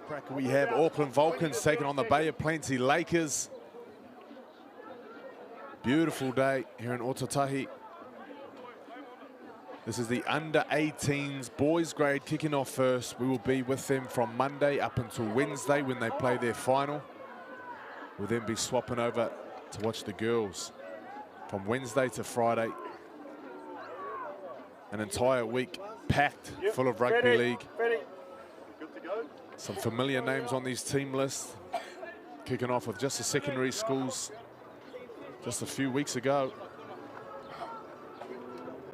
Cracker we have Auckland Vulcans taking on the Bay of Plenty Lakers. Beautiful day here in Ōtautahi. This is the under-18s boys grade kicking off first. We will be with them from Monday up until Wednesday when they play their final. We'll then be swapping over to watch the girls from Wednesday to Friday. An entire week packed full of rugby league. Some familiar names on these team lists. Kicking off with just the secondary schools just a few weeks ago.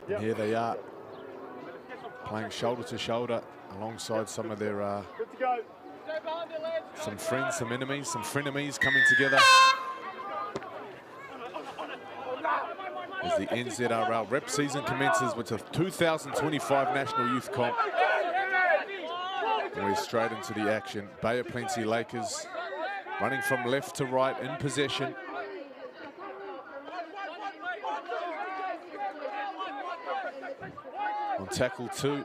And here they are, playing shoulder to shoulder alongside some of their some friends, some enemies, some frenemies coming together. As the NZRL rep season commences with the 2025 National Youth Comp. And we're straight into the action. Bay of Plenty Lakers running from left to right in possession. On tackle 2.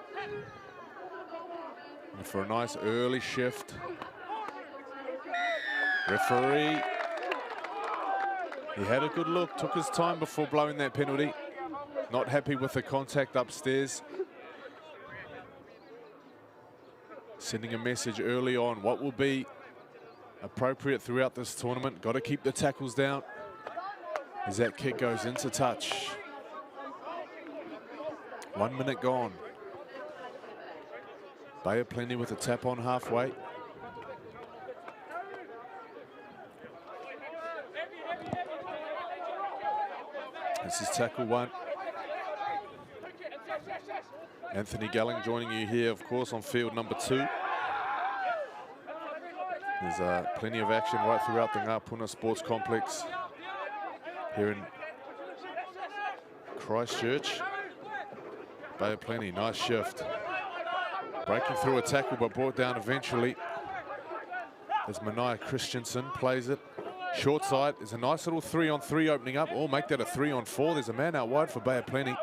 And for a nice early shift. Referee, he had a good look, took his time before blowing that penalty. Not happy with the contact upstairs. Sending a message early on what will be appropriate throughout this tournament. Got to keep the tackles down as that kick goes into touch. 1 minute gone. Bay of Plenty with a tap on halfway. This is tackle 1. Anthony Gelling joining you here, of course, on field number 2. There's plenty of action right throughout the Puna Sports Complex here in Christchurch. Bay of Plenty, nice shift. Breaking through a tackle, but brought down eventually. As Mania Christensen plays it. Short side, there's a nice little 3-on-3 opening up. Or make that a 3-on-4. There's a man out wide for Bay of Plenty.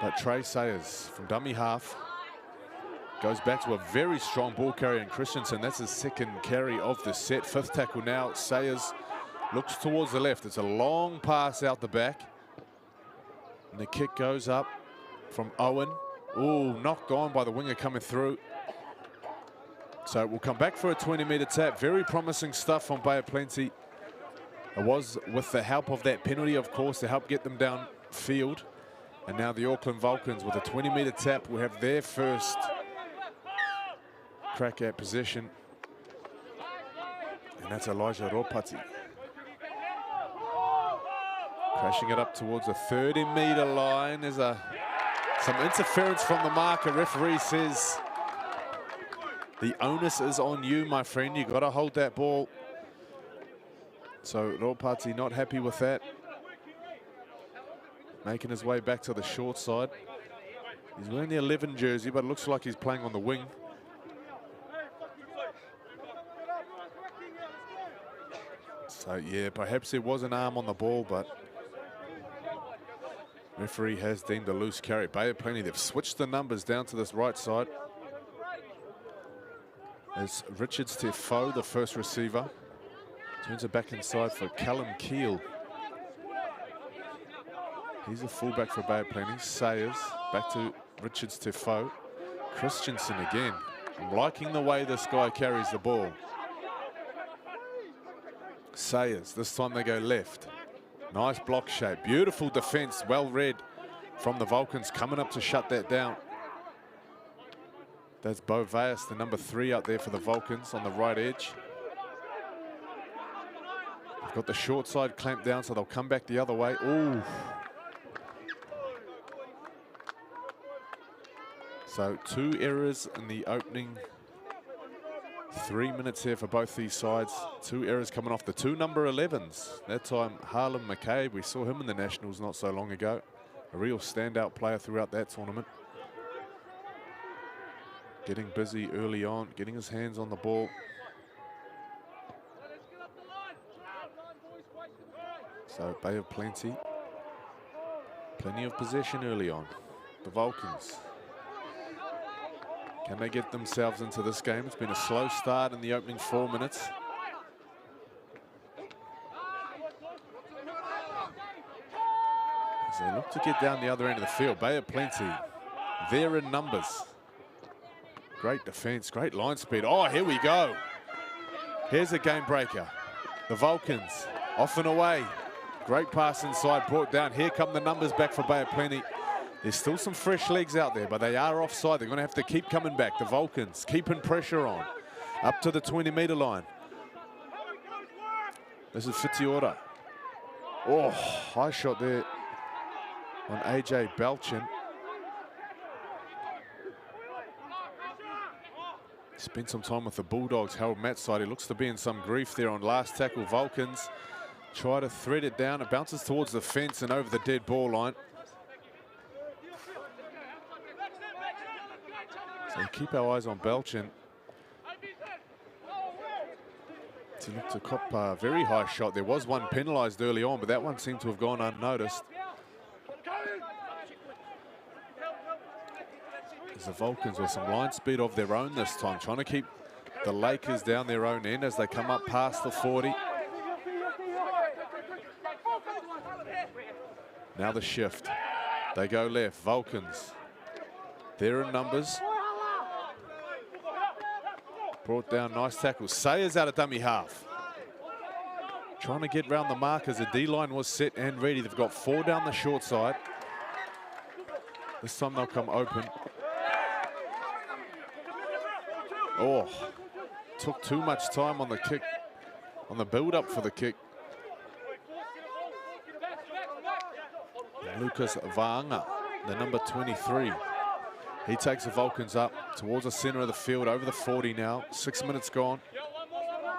But Trey Sayers from dummy half goes back to a very strong ball carrier in Christensen. That's his second carry of the set. 5th tackle now. Sayers looks towards the left. It's a long pass out the back. And the kick goes up from Owen. Ooh, knocked on by the winger coming through. So we'll come back for a 20-metre tap. Very promising stuff from Bay of Plenty. It was with the help of that penalty, of course, to help get them downfield. And now the Auckland Vulcans with a 20-metre tap will have their first crack at possession. And that's Elijah Ropati. Crashing it up towards the 30-metre line. There's some interference from the marker. Referee says the onus is on you, my friend. You've got to hold that ball. So Ropati not happy with that. Making his way back to the short side. He's wearing the 11 jersey, but it looks like he's playing on the wing. So yeah, perhaps there was an arm on the ball, but referee has deemed a loose carry. Bay of Plenty, they've switched the numbers down to this right side. As Richards Tefoe, the first receiver, turns it back inside for Callum Keel. He's a fullback for Bay of Plenty. Sayers back to Richards Tefoe. Christensen again. I'm liking the way this guy carries the ball. Sayers, this time they go left. Nice block shape. Beautiful defense, well read from the Vulcans, coming up to shut that down. That's Bo Vayas, the number 3 out there for the Vulcans on the right edge. They've got the short side clamped down, so they'll come back the other way. Ooh. So 2 errors in the opening 3 minutes here for both these sides. 2 errors coming off the 2 number 11s. That time, Harlan McCabe, we saw him in the Nationals not so long ago. A real standout player throughout that tournament. Getting busy early on, getting his hands on the ball. So Bay of Plenty, plenty of possession early on. The Vulcans Can they get themselves into this game? It's been a slow start in the opening 4 minutes. As they look to get down the other end of the field. Bay of Plenty, there in numbers. Great defense, great line speed. Oh, here we go. Here's a game breaker. The Vulcans off and away. Great pass inside, brought down. Here come the numbers back for Bay of Plenty. There's still some fresh legs out there, but they are offside. They're going to have to keep coming back. The Vulcans keeping pressure on. Up to the 20-metre line. This is Whitiora. Oh, high shot there on AJ Belchin. Spent some time with the Bulldogs. Harold Matt's side. He looks to be in some grief there on last tackle. Vulcans try to thread it down. It bounces towards the fence and over the dead ball line. So keep our eyes on Belchin. To look to cop a very high shot. There was one penalised early on, but that one seemed to have gone unnoticed. As the Vulcans with some line speed of their own this time, trying to keep the Lakers down their own end as they come up past the 40. Now the shift. They go left. Vulcans. They're in numbers. Brought down, nice tackle. Sayers out of dummy half. Trying to get round the mark as the D-line was set and ready. They've got 4 down the short side. This time they'll come open. Oh, took too much time on the kick, on the build-up for the kick. Lucas Vaanga, the number 23. He takes the Vulcans up towards the center of the field, over the 40 now. 6 minutes gone.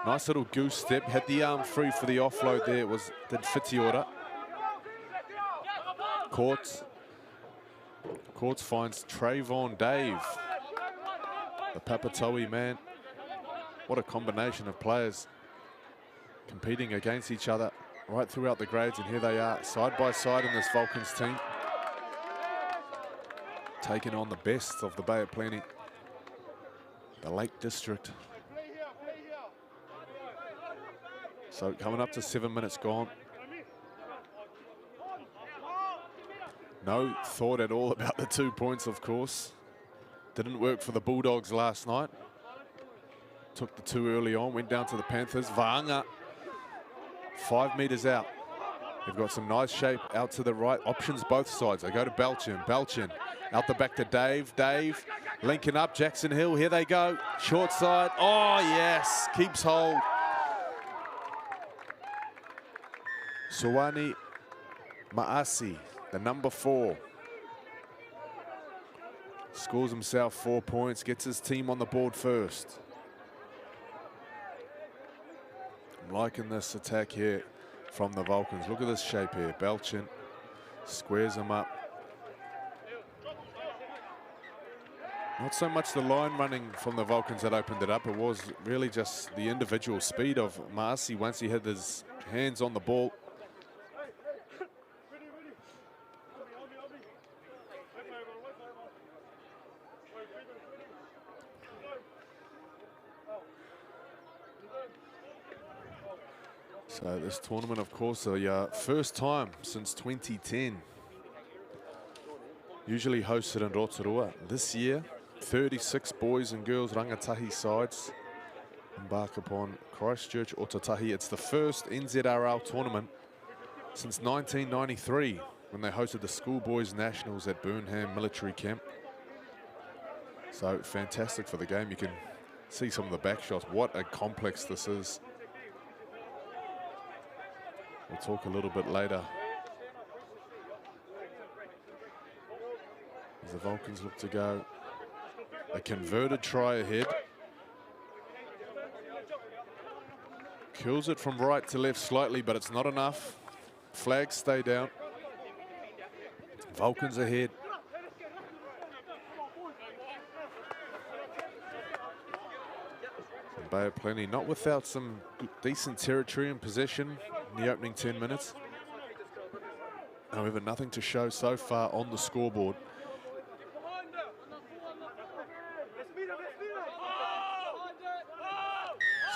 Nice little goose step. Had the arm free for the offload there. Did Whitiora. Courts finds Trayvon Dave. The Papatoe man. What a combination of players competing against each other right throughout the grades. And here they are, side by side in this Vulcans team. Taking on the best of the Bay of Plenty, the Lake District. So coming up to 7 minutes gone. No thought at all about the 2 points, of course. Didn't work for the Bulldogs last night. Took the 2 early on, went down to the Panthers. Vaanga, 5 metres out. They've got some nice shape out to the right. Options both sides. They go to Belchin. Belchin out the back to Dave. Dave linking up. Jackson Hill. Here they go. Short side. Oh, yes. Keeps hold. Suwani Maasi, the number 4. Scores himself 4 points. Gets his team on the board first. I'm liking this attack here from the Vulcans. Look at this shape here. Belchin squares him up. Not so much the line running from the Vulcans that opened it up. It was really just the individual speed of Maasi once he had his hands on the ball. So this tournament, of course, the first time since 2010. Usually hosted in Aotearoa. This year, 36 boys and girls rangatahi sides embark upon Christchurch, Ōtautahi. It's the first NZRL tournament since 1993 when they hosted the Schoolboys Nationals at Burnham Military Camp. So fantastic for the game. You can see some of the back shots. What a complex this is. We'll talk a little bit later. As the Vulcans look to go a converted try ahead. Kills it from right to left slightly, but it's not enough. Flags stay down. Vulcans ahead. And Bay of Plenty not without some decent territory and possession in the opening 10 minutes. However, nothing to show so far on the scoreboard.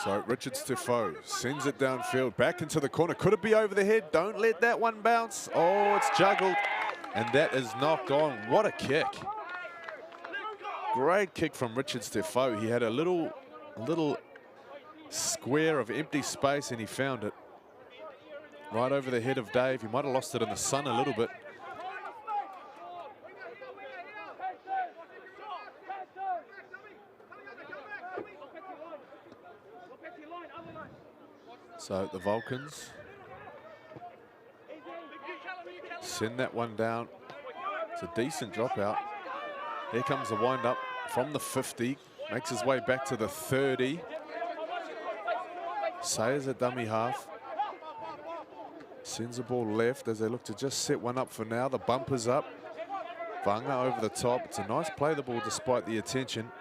So Richard Defoe sends it downfield, back into the corner. Could it be over the head? Don't let that one bounce. Oh, it's juggled. And that is knocked on. What a kick. Great kick from Richard Defoe. He had a little square of empty space and he found it. Right over the head of Dave. He might have lost it in the sun a little bit. So the Vulcans send that one down. It's a decent dropout. Here comes the wind-up from the 50. Makes his way back to the 30. Sayers at dummy half. Sends the ball left as they look to just set one up for now. The bumper's up. Vanga over the top. It's a nice play the ball despite the attention.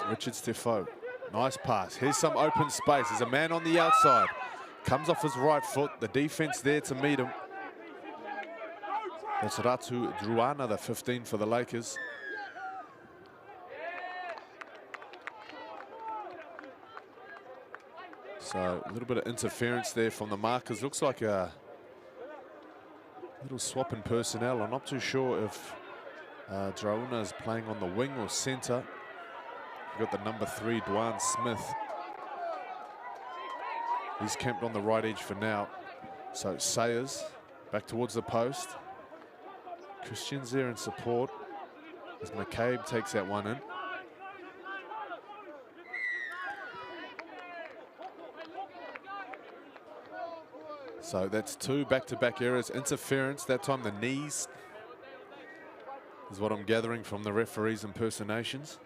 Richard Defoe. Nice pass. Here's some open space. There's a man on the outside. Comes off his right foot. The defense there to meet him. That's Ratu Druana, the 15 for the Lakers. So a little bit of interference there from the markers. Looks like a little swap in personnel. I'm not too sure if Druana is playing on the wing or centre. We've got the number 3, Dwan Smith. He's camped on the right edge for now. So Sayers back towards the post. Christian's there in support as McCabe takes that one in. So that's 2 back-to-back errors. Interference, that time the knees is what I'm gathering from the referee's impersonations.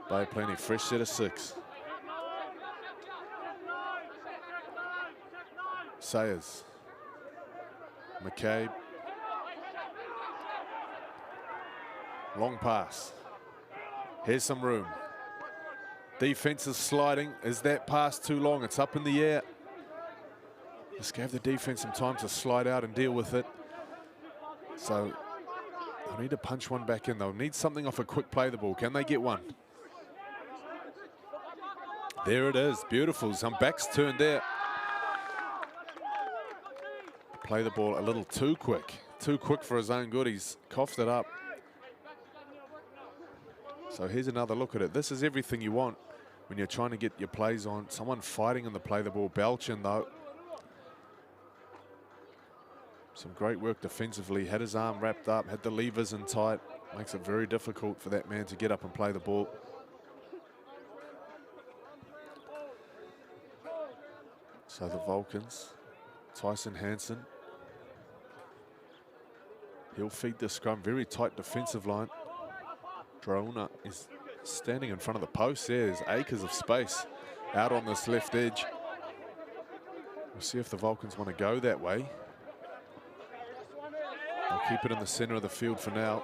Bay plenty, fresh set of 6. Sayers. McCabe. Long pass. Here's some room. Defense is sliding. Is that pass too long? It's up in the air. Just gave the defense some time to slide out and deal with it. So they'll need to punch one back in. They'll need something off a quick play the ball. Can they get one? There it is. Beautiful. Some backs turned there. Play the ball a little too quick. Too quick for his own good. He's coughed it up. So here's another look at it. This is everything you want when you're trying to get your plays on. Someone fighting in the play the ball. Belchin, though. Some great work defensively. Had his arm wrapped up. Had the levers in tight. Makes it very difficult for that man to get up and play the ball. So the Vulcans. Tyson Hansen. He'll feed the scrum. Very tight defensive line. Drona is standing in front of the post there. There's acres of space out on this left edge. We'll see if the Vulcans want to go that way. They'll keep it in the center of the field for now.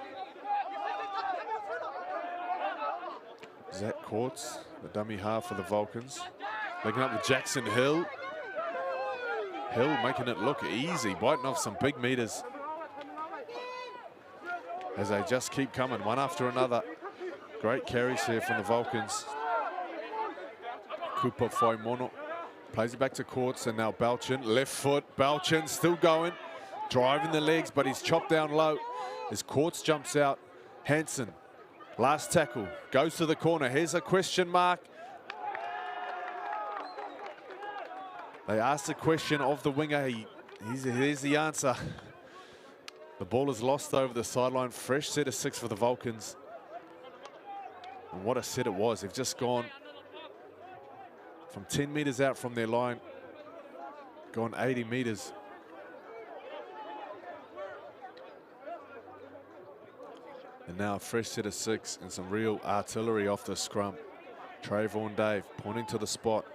Zach Courts, the dummy half for the Vulcans. Linking up with Jackson Hill. Hill making it look easy, biting off some big meters. As they just keep coming, one after another. Great carries here from the Vulcans. Kupa Foimono plays it back to Courts, and now Belchin, left foot. Belchin still going, driving the legs, but he's chopped down low as Courts jumps out. Hansen, last tackle, goes to the corner. Here's a question mark. They asked the question of the winger. Here's the answer. The ball is lost over the sideline. Fresh set of 6 for the Vulcans. And what a set it was. They've just gone from 10 meters out from their line, gone 80 meters. And now a fresh set of 6 and some real artillery off the scrum. Trayvon Dave pointing to the spot.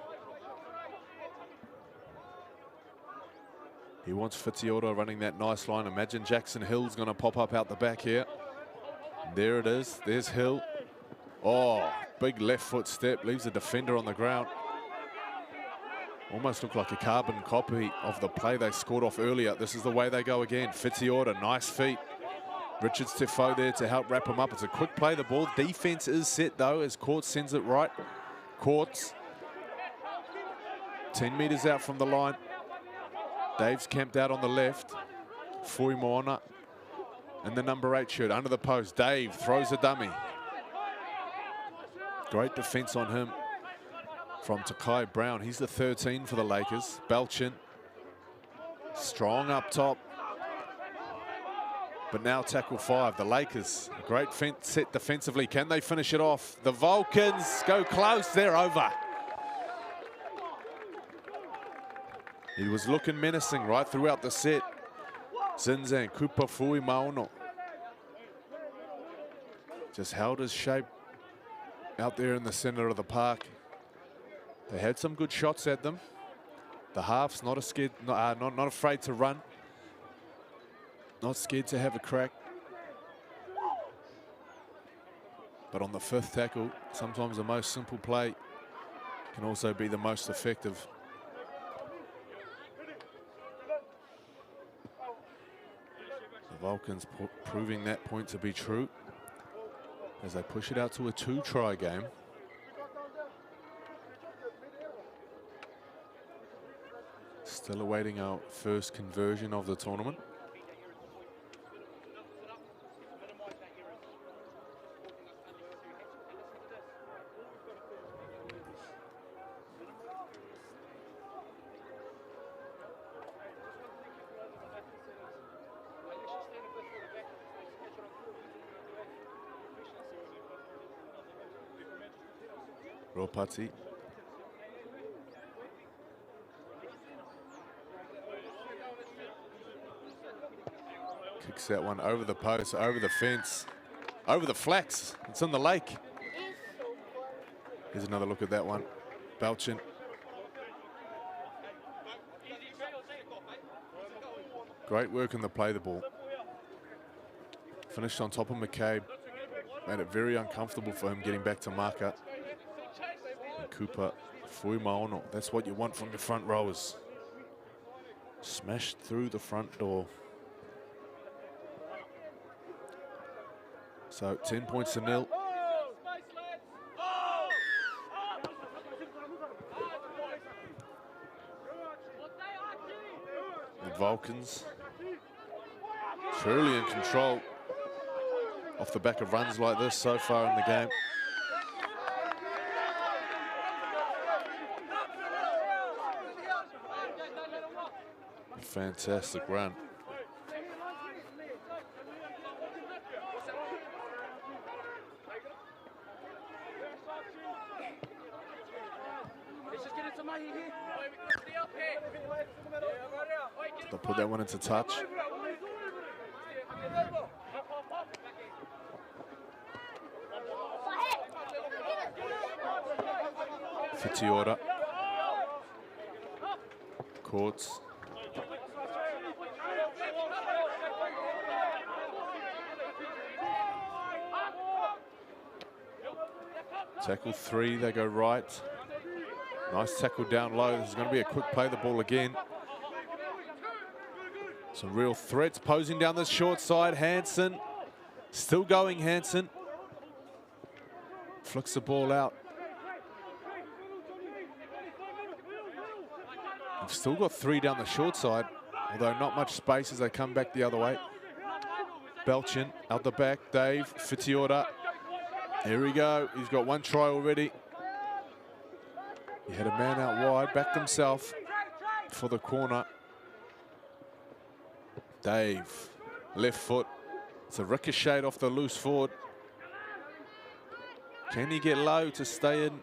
He wants Fitiota running that nice line. Imagine Jackson Hill's going to pop up out the back here. There it is. There's Hill. Oh, big left foot step. Leaves the defender on the ground. Almost looked like a carbon copy of the play they scored off earlier. This is the way they go again. Fitiota, nice feet. Richards Tifo there to help wrap him up. It's a quick play, the ball. Defense is set though as Courts sends it right. Courts, 10 meters out from the line. Dave's camped out on the left. Fui Moana in the number 8 shirt under the post. Dave throws a dummy. Great defense on him from Takai Brown. He's the 13 for the Lakers. Belchin, strong up top. But now tackle 5, the Lakers. A great set defensively. Can they finish it off? The Vulcans go close, they're over. He was looking menacing right throughout the set. Zinzan, Kupa, Fui, Maono. Just held his shape out there in the center of the park. They had some good shots at them. The halves not afraid to run. Not scared to have a crack. But on the 5th tackle, sometimes the most simple play can also be the most effective. The Vulcans proving that point to be true as they push it out to a 2-try game. Still awaiting our first conversion of the tournament. Ropati. Kicks that one over the post, over the fence, over the flax. It's in the lake. Here's another look at that one. Belchin. Great work in the play the ball. Finished on top of McCabe. Made it very uncomfortable for him getting back to marker. Cooper, Fui Maono. That's what you want from your front rowers. Smashed through the front door. So 10 points to 0. The Vulcans truly in control off the back of runs like this so far in the game. Fantastic run. They'll put that one into touch. Fitiora. Courts. Tackle 3, they go right. Nice tackle down low. This is going to be a quick play the ball again. Some real threats posing down the short side. Hansen, still going Hansen. Flicks the ball out. They've still got 3 down the short side, although not much space as they come back the other way. Belchin out the back. Dave, Fitiora. Here we go. He's got 1 try already. He had a man out wide, backed himself for the corner. Dave, left foot. It's a ricochet off the loose forward. Can he get low to stay in?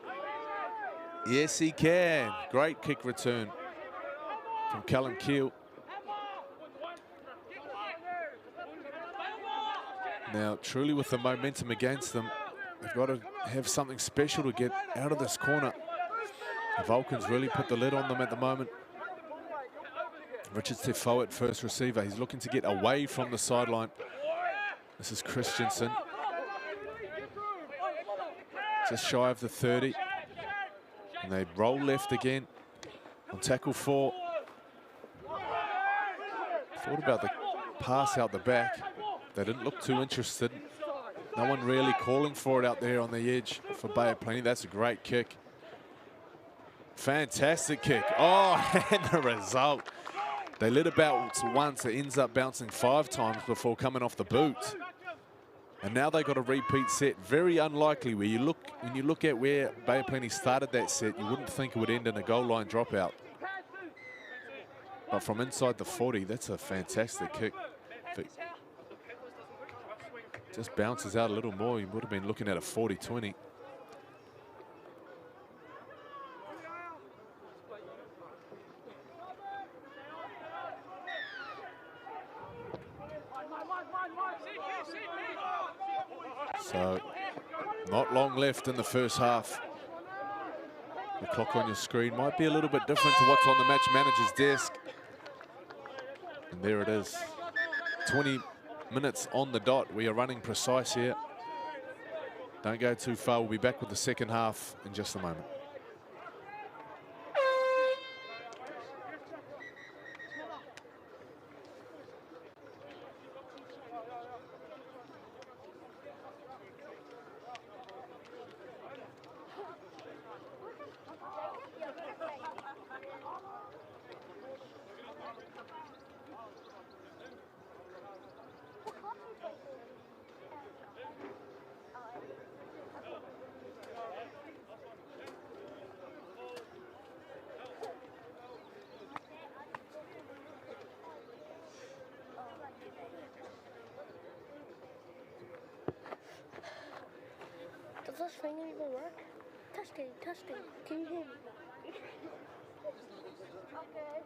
Yes, he can. Great kick return from Callum Keel. Now, truly with the momentum against them, they've got to have something special to get out of this corner. The Vulcans really put the lid on them at the moment. Richard Tifo at first receiver. He's looking to get away from the sideline. This is Christensen. Just shy of the 30. And they roll left again on tackle 4. Thought about the pass out the back. They didn't look too interested. No one really calling for it out there on the edge for Bay of Plenty. That's a great kick. Fantastic kick. Oh, and the result. They let it bounce once. It ends up bouncing 5 times before coming off the boot. And now they got a repeat set. Very unlikely. When you look at where Bay of Plenty started that set, you wouldn't think it would end in a goal line dropout. But from inside the 40, that's a fantastic kick. If it just bounces out a little more, you would have been looking at a 40-20. So, not long left in the first half. The clock on your screen might be a little bit different to what's on the match manager's desk. And there it is. 20 minutes on the dot. We are running precise here. Don't go too far. We'll be back with the second half in just a moment. Does this thing even work? Testing, testing. Can you hear me? Okay.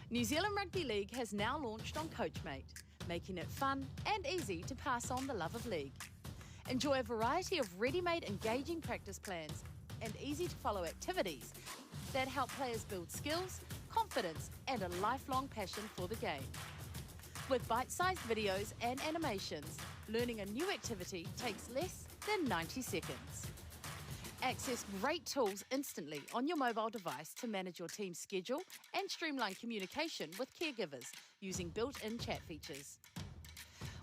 New Zealand Rugby League has now launched on Coachmate, making it fun and easy to pass on the love of league. Enjoy a variety of ready-made engaging practice plans and easy-to-follow activities that help players build skills, confidence and a lifelong passion for the game. With bite-sized videos and animations, learning a new activity takes less than 90 seconds. Access great tools instantly on your mobile device to manage your team's schedule and streamline communication with caregivers using built-in chat features.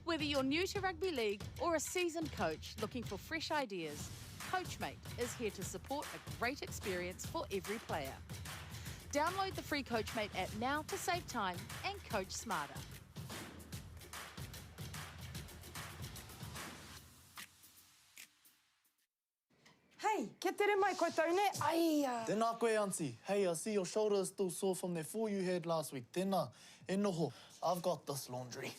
Whether you're new to rugby league or a seasoned coach looking for fresh ideas, Coachmate is here to support a great experience for every player. Download the free Coachmate app now to save time and coach smarter. Hey, kia tere mai koutou ne? Ai, Tēnā koe, Auntie. Hey, I see your shoulder is still sore from that fall you had last week. Tēnā, e noho. I've got this laundry.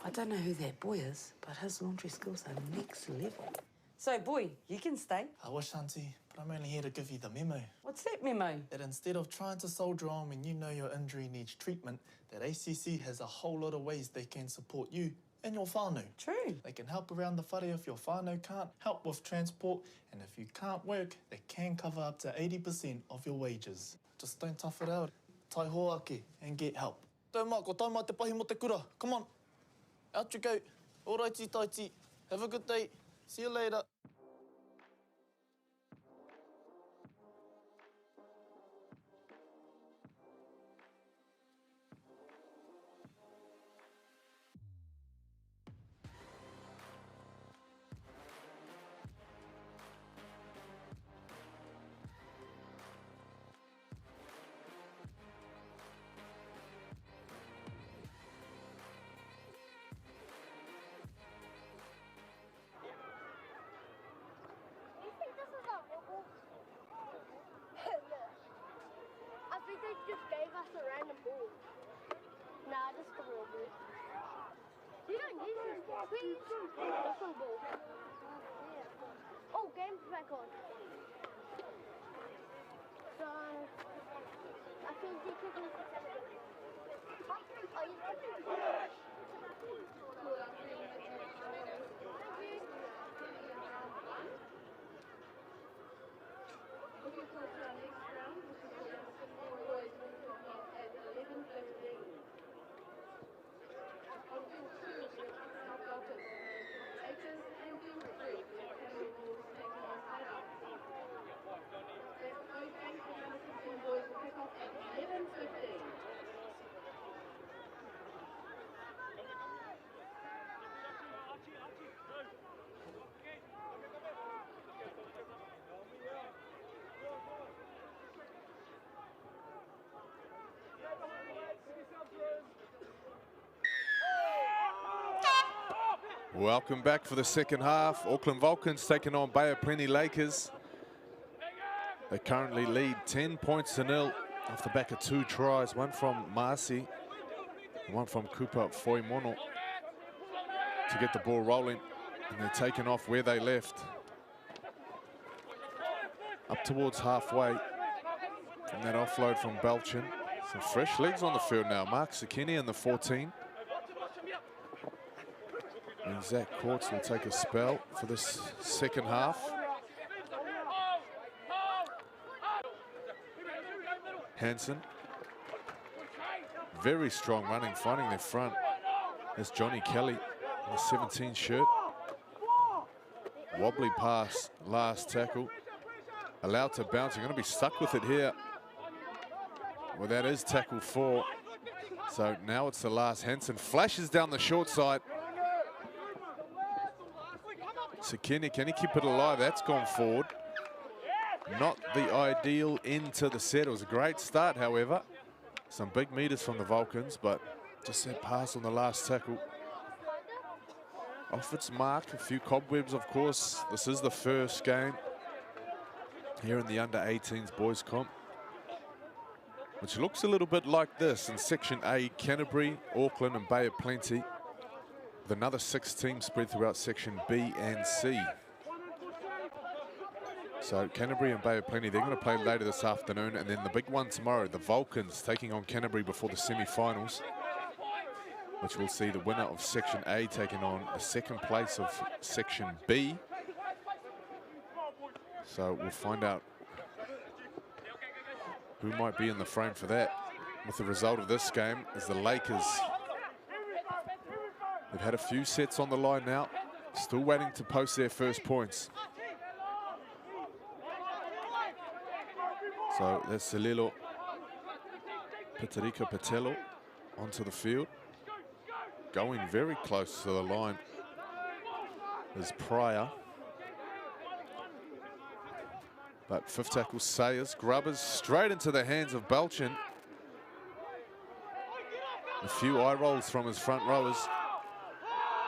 I don't know who that boy is, but his laundry skills are next level. So, boy, you can stay. I wish, Auntie, but I'm only here to give you the memo. What's that memo? That instead of trying to soldier on when you know your injury needs treatment, that ACC has a whole lot of ways they can support you and your whānau. True. They can help around the whare if your whānau can't, help with transport, and if you can't work, they can cover up to 80% of your wages. Just don't tough it out. Tai hoa ake and get help. Tau mā, ko tau mā te pahi mo te kura. Come on. Out you go. Alrighty, taiti. Have a good day. See you later. please. That's on ball. Oh, game's back on. So, I think they could look at it. Welcome back for the second half. Auckland Vulcans taking on Bay of Plenty Lakers. They currently lead 10 points to 0 off the back of 2 tries, one from Marcy, and one from Kupa Foimono to get the ball rolling. And they're taking off where they left. Up towards halfway. And that offload from Belchin. Some fresh legs on the field now. Mark Sakini in the 14. And Zach Courts will take a spell for this second half. Hansen. Very strong running, finding their front. There's Johnny Kelly in the 17 shirt. Wobbly pass, last tackle. Allowed to bounce. You're going to be stuck with it here. Well, that is tackle 4. So now it's the last. Hansen flashes down the short side. Sakini, can he keep it alive? That's gone forward. Not the ideal end to the set. It was a great start, however. Some big meters from the Vulcans, but just that pass on the last tackle. Off its mark, a few cobwebs, of course. This is the first game here in the under-18s boys comp, which looks a little bit like this in Section A: Canterbury, Auckland and Bay of Plenty, with another 6 teams spread throughout Section B and C. So Canterbury and Bay of Plenty, they're going to play later this afternoon, and then the big one tomorrow, the Vulcans taking on Canterbury before the semi-finals, which will see the winner of Section A taking on the second place of Section B. So we'll find out who might be in the frame for that. With the result of this game is the Lakers. They've had a few sets on the line now, still waiting to post their first points. So that's Salilo Pitarika Patello onto the field. Going very close to the line is Pryor. But fifth tackle Sayers, grubbers straight into the hands of Belchin. A few eye rolls from his front rowers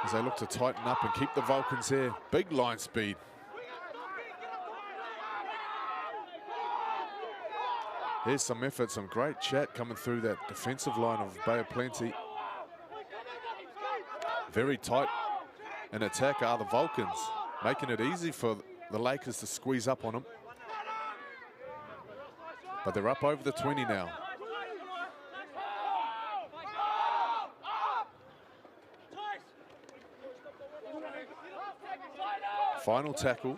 as they look to tighten up and keep the Vulcans there. Big line speed. Here's some effort, some great chat coming through that defensive line of Bay of Plenty. Very tight in attack are the Vulcans, making it easy for the Lakers to squeeze up on them. But they're up over the 20 now. Final tackle.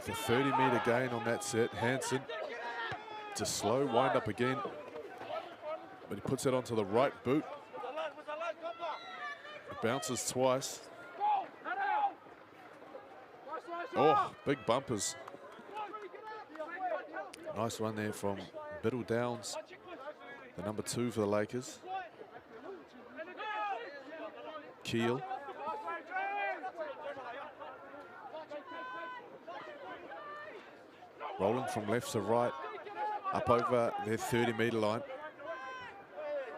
The 30-meter gain on that set. Hansen, it's a slow wind up again, but he puts it onto the right boot. It bounces twice. Oh, big bumpers. Nice run there from Biddle Downs, the number 2 for the Lakers. Keel. Rolling from left to right, up over their 30-meter line.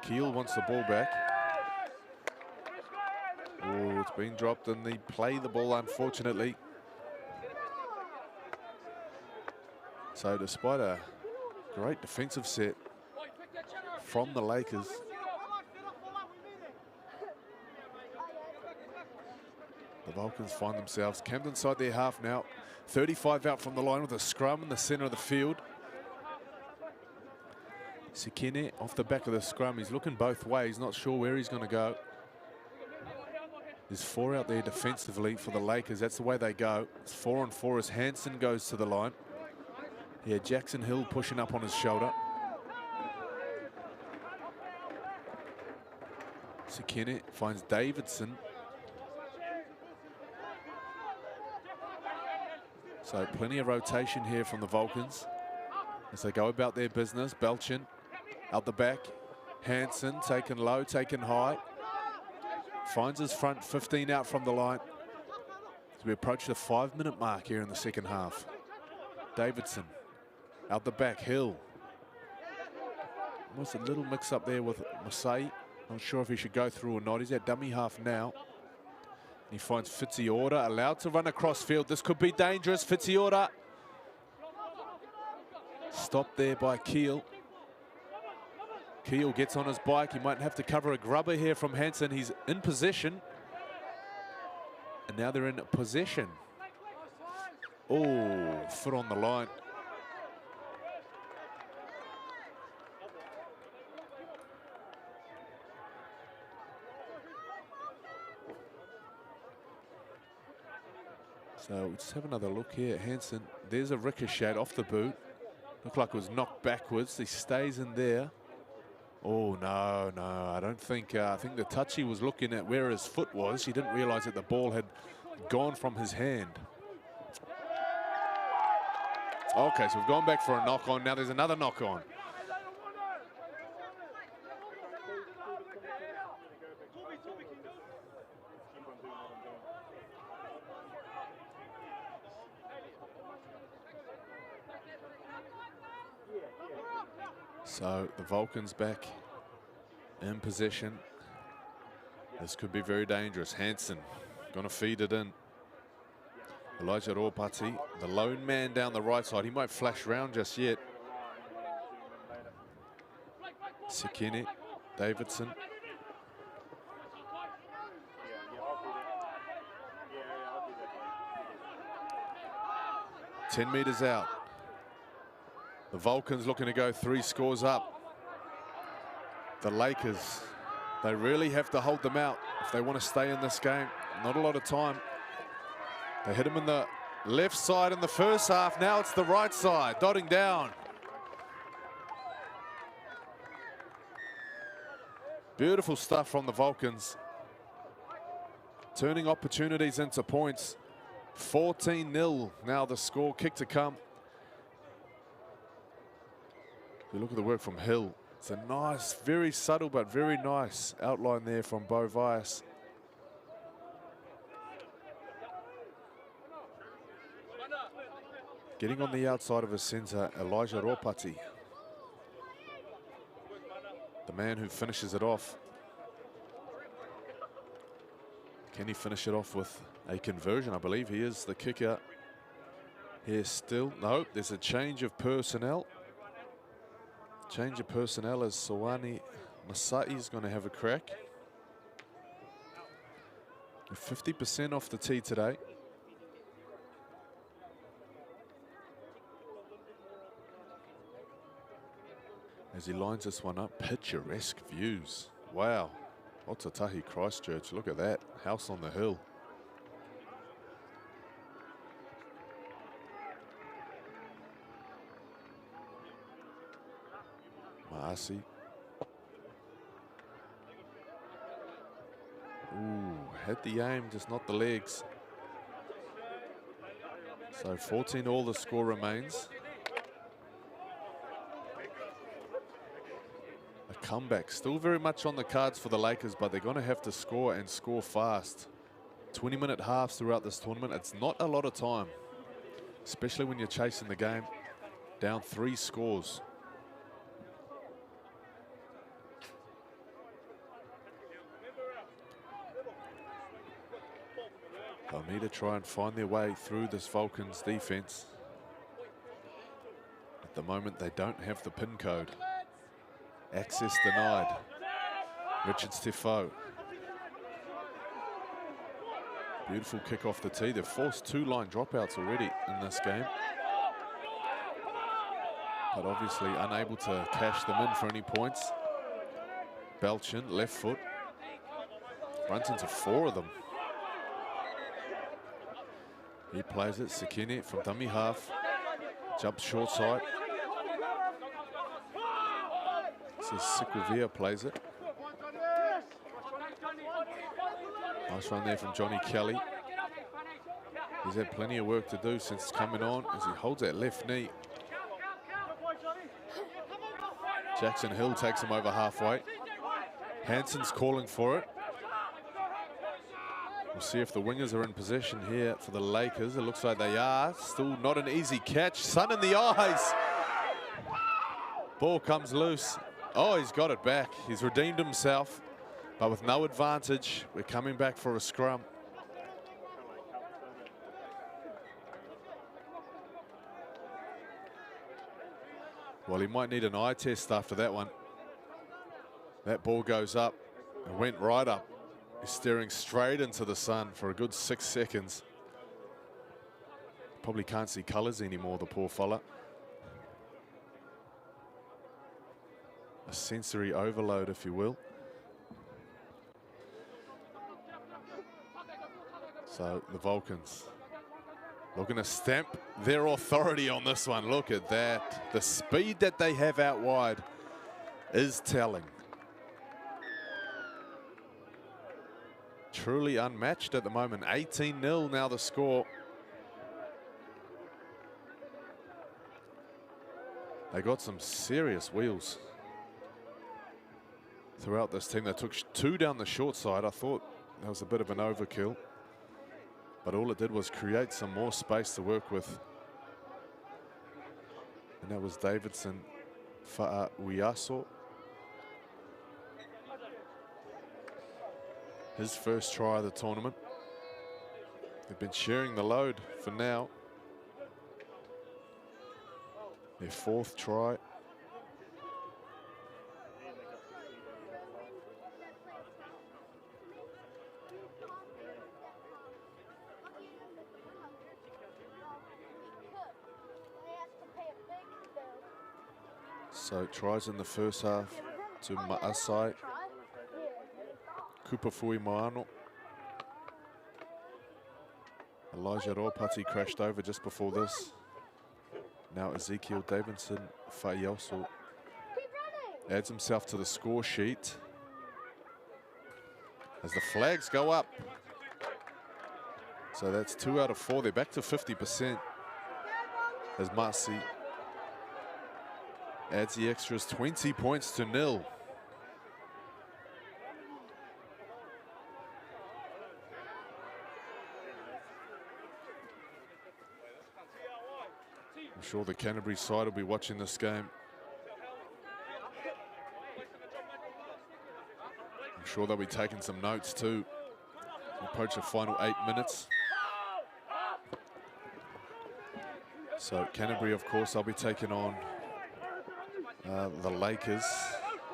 Keel wants the ball back. Oh, it's been dropped and they play the ball, unfortunately. So despite a great defensive set from the Lakers, The Vulcans find themselves camped inside their half now. 35 out from the line with a scrum in the centre of the field. Sekine off the back of the scrum. He's looking both ways, not sure where he's going to go. There's 4 out there defensively for the Lakers. That's the way they go. It's 4 on 4 as Hansen goes to the line. Yeah, Jackson Hill pushing up on his shoulder. Sekine finds Davidson. So plenty of rotation here from the Vulcans as they go about their business. Belchin out the back. Hansen taken low, taken high. Finds his front 15 out from the line as we approach the 5-minute mark here in the second half. Davidson out the back. Hill. Almost a little mix up there with Masai. Not sure if he should go through or not. He's at dummy half now. He finds Fitziora allowed to run across field. This could be dangerous. Fitziora stopped there by Keel. Keel gets on his bike. He might have to cover a grubber here from Hansen. He's in possession. And now they're in possession. Oh, foot on the line. So we'll just have another look here at Hansen. There's a ricochet off the boot. Looked like it was knocked backwards. He stays in there. Oh, no, I don't think, I think the touchy was looking at where his foot was. He didn't realize that the ball had gone from his hand. Okay, so we've gone back for a knock on. Now there's another knock on. So the Vulcans back in possession. This could be very dangerous. Hansen going to feed it in. Elijah Ropati, the lone man down the right side. He might flash round just yet. Sekine, Davidson. Ten metres out. The Vulcans looking to go 3 scores up. The Lakers, they really have to hold them out if they want to stay in this game. Not a lot of time. They hit him in the left side in the first half. Now it's the right side, dotting down. Beautiful stuff from the Vulcans. Turning opportunities into points. 14-0 now the score, kick to come. You look at the work from Hill. It's a nice, very subtle but very nice outline there from Bo Vias. Getting on the outside of his centre, Elijah Ropati. The man who finishes it off. Can he finish it off with a conversion? I believe he is the kicker here still. No, there's a change of personnel. Change of personnel as Sawani Masai is going to have a crack. 50% off the tee today. As he lines this one up, picturesque views. Wow. Aotearoa, Christchurch, look at that. House on the hill. Maasi. Ooh, had the aim, just not the legs. So 14 all the score remains. A comeback still very much on the cards for the Lakers, but they're going to have to score and score fast. 20-minute halves throughout this tournament. It's not a lot of time, especially when you're chasing the game down 3 scores. They'll need to try and find their way through this Vulcans defense. At the moment, they don't have the pin code. Access denied. Richard Stefo. Beautiful kick off the tee. They've forced 2 line dropouts already in this game. But obviously unable to cash them in for any points. Belchin, left foot. Runs into 4 of them. He plays it. Sekine from dummy half. Jumps short side. This is Sikovia plays it. Nice run there from Johnny Kelly. He's had plenty of work to do since coming on as he holds that left knee. Jackson Hill takes him over halfway. Hansen's calling for it. We'll see if the wingers are in possession here for the Lakers. It looks like they are. Still not an easy catch. Sun in the eyes. Ball comes loose. Oh, he's got it back. He's redeemed himself, but with no advantage. We're coming back for a scrum. Well, he might need an eye test after that one. That ball goes up and went right up. He's staring straight into the sun for a good 6 seconds. Probably can't see colours anymore, the poor fella. A sensory overload, if you will. So the Vulcans looking to stamp their authority on this one. Look at that. The speed that they have out wide is telling. Truly unmatched at the moment. 18-0 now the score. They got some serious wheels throughout this team. They took 2 down the short side. I thought that was a bit of an overkill, but all it did was create some more space to work with. And that was Davidson Fa'auiaso. His first try of the tournament. They've been sharing the load for now. Their 4th try. So tries in the first half to Ma'asai. Kupafui Moano. Elijah Ropati crashed over just before this. Now Ezekiel Davidson Fa'ioso adds himself to the score sheet as the flags go up. So that's 2 out of 4. They're back to 50% as Marcy adds the extras, 20 points to 0. I'm sure the Canterbury side will be watching this game. I'm sure they'll be taking some notes too. We approach the final 8 minutes. So Canterbury, of course, I'll be taking on the Lakers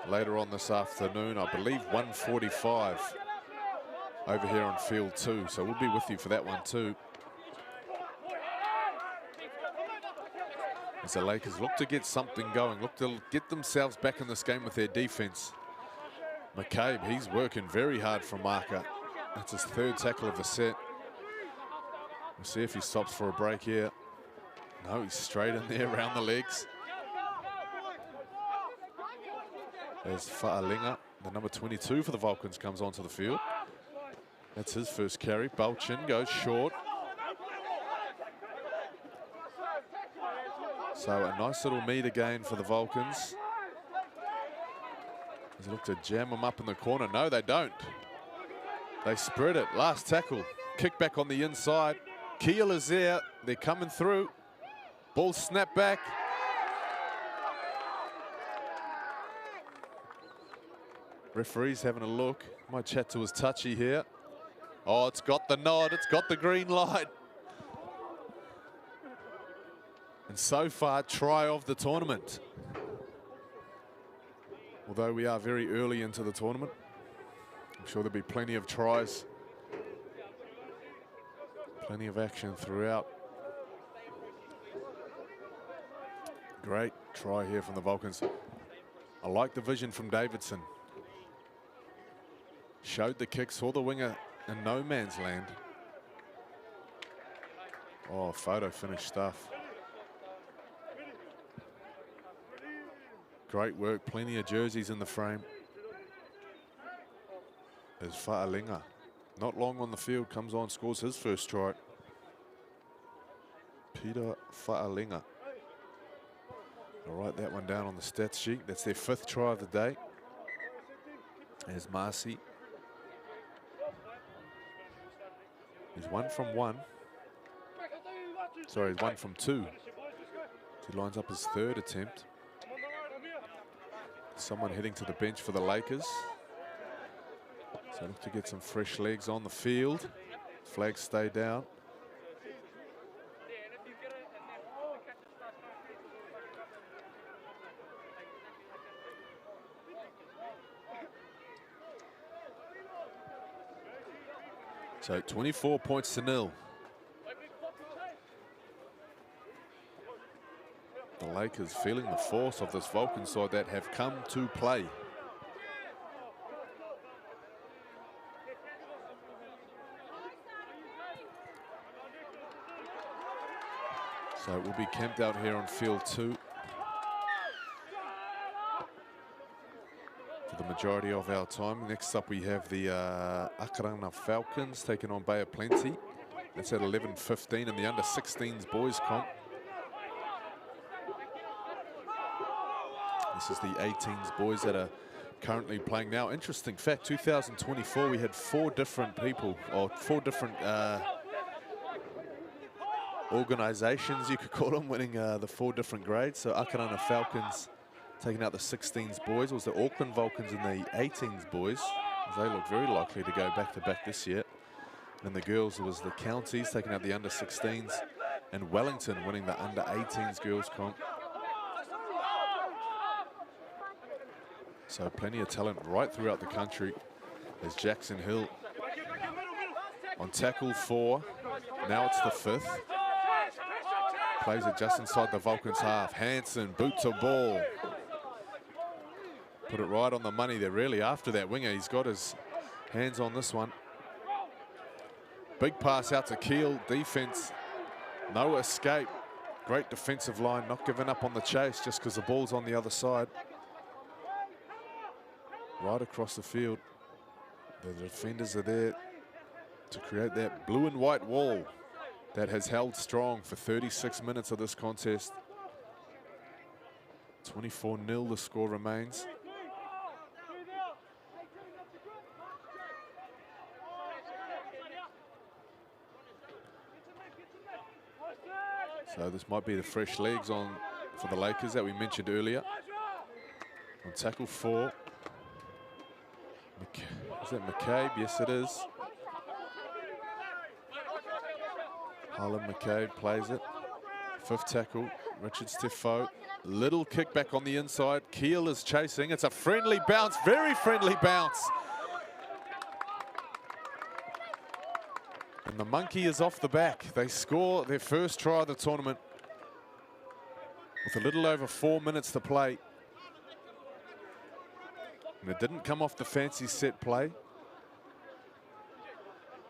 later on this afternoon. I believe 1:45 over here on field 2. So we'll be with you for that one too. As the Lakers look to get something going, look to get themselves back in this game with their defense. McCabe, he's working very hard for marker. That's his 3rd tackle of the set. We'll see if he stops for a break here. No, he's straight in there around the legs. There's Fa'alinga, the number 22 for the Vulcans, comes onto the field. That's his first carry. Belchin goes short. So a nice little meet again for the Vulcans. As they look to jam them up in the corner. No, they don't. They spread it. Last tackle. Kick back on the inside. Keel is there. They're coming through. Ball snap back. Referee's having a look. Might chat to his touchy here. Oh, it's got the nod. It's got the green light. And so far, try of the tournament. Although we are very early into the tournament, I'm sure there'll be plenty of tries Plenty of action throughout. Great try here from the Vulcans. I like the vision from Davidson. Showed the kick, saw the winger in no man's land. Oh, photo finish stuff. Great work, plenty of jerseys in the frame. There's Fa'alinga. Not long on the field, comes on, scores his first try. Peter Fa'alinga. I'll write that one down on the stats sheet. That's their 5th try of the day. There's Marcy. He's 1 from 1. Sorry, he's 1 from 2. He lines up his 3rd attempt. Someone heading to the bench for the Lakers. So look to get some fresh legs on the field. Flags stay down. So 24 points to 0. The Lakers feeling the force of this Vulcan side that have come to play. So we'll be camped out here on field 2 for the majority of our time. Next up we have the Aotearoa Falcons taking on Bay of Plenty. That's at 11:15 in the under-16s boys comp. This is the 18s boys that are currently playing now. Interesting fact, 2024 we had 4 different people, or 4 different organisations, you could call them, winning the 4 different grades. So Aotearoa Falcons taking out the 16s boys. It was the Auckland Vulcans and the 18s boys. They look very likely to go back-to-back this year. And the girls, it was the Counties taking out the under-16s and Wellington winning the under-18s girls comp. So plenty of talent right throughout the country. There's Jackson Hill on tackle 4. Now it's the 5th. Plays it just inside the Vulcans half. Hansen boots a ball. Put it right on the money. They're really after that winger. He's got his hands on this one. Big pass out to Keel. Defense, no escape. Great defensive line, not giving up on the chase just because the ball's on the other side. Right across the field. The defenders are there to create that blue and white wall that has held strong for 36 minutes of this contest. 24-0 the score remains. So this might be the fresh legs on for the Lakers that we mentioned earlier. On tackle 4. Is that McCabe? Yes, it is. Harlan McCabe plays it. 5th tackle, Richard Stefo. Little kick back on the inside. Keel is chasing. It's a friendly bounce, very friendly bounce. And the monkey is off the back. They score their first try of the tournament with a little over 4 minutes to play. And it didn't come off the fancy set play.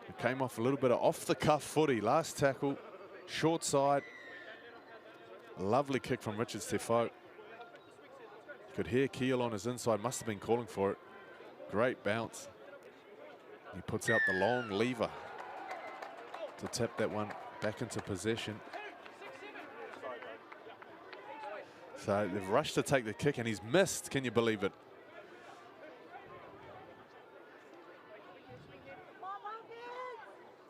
It came off a little bit of off-the-cuff footy. Last tackle, short side. Lovely kick from Richard Stefo. You could hear Keel on his inside, must have been calling for it. Great bounce. He puts out the long lever to tap that one back into possession. So they've rushed to take the kick and he's missed, can you believe it?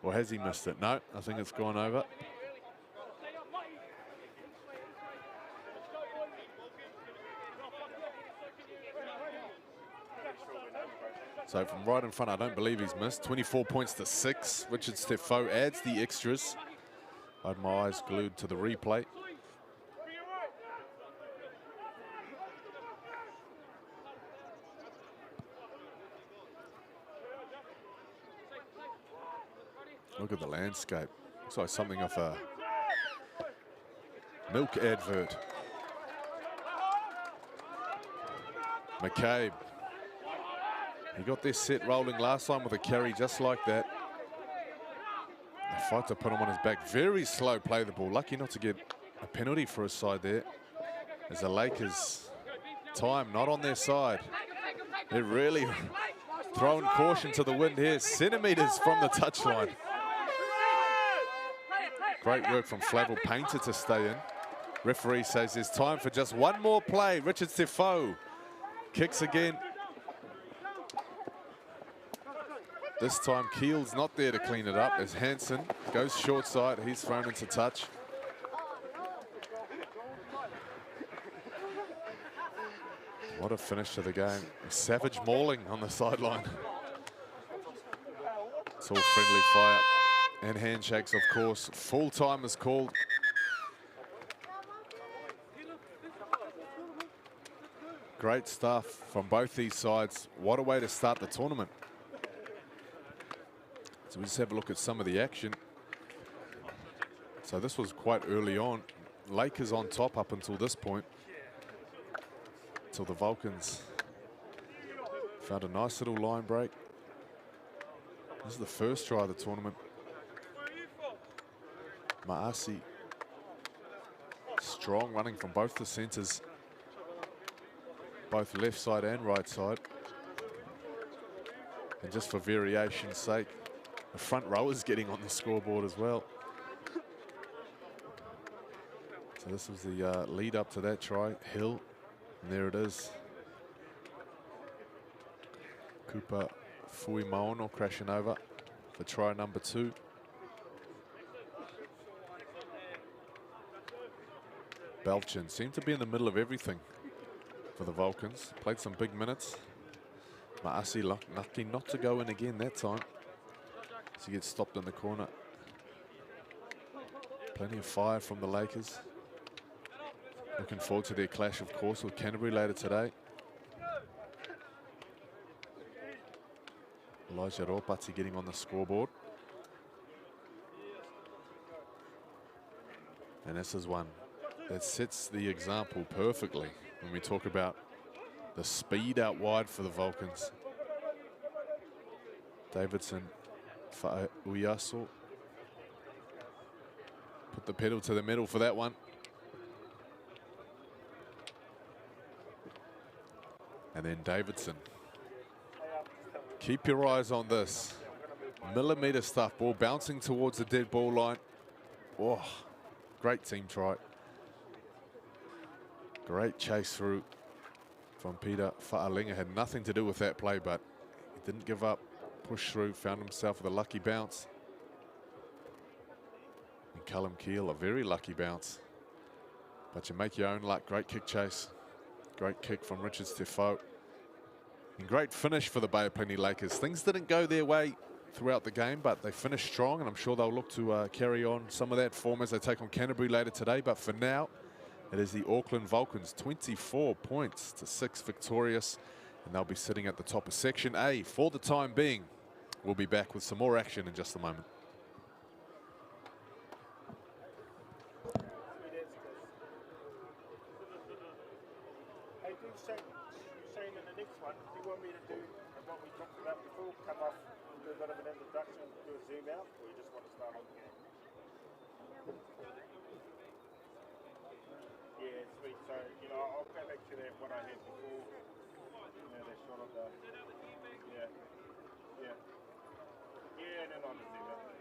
Or has he missed it? No, I think it's gone over. So from right in front, I don't believe he's missed. 24 points to 6. Richard Stefo adds the extras. I had my eyes glued to the replay. Look at the landscape. Looks like something of a milk advert. McCabe. He got this set rolling last time with a carry just like that. They fight to put him on his back. Very slow play the ball. Lucky not to get a penalty for his side there. As the Lakers' time not on their side. They're really throwing caution to the wind here. Centimetres from the touchline. Great work from Flavel Painter to stay in. Referee says there's time for just one more play. Richard Defoe kicks again. This time Keel's not there to clean it up as Hansen goes short side. He's thrown into touch. What a finish to the game. A savage mauling on the sideline. It's all friendly fire and handshakes, of course. Full time is called. Great stuff from both these sides. What a way to start the tournament. So we just have a look at some of the action. So this was quite early on. Lakers on top up until this point. Until the Vulcans found a nice little line break. This is the first try of the tournament. Maasi strong running from both the centres. Both left side and right side. And just for variation's sake, the front row is getting on the scoreboard as well. So this was the lead up to that try. Hill, and there it is. Cooper Fui Maono crashing over for try number 2. Belchin seemed to be in the middle of everything for the Vulcans. Played some big minutes. Maasi lucky not to go in again that time. So he gets stopped in the corner. Plenty of fire from the Lakers. Looking forward to their clash, of course, with Canterbury later today. Elijah Ropati getting on the scoreboard. And this is one that sets the example perfectly when we talk about the speed out wide for the Vulcans. Davidson for Uyaso. Put the pedal to the metal for that one. And then Davidson. Keep your eyes on this. Millimetre stuff, ball bouncing towards the dead ball line. Oh, great team try. Great chase through from Peter Fa'alinga. Had nothing to do with that play, but he didn't give up. Pushed through, found himself with a lucky bounce. And Callum Keel, a very lucky bounce. But you make your own luck. Great kick chase. Great kick from Richard Defoe. And great finish for the Bay of Plenty Lakers. Things didn't go their way throughout the game, but they finished strong, and I'm sure they'll look to carry on some of that form as they take on Canterbury later today. But for now, it is the Auckland Vulcans, 24 points to 6 victorious, and they'll be sitting at the top of Section A for the time being. We'll be back with some more action in just a moment. Hey, do Shane in the next one, do you want me to do what we talked about before, come off, do a bit of an introduction, do a zoom out, or you just want to start on the game? Yeah, sweet. So, you know, I'll go back to that what I had before. You know, that shot of the, yeah, and then on the zoom out.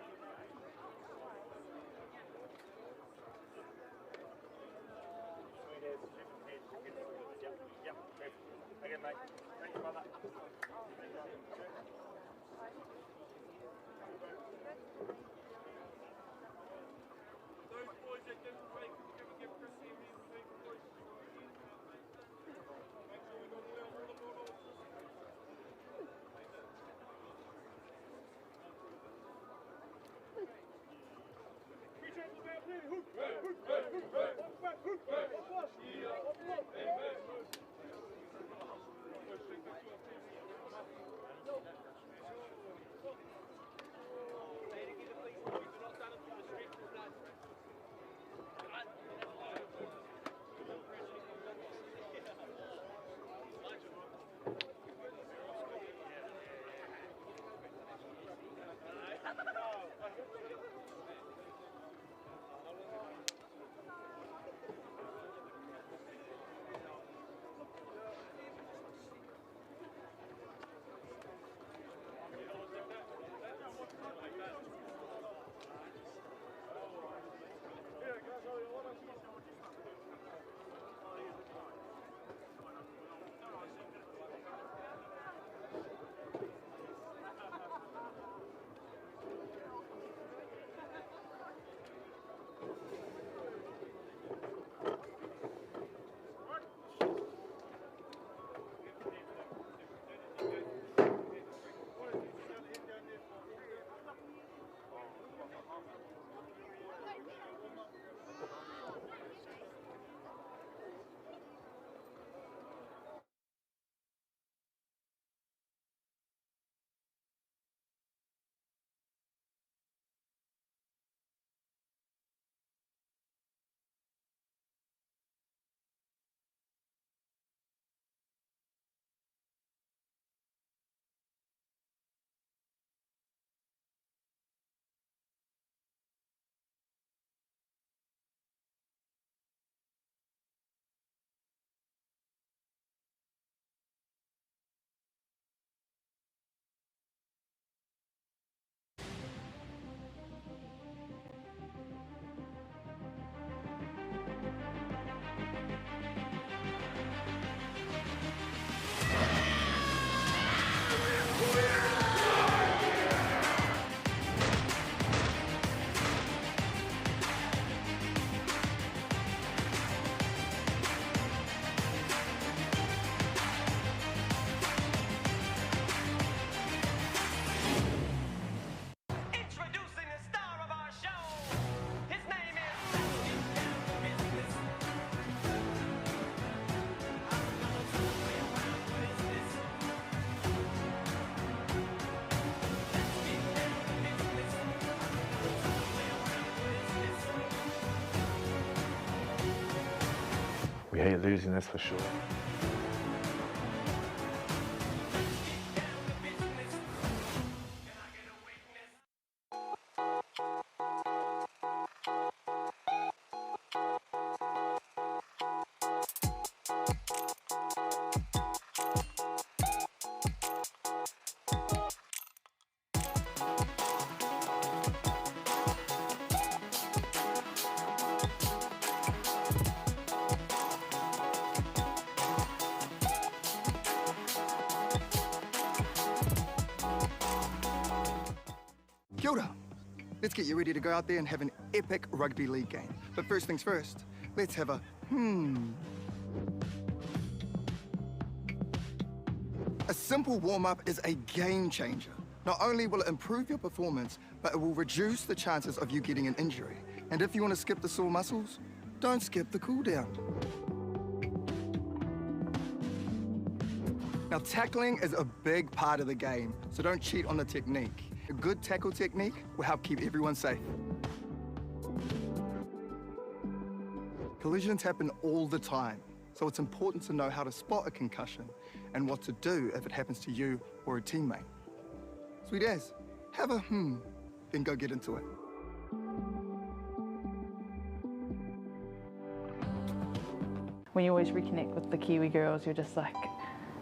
We hate losing, that's for sure. Kia ora. Let's get you ready to go out there and have an epic rugby league game. But first things first, let's have a A simple warm-up is a game changer. Not only will it improve your performance, but it will reduce the chances of you getting an injury. And if you want to skip the sore muscles, don't skip the cool down. Now, tackling is a big part of the game, so don't cheat on the technique. A good tackle technique will help keep everyone safe. Collisions happen all the time, so it's important to know how to spot a concussion and what to do if it happens to you or a teammate. Sweet as, have a then go get into it. When you always reconnect with the Kiwi girls, you're just like,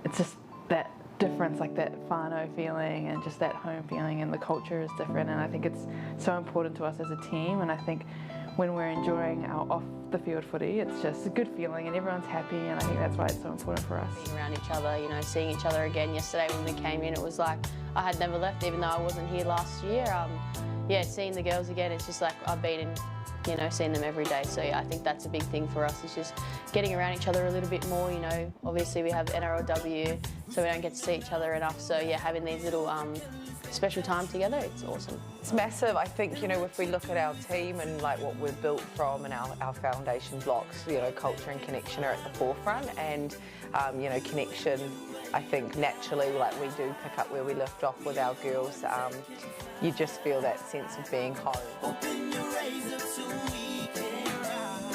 it's just that difference, like that whānau feeling and just that home feeling, and the culture is different, and I think it's so important to us as a team. And I think when we're enjoying our off the field footy, it's just a good feeling and everyone's happy, and I think that's why it's so important for us. Being around each other, you know, seeing each other again. Yesterday when we came in, it was like I had never left, even though I wasn't here last year. Yeah, seeing the girls again, it's just like I've been in, you know, seeing them every day. So yeah, I think that's a big thing for us, is just getting around each other a little bit more. You know, obviously we have NRLW, so we don't get to see each other enough. So yeah, having these little special time together, it's awesome. It's massive. I think, you know, if we look at our team and like what we're built from and our foundation blocks, you know, culture and connection are at the forefront, and you know, connection, I think naturally, like we do pick up where we left off with our girls. You just feel that sense of being home. Open your razor so we can ride.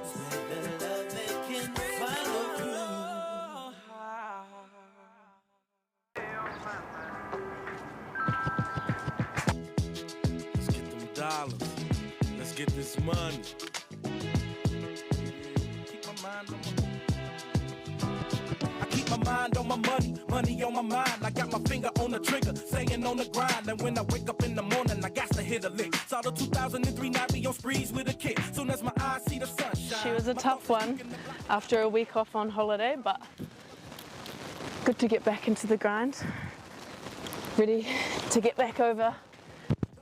Spread the love that can follow through. Let's get them dollars. Let's get this money. Keep my mind on my mind on my money, money on my mind. I got my finger on the trigger, staying on the grind. And when I wake up in the morning, I got to hit a lick. Saw the 2003 night be on sprees with a kid. Soon as my eyes see the sunshine. She was a tough one after a week off on holiday, but good to get back into the grind. Ready to get back over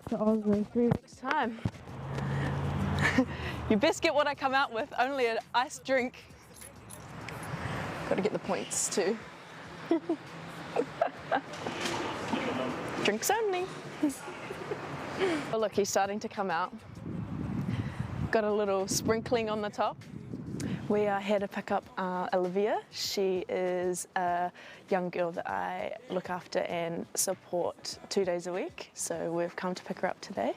to Oz in 3 weeks' time. You best get what I come out with, only an iced drink. Got to get the points too. Drinks only. Oh look, he's starting to come out. Got a little sprinkling on the top. We are here to pick up Olivia. She is a young girl that I look after and support 2 days a week. So we've come to pick her up today.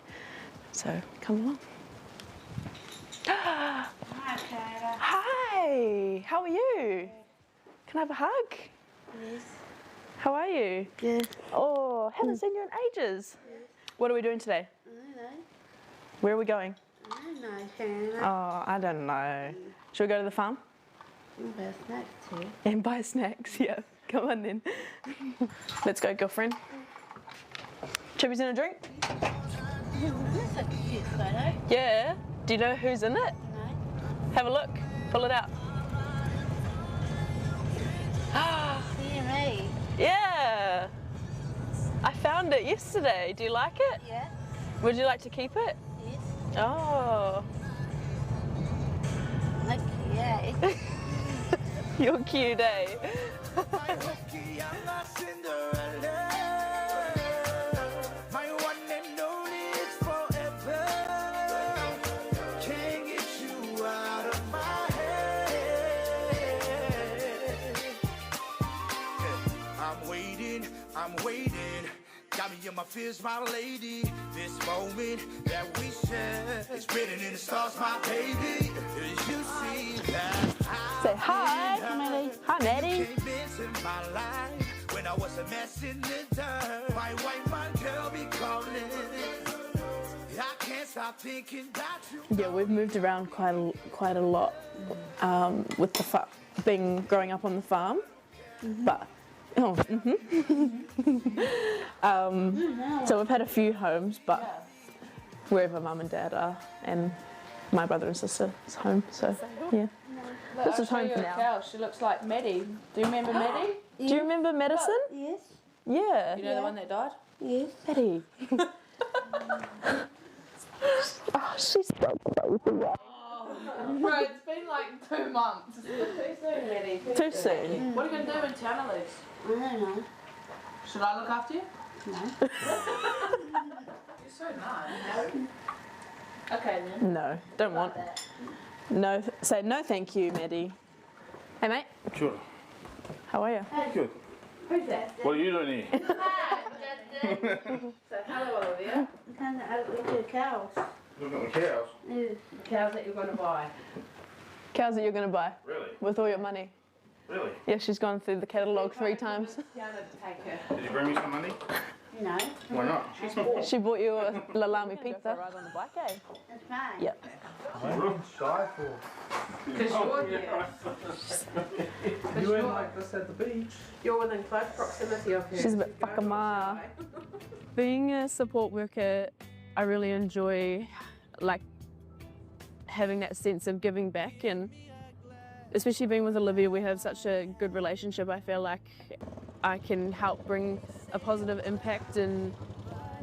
So come along. Hi, Clara. Hi, how are you? Can I have a hug? Yes. How are you? Good. Oh, haven't seen you in ages. Yes. What are we doing today? I don't know. Where are we going? I don't know, Shannon. Oh, I don't know. Should we go to the farm? And buy snacks too. And buy snacks, yeah. Come on then. Let's go, girlfriend. Chippies and a drink? That's a cute photo. Yeah. Do you know who's in it? No. Have a look. Pull it out. See me. Yeah. I found it yesterday. Do you like it? Yeah. Would you like to keep it? Yes. Oh. Look, yeah. You're cute, eh? I'm waiting, got me in my fears, my lady. This moment that we share is written in the stars, my baby. You see that? Say hi, Maddie. Hi, Maddie. When I was a mess in the dirt, my white man girl be calling. I can't stop thinking about you. Yeah, we've moved around quite a lot with the growing up on the farm, but so we've had a few homes, but wherever mum and dad are, and my brother and sister's home. So yeah, this is home for now. Cow. She looks like Maddie. Do you remember Maddie? Do you remember Madison? Yes. Yeah. You know the one that died? Yes. Maddie. Oh, she's so crazy. Bro, it's been like 2 months. Too soon, Maddie. Too soon. What are you going to do when Tiana leaves? I don't know. Should I look after you? No. You're so nice. Okay then. No, don't want. No, say no thank you, Maddie. Hey mate. Sure. How are you? Good. Who's that? What are you doing here? So hello Olivia. I'm going to look at the cows. Look at the cows. Yeah. The cows that you're going to buy. Cows that you're going to buy? Really? With all your money? Really? Yeah, she's gone through the catalogue 3 times. Tiana to take her. Did you bring me some money? No. Why not? She bought you a lalami pizza. Right on the bike, eh? That's fine. Yep. What are you shy for? Because you're here. You ain't like this at the beach. You're within close proximity of her. She's a bit whakama. Being a support worker, I really enjoy like having that sense of giving back, and especially being with Olivia, we have such a good relationship. I feel like I can help bring a positive impact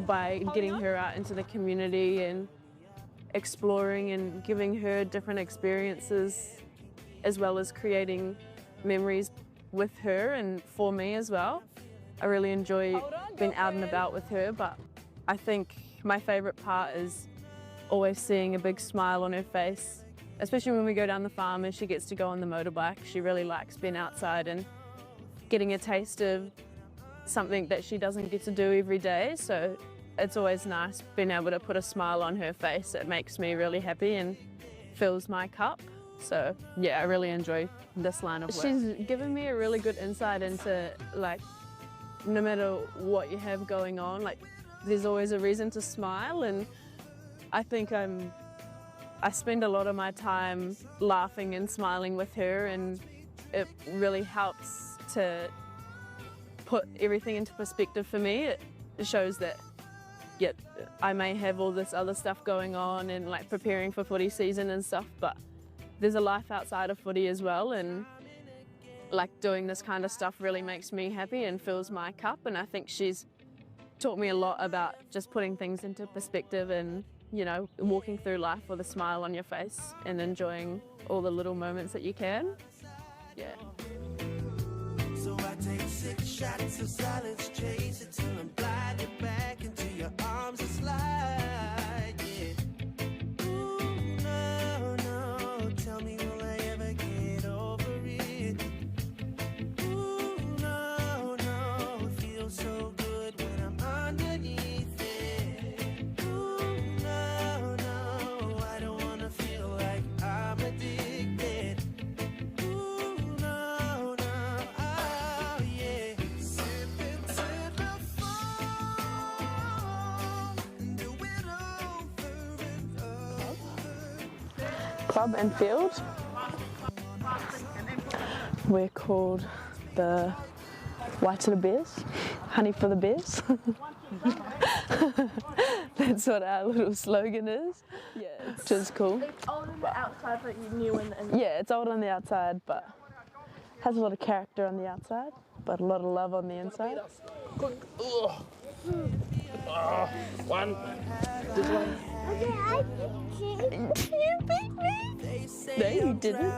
by getting her out into the community and exploring and giving her different experiences, as well as creating memories with her and for me as well. I really enjoy being out and about with her, but I think my favourite part is always seeing a big smile on her face, especially when we go down the farm and she gets to go on the motorbike. She really likes being outside and getting a taste of something that she doesn't get to do every day, so it's always nice being able to put a smile on her face. It makes me really happy and fills my cup. So yeah, I really enjoy this line of work. She's given me a really good insight into like, no matter what you have going on, like there's always a reason to smile, and I think I spend a lot of my time laughing and smiling with her, and it really helps to put everything into perspective for me. It shows that I may have all this other stuff going on and like preparing for footy season and stuff, but there's a life outside of footy as well, and like doing this kind of stuff really makes me happy and fills my cup. And I think she's taught me a lot about just putting things into perspective and, you know, walking through life with a smile on your face and enjoying all the little moments that you can. Yeah. So I take 6 shots of silence, chase it till I'm blinded back into your arms and slide, yeah. Ooh, no, no, tell me will I ever get over it? Ooh, no, no, it feels so good when I'm underneath it. Ooh, no, no, I don't wanna feel like I'm addicted. Ooh, no, no, oh yeah. Sipping till the fall, do it over and over. Club and field. We're called the Waitara Bears, honey for the bears. That's what our little slogan is. Yeah, which is cool. It's old on the outside, but you knew in the Yeah, it's old on the outside, but has a lot of character on the outside, but a lot of love on the inside. One. You beat me? No, you didn't.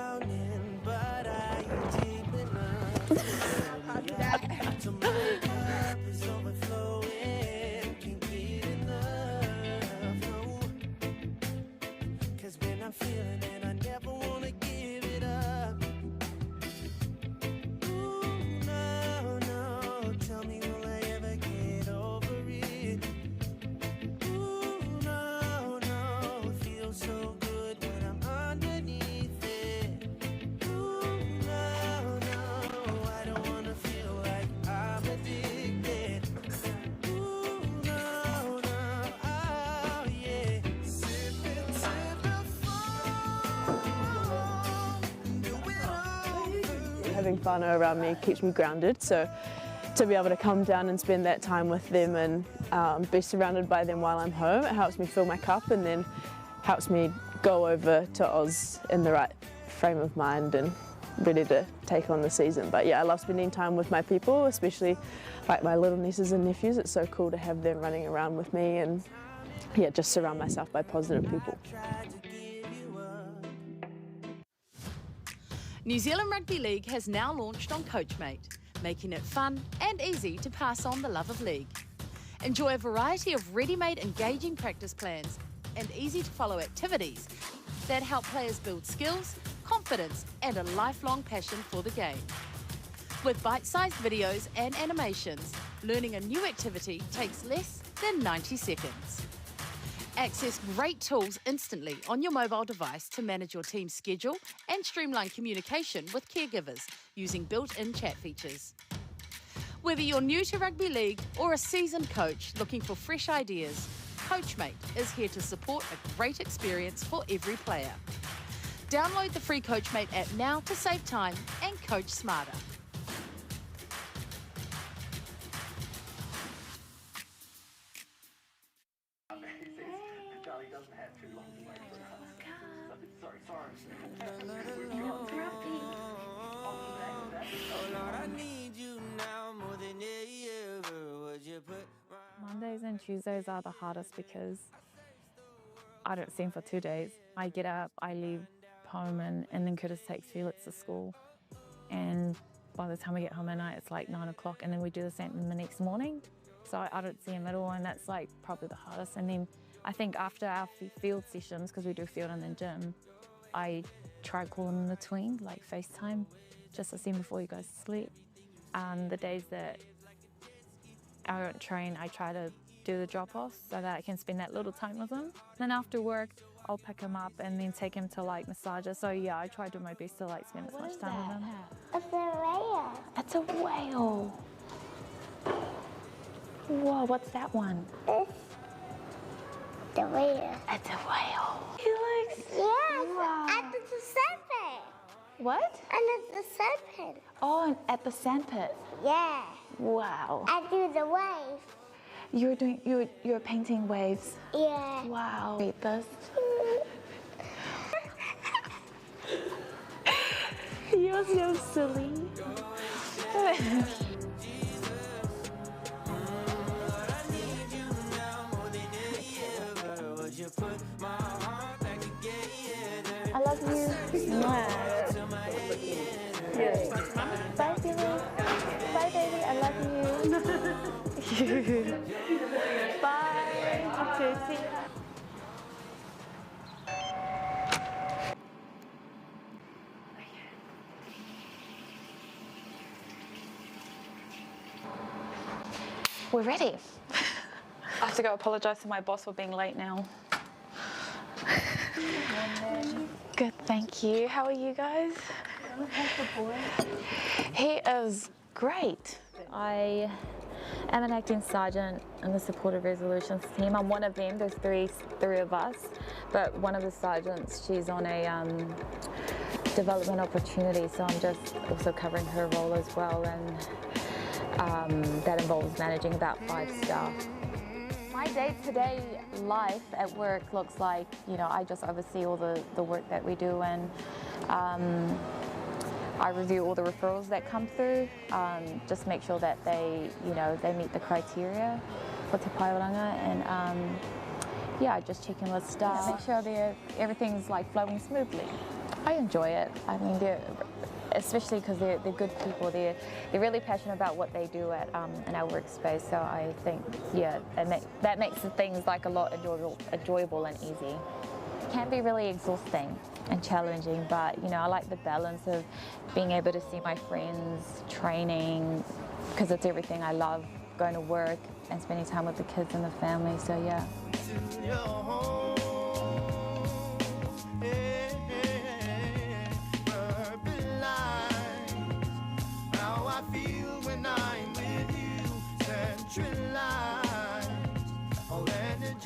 But I am deep enough to my cup is overflowing. Can't get enough, no. 'Cause when I'm feeling it, I never wanna give it up. Ooh, no, no, tell me will I ever get over it? Ooh, no, no, it feels so good when I'm underneath it. Ooh, having whānau around me keeps me grounded, so to be able to come down and spend that time with them and be surrounded by them while I'm home, it helps me fill my cup and then helps me go over to Oz in the right frame of mind and ready to take on the season. But yeah, I love spending time with my people, especially like my little nieces and nephews. It's so cool to have them running around with me and yeah, just surround myself by positive people. New Zealand Rugby League has now launched on Coachmate, making it fun and easy to pass on the love of league. Enjoy a variety of ready-made engaging practice plans and easy-to-follow activities that help players build skills, confidence and a lifelong passion for the game. With bite-sized videos and animations, learning a new activity takes less than 90 seconds. Access great tools instantly on your mobile device to manage your team's schedule and streamline communication with caregivers using built-in chat features. Whether you're new to rugby league or a seasoned coach looking for fresh ideas, Coachmate is here to support a great experience for every player. Download the free Coachmate app now to save time and coach smarter. Mondays and Tuesdays are the hardest because I don't see him for 2 days. I get up, I leave home and then Curtis takes Felix to school, and by the time we get home at night it's like 9 o'clock, and then we do the same the next morning, so I don't see him at all, and that's like probably the hardest. And then I think after our field sessions, because we do field and then gym, I try calling in between, like FaceTime, just to see him before he goes to sleep. The days that I don't train, I try to do the drop-offs so that I can spend that little time with him. Then after work, I'll pick him up and then take him to like massages. So yeah, I try to do my best to like spend as much time with him. It's a whale. It's a whale. Whoa, what's that one? It's the whale. It's a whale. He looks... Yes, wow. at the sandpit. What? And at the sandpit. Oh, at the sandpit. Yeah. Wow. I do the wave. You're painting waves. Yeah. Wow. Read this. You're so silly. I love you. Yes. Bye, Billy. Bye, baby. I love you. Bye, Tutti. We're ready. I have to go apologise to my boss for being late now. Good, thank you. How are you guys? How's the boy? He is great. I am an acting sergeant in the supportive resolutions team. I'm one of them. There's three of us, but one of the sergeants, she's on a development opportunity, so I'm just also covering her role as well, and that involves managing about 5 staff. My day-to-day life at work looks like, I just oversee all the work that we do, and I review all the referrals that come through, just make sure that they meet the criteria for Te Paeoranga, and I just check in with staff, make sure everything's like flowing smoothly. I enjoy it. I mean, especially because they're good people. They're really passionate about what they do in our workspace. So I think, that makes things like a lot enjoyable and easy. It can be really exhausting and challenging, but I like the balance of being able to see my friends, training, because it's everything I love, going to work and spending time with the kids and the family. So yeah.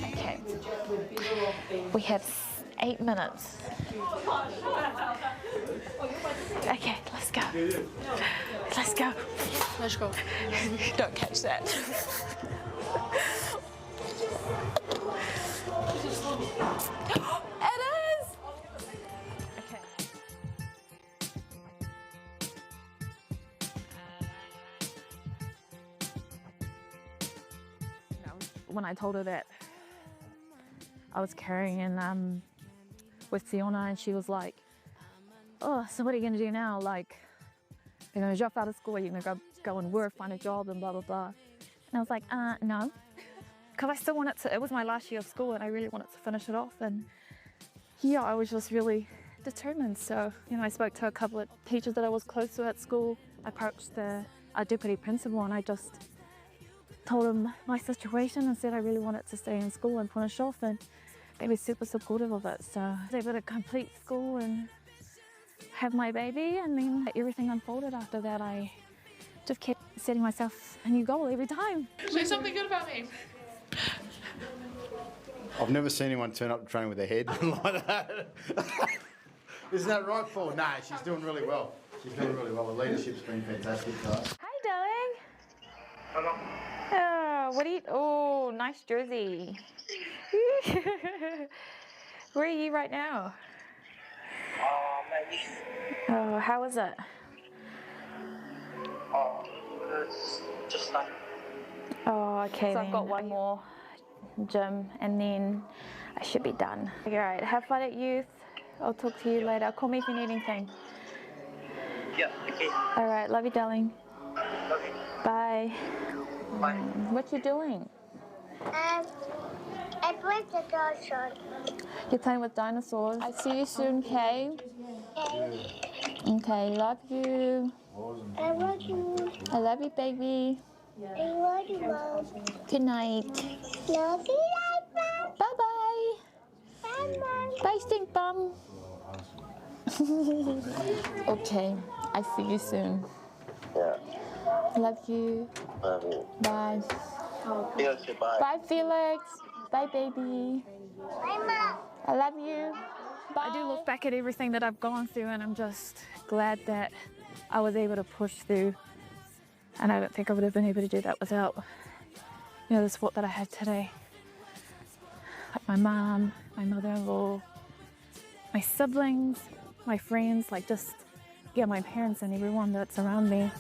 Okay, we have 8 minutes Okay, let's go. Let's go. Let's go. Don't catch that. It is! Okay. When I told her that I was carrying with Fiona, and she was like, oh, so what are you going to do now? Like, you're going to drop out of school, you're going to go and work, find a job, and blah, blah, blah. And I was like, no. Because I still wanted to, it was my last year of school, and I really wanted to finish it off. And yeah, I was just really determined. So, you know, I spoke to a couple of teachers that I was close to at school. I approached our deputy principal, and I just told him my situation and said I really wanted to stay in school and finish off, and they were super supportive of it. So I was able to complete school and have my baby, and then everything unfolded after that. I just kept setting myself a new goal every time. Say something good about me. I've never seen anyone turn up to training with their head like that. Isn't that right, Paul? Nah, she's doing really well. She's doing really well. The leadership's been fantastic for us. Hi, darling. Hello. Oh, what are you? Oh, nice jersey. Where are you right now? Maybe. Oh, how is it? Oh, it's just like. Oh, okay. So I've got one more gym, and then I should be done. All right, have fun at youth. I'll talk to you later. Call me if you need anything. Yeah, okay. All right, love you, darling. Love you. Bye. Bye. What you doing? I played the dinosaur. You're playing with dinosaurs. I see you soon, Kay. Okay, love you. I love you. I love you, baby. I love you, Mom. Good night. Love you, Mom. Bye-bye. Bye, Mom. Bye, stink bum. Okay, I see you soon. Yeah. Love you. Love you. Bye. Felix, bye. Bye, Felix. Bye, baby. Bye, Mom. I love you. Bye. I do look back at everything that I've gone through, and I'm just glad that I was able to push through. And I don't think I would have been able to do that without, you know, the support that I had today. Like my mom, my mother-in-law, my siblings, my friends, like just, yeah, my parents and everyone that's around me.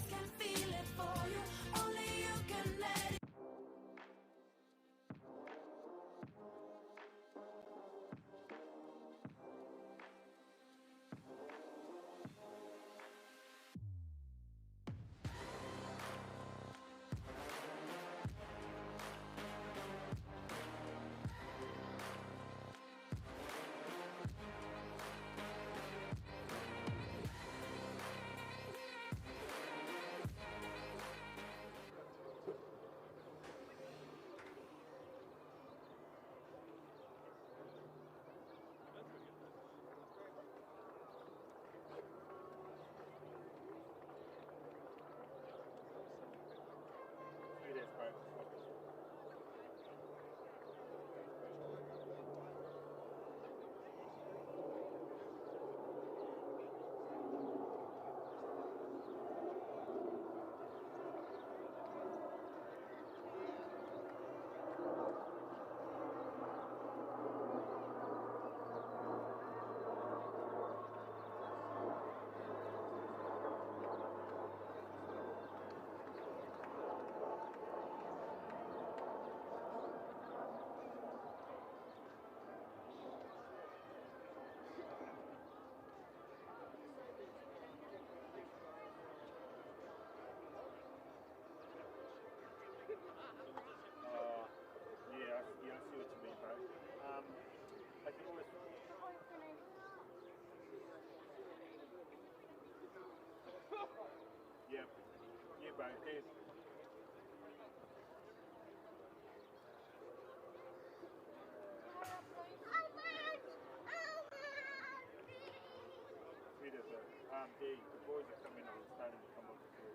The boys are coming on, starting to come on the field.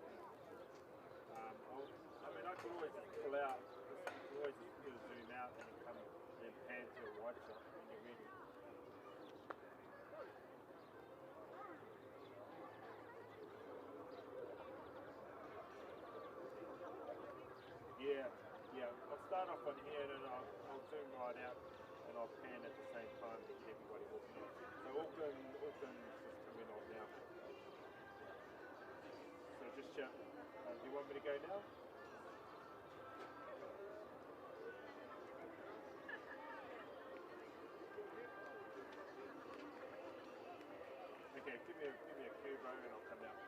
I mean, I could always pull out, always do a zoom out and come and pan to a wide shot when you're ready. off on here and I'll zoom right out and I'll pan at the same time to get everybody walking off. So Auckland's just coming on now. So just shout, do you want me to go now? Okay, give me a cue, bro, and I'll come out.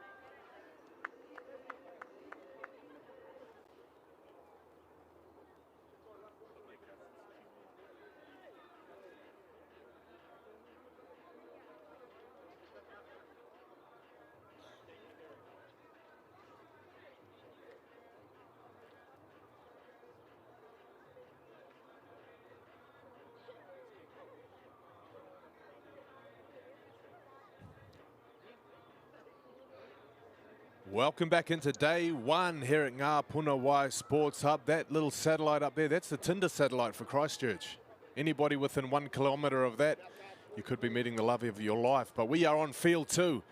Welcome back into day one here at Ngā Puna Sports Hub. That little satellite up there, that's the Tinder satellite for Christchurch. Anybody within 1 kilometre of that, you could be meeting the love of your life. But we are on field two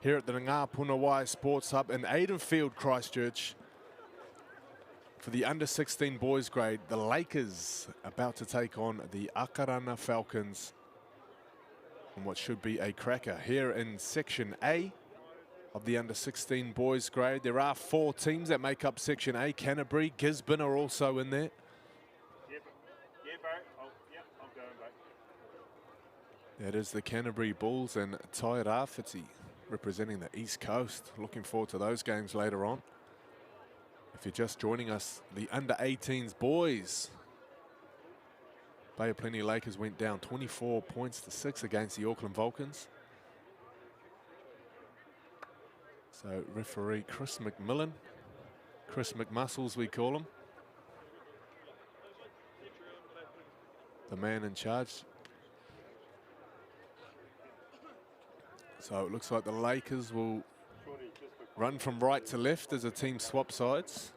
here at the Ngā Puna Sports Hub in Aidenfield, Christchurch. For the under-16 boys grade, the Lakers about to take on the Aotearoa Falcons in what should be a cracker. Here in Section A of the under-16 boys grade, there are 4 teams that make up Section A. Canterbury, Gisborne are also in there. Yeah, bro. I'm going, bro. That is the Canterbury Bulls and Aotearoa representing the East Coast. Looking forward to those games later on. If you're just joining us, the under-18s boys, Bay of Plenty Lakers went down 24 points to 6 against the Auckland Vulcans. So referee Chris McMillan, Chris McMuscles we call him, the man in charge. So it looks like the Lakers will run from right to left as a team swap sides.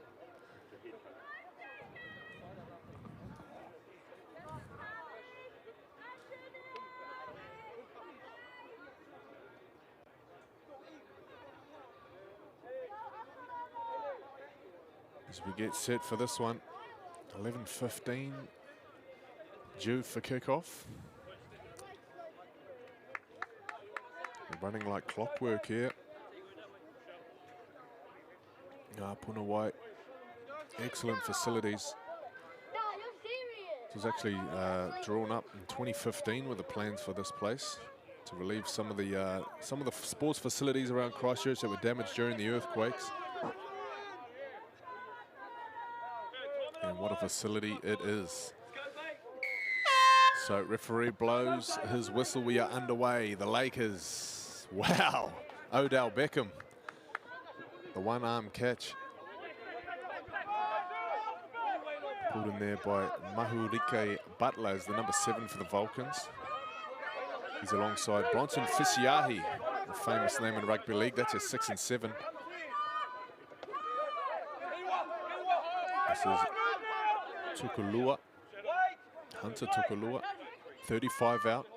As we get set for this one, 11:15 due for kickoff. We're running like clockwork here. Puna, excellent facilities. This was actually drawn up in 2015 with the plans for this place to relieve some of the sports facilities around Christchurch that were damaged during the earthquakes. And what a facility it is. So referee blows his whistle. We are underway. The Lakers. Wow. Odell Beckham. The one-arm catch. Pulled in there by Mahurike Butler as the number 7 for the Vulcans. He's alongside Bronson Fisiahi, a famous name in rugby league. That's a 6 and 7. This is Tukulua, Hunter Tukulua, 35 out.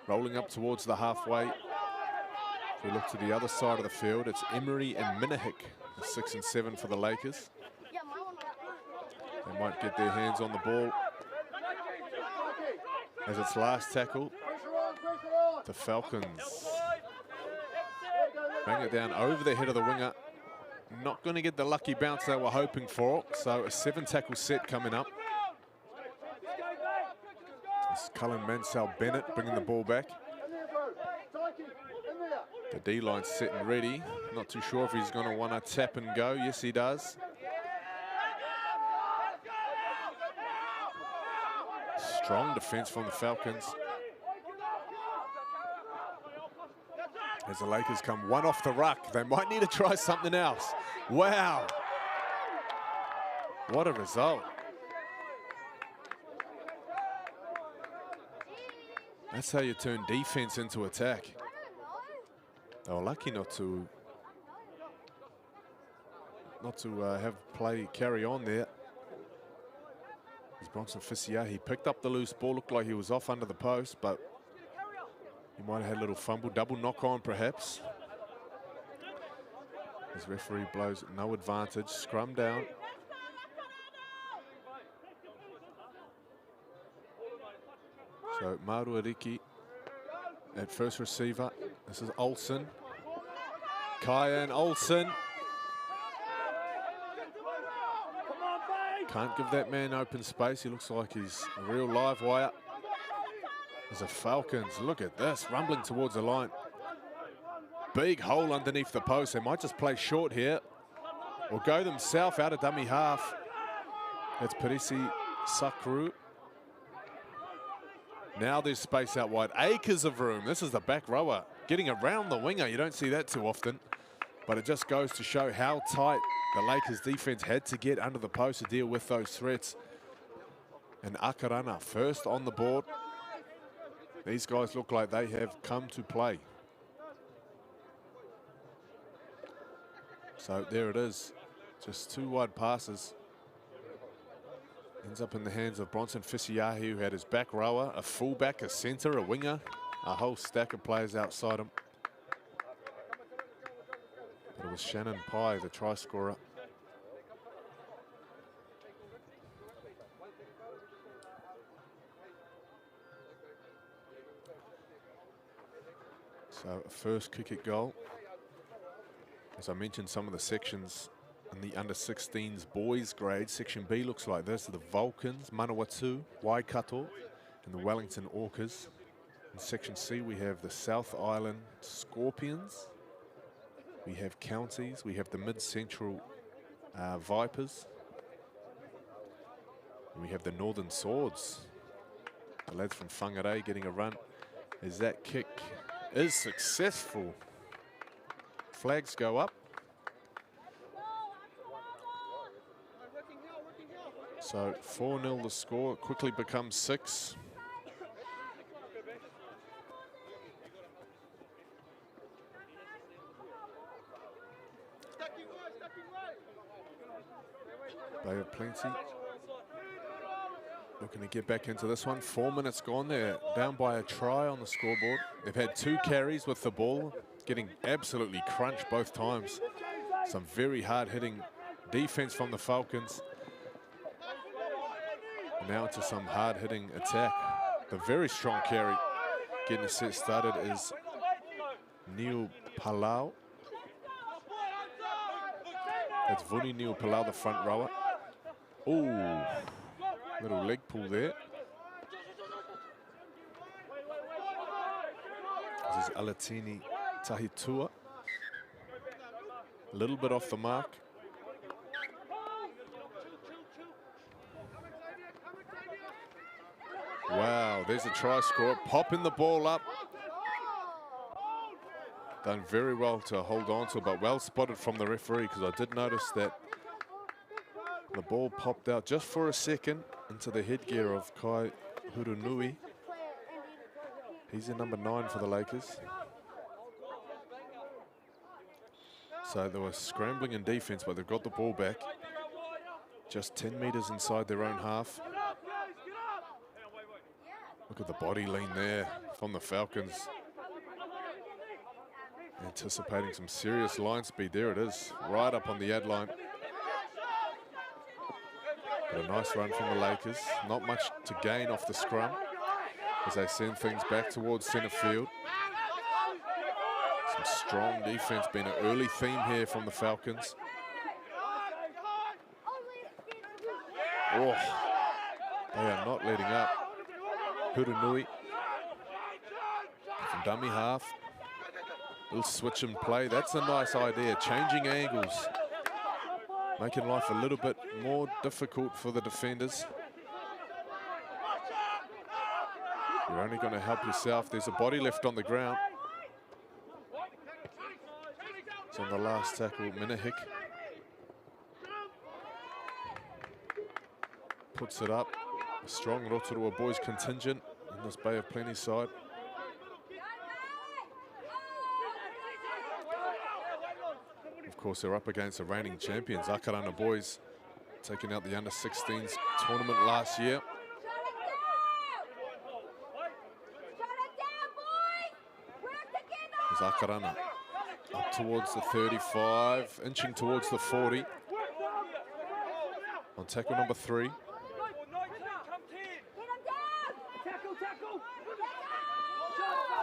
Rolling up towards the halfway. If we look to the other side of the field, it's Emery and Minihik, 6 and 7 for the Lakers. They might get their hands on the ball. As its last tackle, the Falcons bang it down over the head of the winger. Not going to get the lucky bounce they were hoping for, so a 7-tackle set coming up. It's Cullen Mansell Bennett bringing the ball back. The D-line's set and ready. Not too sure if he's going to want to tap and go. Yes, he does. Strong defense from the Falcons. As the Lakers come one off the ruck, they might need to try something else. Wow. What a result. That's how you turn defense into attack. They were lucky not to have play carry on there. As Bronson Fisiahi, he picked up the loose ball, looked like he was off under the post, but he might have had a little fumble, double knock on perhaps. As referee blows no advantage, scrum down. So Maruariki at first receiver. This is Olsen. Kyan Olsen. Can't give that man open space. He looks like he's a real live wire. There's a Falcons. Look at this, rumbling towards the line. Big hole underneath the post. They might just play short here or go themselves out of dummy half. That's Perisi Sakru. Now there's space out wide. Acres of room. This is the back rower getting around the winger. You don't see that too often, but it just goes to show how tight the Lakers defense had to get under the post to deal with those threats. And Akarana first on the board. These guys look like they have come to play. So there it is. Just two wide passes. Ends up in the hands of Bronson Fisiahi, who had his back rower, a fullback, a centre, a winger, a whole stack of players outside him. But it was Shannon Pye, the try scorer. So a first kick at goal. As I mentioned, some of the sections in the under-16s boys grade. Section B looks like this: the Vulcans, Manawatu, Waikato, and the Wellington Orcas. In Section C, we have the South Island Scorpions. We have counties. We have the Mid-Central Vipers. And we have the Northern Swords. The lads from Whangarei getting a run as that kick is successful. Flags go up. So 4-0 the score, quickly becomes 6. Bay of Plenty looking to get back into this one. 4 minutes gone. They're down by a try on the scoreboard. They've had 2 carries with the ball, getting absolutely crunched both times. Some very hard-hitting defense from the Falcons. Now into some hard-hitting attack. The very strong carry getting the set started is Neil Palau. That's Vuni Neil Palau, the front rower. Ooh, little leg pull there. This is Alatini Tahitua. A little bit off the mark. Wow, there's a try score. Popping the ball up. Done very well to hold on to, but well spotted from the referee, because I did notice that the ball popped out just for a second into the headgear of Kai Hurunui. He's in number 9 for the Lakers. So they were scrambling in defense, but they've got the ball back. Just 10 meters inside their own half. Look at the body lean there from the Falcons. Anticipating some serious line speed. There it is, right up on the ad line. But a nice run from the Lakers. Not much to gain off the scrum as they send things back towards centre field. Some strong defense, been an early theme here from the Falcons. Oh, they are not letting up. Hurunui from dummy half. Little switch and play. That's a nice idea. Changing angles, making life a little bit more difficult for the defenders. You're only going to help yourself. There's a body left on the ground. It's on the last tackle, Minahik. Puts it up. A strong Rotorua boys contingent in this Bay of Plenty side. Of course, they're up against the reigning champions, Akarana boys, taking out the under-16s tournament last year. There's Akarana Up towards the 35, inching towards the 40. On tackle number 3.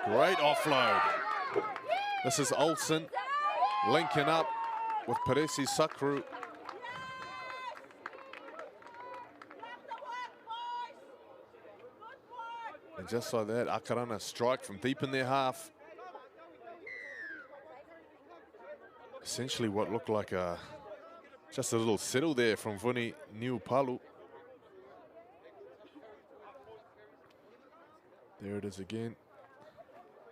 Great offload. This is Olsen linking up with Peresi Sakru. And just like that, Akarana strike from deep in their half. Essentially what looked like just a little settle there from Vuni Niupalu. There it is again.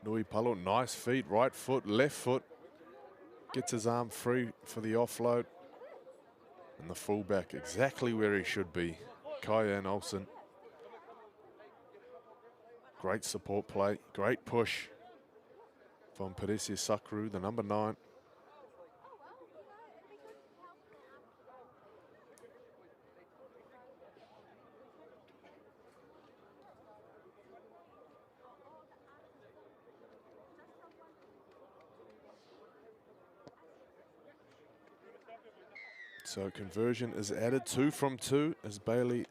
Nui Palu, nice feet, right foot, left foot. Gets his arm free for the offload. And the fullback exactly where he should be. Kyan Olsen. Great support play, great push from Peresi Sakru, the number 9. So conversion is added, 2 from 2 as Bailey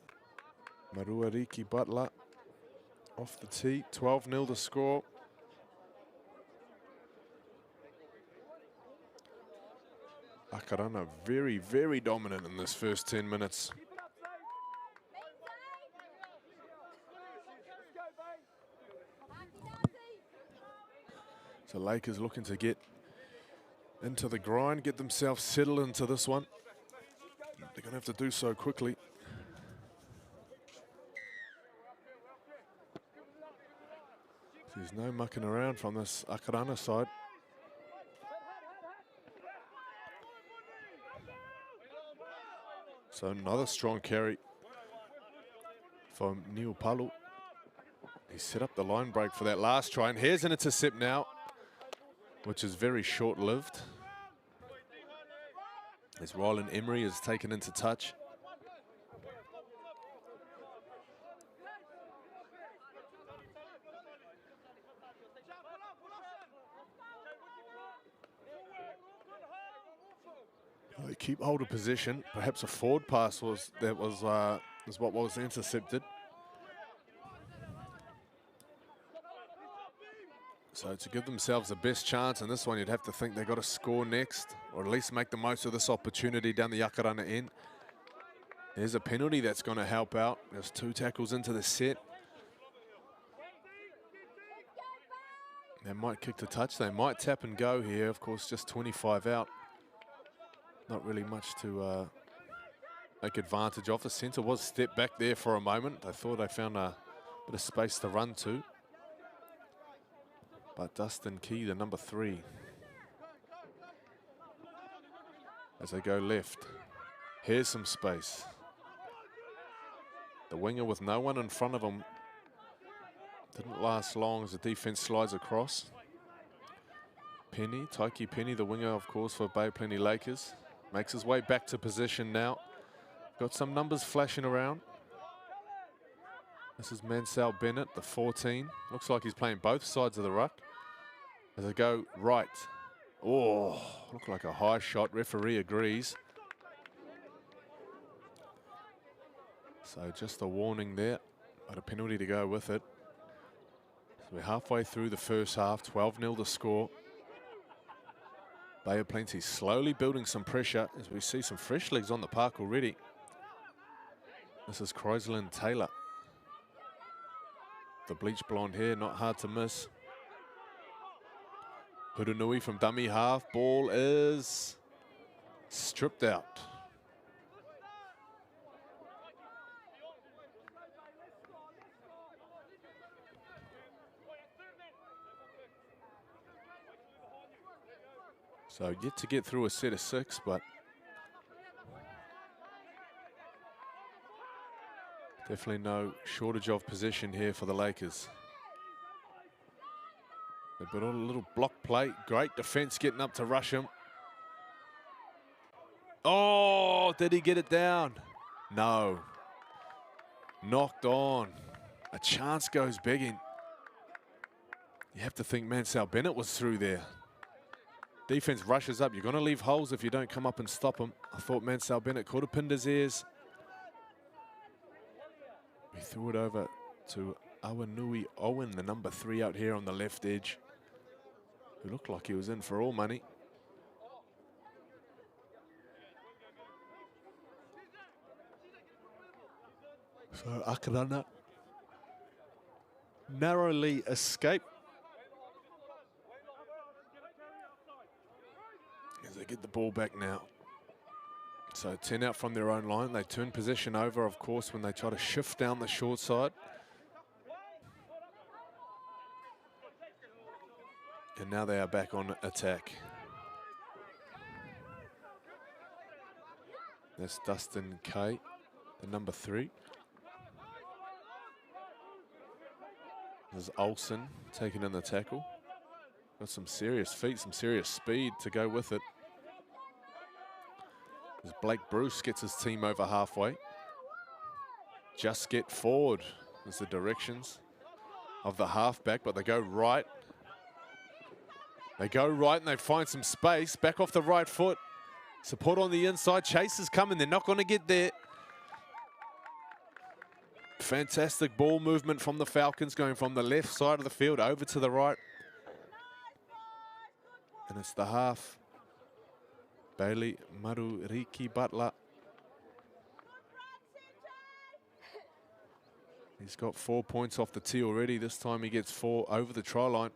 Maruariki Butler off the tee, 12-0 the score. Akarana very, very dominant in this first 10 minutes. So Lakers looking to get into the grind, get themselves settled into this one. They're going to have to do so quickly. There's no mucking around from this Akarana side. So another strong carry from Niupalu. He set up the line break for that last try, and here's an intercept now, which is very short-lived. As Ryland Emery is taken into touch. They keep hold of position. Perhaps a forward pass was what was intercepted. So to give themselves the best chance in this one, you'd have to think they've got to score next, or at least make the most of this opportunity down the Yakarana end. There's a penalty that's going to help out. There's 2 tackles into the set. They might kick to touch. They might tap and go here. Of course, just 25 out. Not really much to make advantage of. The centre was stepped back there for a moment. I thought they found a bit of space to run to. But Dustin Key, the number 3. As they go left. Here's some space. The winger with no one in front of him didn't last long as the defense slides across. Penny, Taiki Penny, the winger, of course, for Bay Plenty Lakers. Makes his way back to position now. Got some numbers flashing around. This is Mansell Bennett, the 14. Looks like he's playing both sides of the ruck. As they go right. Oh, looked like a high shot. Referee agrees. So just a warning there, but a penalty to go with it. So we're halfway through the first half, 12-0 the score. Bay of Plenty slowly building some pressure as we see some fresh legs on the park already. This is Chrysalyn Taylor. The bleach blonde hair, not hard to miss. Hurunui from dummy half. Ball is stripped out. So yet to get through a set of 6, but definitely no shortage of possession here for the Lakers. They've got a little block play. Great defense getting up to rush him. Oh, did he get it down? No. Knocked on. A chance goes begging. You have to think Mansell Bennett was through there. Defense rushes up. You're going to leave holes if you don't come up and stop them. I thought Mansell Bennett could have pinned his ears. We threw it over to Awanui Owen, the number 3 out here on the left edge, who looked like he was in for all money. So Akarana narrowly escaped. As they get the ball back now. So 10 out from their own line. They turn possession over, of course, when they try to shift down the short side. And now they are back on attack. That's Dustin Kay, the number 3. There's Olsen taking in the tackle. Got some serious feet, some serious speed to go with it. As Blake Bruce gets his team over halfway. Just get forward is the directions of the halfback, but they go right. They go right and they find some space. Back off the right foot. Support on the inside. Chase is coming. They're not going to get there. Fantastic ball movement from the Falcons, going from the left side of the field over to the right. And it's the half. Bailey Maruriki Butler. He's got 4 points off the tee already. This time he gets 4 over the try line.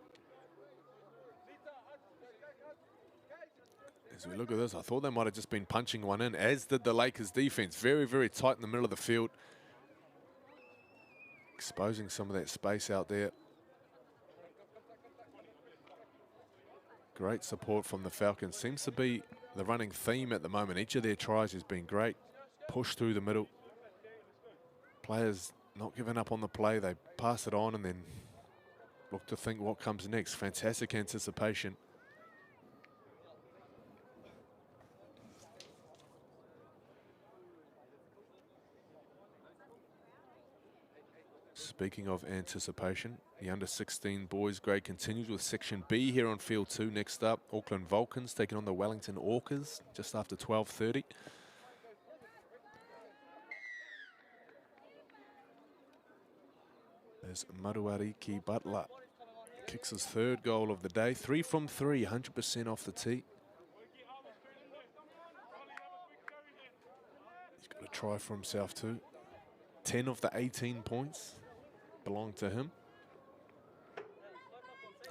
As we look at this, I thought they might have just been punching one in, as did the Lakers defense. Very, very tight in the middle of the field. Exposing some of that space out there. Great support from the Falcons. Seems to be the running theme at the moment. Each of their tries has been great. Push through the middle. Players not giving up on the play. They pass it on and then look to think what comes next. Fantastic anticipation. Speaking of anticipation, the under-16 boys grade continues with Section B here on Field 2. Next up, Auckland Vulcans taking on the Wellington Orcas just after 12:30. There's Maruariki Butler. Kicks his 3rd goal of the day. 3 from 3, 100% off the tee. He's got a try for himself too. 10 of the 18 points belong to him.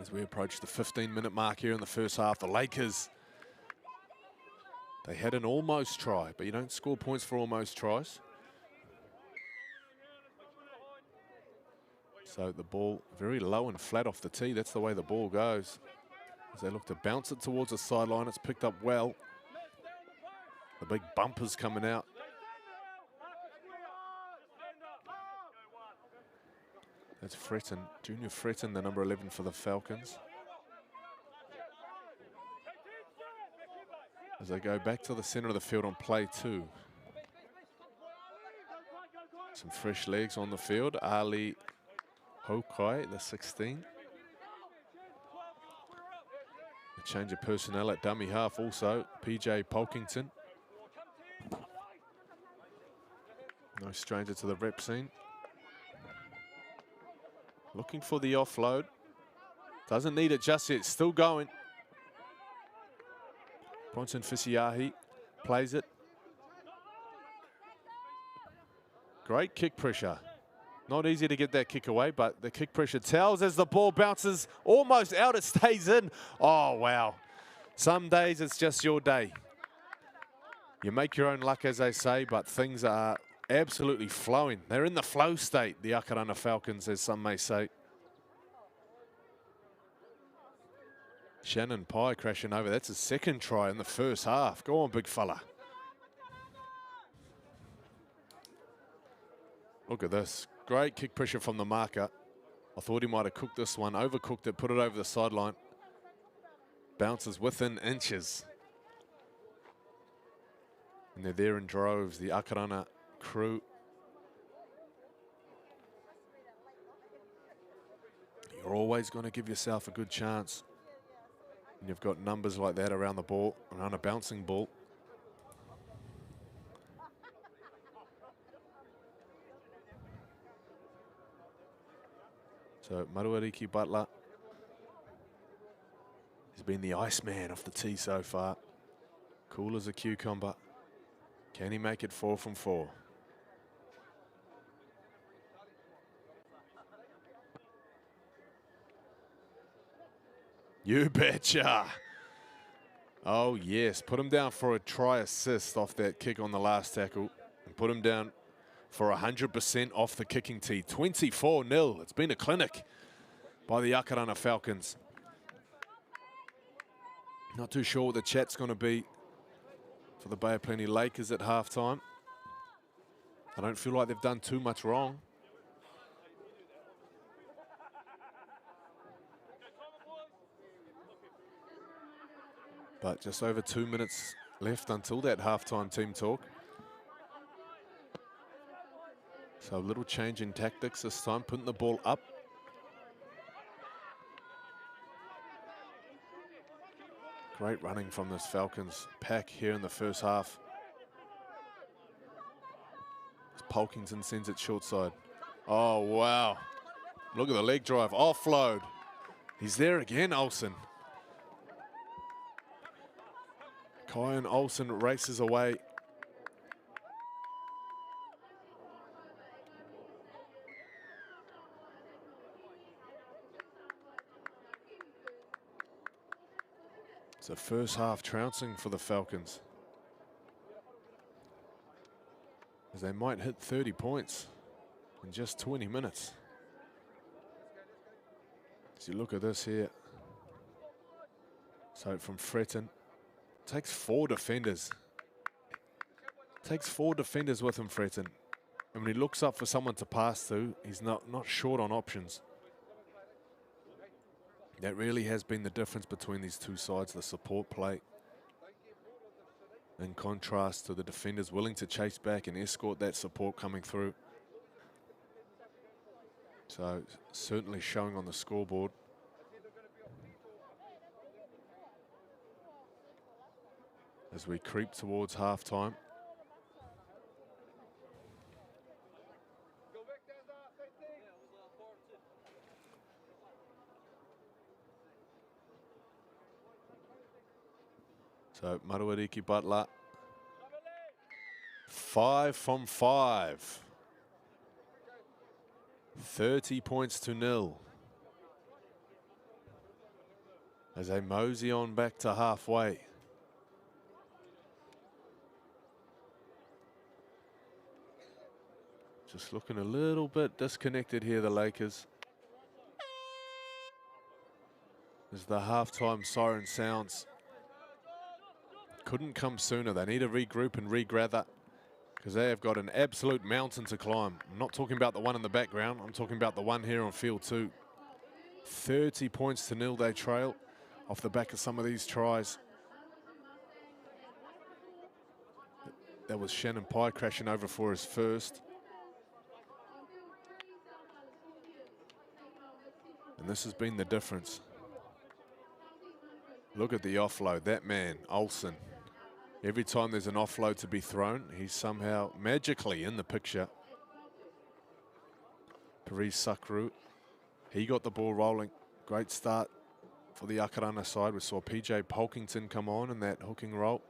As we approach the 15-minute mark here in the first half, the Lakers, they had an almost try, but you don't score points for almost tries. So the ball very low and flat off the tee. That's the way the ball goes. As they look to bounce it towards the sideline, it's picked up well. The big bumpers coming out. That's Fretton, Junior Fretton, the number 11 for the Falcons. As they go back to the center of the field on play 2. Some fresh legs on the field. Ali Hokai, the 16. A change of personnel at dummy half also. PJ Polkington. No stranger to the rep scene. Looking for the offload. Doesn't need it just yet. Still going. Bronson Fisiahi plays it. Great kick pressure. Not easy to get that kick away, but the kick pressure tells as the ball bounces almost out. It stays in. Oh, wow. Some days it's just your day. You make your own luck, as they say, but things are absolutely flowing. They're in the flow state, the Akarana Falcons, as some may say. Shannon Pye crashing over. That's his 2nd try in the first half. Go on, big fella. Look at this. Great kick pressure from the marker. I thought he might have cooked this one. Overcooked it, put it over the sideline. Bounces within inches. And they're there in droves, the Akarana crew. You're always going to give yourself a good chance. And you've got numbers like that around the ball, around a bouncing ball. So Maruariki Butler, he's been the Iceman off the tee so far. Cool as a cucumber. Can he make it 4 from 4? You betcha. Oh yes, put him down for a try assist off that kick on the last tackle. And put him down for 100% off the kicking tee. 24-0. It's been a clinic by the Aotearoa Falcons. Not too sure what the chat's going to be for the Bay of Plenty Lakers at halftime. I don't feel like they've done too much wrong. But just over 2 minutes left until that halftime team talk. So a little change in tactics this time, putting the ball up. Great running from this Falcons pack here in the first half. As Polkington sends it short side. Oh, wow. Look at the leg drive, offload. He's there again, Olsen. Kyan Olsen races away. It's a first half trouncing for the Falcons, as they might hit 30 points in just 20 minutes. As you look at this here. So from Fretton, takes 4 defenders. Takes 4 defenders with him, Fretton. And when he looks up for someone to pass to, he's not short on options. That really has been the difference between these two sides, the support play. In contrast to the defenders willing to chase back and escort that support coming through. So certainly showing on the scoreboard. As we creep towards halftime. So Maruariki Butler, 5 from 5. 30 points to 0. As they mosey on back to halfway. Just looking a little bit disconnected here, the Lakers. As the halftime siren sounds. Couldn't come sooner. They need to regroup and regather, because they have got an absolute mountain to climb. I'm not talking about the one in the background. I'm talking about the one here on field 2. 30 points to 0 they trail off the back of some of these tries. That was Shannon Pye crashing over for his first. And this has been the difference. Look at the offload. That man, Olsen. Every time there's an offload to be thrown, he's somehow magically in the picture. Paris Sakru, he got the ball rolling. Great start for the Aotearoa side. We saw PJ Polkington come on in that hooking role,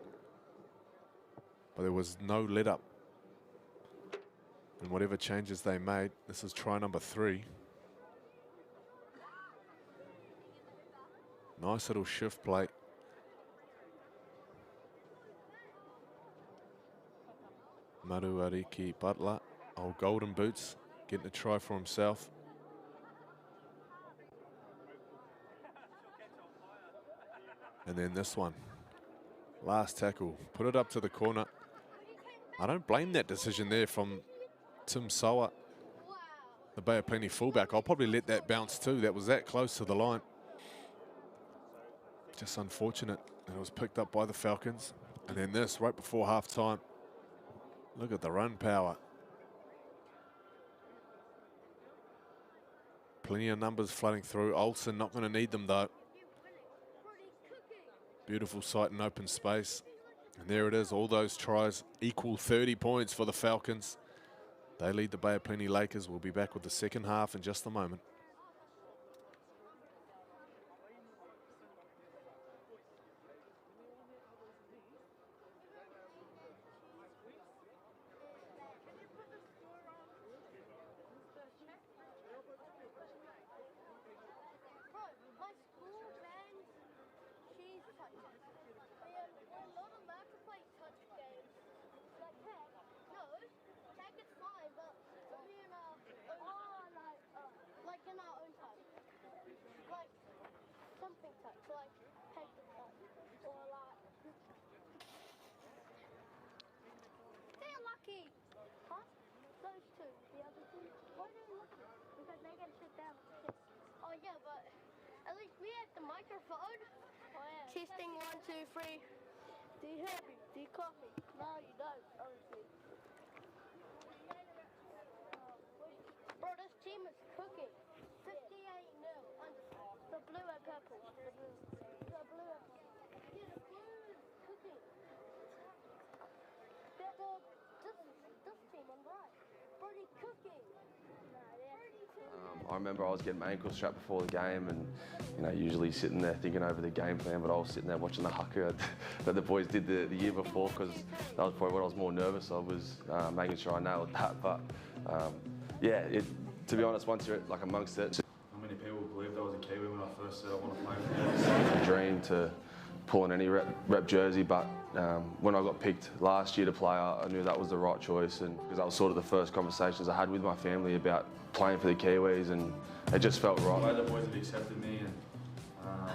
but there was no let up. And whatever changes they made, this is try number 3. Nice little shift play. Maruariki Butler, old golden boots, getting a try for himself. And then this one, last tackle, put it up to the corner. I don't blame that decision there from Tim Soa, the Bay of Plenty fullback. I'll probably let that bounce too. That was that close to the line. Just unfortunate that it was picked up by the Falcons. And then this right before half time. Look at the run power. Plenty of numbers flooding through. Olsen not going to need them though. Beautiful sight in open space. And there it is, all those tries equal 30 points for the Falcons. They lead the Bay of Plenty Lakers. We'll be back with the second half in just a moment. Testing 1, 2, 3. Do you hear me? Do you copy? No, you don't, honestly. Bro, this team is cooking. 58-0. The blue and purple. The blue and purple. Yeah, the blue is cooking. This team on the right. Bro, they're cooking. I remember I was getting my ankles strapped before the game and, usually sitting there thinking over the game plan, but I was sitting there watching the haka that the boys did the year before, because that was probably what I was more nervous of, was making sure I nailed that. But to be honest, once you're amongst it. How many people believed I was a Kiwi when I first said I want to play for them? It's a dream to pull in any rep jersey, but when I got picked last year to play, I knew that was the right choice, and because that was sort of the first conversations I had with my family about playing for the Kiwis, and it just felt right. The way the boys have accepted me, and I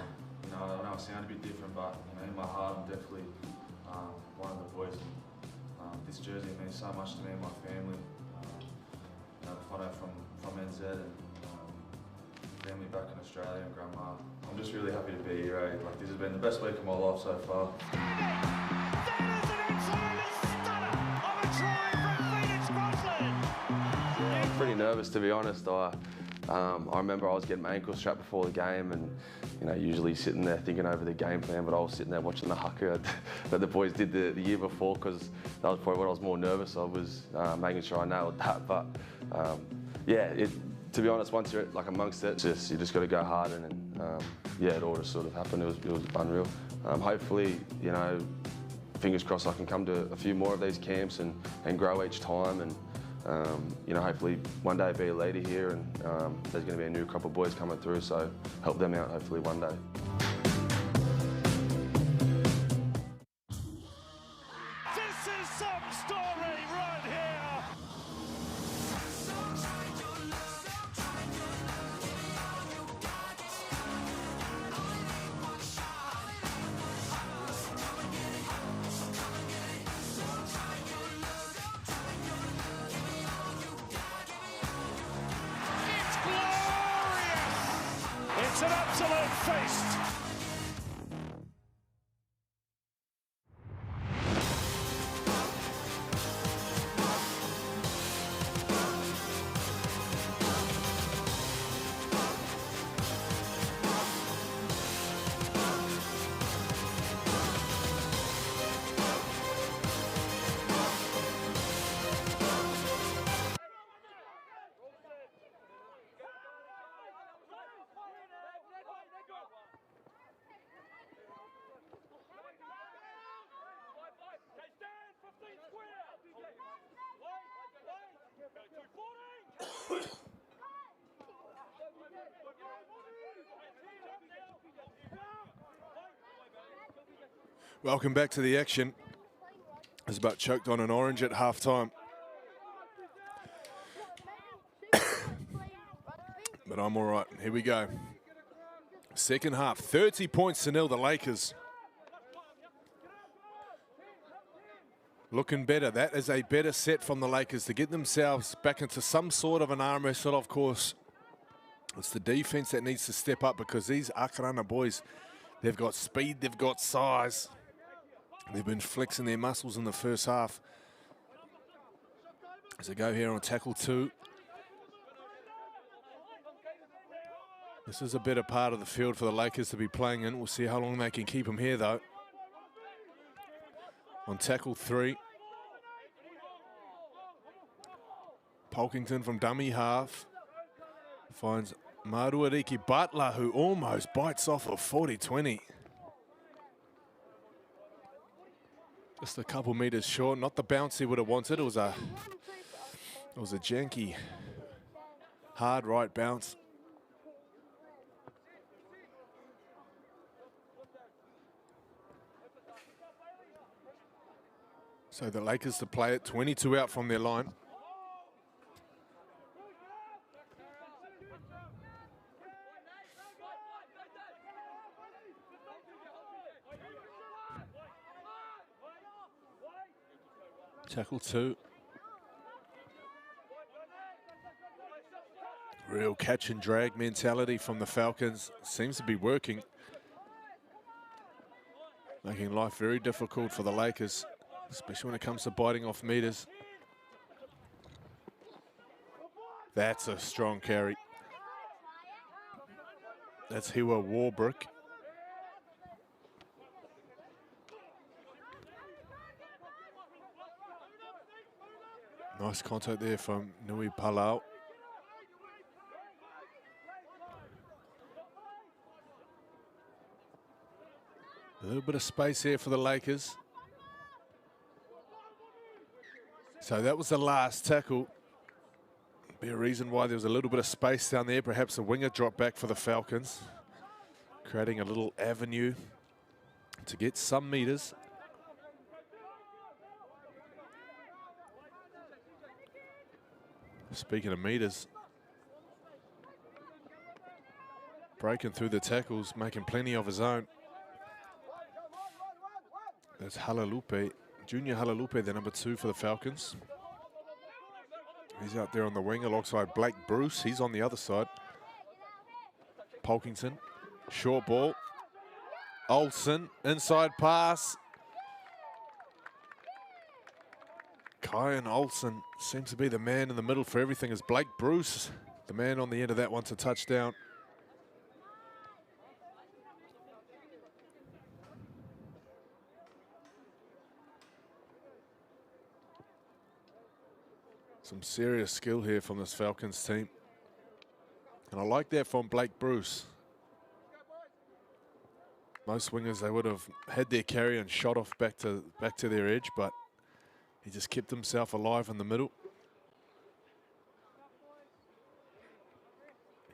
know I sound a bit different, but in my heart I'm definitely one of the boys. This jersey means so much to me and my family. The photo from NZ and family back in Australia and grandma. I'm just really happy to be here. This has been the best week of my life so far. I'm pretty nervous, to be honest. I remember I was getting my ankles strapped before the game and, usually sitting there thinking over the game plan, but I was sitting there watching the haka that the boys did the year before, because that was probably what I was more nervous of, was making sure I nailed that. But to be honest, once you're amongst it, you just got to go hard, and it all just sort of happened. It was unreal. Hopefully, fingers crossed I can come to a few more of these camps and grow each time, and hopefully one day be a leader here, and there's going to be a new crop of boys coming through, so help them out hopefully one day. This is some story right here. It's an absolute feast. Welcome back to the action. I was about choked on an orange at halftime. But I'm all right. Here we go. Second half, 30 points to nil, the Lakers. Looking better. That is a better set from the Lakers to get themselves back into some sort of an arm wrestle, of course. It's the defense that needs to step up, because these Aotearoa boys, they've got speed, they've got size. They've been flexing their muscles in the first half. As they go here on tackle 2. This is a better part of the field for the Lakers to be playing in. We'll see how long they can keep him here, though. On tackle 3. Polkington from dummy half finds Maruariki Butler, who almost bites off a 40-20. Just a couple meters short, not the bounce he would have wanted. It was a janky, hard right bounce. So the Lakers to play it, 22 out from their line. Tackle 2. Real catch and drag mentality from the Falcons. Seems to be working. Making life very difficult for the Lakers, especially when it comes to biting off meters. That's a strong carry. That's Hiwa Warbrick. Nice contact there from Nui Palau. A little bit of space here for the Lakers. So that was the last tackle. Be a reason why there was a little bit of space down there. Perhaps a winger drop back for the Falcons, creating a little avenue to get some meters. Speaking of meters, breaking through the tackles, making plenty of his own. There's Halalupe, Junior Halalupe, the number 2 for the Falcons. He's out there on the wing alongside Blake Bruce. He's on the other side. Polkington, short ball. Olsen, inside pass. Kyan Olsen seems to be the man in the middle for everything, as Blake Bruce, the man on the end of that one, to touchdown. Some serious skill here from this Falcons team. And I like that from Blake Bruce. Most wingers, they would have had their carry and shot off back to their edge, but he just kept himself alive in the middle.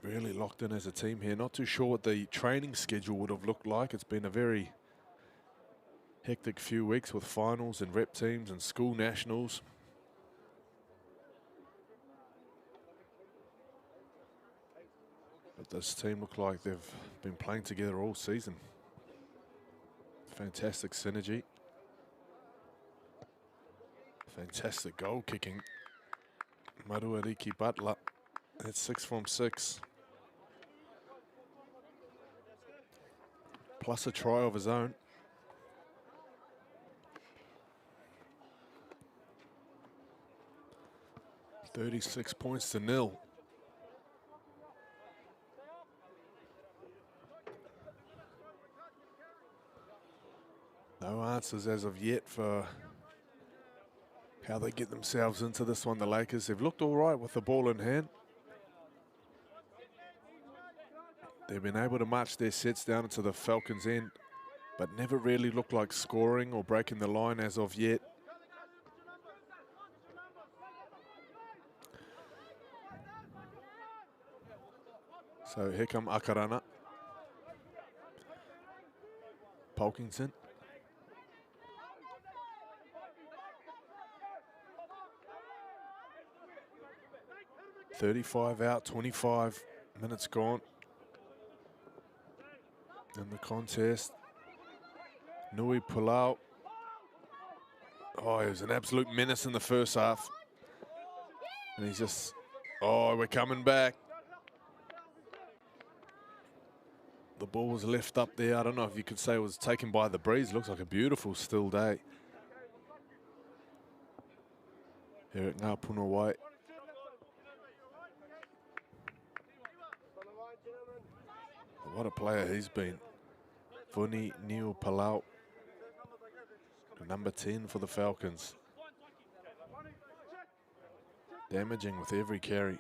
Really locked in as a team here. Not too sure what the training schedule would have looked like. It's been a very hectic few weeks with finals and rep teams and school nationals. But this team look like they've been playing together all season. Fantastic synergy. Fantastic goal kicking. Maruariki Butler at 6 from 6. Plus a try of his own. $36 points to 0. No answers as of yet for how they get themselves into this one, the Lakers. They've looked all right with the ball in hand. They've been able to march their sets down into the Falcons' end, but never really looked like scoring or breaking the line as of yet. So here come Akarana. Polkington. $35 out, 25 minutes gone in the contest. Nui Pulau. Oh, he was an absolute menace in the first half. And he's just, oh, we're coming back. The ball was left up there. I don't know if you could say it was taken by the breeze. Looks like a beautiful still day here at Ngā Puna Wai. What a player he's been. Vuni Niu Palau, number 10 for the Falcons. Damaging with every carry.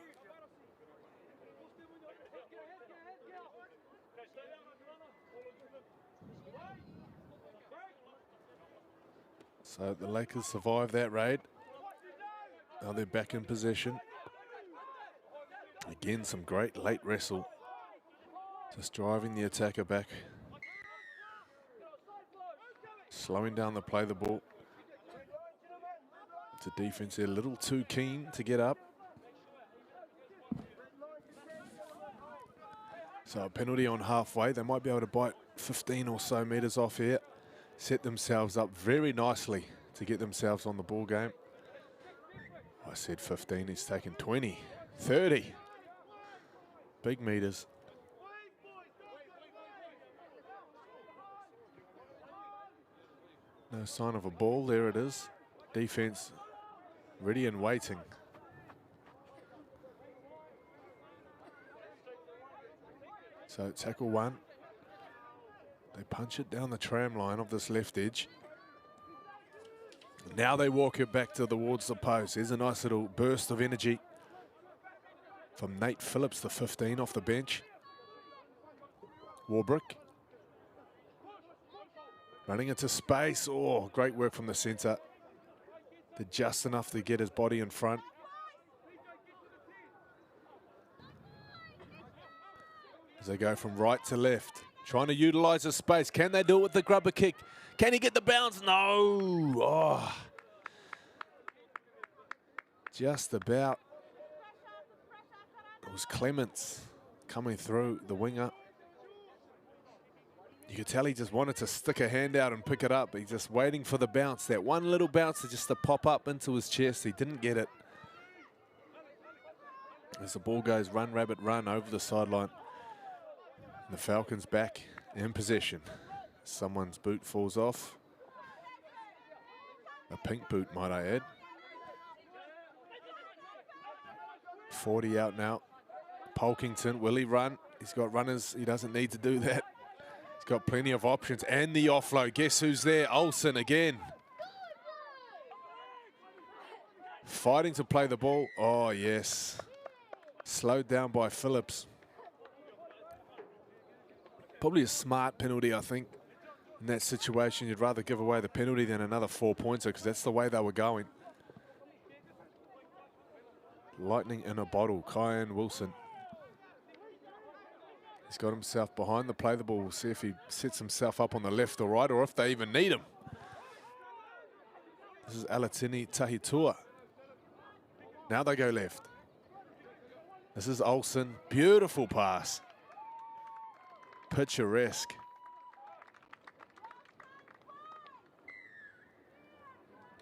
So the Lakers survived that raid. Now they're back in possession. Again, some great late wrestle. Just driving the attacker back. Slowing down the play the ball. The defense a little too keen to get up. So a penalty on halfway. They might be able to bite 15 or so metres off here. Set themselves up very nicely to get themselves on the ball game. I said 15, he's taken 20, 30. Big metres. No sign of a ball, there it is. Defense ready and waiting. So tackle one. They punch it down the tram line of this left edge. Now they walk it back towards the post. There's a nice little burst of energy from Nate Phillips, the 15 off the bench. Warbrick. Running into space. Oh, great work from the centre. Did just enough to get his body in front. As they go from right to left. Trying to utilise the space. Can they do it with the grubber kick? Can he get the bounce? No. Oh. Just about. It was Clements coming through, the winger. You could tell he just wanted to stick a hand out and pick it up. He's just waiting for the bounce. That one little bounce just to pop up into his chest. He didn't get it. As the ball goes run, rabbit, run over the sideline. The Falcons back in possession. Someone's boot falls off. A pink boot, might I add. 40 out now. Polkington, will he run? He's got runners. He doesn't need to do that. He's got plenty of options. And the offload. Guess who's there? Olsen again. Fighting to play the ball. Oh, yes. Slowed down by Phillips. Probably a smart penalty, I think. In that situation, you'd rather give away the penalty than another 4-pointer because that's the way they were going. Lightning in a bottle. Kyan Wilson. He's got himself behind the play the ball. We'll see if he sets himself up on the left or right or if they even need him. This is Alatini Tahitua. Now they go left. This is Olsen. Beautiful pass. Picturesque.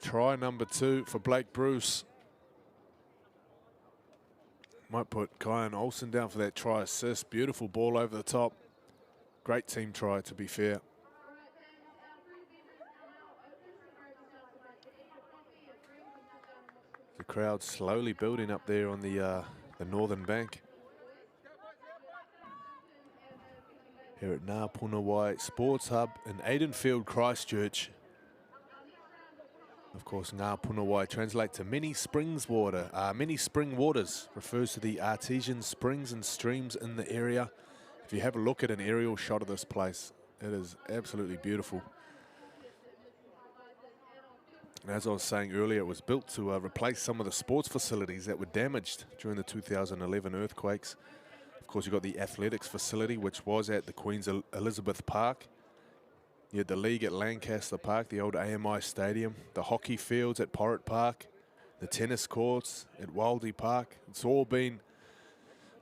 Try number 2 for Blake Bruce. Might put Kyan Olsen down for that try assist. Beautiful ball over the top. Great team try, to be fair. The crowd slowly building up there on the northern bank. Here at Ngā Punawai Sports Hub in Aidenfield, Christchurch. Of course, Ngā Punawai translates to many springs water. Many spring waters refers to the artesian springs and streams in the area. If you have a look at an aerial shot of this place, it is absolutely beautiful. And as I was saying earlier, it was built to replace some of the sports facilities that were damaged during the 2011 earthquakes. Of course, you've got the athletics facility, which was at the Queen's Elizabeth Park. You had the league at Lancaster Park, the old AMI Stadium, the hockey fields at Porritt Park, the tennis courts at Wildey Park. It's all been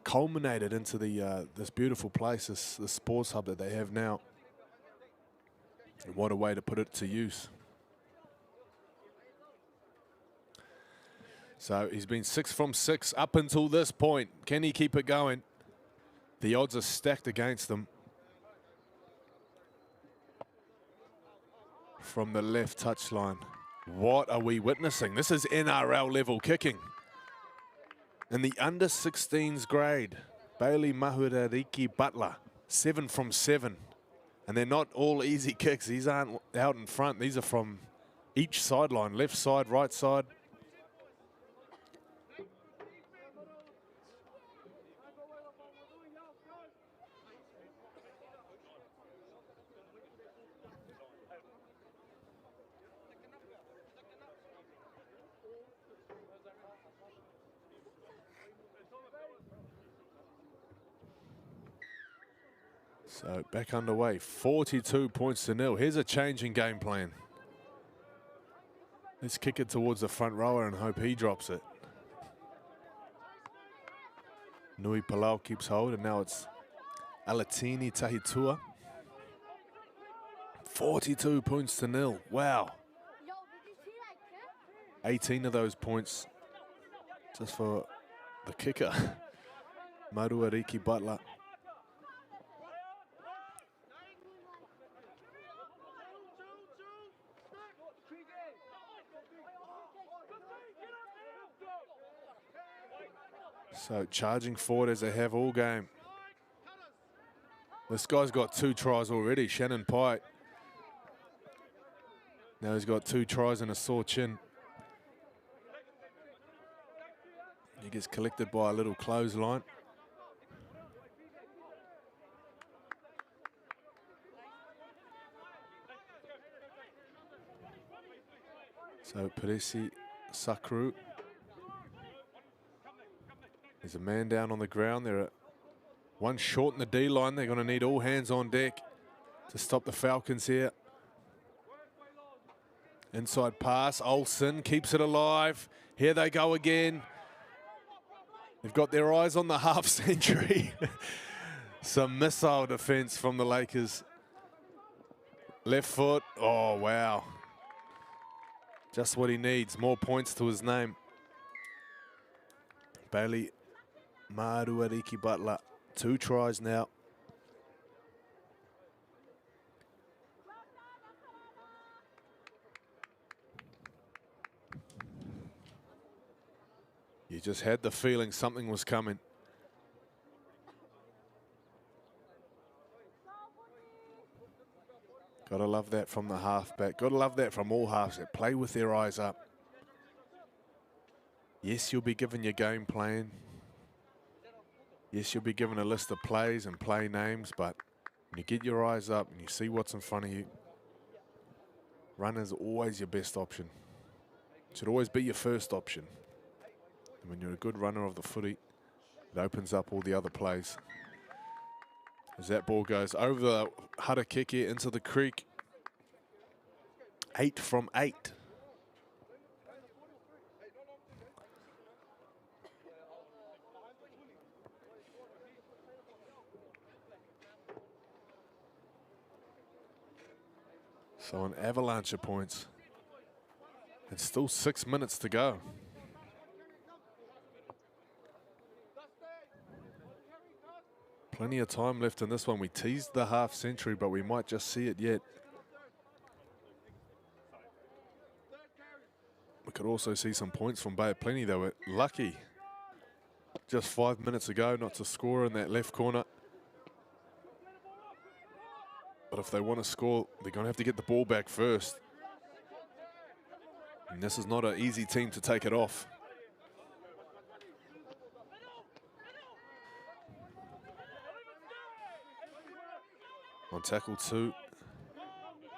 culminated into the this beautiful place, the sports hub that they have now. And what a way to put it to use. So he's been 6 from 6 up until this point. Can he keep it going? The odds are stacked against them. From the left touchline. What are we witnessing? This is NRL level kicking. In the under 16s grade, Bailey Mahurariki Butler 7 from 7. And they're not all easy kicks. These aren't out in front. These are from each sideline, left side, right side. So back underway, 42 points to 0. Here's a change in game plan. Let's kick it towards the front rower and hope he drops it. Nui Palau keeps hold, and now it's Alatini Tahitua. 42 points to 0. Wow. 18 of those points just for the kicker, Maruariki Butler. So charging forward as they have all game. This guy's got 2 tries already, Shannon Pike. Now he's got 2 tries and a sore chin. He gets collected by a little clothesline. So Peresi Sakru. There's a man down on the ground. They're one short in the D line. They're going to need all hands on deck to stop the Falcons here. Inside pass. Olsen keeps it alive. Here they go again. They've got their eyes on the half century. Some missile defense from the Lakers. Left foot. Oh, wow. Just what he needs. More points to his name. Bailey Maruariki Butler, 2 tries now. You just had the feeling something was coming. Gotta love that from the halfback. Gotta love that from all halves that play with their eyes up. Yes, you'll be given your game plan. Yes, you'll be given a list of plays and play names, but when you get your eyes up and you see what's in front of you, run is always your best option. It should always be your first option. And when you're a good runner of the footy, it opens up all the other plays. As that ball goes over the Hara kick here into the creek. 8 from 8. So an avalanche of points. It's still 6 minutes to go. Plenty of time left in this one. We teased the half century, but we might just see it yet. We could also see some points from Bay of Plenty. They were lucky just 5 minutes ago not to score in that left corner. But if they want to score, they're going to have to get the ball back first. And this is not an easy team to take it off. On tackle 2,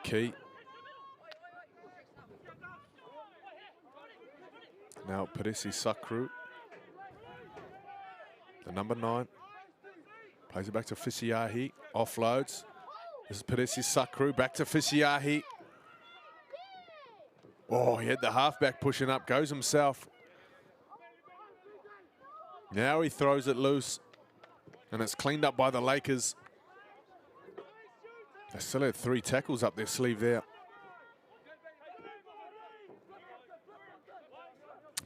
Key. Now Peresi Sakru, the number 9, plays it back to Fisiahi, offloads. This is Peresi Sakru, back to Fisiahi. Oh, he had the halfback pushing up, goes himself. Now he throws it loose, and it's cleaned up by the Lakers. They still had 3 tackles up their sleeve there.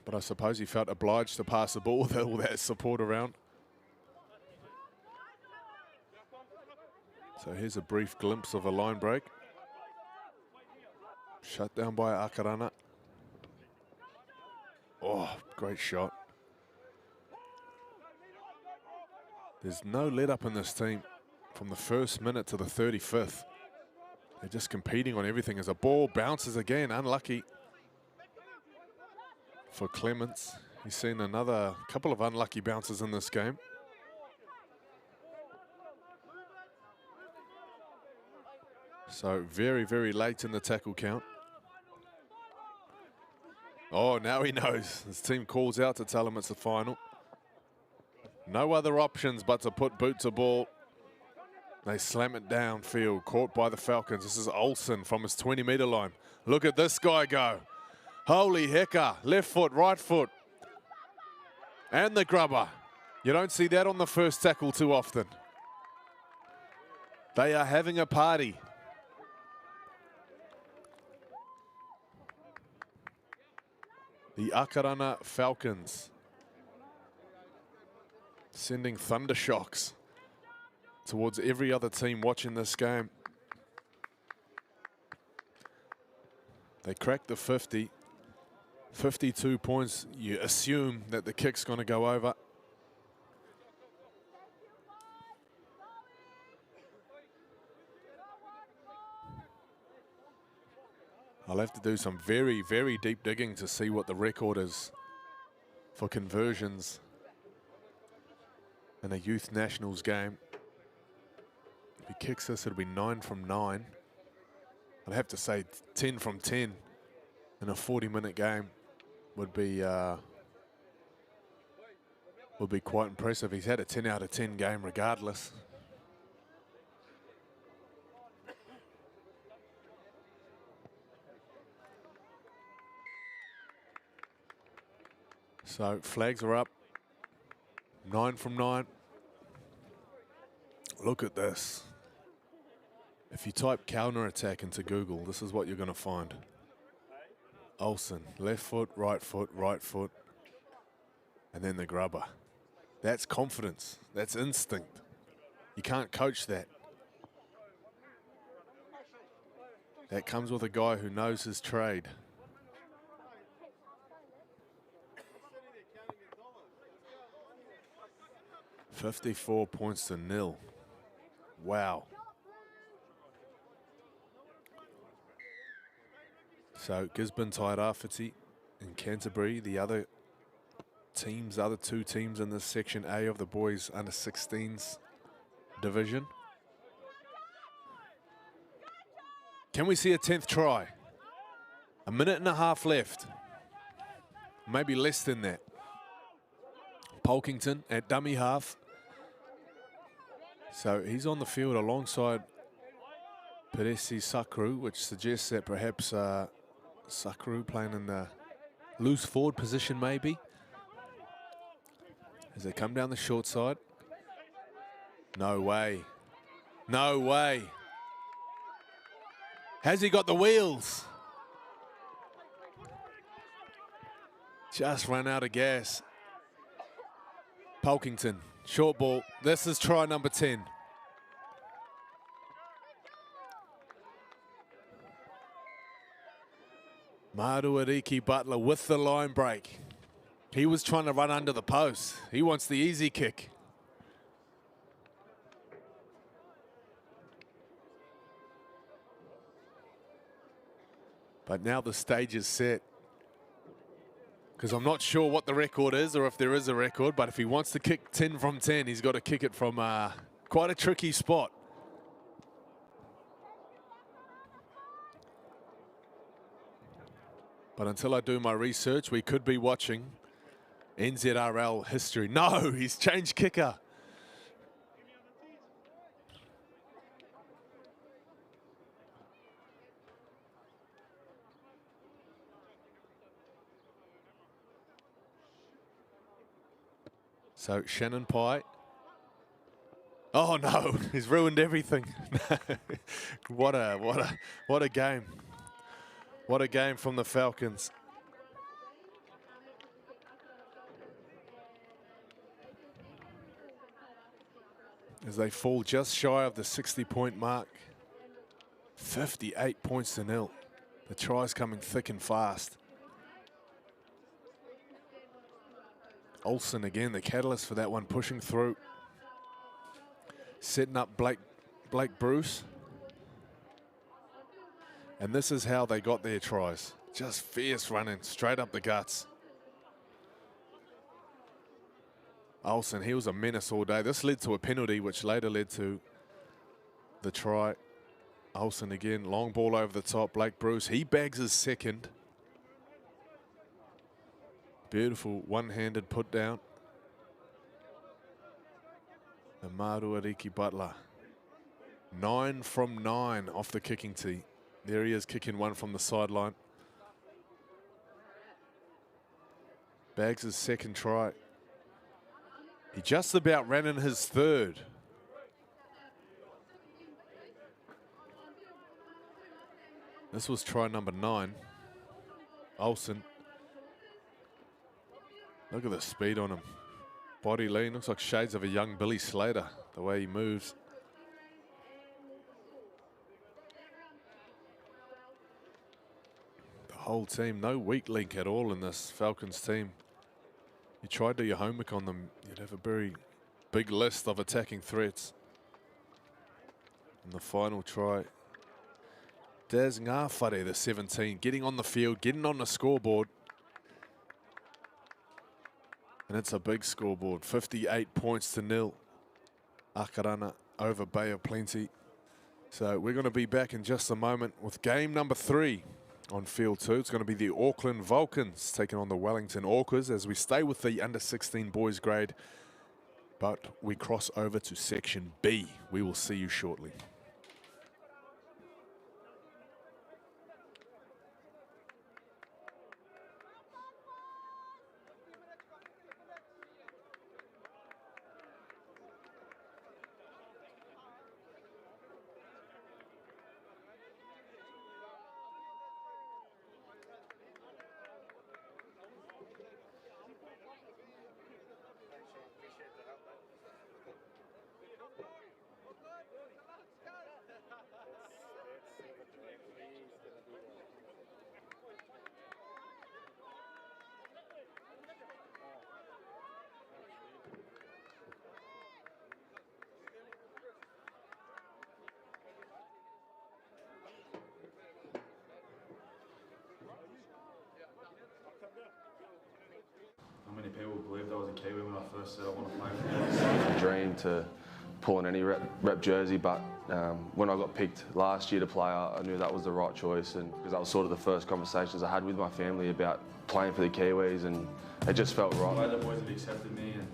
But I suppose he felt obliged to pass the ball with all that support around. So here's a brief glimpse of a line break. Shut down by Akarana. Oh, great shot. There's no let up in this team. from the first minute to the 35th. They're just competing on everything as a ball bounces again. Unlucky for Clements. He's seen another couple of unlucky bounces in this game. So very, very late in the tackle count. Oh, now he knows. His team calls out to tell him it's the final. No other options but to put boot to ball. They slam it downfield, caught by the Falcons. This is Olsen from his 20-metre line. Look at this guy go. Holy hecker. Left foot, right foot. And the grubber. You don't see that on the first tackle too often. They are having a party. The Akarana Falcons sending thunder shocks towards every other team watching this game. They cracked the 50. 52 points. You assume that the kick's going to go over. I'll have to do some very, very deep digging to see what the record is for conversions in a youth nationals game. If he kicks this, it'll be 9 from 9. I'd have to say 10 from 10 in a 40-minute game would be quite impressive. He's had a 10 out of 10 game regardless. So flags are up. 9 from 9. Look at this. If you type counter-attack into Google, this is what you're going to find. Olsen, left foot, right foot, and then the grubber. That's confidence. That's instinct. You can't coach that. That comes with a guy who knows his trade. $54 points to 0. Wow. So Gisborne Tairāwhiti and Canterbury, the other two teams in this Section A of the boys under 16s division. Can we see a 10th try? A minute and a half left. Maybe less than that. Polkington at dummy half. So he's on the field alongside Peresi Sakru, which suggests that perhaps Sakru playing in the loose forward position maybe. As they come down the short side. No way. No way. Has he got the wheels? Just run out of gas. Polkington, short ball. This is try number 10. Maruariki Butler with the line break. He was trying to run under the post. He wants the easy kick. But now the stage is set. Because I'm not sure what the record is or if there is a record, but if he wants to kick 10 from 10, he's got to kick it from quite a tricky spot. But until I do my research, we could be watching NZRL history. No, he's changed kicker. So Shannon Pye. Oh no, he's ruined everything. What a game. What a game from the Falcons. As they fall just shy of the 60-point mark. 58 points to 0. The tries coming thick and fast. Olsen again, the catalyst for that one, pushing through. Setting up Blake Blake Bruce. And this is how they got their tries. Just fierce running, straight up the guts. Olsen, he was a menace all day. This led to a penalty, which later led to the try. Olsen again, long ball over the top. Blake Bruce, he bags his second. Beautiful one-handed put down. And Maru Ariki Butler. 9 from 9 off the kicking tee. There he is, kicking one from the sideline. Bags his second try. He just about ran in his third. This was try number 9. Olsen. Look at the speed on him. Body lean, looks like shades of a young Billy Slater, the way he moves. The whole team, no weak link at all in this Falcons team. You try to do your homework on them, you'd have a very big list of attacking threats. And the final try. Daz Ngāwhare, the 17, getting on the field, getting on the scoreboard. And it's a big scoreboard, 58 points to 0. Akarana over Bay of Plenty. So we're going to be back in just a moment with game number 3 on field 2. It's going to be the Auckland Vulcans taking on the Wellington Orcas as we stay with the under-16 boys grade. But we cross over to section B. We will see you shortly. How many people believed I was a Kiwi when I first said I want to play for them? It's a dream to pull in any rep jersey, but when I got picked last year to play, I knew that was the right choice, and because that was sort of the first conversations I had with my family about playing for the Kiwis, and it just felt right. The way the boys have accepted me, and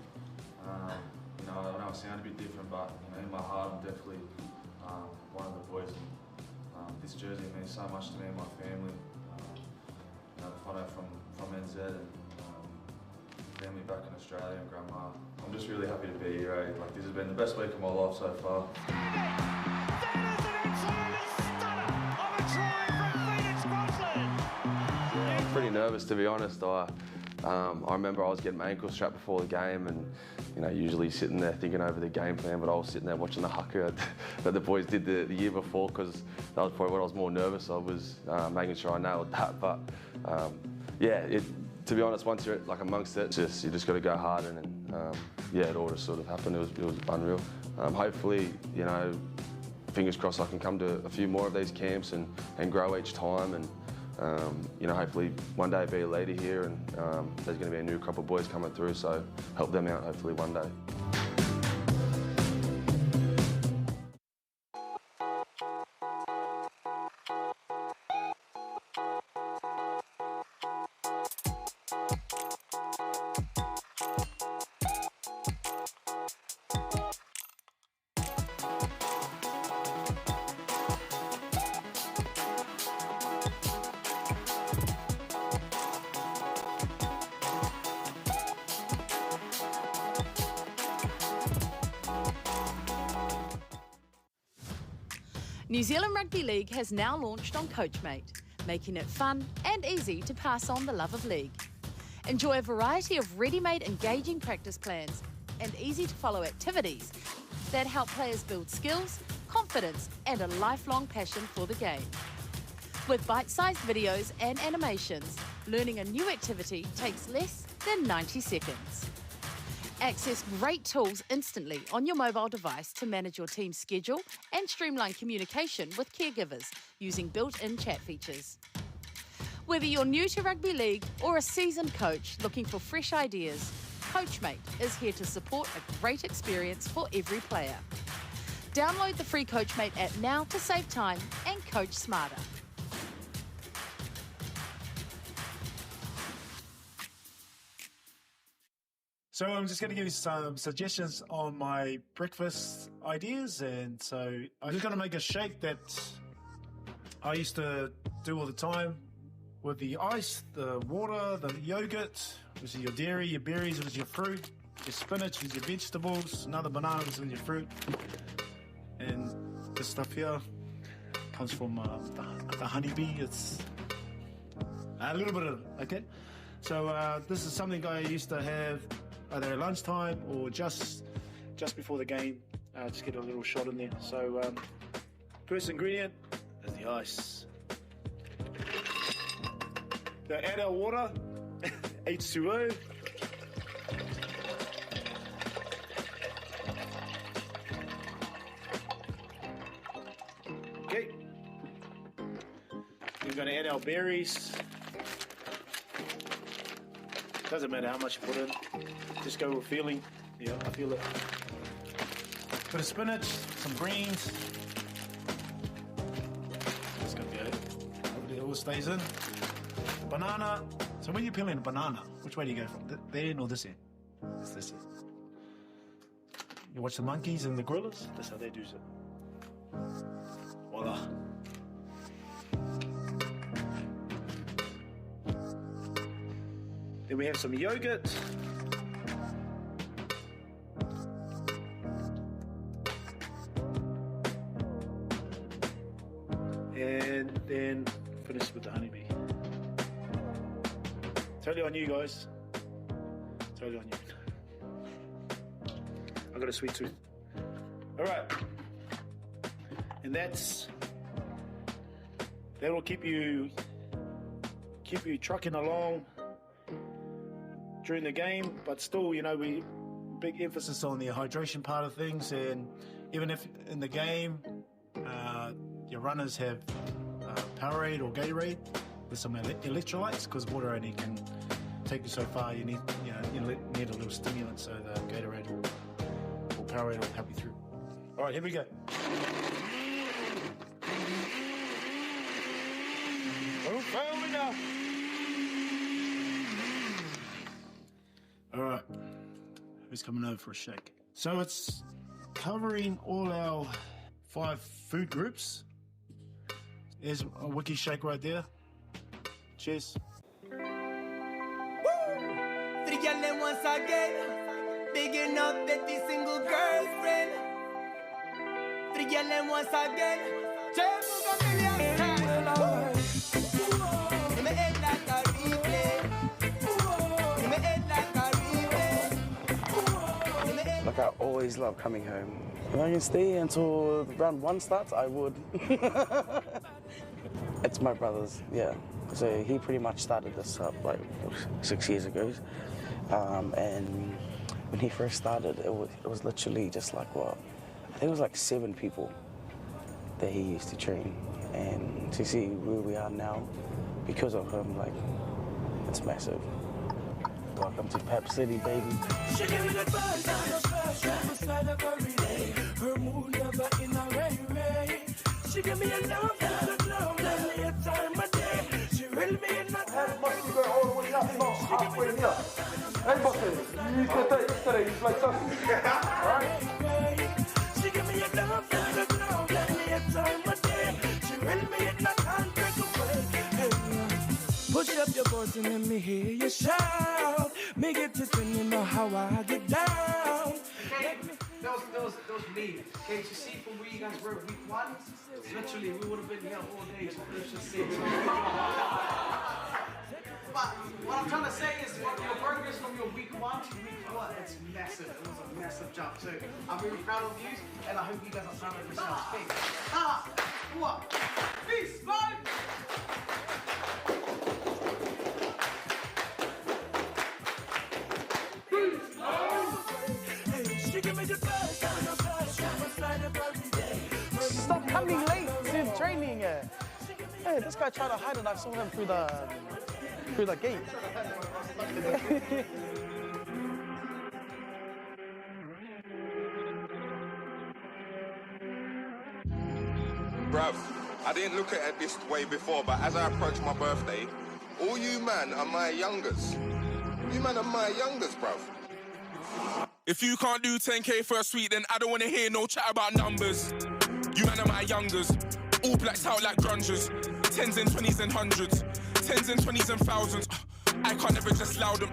you know, I know I sound a bit different, but you know, in my heart, I'm definitely one of the boys. This jersey means so much to me and my family. You know, the photo from NZ and family back in Australia and grandma. I'm just really happy to be here. Eh? Like, this has been the best week of my life so far. Yeah, I'm pretty nervous, to be honest. I remember I was getting my ankle strapped before the game, and you know, usually sitting there thinking over the game plan, but I was sitting there watching the haka that the boys did the year before, because that was probably what I was more nervous of, was making sure I nailed that. But yeah, to be honest, once you're like amongst it, you just got to go hard, and yeah, it all just sort of happened. It was unreal. Hopefully, you know, fingers crossed I can come to a few more of these camps and grow each time, and you know, hopefully one day be a leader here, and there's going to be a new crop of boys coming through, so help them out hopefully one day. New Zealand Rugby League has now launched on Coachmate, making it fun and easy to pass on the love of league. Enjoy a variety of ready-made engaging practice plans and easy-to-follow activities that help players build skills, confidence and a lifelong passion for the game. With bite-sized videos and animations, learning a new activity takes less than 90 seconds. Access great tools instantly on your mobile device to manage your team's schedule and streamline communication with caregivers using built-in chat features. Whether you're new to rugby league or a seasoned coach looking for fresh ideas, Coachmate is here to support a great experience for every player. Download the free Coachmate app now to save time and coach smarter. So I'm just going to give you some suggestions on my breakfast ideas. And so I'm just going to make a shake that I used to do all the time with the ice, the water, the yogurt, which is your dairy, your berries, which is your fruit, your spinach, which is your vegetables, another banana, which is your fruit. And this stuff here comes from the honeybee. It's a little bit of, okay? So this is something I used to have either at lunchtime or just before the game. Just get a little shot in there. So first ingredient is the ice. Now add our water, H2O. Okay. We're going to add our berries. Doesn't matter how much you put in. Just go with feeling. Yeah, I feel it. Bit of spinach, some greens. That's gonna be it. Hopefully it all stays in. Banana. So when you're peeling a banana, which way do you go from? There end or this end? It's this end. You watch the monkeys and the gorillas? That's how they do it. Voila. Then we have some yogurt. And then finish with the honeybee. Totally on you guys. Totally on you. I got a sweet tooth. All right. And that'll keep you trucking along during the game, but still, you know, we big emphasis on the hydration part of things. And even if in the game your runners have Powerade or Gatorade with some electrolytes, because water only can take you so far, you need a little stimulant, so the Gatorade or Powerade will help you through. All right, here we go. All right, who's coming over for a shake? So it's covering all our 5 food groups. There's a wiki shake right there. Cheers. Woo! For the girl them once again, bigging up every single girlfriend. For the girl them once again, Jemu got million times. In my head like a replay. In my head like a replay. Like I always love coming home. If I can stay until round 1 starts, I would. It's my brother's, yeah. So he pretty much started this up like 6 years ago. And when he first started, it was literally just like, well, I think it was like 7 people that he used to train. And to see where we are now, because of him, like, it's massive. Welcome to Pep City, baby. She gave me the buzz on the first right beside of every day. Her mood never in a ray. She gave me a love and a love, let me a time of day. She will be in that time. Must go all the way up, not halfway here. Hey, Bucky, you did that yesterday, you played something. Right? She gave me a love and a love, let me a time of day. She will be in that time, break away. Hey, push up your voice and let me hear you shout. Make it to you know how I get down. Okay, that was me. Okay, to see from where you guys were week 1, literally we would have been here all day to finish the 6. But what I'm trying to say is your progress from your week 1 to week 4, it's massive. It was a massive jump. So I'm really proud of you, and I hope you guys are proud of yourselves. Okay. Peace, bye. Peace, bye. Hey, this guy tried to hide and I saw him through the gate. Bruv, I didn't look at it this way before, but as I approach my birthday, all you man are my youngers. You man are my youngers, bruv. If you can't do 10K for a suite, then I don't want to hear no chat about numbers. You man are my youngers, all blacked out like grungers. 10s and 20s and 100s, 10s and 20s and thousands. I can't ever just loud them.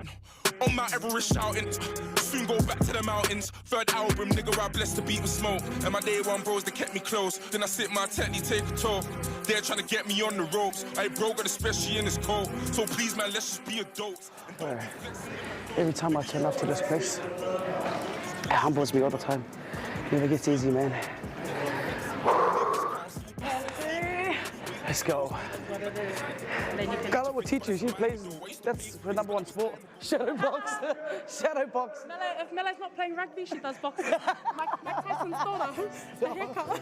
On Mount Everest shouting, soon go back to the mountains. Third album, nigga, I blessed the beat with smoke. And my day one bros, they kept me close. Then I sit my technique, take a talk. They're trying to get me on the ropes. I broke it, especially in this cold. So please, man, let's just be adults. Every time I turn up to this place, it humbles me all the time. Never gets easy, man. Let's go. Carla will teach you. She plays, that's her #1 sport. Shadow box. Shadow box. If Mele's not playing rugby, she does boxing. Mike Tyson's daughter. The haircut.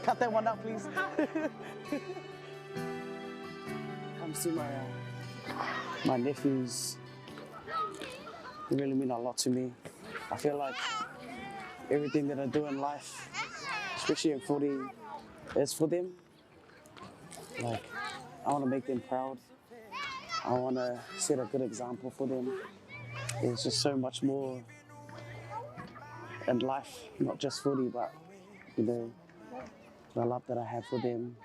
Cut that one out, please. Come see my nephews. They really mean a lot to me. I feel like everything that I do in life, especially in footy, is for them. Like, I want to make them proud. I want to set a good example for them. There's just so much more in life, not just footy, but, you know, the love that I have for them.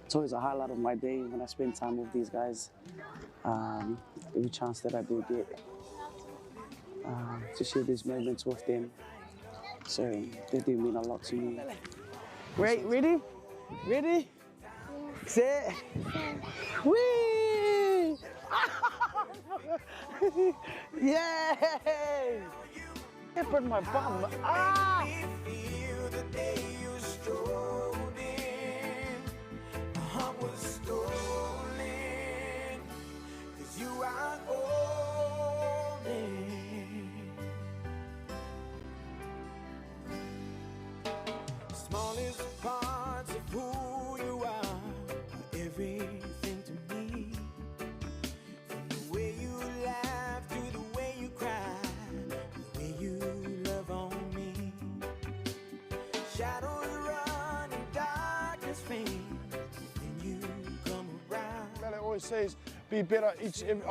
It's always a highlight of my day when I spend time with these guys. Every chance that I do get to share these moments with them. So they do mean a lot to me. Right, ready? Ready? Set. Whee! Yay! Hip in my bum. Ah! Smallest parts of who you are everything to me. From the way you laugh to the way you cry, the way you love on me. Shadows run and darkness reigns, then you come around. Mele always says, be better each and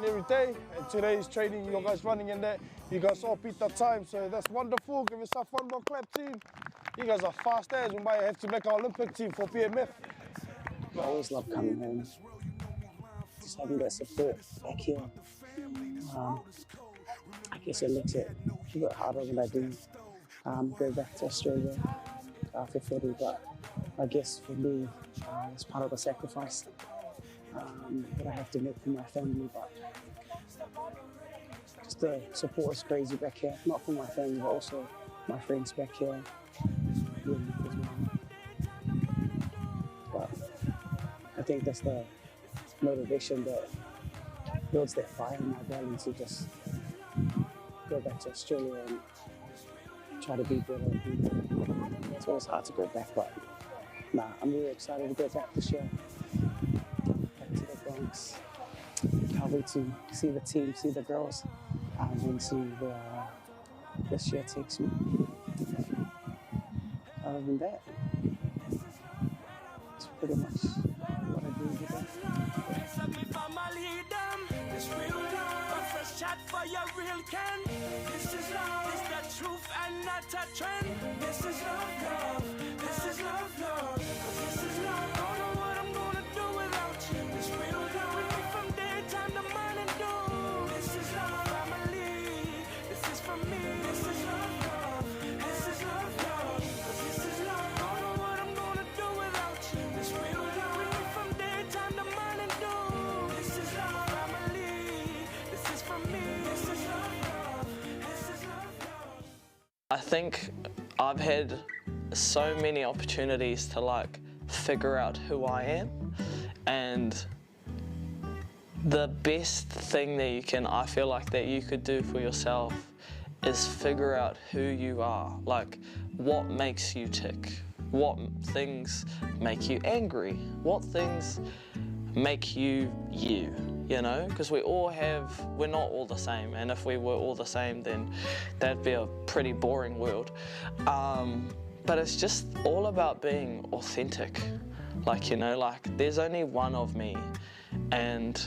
every day. And today's training, you guys running in there. You guys all beat the time, so that's wonderful. Give yourself one more clap, team. You guys are fast as we might have to make our Olympic team for PMF. I always love coming home. Just having that support back here. I guess it makes it a bit harder when I do go back to Australia after footy, but I guess for me, it's part of the sacrifice that I have to make for my family. But just the support is crazy back here, not for my family, but also my friends back here. But I think that's the motivation that builds that fire in my belly to just go back to Australia and try to be better. It's always hard to go back, but nah, I'm really excited to go back this year. Back to the Bronx. Can't wait to see the team, see the girls, and see where this year takes me. Other than that, it's pretty much what I do every day. This is love, it's the truth and not a trend. This is love, this is love, this is love. Don't know what I'm gonna do without you. This real love with me from daytime to morning dew. This is love, family. This is for me. This is love, this is love. I think I've had so many opportunities to like figure out who I am, and the best thing that I feel like that you could do for yourself is figure out who you are, like what makes you tick. what things make you angry, what things make you you, you know, because we're not all the same, and if we were all the same, then that'd be a pretty boring world. But it's just all about being authentic. Like, you know, like there's only one of me. And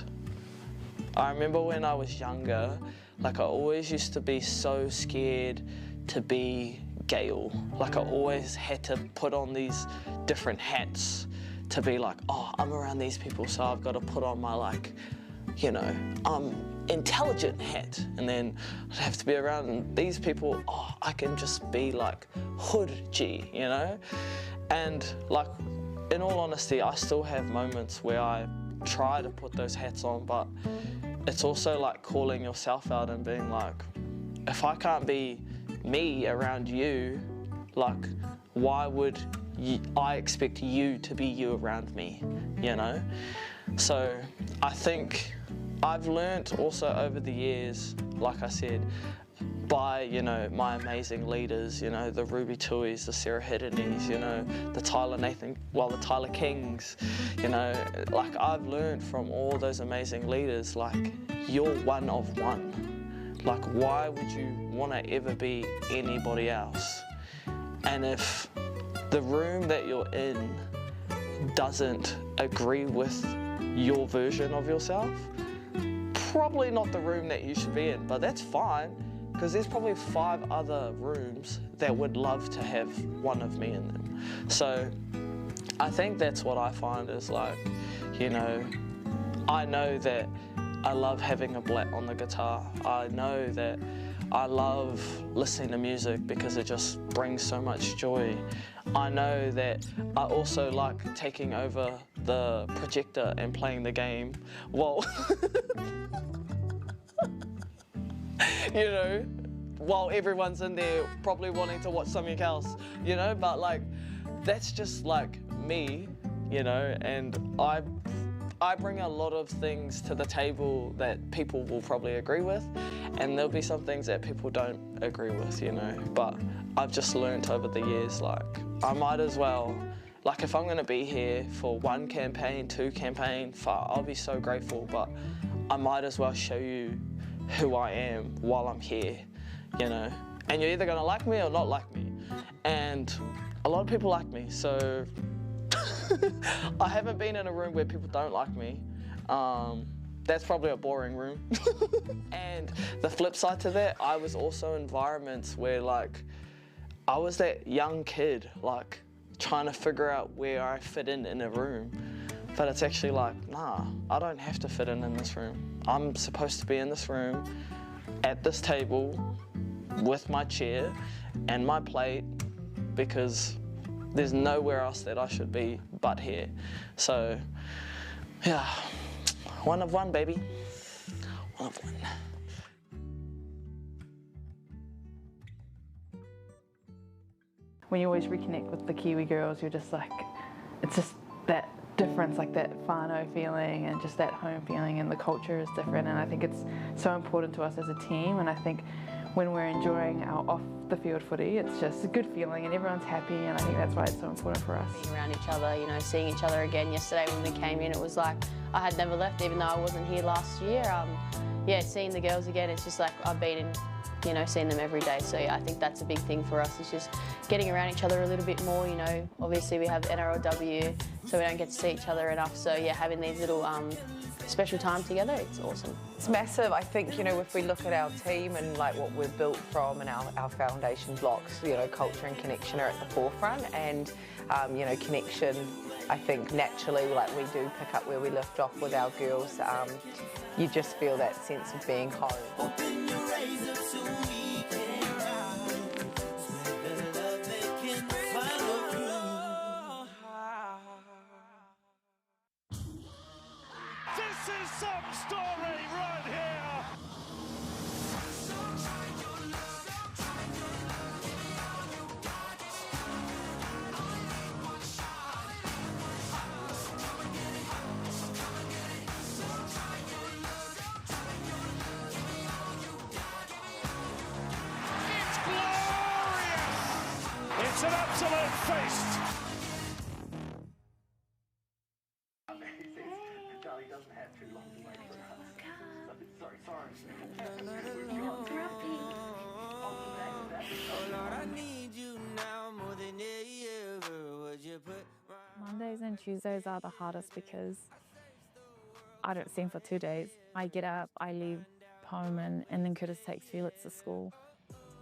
I remember when I was younger, like I always used to be so scared to be Gail. Like I always had to put on these different hats to be like, oh, I'm around these people, so I've got to put on my, like, you know, intelligent hat, and then I'd have to be around these people, oh, I can just be like hood G, you know? And like, in all honesty, I still have moments where I try to put those hats on, but it's also like calling yourself out and being like, if I can't be me around you, like, why would I expect you to be you around me, you know? So I think I've learnt also over the years, like I said, by, you know, my amazing leaders, you know, the Ruby Tuis, the Sarah Hiddeneys, you know, the Tyler Kings, you know, like I've learned from all those amazing leaders, like, you're one of one. Like, why would you want to ever be anybody else? And if the room that you're in doesn't agree with your version of yourself, probably not the room that you should be in, but that's fine, because there's probably 5 other rooms that would love to have one of me in them. So I think that's what I find is, like, you know, I know that I love having a blat on the guitar. I know that I love listening to music because it just brings so much joy. I know that I also like taking over the projector and playing the game while, you know, while everyone's in there probably wanting to watch something else, you know, but like, that's just like me, you know, and I bring a lot of things to the table that people will probably agree with, and there'll be some things that people don't agree with, you know, but I've just learnt over the years, like, I might as well, like, if I'm gonna be here for 1 campaign, 2 campaign, I'll be so grateful, but I might as well show you who I am while I'm here, you know, and you're either gonna like me or not like me, and a lot of people like me, so I haven't been in a room where people don't like me. That's probably a boring room. And the flip side to that, I was also in environments where, like, I was that young kid, like, trying to figure out where I fit in a room. But it's actually like, nah, I don't have to fit in this room. I'm supposed to be in this room, at this table, with my chair and my plate, because there's nowhere else that I should be but here. So, yeah, one of one, baby. One of one. When you always reconnect with the Kiwi girls, you're just like, it's just that difference, like that whānau feeling and just that home feeling, and the culture is different, and I think it's so important to us as a team, and I think when we're enjoying our off-the-field footy, it's just a good feeling and everyone's happy, and I think that's why it's so important for us. Being around each other, you know, seeing each other again. Yesterday when we came in, it was like I had never left, even though I wasn't here last year. Yeah, seeing the girls again, it's just like I've been in, you know, seeing them every day. So yeah, I think that's a big thing for us, is just getting around each other a little bit more, you know. Obviously we have NRLW, so we don't get to see each other enough. So yeah, having these little special time together, it's awesome. It's massive. I think, you know, if we look at our team and like what we're built from and our foundation blocks, you know, culture and connection are at the forefront, and you know, connection, I think naturally, like, we do pick up where we left off with our girls. You just feel that sense of being home. This is some story right here. It's glorious. It's an absolute feast. and Tuesdays are the hardest because I don't see him for 2 days. I get up, I leave home, and then Curtis takes Felix to school.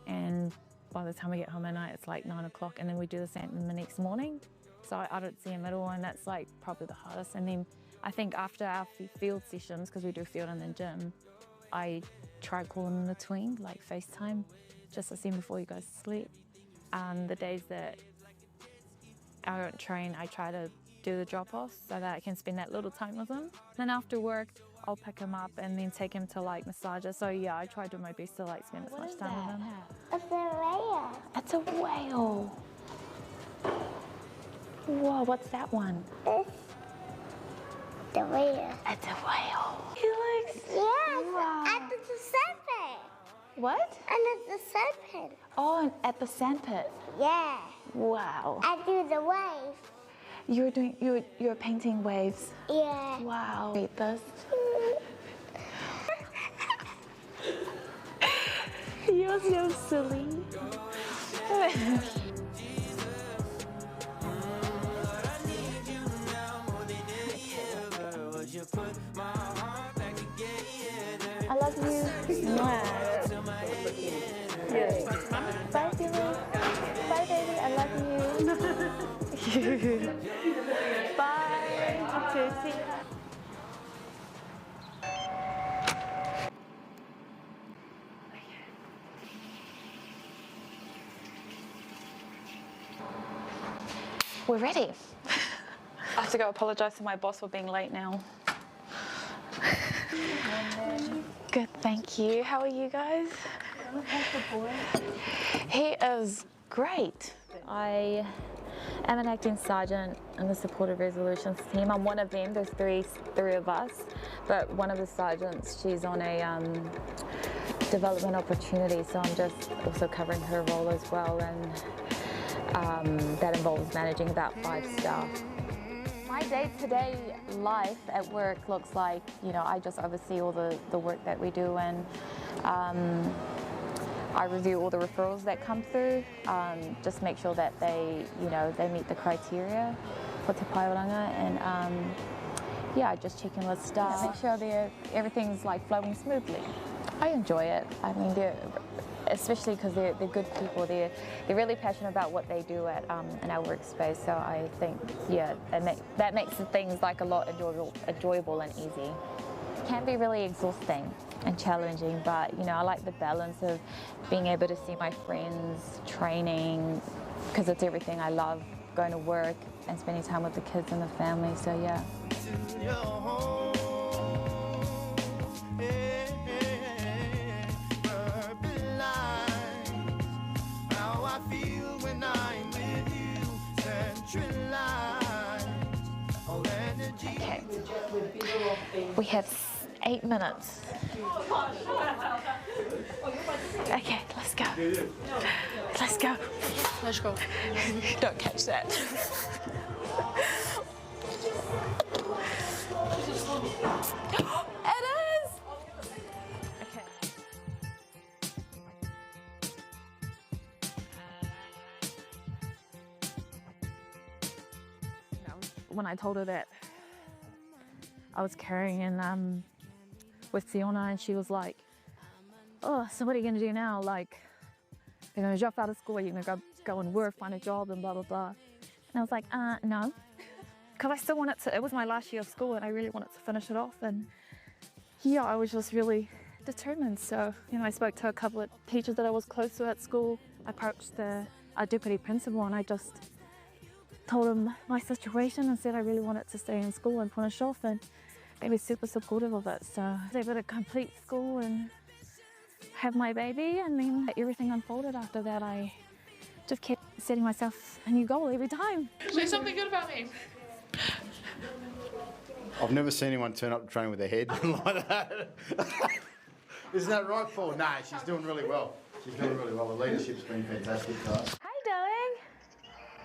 And by the time we get home at night, it's like 9 o'clock, and then we do the same the next morning. So I don't see him at all, and that's like probably the hardest. And then I think after our field sessions, because we do field and then gym, I try calling in between, like FaceTime, just to see him before he goes to sleep. The days that I don't train, I try to do the drop-offs so that I can spend that little time with him. Then after work, I'll pick him up and then take him to like massages. So yeah, I try to do my best to like spend as much time with him. It's a whale. It's a whale. Whoa, what's that one? It's the whale. It's a whale. He looks... Yes, wow. at the sandpit. What? And at the sandpit. Oh, and at the sandpit. Yeah. Wow. I do the wave. You're painting waves. Yeah. Wow. Read this. You're so silly. I love you. Yeah. Bye, Felix. Bye, baby. I love you. Bye. Tuesday. We're ready. I have to go apologise to my boss for being late now. Good, thank you. How are you guys? He is great. I am an acting sergeant in the supportive resolutions team. I'm one of them. There's three of us, but one of the sergeants, she's on a development opportunity, so I'm just also covering her role as well, and that involves managing about 5 staff. My day-to-day life at work looks like, you know, I just oversee all the work that we do, and I review all the referrals that come through, just make sure that they meet the criteria for Te Paeoranga, and yeah, just check in with staff, make sure everything's like flowing smoothly. I enjoy it. I mean, especially because they're good people. They're really passionate about what they do in our workspace. So I think, yeah, that makes things like a lot enjoyable and easy. It can be really exhausting and challenging, but you know, I like the balance of being able to see my friends, training, because it's everything I love, going to work and spending time with the kids and the family. So yeah. Okay, we have 8 minutes. Okay, let's go. Let's go. Let's go. Don't catch that. It is! Okay. When I told her that I was carrying with Fiona, and she was like, oh, so what are you going to do now? Like, you're going to drop out of school, you're going to go and work, find a job, and blah, blah, blah. And I was like, no. Because I still wanted to, it was my last year of school, and I really wanted to finish it off. And yeah, I was just really determined. So, you know, I spoke to a couple of teachers that I was close to at school. I approached our deputy principal, and I just told him my situation and said I really wanted to stay in school and finish off, and they were super supportive of it. So I was able to complete school and have my baby, and then everything unfolded after that. I just kept setting myself a new goal every time. Say something good about me. I've never seen anyone turn up to training with their head like that. Isn't that right, Paul? Nah, she's doing really well. She's doing really well. The leadership's been fantastic for us. Hi, darling.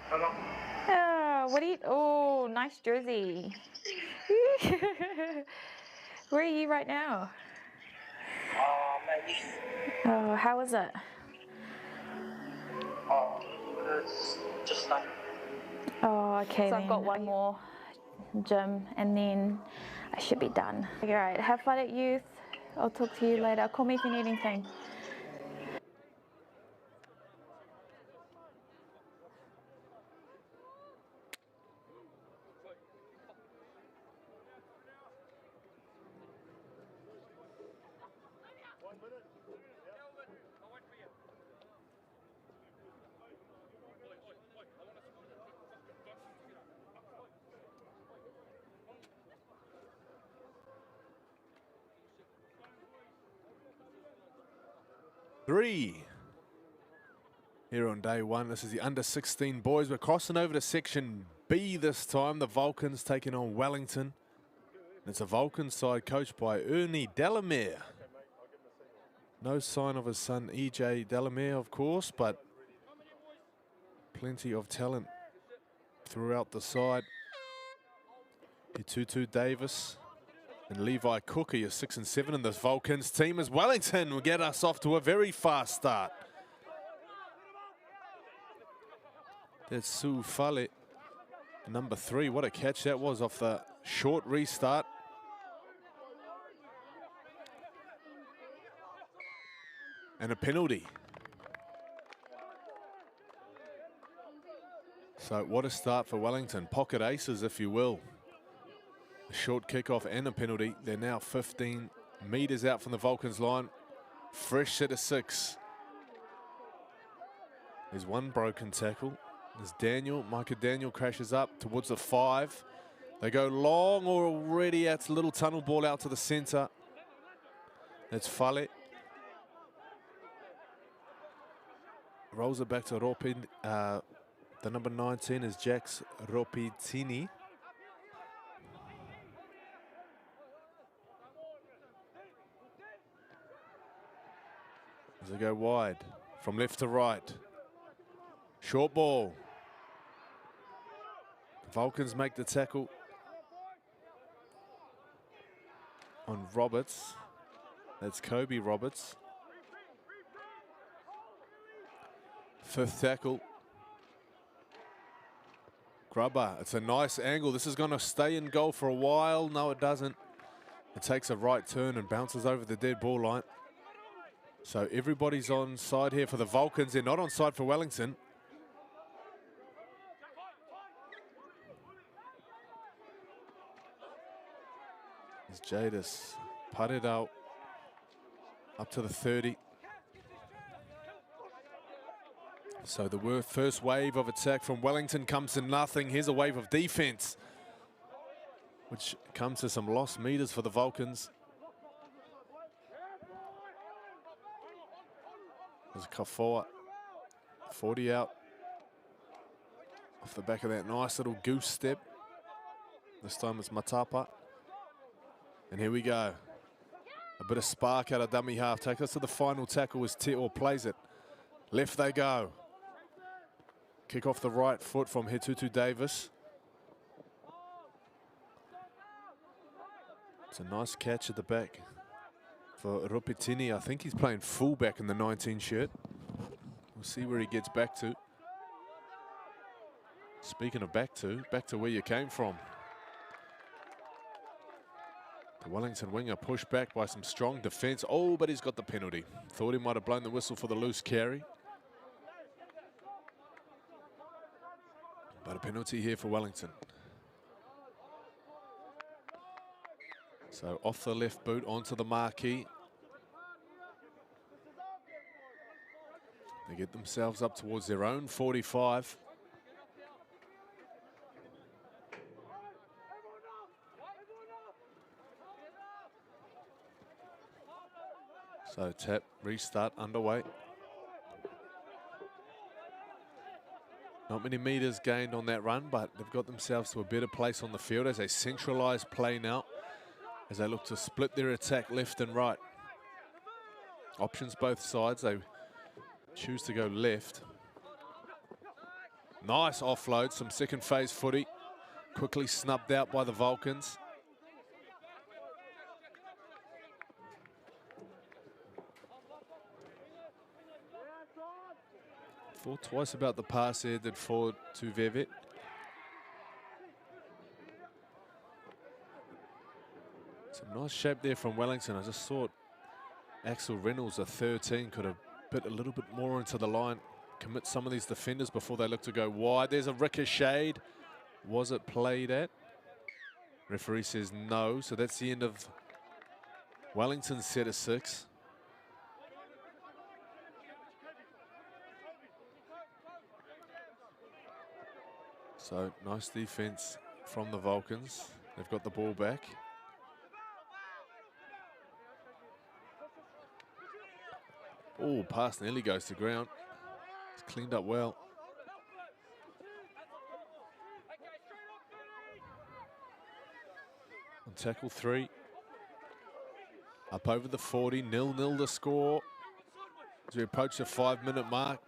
Hello. Oh, what are you? Oh, nice jersey. Where are you right now? Maybe. Oh, how is it? Oh, it's just like. Oh, okay. So I've got one more gym, and then I should be done. All right, have fun at youth. I'll talk to you later. Call me if you need anything. Three here on day one. This is the under 16 boys. We're crossing over to section B this time. The Vulcans taking on Wellington. It's a Vulcan side coached by Ernie Delamere. No sign of his son EJ Delamere, of course, but plenty of talent throughout the side. Itutu Davis and Levi Cookie are 6 and 7 in this Vulcans team, as Wellington will get us off to a very fast start. That's Sue Fale, number 3. What a catch that was off the short restart. And a penalty. So what a start for Wellington. Pocket aces, if you will. A short kickoff and a penalty. They're now 15 metres out from the Vulcans line. Fresh set of 6. There's one broken tackle. There's Daniel. Micah Daniel crashes up towards the 5. They go long already. That's a little tunnel ball out to the centre. That's Fale. Rolls it back to Ropin. The number 19 is Jax Ropitini. As they go wide, from left to right. Short ball. The Vulcans make the tackle on Roberts. That's Kobe Roberts. 5th tackle. Grubber, it's a nice angle. This is going to stay in goal for a while. No, it doesn't. It takes a right turn and bounces over the dead ball line. So everybody's on side here for the Vulcans. They're not on side for Wellington. As Jadis putted out up to the 30. So the first wave of attack from Wellington comes to nothing. Here's a wave of defense, which comes to some lost meters for the Vulcans. There's Kafoa, 40 out. Off the back of that nice little goose step. This time it's Matapa. And here we go. A bit of spark out of dummy half. Takes us to the final tackle as Te-O plays it. Left they go. Kick off the right foot from Hetutu Davis. It's a nice catch at the back for Ropitini. I think he's playing fullback in the 19 shirt. We'll see where he gets back to. Speaking of back to where you came from. The Wellington winger pushed back by some strong defence. Oh, but he's got the penalty. Thought he might have blown the whistle for the loose carry. But a penalty here for Wellington. So off the left boot onto the marquee. They get themselves up towards their own 45. So tap, restart underway. Not many meters gained on that run, but they've got themselves to a better place on the field as a centralised play now, as they look to split their attack left and right. Options both sides, they choose to go left. Nice offload, some second phase footy. Quickly snubbed out by the Vulcans. Thought twice about the pass there, did forward to Vevet. Nice shape there from Wellington. I just thought Axel Reynolds, a 13, could have bit a little bit more into the line, commit some of these defenders before they look to go wide. There's a ricochet. Was it played at? Referee says no, so that's the end of Wellington's set of 6. So nice defense from the Vulcans. They've got the ball back. Oh, pass nearly goes to ground. It's cleaned up well. On tackle 3. Up over the 40, 0-0 the score. As we approach the 5-minute mark.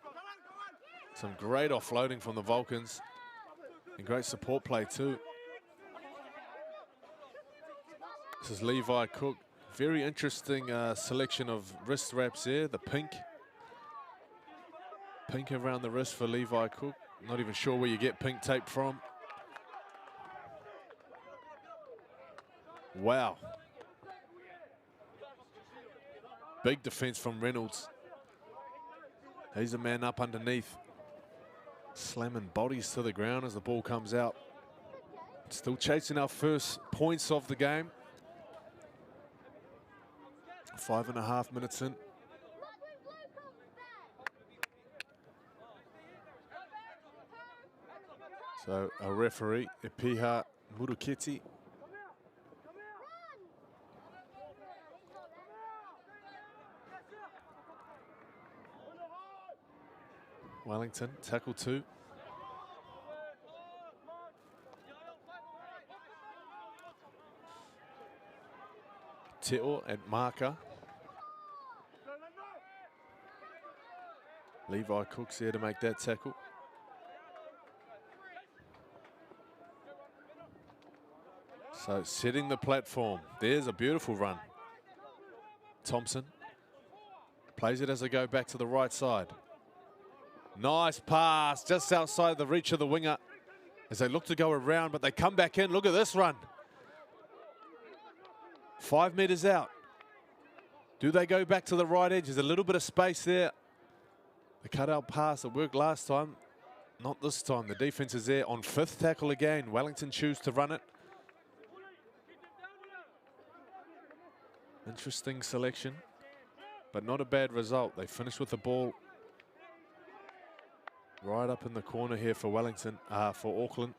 Some great offloading from the Vulcans. And great support play too. This is Levi Cook. Very interesting selection of wrist wraps there. The pink. Pink around the wrist for Levi Cook. Not even sure where you get pink tape from. Wow. Big defense from Reynolds. He's a man up underneath. Slamming bodies to the ground as the ball comes out. Still chasing our first points of the game. 5.5 minutes in. So a referee, Epiha Muruketi. Wellington, tackle 2. Teo at marker. Levi Cook's there to make that tackle. So setting the platform. There's a beautiful run. Thompson plays it as they go back to the right side. Nice pass just outside the reach of the winger as they look to go around, but they come back in. Look at this run. 5 meters out. Do they go back to the right edge? There's a little bit of space there. The cutout pass that worked last time. Not this time. The defense is there on 5th tackle again. Wellington choose to run it. Interesting selection, but not a bad result. They finish with the ball right up in the corner here for Wellington, for Auckland.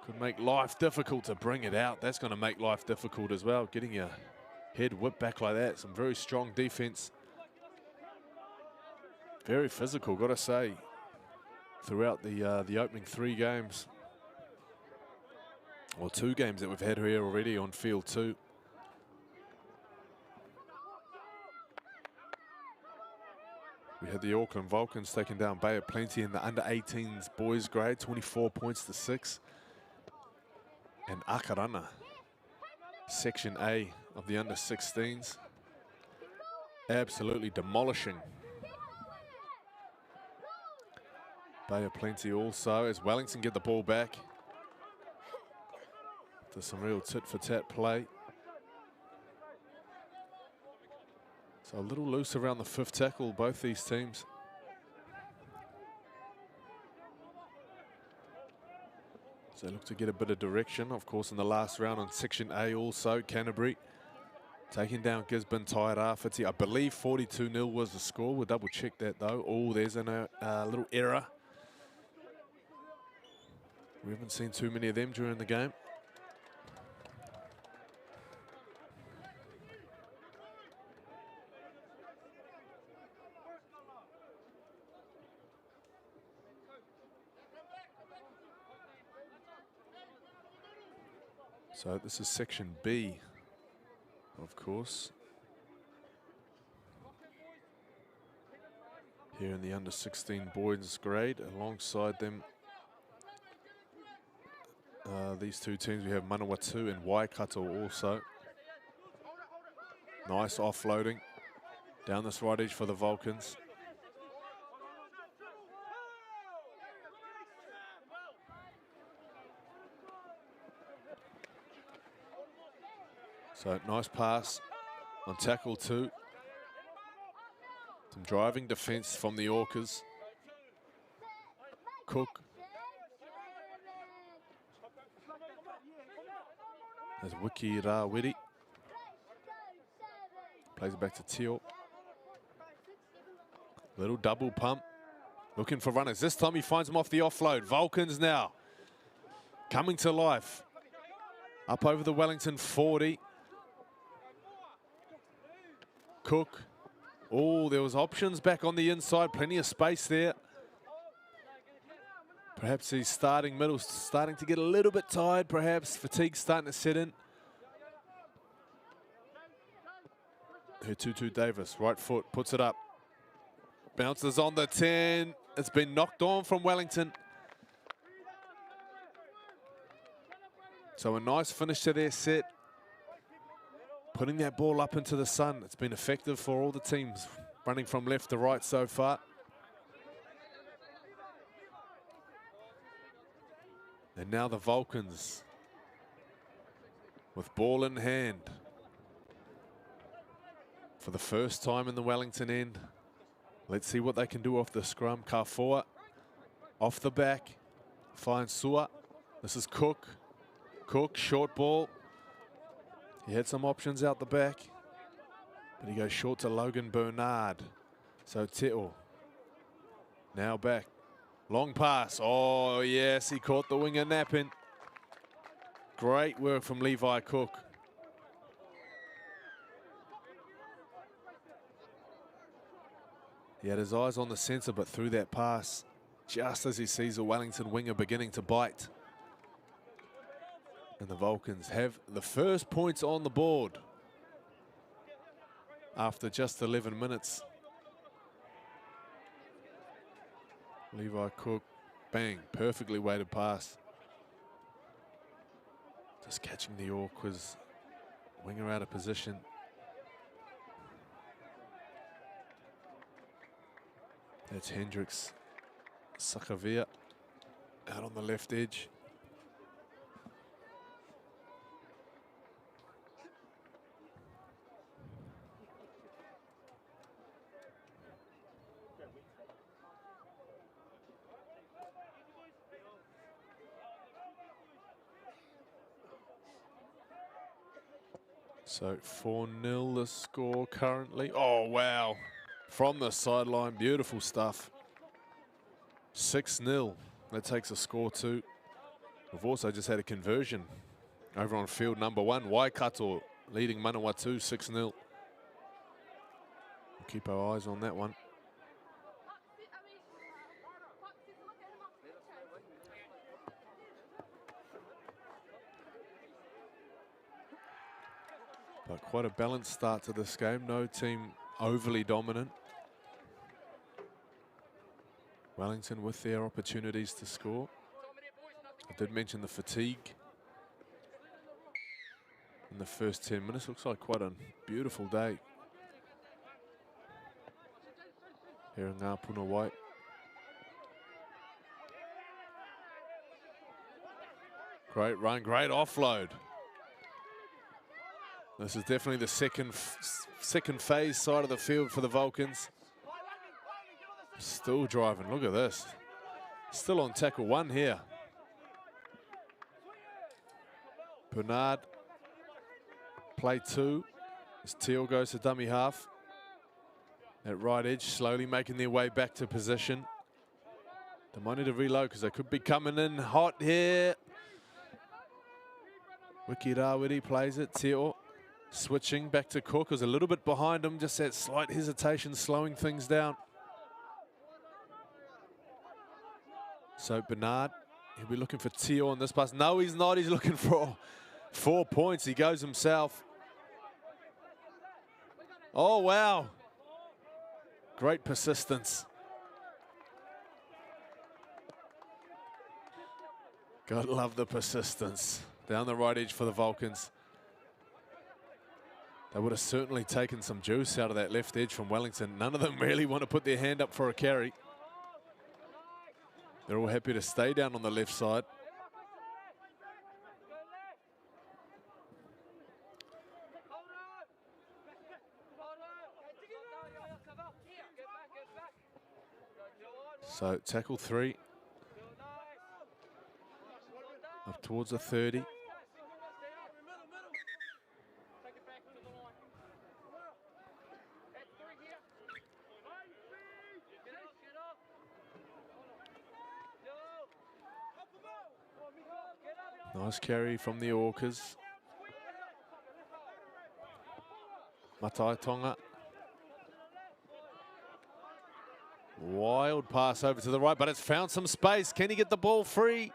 Could make life difficult to bring it out. That's going to make life difficult as well. Getting your head whipped back like that. Some very strong defense. Very physical, got to say, throughout the opening 3 games. Or 2 games that we've had here already on field 2. We had the Auckland Vulcans taking down Bay of Plenty in the under-18s boys grade, 24 points to 6. And Akarana, Section A of the under-16s, absolutely demolishing Bay of Plenty also, as Wellington get the ball back. There's some real tit-for-tat play. So a little loose around the 5th tackle, both these teams. So look to get a bit of direction, of course, in the last round on Section A also. Canterbury taking down Gisborne Tairāwhiti. I believe 42-0 was the score. We'll double check that though. Oh, there's a little error. We haven't seen too many of them during the game. So this is Section B, of course. Here in the under-16 boys grade, alongside them, these 2 teams, we have Manawatu and Waikato also. Nice offloading down this right edge for the Vulcans. So nice pass on tackle 2. Some driving defence from the Orcas. Cook. There's Wiki Rawiri. Plays it back to Teo. Little double pump. Looking for runners. This time he finds them off the offload. Vulcans now coming to life. Up over the Wellington 40. Cook. Oh, there was options back on the inside. Plenty of space there. Perhaps he's starting middle, starting to get a little bit tired, perhaps. Fatigue starting to set in. Tutu Davis, right foot, puts it up. Bounces on the 10. It's been knocked on from Wellington. So a nice finish to their set. Putting that ball up into the sun. It's been effective for all the teams running from left to right so far. And now the Vulcans with ball in hand. For the first time in the Wellington end. Let's see what they can do off the scrum. Kafoa off the back. Finds Sua. This is Cook. Cook, short ball. He had some options out the back, but he goes short to Logan Bernard. So Teo now back. Long pass. Oh, yes, he caught the winger napping. Great work from Levi Cook. He had his eyes on the centre, but threw that pass just as he sees the Wellington winger beginning to bite. And the Vulcans have the first points on the board after just 11 minutes. Levi Cook, bang, perfectly weighted pass. Just catching the Orcas winger out of position. That's Hendricks. Sakavia out on the left edge. So 4-0 the score currently. Oh, wow. From the sideline, beautiful stuff. 6-0. That takes a score 2. We've also just had a conversion over on field number 1. Waikato leading Manawatu 6-0. We'll keep our eyes on that one. But quite a balanced start to this game. No team overly dominant. Wellington with their opportunities to score. I did mention the fatigue in the first 10 minutes. Looks like quite a beautiful day here in Puna White. Great run, great offload. This is definitely the second phase side of the field for the Vulcans. Still driving, look at this. Still on tackle 1 here. Bernard, play 2. As Teal goes to dummy half. At right edge, slowly making their way back to position. They might need to reload because they could be coming in hot here. Wiki Rawiri plays it, Teal. Switching back to Cook, was a little bit behind him, just that slight hesitation slowing things down. So Bernard, he'll be looking for Teo on this pass. No, he's not, he's looking for 4 points. He goes himself. Oh, wow. Great persistence. Gotta love the persistence. Down the right edge for the Vulcans. They would have certainly taken some juice out of that left edge from Wellington. None of them really want to put their hand up for a carry. They're all happy to stay down on the left side. So tackle 3. Up towards the 30. Nice carry from the Orcas. Matai Tonga. Wild pass over to the right, but it's found some space. Can he get the ball free?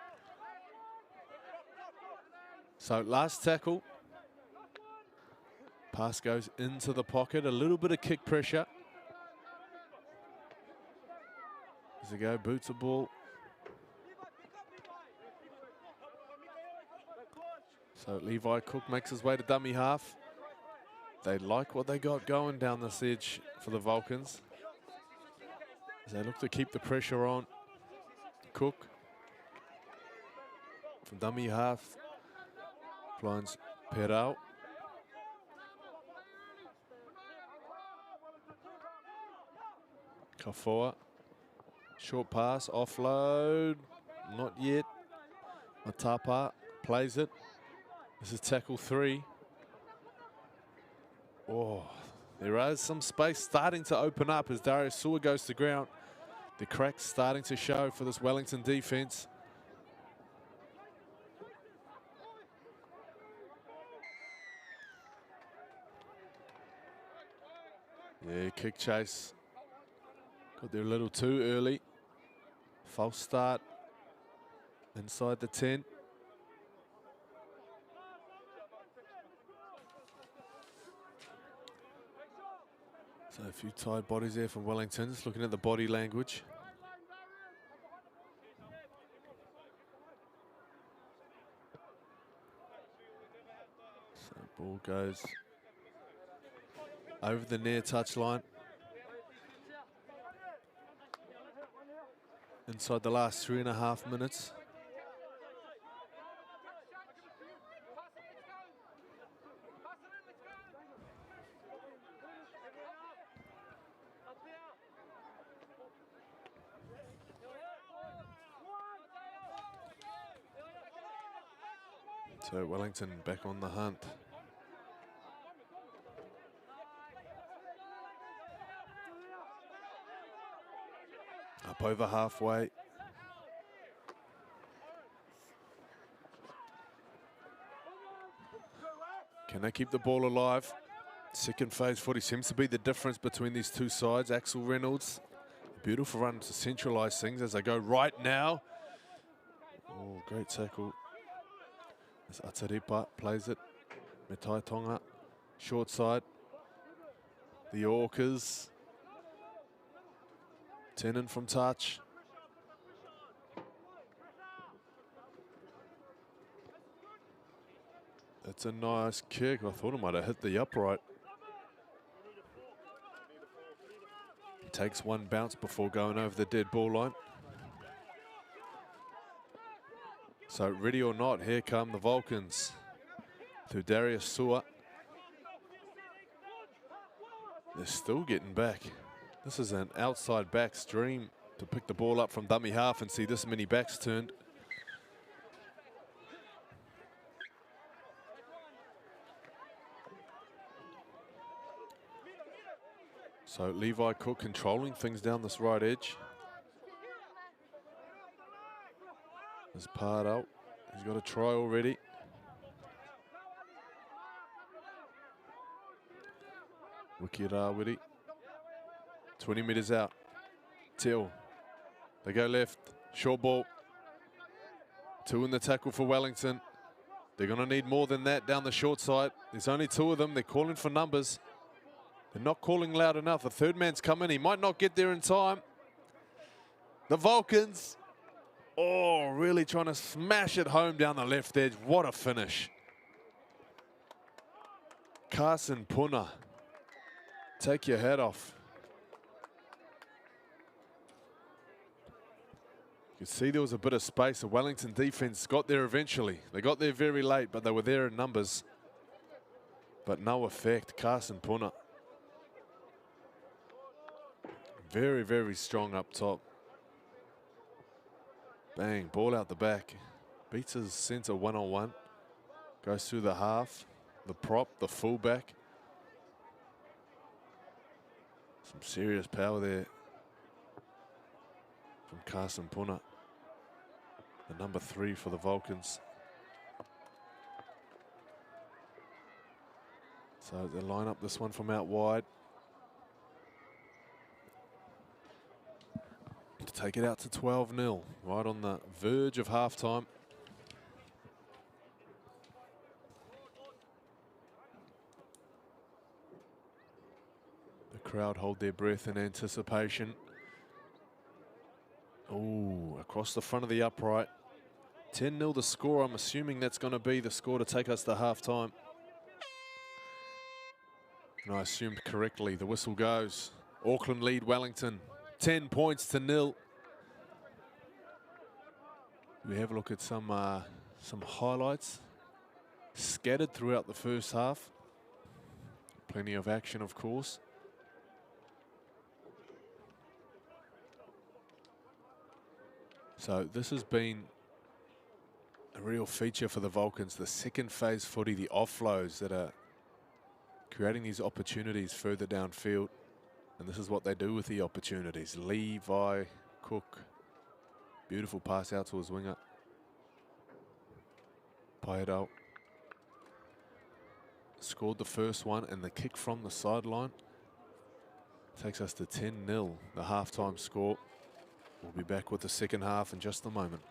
So last tackle. Pass goes into the pocket. A little bit of kick pressure. As they go, boots the ball. So Levi Cook makes his way to dummy half. They like what they got going down this edge for the Vulcans. As they look to keep the pressure on. Cook from dummy half. Blinds Perau. Kafoa. Short pass, offload. Not yet. Matapa plays it. This is tackle 3. Oh, there is some space starting to open up as Darius Sua goes to ground. The cracks starting to show for this Wellington defense. Yeah, kick chase. Got there a little too early. False start inside the 10. So a few tired bodies there from Wellington, just looking at the body language. So ball goes over the near touchline. Inside the last 3.5 minutes. So Wellington back on the hunt. Up over halfway. Can they keep the ball alive? Second phase footy seems to be the difference between these two sides. Axel Reynolds, beautiful run to centralise things as they go right now. Oh, great tackle. As Ataripa plays it. Metai Tonga, short side. The Orcas. Tenen from touch. That's a nice kick. I thought it might have hit the upright. Takes one bounce before going over the dead ball line. So ready or not, here come the Vulcans through Darius Sua. They're still getting back. This is an outside back's dream to pick the ball up from dummy half and see this many backs turned. So Levi Cook controlling things down this right edge. There's Pardo. He's got a try already. Wikirawiri. 20 metres out. Till. They go left. Short ball. 2 in the tackle for Wellington. They're going to need more than that down the short side. There's only 2 of them. They're calling for numbers. They're not calling loud enough. The third man's come in. He might not get there in time. The Vulcans. Oh, really trying to smash it home down the left edge. What a finish. Carson Puna. Take your head off. You could see there was a bit of space. The Wellington defense got there eventually. They got there very late, but they were there in numbers. But no effect. Carson Puna. Very, very strong up top. Bang, ball out the back. Beats his centre one-on-one. Goes through the half, the prop, the fullback. Some serious power there from Puna, the number 3 for the Vulcans. So they line up this one from out wide to take it out to 12-0, right on the verge of halftime. The crowd hold their breath in anticipation. Oh, across the front of the upright. 10-0 the score. I'm assuming that's going to be the score to take us to halftime. And I assumed correctly. The whistle goes. Auckland lead Wellington. 10 points to 0. We have a look at some highlights scattered throughout the first half. Plenty of action, of course. So this has been a real feature for the Vulcans. The second phase footy, the offloads that are creating these opportunities further downfield. And this is what they do with the opportunities. Levi, Cook. Beautiful pass out to his winger. Paedo scored the first one, and the kick from the sideline takes us to 10-0, the halftime score. We'll be back with the second half in just a moment.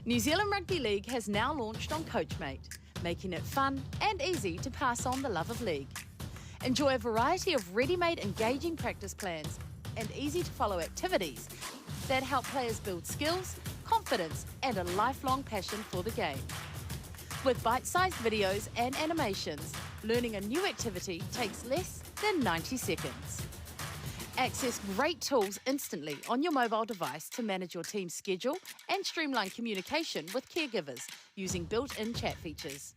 New Zealand Rugby League has now launched on Coachmate, making it fun and easy to pass on the love of league. Enjoy a variety of ready-made engaging practice plans and easy-to-follow activities that help players build skills, confidence and a lifelong passion for the game. With bite-sized videos and animations, learning a new activity takes less than 90 seconds. Access great tools instantly on your mobile device to manage your team's schedule and streamline communication with caregivers using built-in chat features.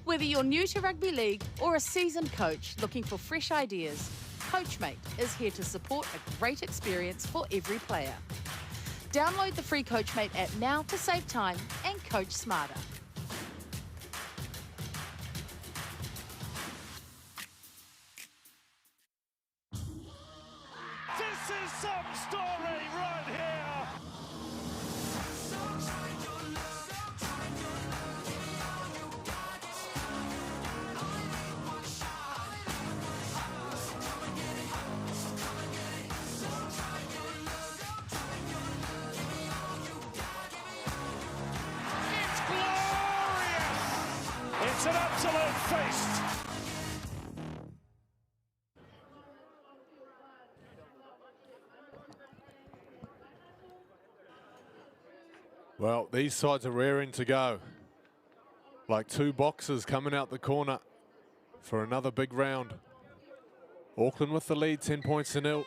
Whether you're new to rugby league or a seasoned coach looking for fresh ideas, Coachmate is here to support a great experience for every player. Download the free Coachmate app now to save time and coach smarter. This is some story right here. It's glorious. It's an absolute feast. Well, these sides are raring to go. Like two boxers coming out the corner for another big round. Auckland with the lead, 10 points to 0.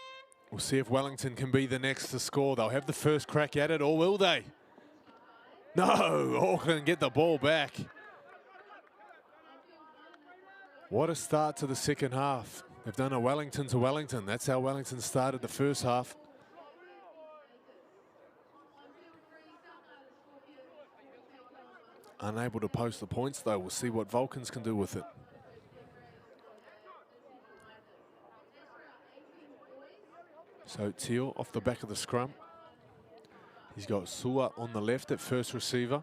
We'll see if Wellington can be the next to score. They'll have the first crack at it, or will they? No, Auckland get the ball back. What a start to the second half. They've done a Wellington to Wellington. That's how Wellington started the first half. Unable to post the points though. We'll see what Vulcans can do with it. So Teal off the back of the scrum. He's got Sua on the left at first receiver.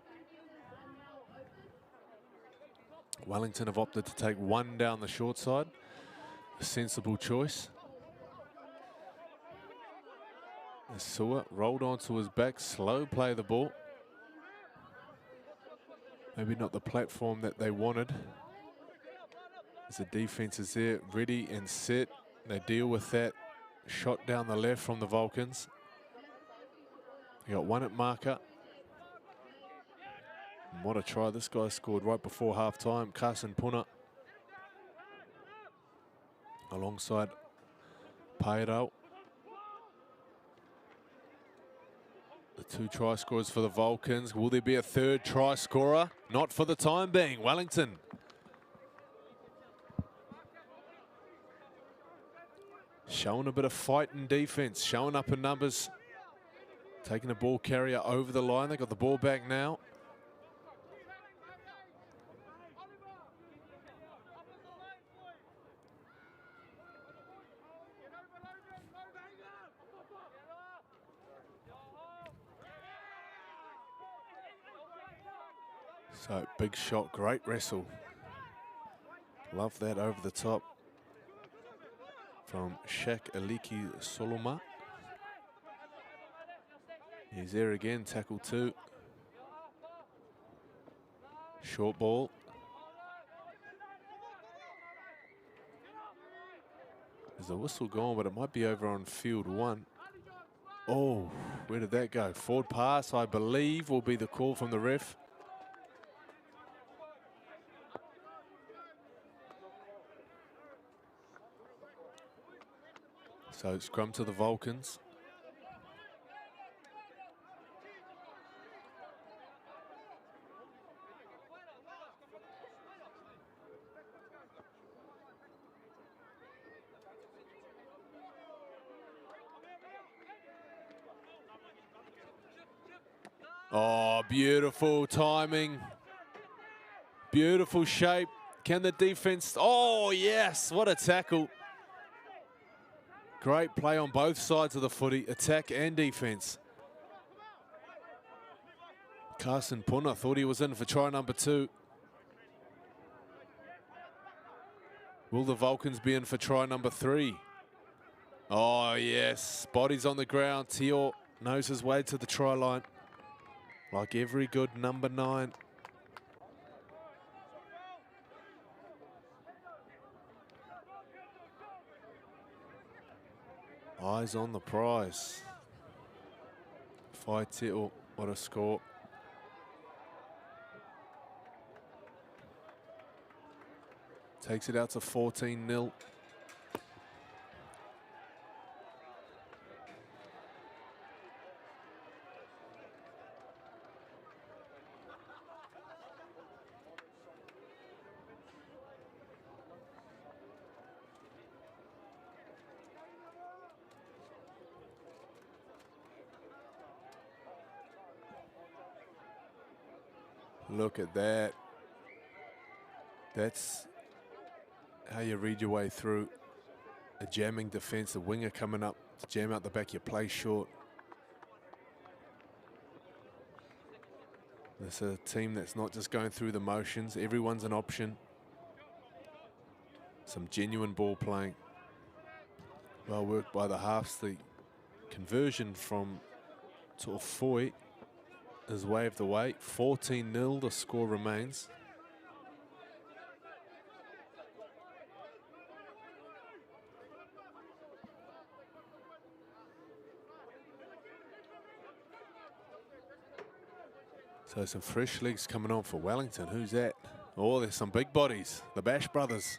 Wellington have opted to take one down the short side. A sensible choice. As Sua rolled onto his back, slow play the ball. Maybe not the platform that they wanted. As the defense is there, ready and set. They deal with that shot down the left from the Vulcans. They got one at marker. And what a try. This guy scored right before half-time. Puna alongside Pairao. The two try scorers for the Vulcans. Will there be a third try scorer? Not for the time being. Wellington. Showing a bit of fight in defense, showing up in numbers. Taking a ball carrier over the line. They got the ball back now. So big shot, great wrestle. Love that over the top from Shaq Aliki Soloma. He's there again, tackle two. Short ball. There's a whistle gone, but it might be over on field one. Oh, where did that go? Forward pass, I believe, will be the call from the ref. So scrum to the Vulcans. Oh, beautiful timing. Beautiful shape. Can the defense? Oh, yes, what a tackle. Great play on both sides of the footy, attack and defense. Puna thought he was in for try number 2. Will the Vulcans be in for try number 3? Oh, yes. Bodies on the ground. Teo knows his way to the try line. Like every good number 9. Eyes on the prize. Whai Teo, what a score. Takes it out to 14-0. Look at that. That's how you read your way through a jamming defense, a winger coming up to jam out the back, you play short. It's a team that's not just going through the motions. Everyone's an option. Some genuine ball playing. Well worked by the halves. The conversion from To'ofoi is waved away. 14-0, the score remains. So some fresh legs coming on for Wellington. Who's that? Oh, there's some big bodies. The Bash brothers.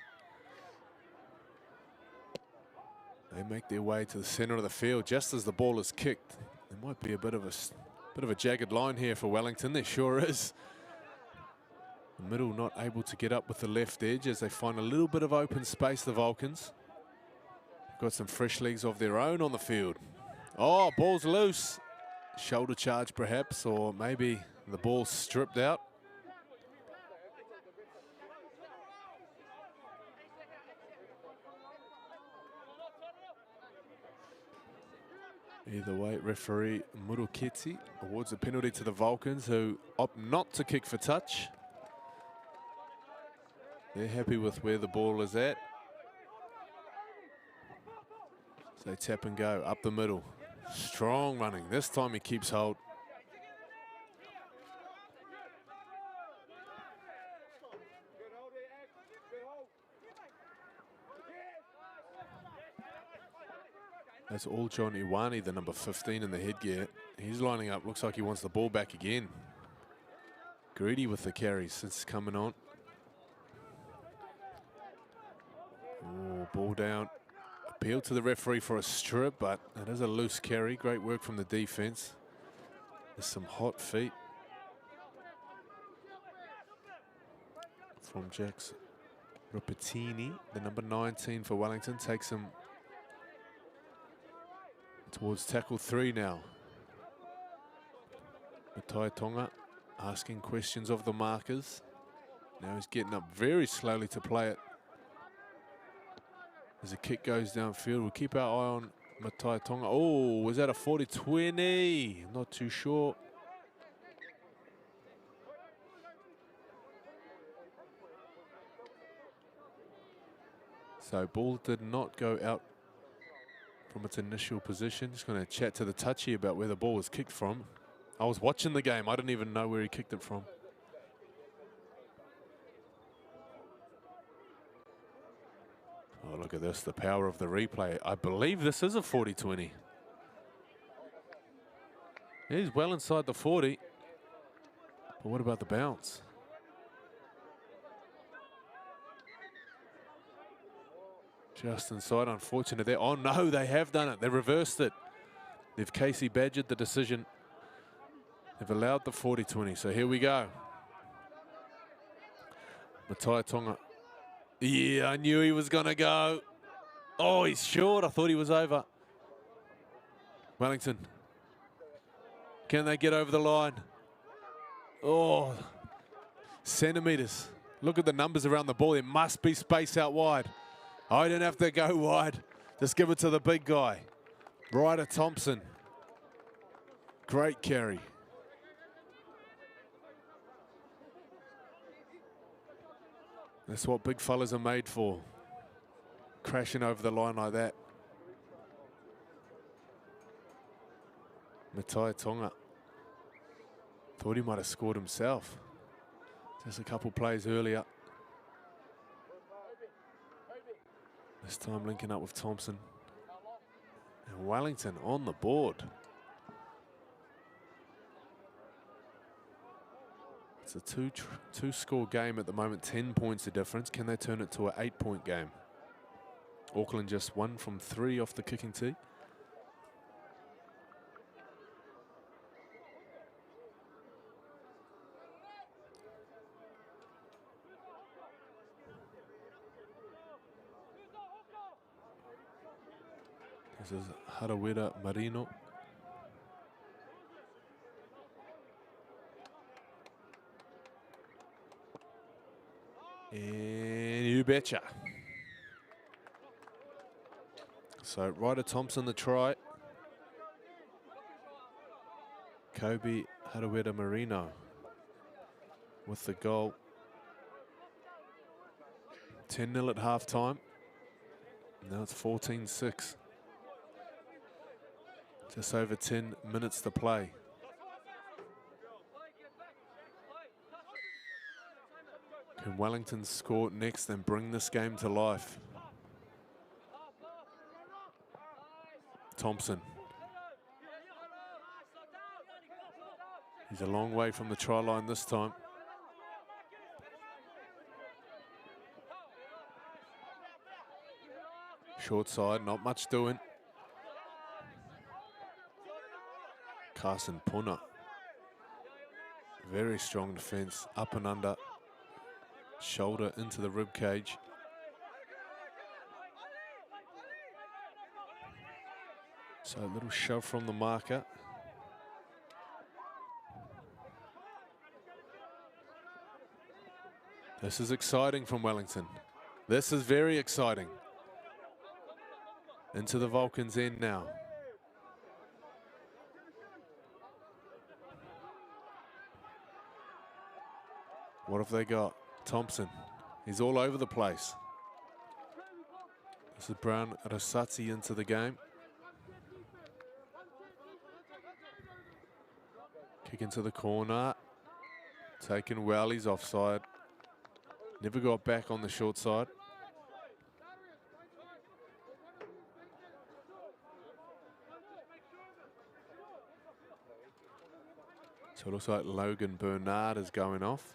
They make their way to the center of the field just as the ball is kicked. There might be a bit of a jagged line here for Wellington. There sure is. The middle not able to get up with the left edge as they find a little bit of open space, the Vulcans. Got some fresh legs of their own on the field. Oh, ball's loose. Shoulder charge perhaps, or maybe the ball stripped out. Either way, referee Muruketi awards a penalty to the Vulcans, who opt not to kick for touch. They're happy with where the ball is at. So they tap and go up the middle. Strong running. This time he keeps hold. That's all John Iwani, the number 15 in the headgear. He's lining up. Looks like he wants the ball back again. Greedy with the carries since coming on. Oh, ball down. Appeal to the referee for a strip, but it is a loose carry. Great work from the defense. There's some hot feet from Jax Rupatini, the number 19 for Wellington. Takes him towards tackle 3 now. Matai Tonga asking questions of the markers. Now he's getting up very slowly to play it. As the kick goes downfield, we'll keep our eye on Matai Tonga. Oh, was that a 40-20? Not too sure. So ball did not go out from its initial position. Just going to chat to the touchy about where the ball was kicked from. I was watching the game. I didn't even know where he kicked it from. Oh, look at this, the power of the replay. I believe this is a 40-20. He's well inside the 40. But what about the bounce? Just inside, unfortunate there. Oh no, they have done it. They reversed it. They've Casey badgered the decision. They've allowed the 40-20, so here we go. Matai Tonga. Yeah, I knew he was going to go. Oh, he's short. I thought he was over. Wellington. Can they get over the line? Oh, centimetres. Look at the numbers around the ball. There must be space out wide. I didn't have to go wide. Just give it to the big guy. Ryder Thompson. Great carry. That's what big fellas are made for. Crashing over the line like that. Matai Tonga. Thought he might have scored himself. Just a couple plays earlier. This time linking up with Thompson. And Wellington on the board. It's a two-score game at the moment, 10 points the difference. Can they turn it to an 8-point game? Auckland just 1 from 3 off the kicking tee. This is Harawira Marino. And you betcha. So Ryder Thompson the try. Kobe Harawira Marino with the goal. 10-0 at halftime. Now it's 14-6. Just over 10 minutes to play. Can Wellington score next and bring this game to life? Thompson. He's a long way from the try line this time. Short side, not much doing. Carson Puna. Very strong defense, up and under. Shoulder into the rib cage. So a little shove from the marker. This is exciting from Wellington. This is very exciting. Into the Vulcans' end now. What have they got? Thompson. He's all over the place. This is Brown Rasati into the game. Kick into the corner. Taken well, he's offside. Never got back on the short side. So it looks like Logan Bernard is going off.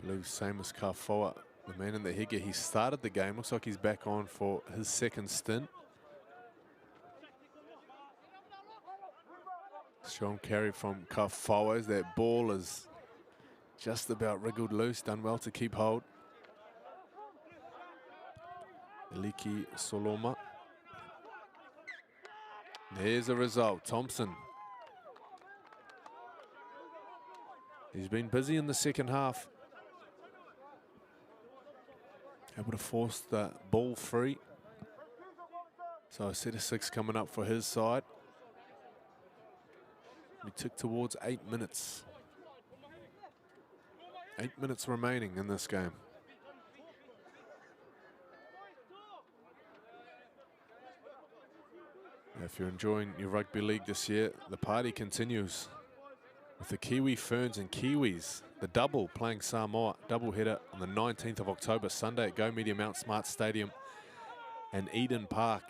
I believe Seamus Kafoa, the man in the Higa, he started the game. Looks like he's back on for his second stint. Strong carry from Kafoa as that ball is just about wriggled loose. Done well to keep hold. Eliki Soloma. There's a result. Thompson. He's been busy in the second half. Able to force the ball free. So a set of 6 coming up for his side. We tick towards 8 minutes. 8 minutes remaining in this game. If you're enjoying your rugby league this year, the party continues with the Kiwi Ferns and Kiwis. The double playing Samoa, double header on the 19th of October, Sunday at Go Media Mount Smart Stadium and Eden Park.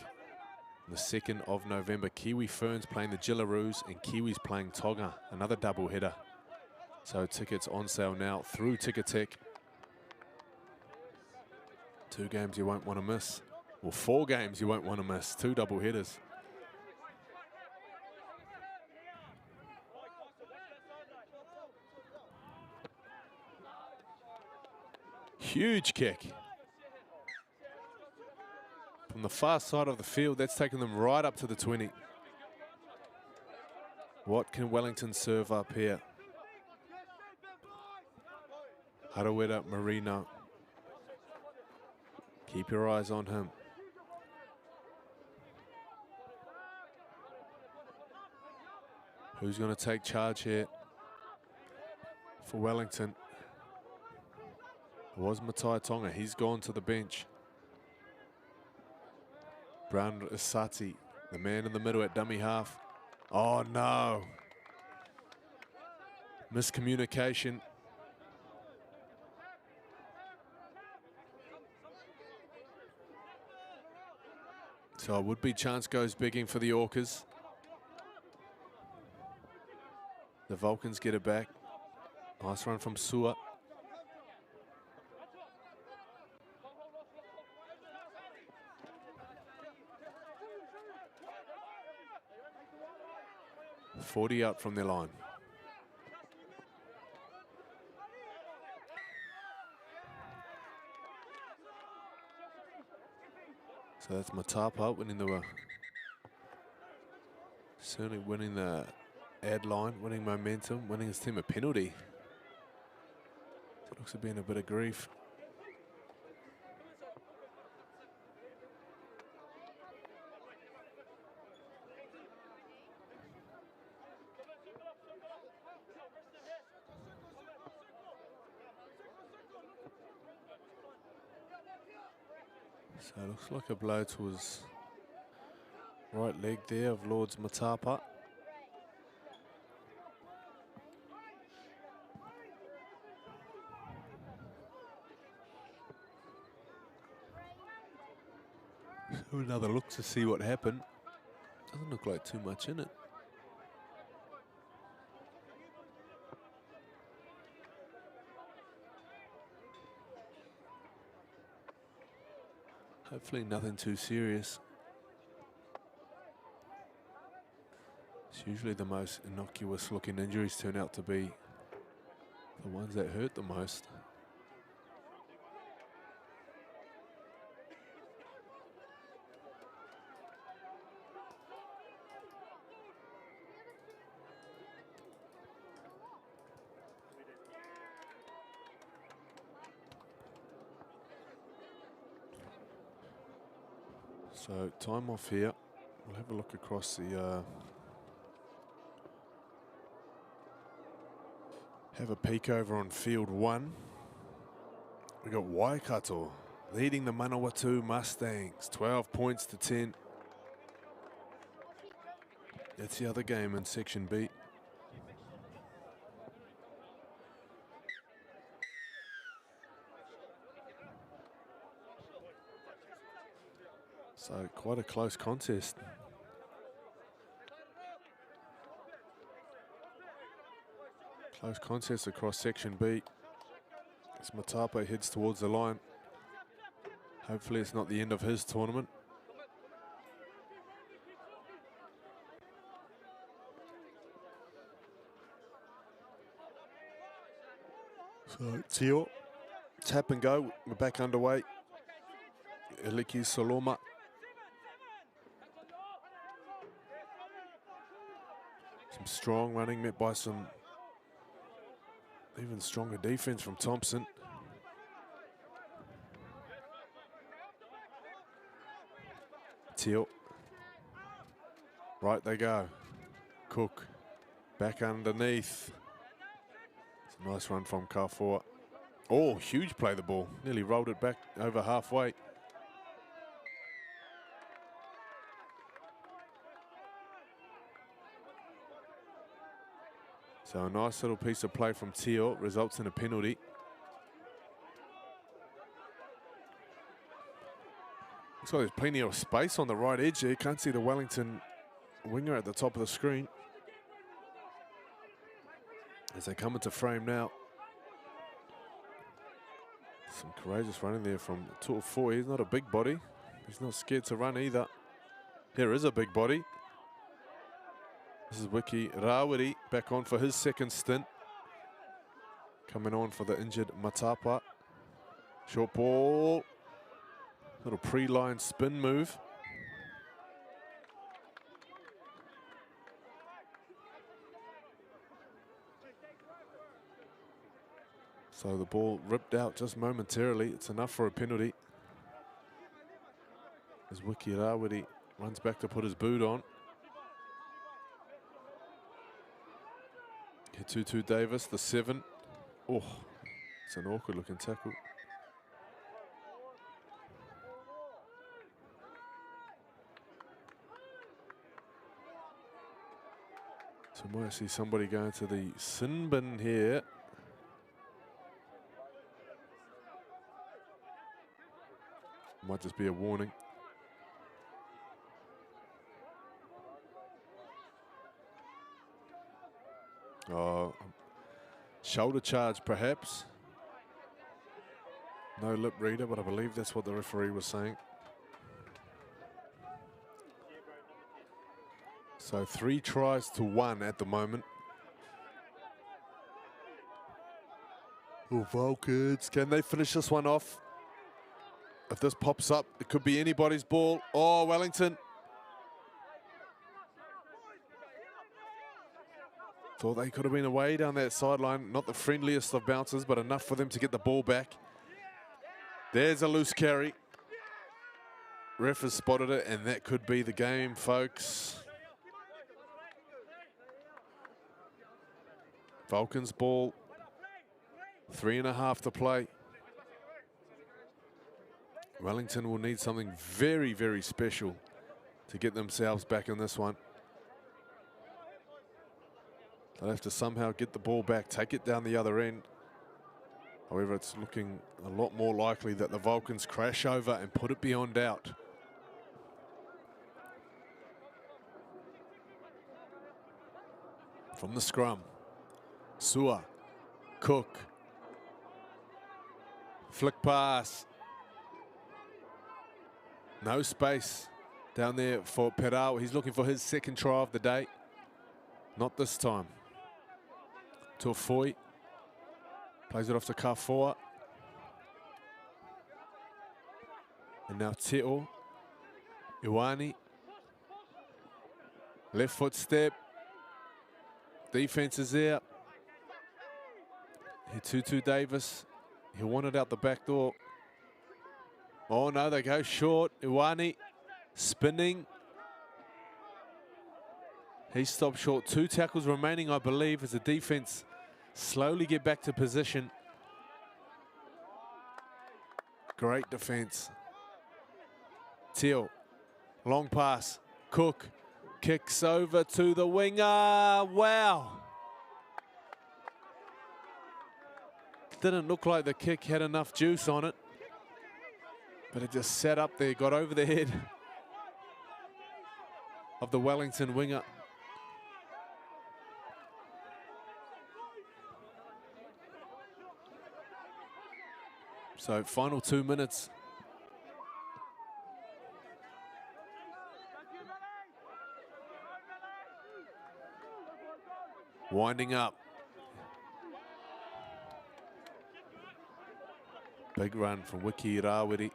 The 2nd of November, Kiwi Ferns playing the Jillaroos and Kiwis playing Tonga, another double header. So tickets on sale now through Ticketek. 2 games you won't want to miss. Well, 4 games you won't want to miss. 2 double headers. Huge kick. From the far side of the field, that's taken them right up to the 20. What can Wellington serve up here? Harawira Marino. Keep your eyes on him. Who's going to take charge here for Wellington? It was Matai Tonga. He's gone to the bench. Brown Isati, the man in the middle at dummy half. Oh no. Miscommunication. So a would-be chance goes begging for the Orcas. The Vulcans get it back. Nice run from Sua. .40 out from their line. So that's Matapa winning the certainly winning the ad line, winning momentum, winning his team a penalty. So it looks to be in a bit of grief. So it looks like a blow to his right leg there of Lord's Matapa. So another look to see what happened. Doesn't look like too much in it. Hopefully nothing too serious. It's usually the most innocuous looking injuries turn out to be the ones that hurt the most. So time off here. We'll have a look across the have a peek over on field 1. We got Waikato leading the Manawatu Mustangs 12 points to 10. That's the other game in section B. So quite a close contest. Close contest across section B. As Matapa heads towards the line. Hopefully it's not the end of his tournament. So Tio, tap and go. We're back underway. Eliki Soloma. Some strong running met by some even stronger defense from Thompson. Teal. Right they go. Cook back underneath. It's a nice run from Kafua. Oh, huge play the ball. Nearly rolled it back over halfway. So a nice little piece of play from Teo results in a penalty. Looks like there's plenty of space on the right edge there. Can't see the Wellington winger at the top of the screen. As they come into frame now. Some courageous running there from Tu'ufoi. He's not a big body. He's not scared to run either. Here is a big body. This is Wiki Rawiri back on for his second stint. Coming on for the injured Matapa. Short ball. Little pre-line spin move. So the ball ripped out just momentarily. It's enough for a penalty. As Wiki Rawiri runs back to put his boot on. Tutu Davis, the 7. Oh, it's an awkward looking tackle. So we might see somebody going to the sin bin here. Might just be a warning. Oh, shoulder charge perhaps. No lip reader, but I believe that's what the referee was saying. So 3 tries to 1 at the moment. Oh, Vulcans, can they finish this one off? If this pops up, it could be anybody's ball. Oh, Wellington. Thought they could have been away down that sideline. Not the friendliest of bounces, but enough for them to get the ball back. There's a loose carry. Ref has spotted it, and that could be the game, folks. Vulcans ball. 3.5 to play. Wellington will need something very, very special to get themselves back in this one. They'll have to somehow get the ball back, take it down the other end. However, it's looking a lot more likely that the Vulcans crash over and put it beyond doubt. From the scrum, Sua, Cook, flick pass. No space down there for Perao. He's looking for his second try of the day. Not this time. Tuafoi plays it off to Kafoa. And now Teo. Iwani. Left foot step. Defense is there. Tutu Davis. He wanted out the back door. Oh no, they go short. Iwani spinning. He stopped short. 2 tackles remaining, I believe, as the defense slowly get back to position. Great defense. Teal, long pass. Cook kicks over to the winger. Wow. Didn't look like the kick had enough juice on it, but it just sat up there, got over the head of the Wellington winger. So final 2 minutes. Winding up. Big run from Wiki Rawiri.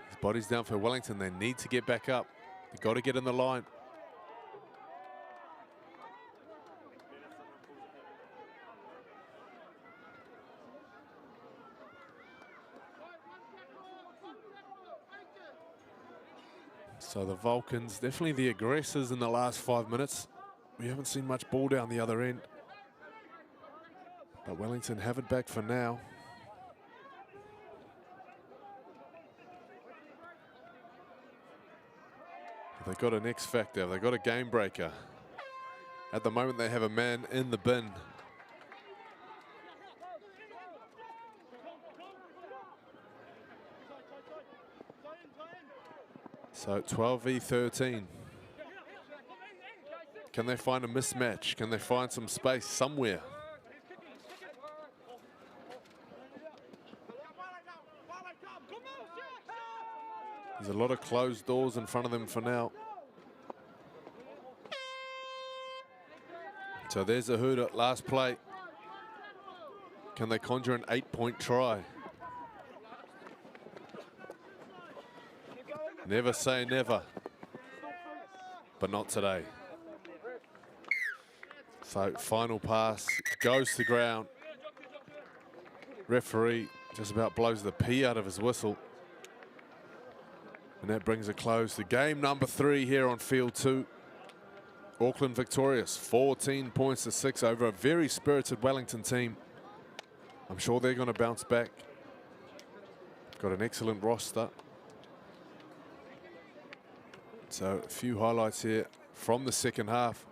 His body's down for Wellington. They need to get back up. They've got to get in the line. So the Vulcans, definitely the aggressors in the last 5 minutes. We haven't seen much ball down the other end. But Wellington have it back for now. They've got an X factor, they've got a game breaker. At the moment they have a man in the bin. So 12 v 13. Can they find a mismatch? Can they find some space somewhere? There's a lot of closed doors in front of them for now. So there's a hoot at last play. Can they conjure an 8-point try? Never say never, but not today. So final pass goes to ground. Referee just about blows the pee out of his whistle. And that brings a close to game number 3 here on field 2. Auckland victorious, 14 points to 6 over a very spirited Wellington team. I'm sure they're going to bounce back. Got an excellent roster. So a few highlights here from the second half.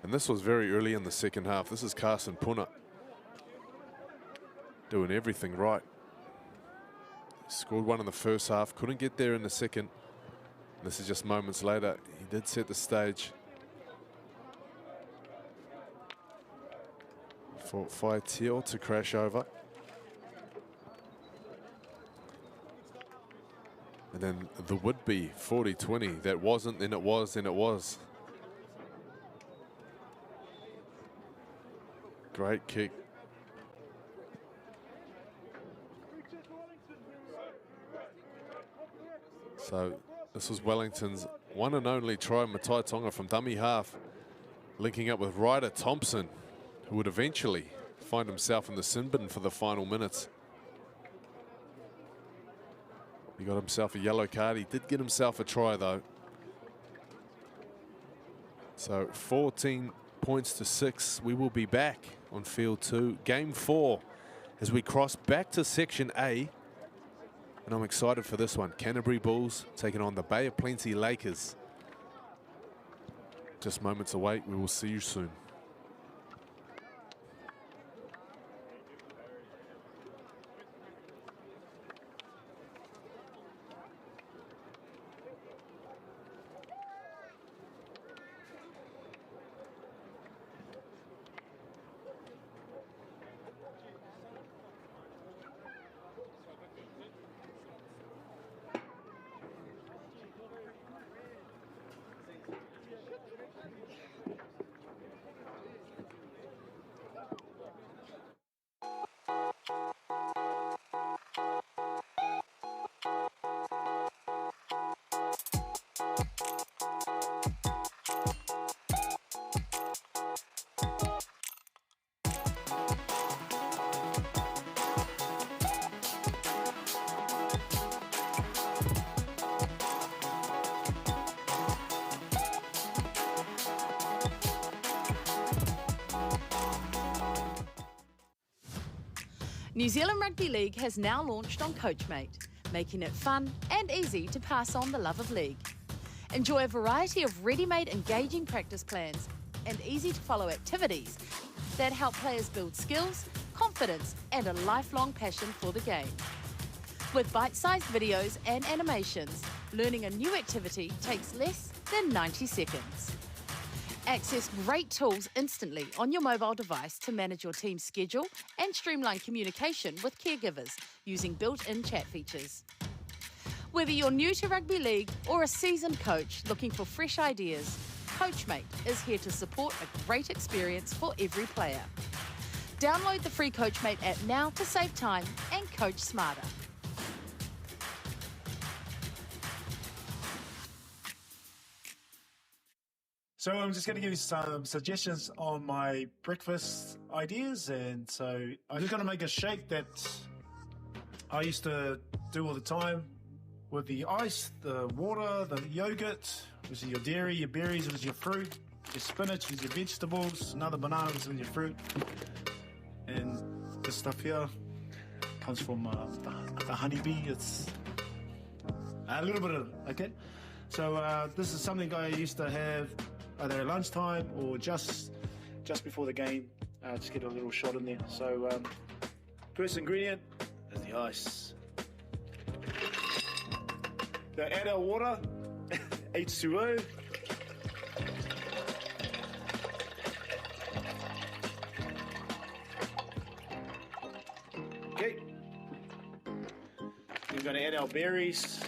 And this was very early in the second half. This is Carson Puna doing everything right. Scored one in the first half, couldn't get there in the second. This is just moments later. He did set the stage for Faitio to crash over. And then the would-be 40-20. That wasn't, then it was, then it was. Great kick. So this was Wellington's one and only try. Matai Tonga from dummy half, linking up with Ryder Thompson, who would eventually find himself in the sin bin for the final minutes. He got himself a yellow card. He did get himself a try though. So 14 points to 6. We will be back on field 2. Game 4 as we cross back to section A. And I'm excited for this one. Canterbury Bulls taking on the Bay of Plenty Lakers. Just moments away. We will see you soon. New Zealand Rugby League has now launched on Coachmate, making it fun and easy to pass on the love of league. Enjoy a variety of ready-made engaging practice plans and easy-to-follow activities that help players build skills, confidence and a lifelong passion for the game. With bite-sized videos and animations, learning a new activity takes less than 90 seconds. Access great tools instantly on your mobile device to manage your team's schedule and streamline communication with caregivers using built-in chat features. Whether you're new to rugby league or a seasoned coach looking for fresh ideas, Coachmate is here to support a great experience for every player. Download the free Coachmate app now to save time and coach smarter. So I'm just going to give you some suggestions on my breakfast ideas. And so I'm just going to make a shake that I used to do all the time with the ice, the water, the yogurt, which is your dairy, your berries, which is your fruit, your spinach, which is your vegetables, another banana, which is your fruit. And this stuff here comes from the honeybee. It's a little bit of, okay? So this is something I used to have either at lunchtime or just before the game. Just get a little shot in there. So first ingredient is the ice. Now add our water, H2O. Okay. We're going to add our berries.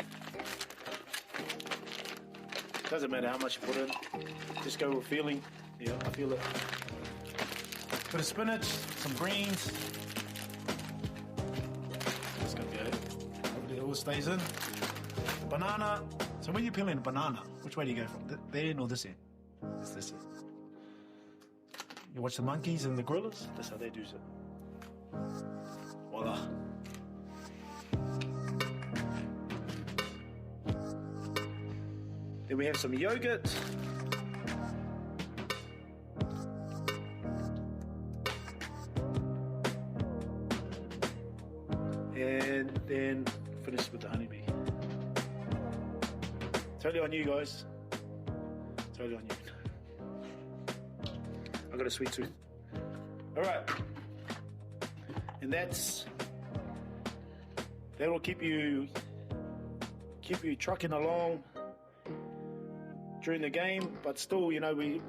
Doesn't matter how much you put in. Just go with feeling. Yeah, I feel it. Bit of spinach, some greens. That's gonna be it. Hopefully it all stays in. Banana. So when you're peeling a banana, which way do you go from? There end or this end? It's this end. You watch the monkeys and the gorillas? That's how they do it. Voila. Then we have some yogurt. And then finish with the honeybee. Totally on you guys. Totally on you. I got a sweet tooth. All right. And that'll keep you trucking along during the game, but still, you know, we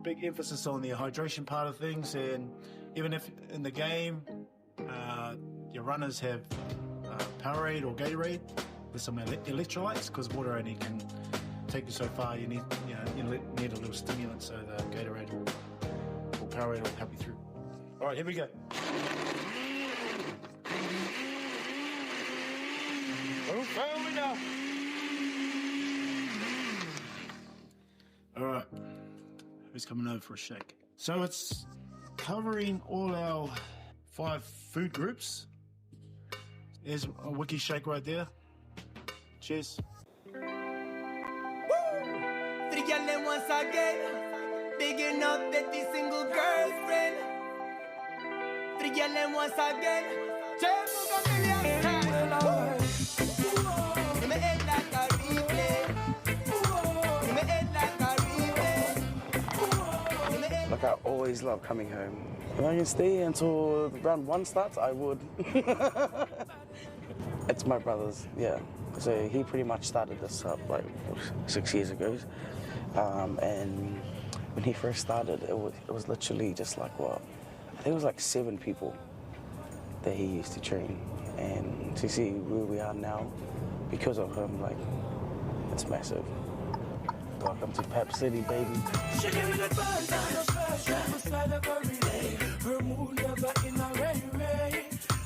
big emphasis on the hydration part of things. And even if in the game your runners have Powerade or Gatorade with some electrolytes, because water only can take you so far, you need a little stimulant, so the Gatorade or Powerade will help you through. All right, here we go. Oh, fair enough. All right, who's coming over for a shake? So it's covering all our 5 food groups. There's a wiki shake right there. Cheers. Woo! 3 gallon once again, bigging up that single girlfriend. 3 gallon once again, move a million times. In my head like a replay. In my head like a replay. Like, I always love coming home. If I can stay until round 1 starts, I would. It's my brother's, yeah. So he pretty much started this up like 6 years ago. And when he first started, it was literally just like, I think it was like 7 people that he used to train. And to see where we are now, because of him, like, it's massive. Welcome to Pep City, baby. She gave me the buzz on the first travel side of her relay. Her mood never in a ray.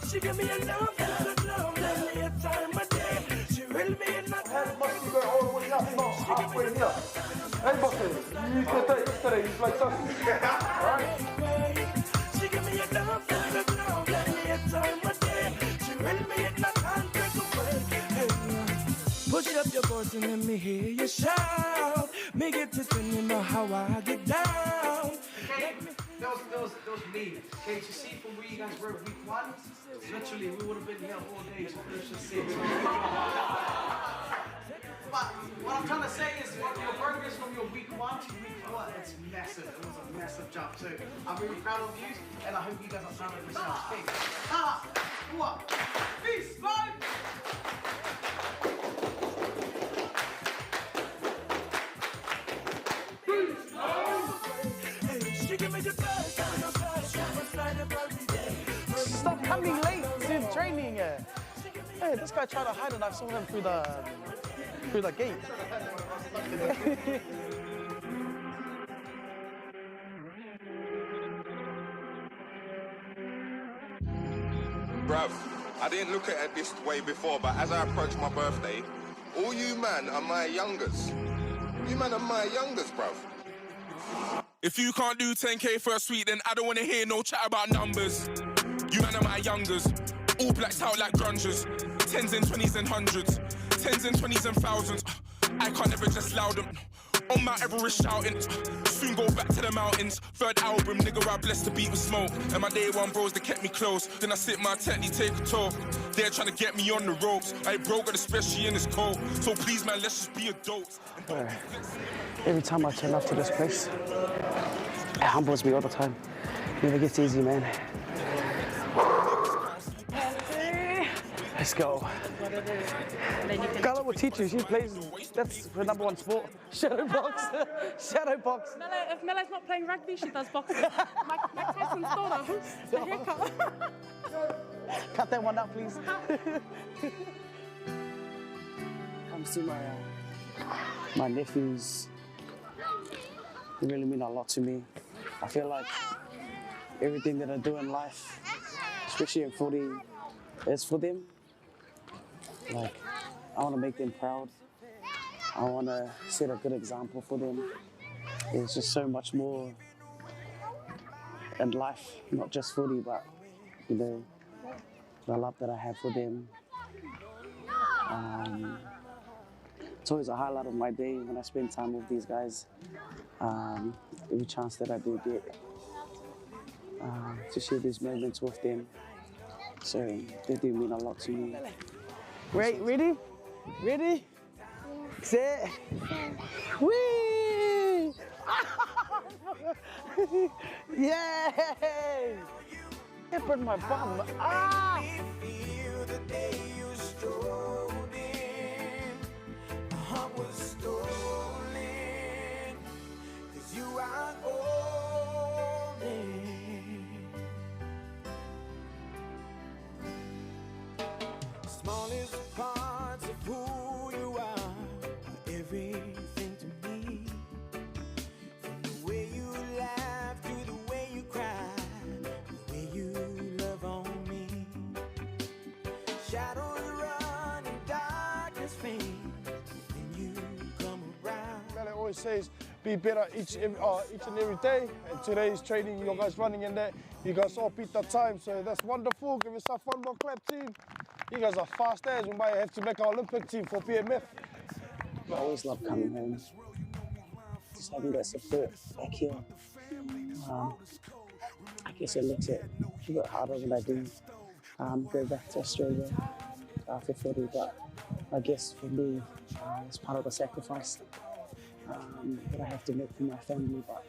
She gave me a love, let me a time of day. She will me in my time. Must go all the way up, not halfway here. Hey, Boston, you used to date yesterday, you played something. Alright? She gave me a love, let me a time of day. She will me in my time, break away. Hey, push up your voice and let me hear you shout. Me get to sing, you know how I get down. Make me That was me. Okay, to see from where you guys were week 1, literally we would have been here all day to finish the 6. But what I'm trying to say is your progress from your week 1 to week 4, it's massive. It was a massive jump too. I'm really proud of you, and I hope you guys are proud of yourselves. Okay. Peace, bye. Stop coming late to training. Hey, this guy tried to hide and I saw him through the gate. Bruv, I didn't look at it this way before, but as I approach my birthday, all you man are my youngers. You man are my youngers, bruv. If you can't do 10k for a suite, then I don't want to hear no chat about numbers. You man are my youngers, all blacked out like grungers. 10s and 20s and 100s, 10s and 20s and thousands. I can't ever just loud them. On Mount Everest shouting, soon go back to the mountains. Third album, nigga, I blessed the beat with smoke. And my day one bros, they kept me close. Then I sit my technique, take a tour. They're trying to get me on the ropes. I broke it, especially in this cold. So please, man, let's just be adults. Every time I turn up to this place, it humbles me all the time. Never gets easy, man. Let's go. Carla will teach you. She plays, that's her #1 sport. Shadow box. Shadow box. If Mele's not playing rugby, she does boxing. Mike Tyson's daughter, the haircut. Cut that one out, please. Come see my nephews. They really mean a lot to me. I feel like everything that I do in life, especially in footy, is for them. Like, I want to make them proud. I want to set a good example for them. There's just so much more in life, not just footy, but, you know, the love that I have for them. It's always a highlight of my day when I spend time with these guys. Every chance that I do get to share these moments with them. So they do mean a lot to me. Right, ready? Ready? Set. Whee! Yay! It burned my bum. Ah! Smallest parts of who you are everything to me. From the way you laugh to the way you cry, the way you love on me. Shadows run and darkness fades, then you come around. Mele always says, be better each and every day. And today's training, you guys running in there. You guys all beat the time, so that's wonderful. Give yourself one more clap, team. You guys are fast as. We might have to make our Olympic team for BMF. I always love coming home. Just having that support back here. I guess it makes it a bit harder when I do go back to Australia after footy, but I guess for me, it's part of the sacrifice that I have to make for my family. But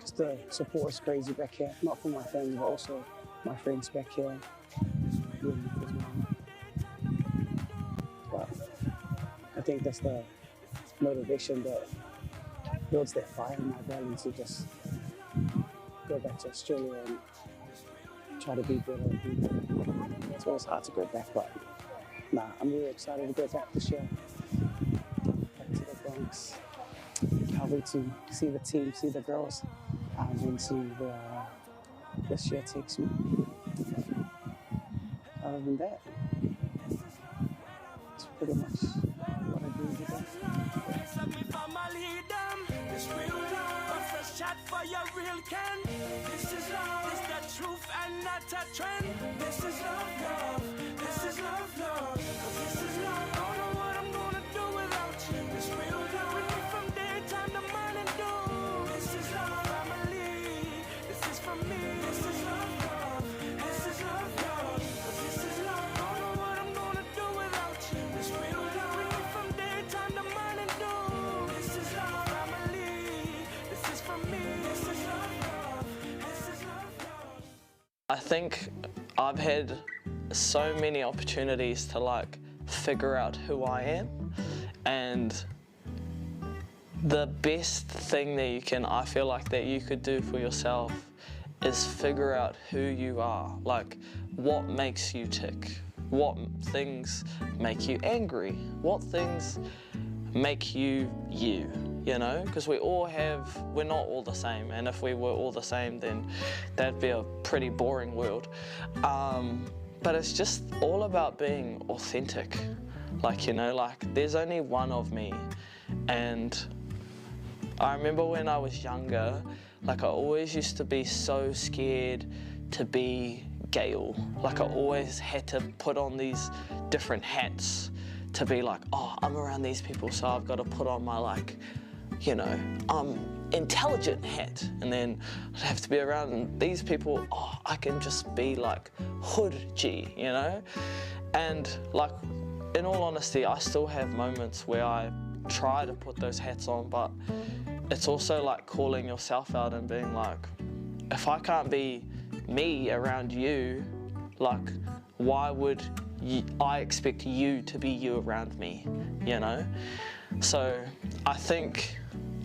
just the support is crazy back here, not for my family, but also my friends back here. But I think that's the motivation that builds that fire in my belly to just go back to Australia and try to be better. It's always hard to go back, but nah, I'm really excited to go back this year. Back to the Bronx. Can't wait to see the team, see the girls, and see where this year takes me. Other than that, it's pretty much what I do every day. This real love, a fresh shot for your real can. This is love, it's the truth and not a trend. This is love, love. This is love, love. This is love. I don't know what I'm gonna do without you. This real love, with me from daytime to morning dew. This is love. I think I've had so many opportunities to like figure out who I am, and the best thing that I feel like that you could do for yourself is figure out who you are, like what makes you tick, what things make you angry, what things make you, you know, because we're not all the same, and if we were all the same then that'd be a pretty boring world. But it's just all about being authentic, like, you know, like there's only one of me. And I remember when I was younger, like I always used to be so scared to be Gail. Like I always had to put on these different hats to be like, oh, I'm around these people, so I've got to put on my, like, you know, intelligent hat. And then I'd have to be around these people, oh, I can just be like hood G, you know? And like, in all honesty, I still have moments where I try to put those hats on, but it's also like calling yourself out and being like, if I can't be me around you, like, why would I expect you to be you around me, you know? So I think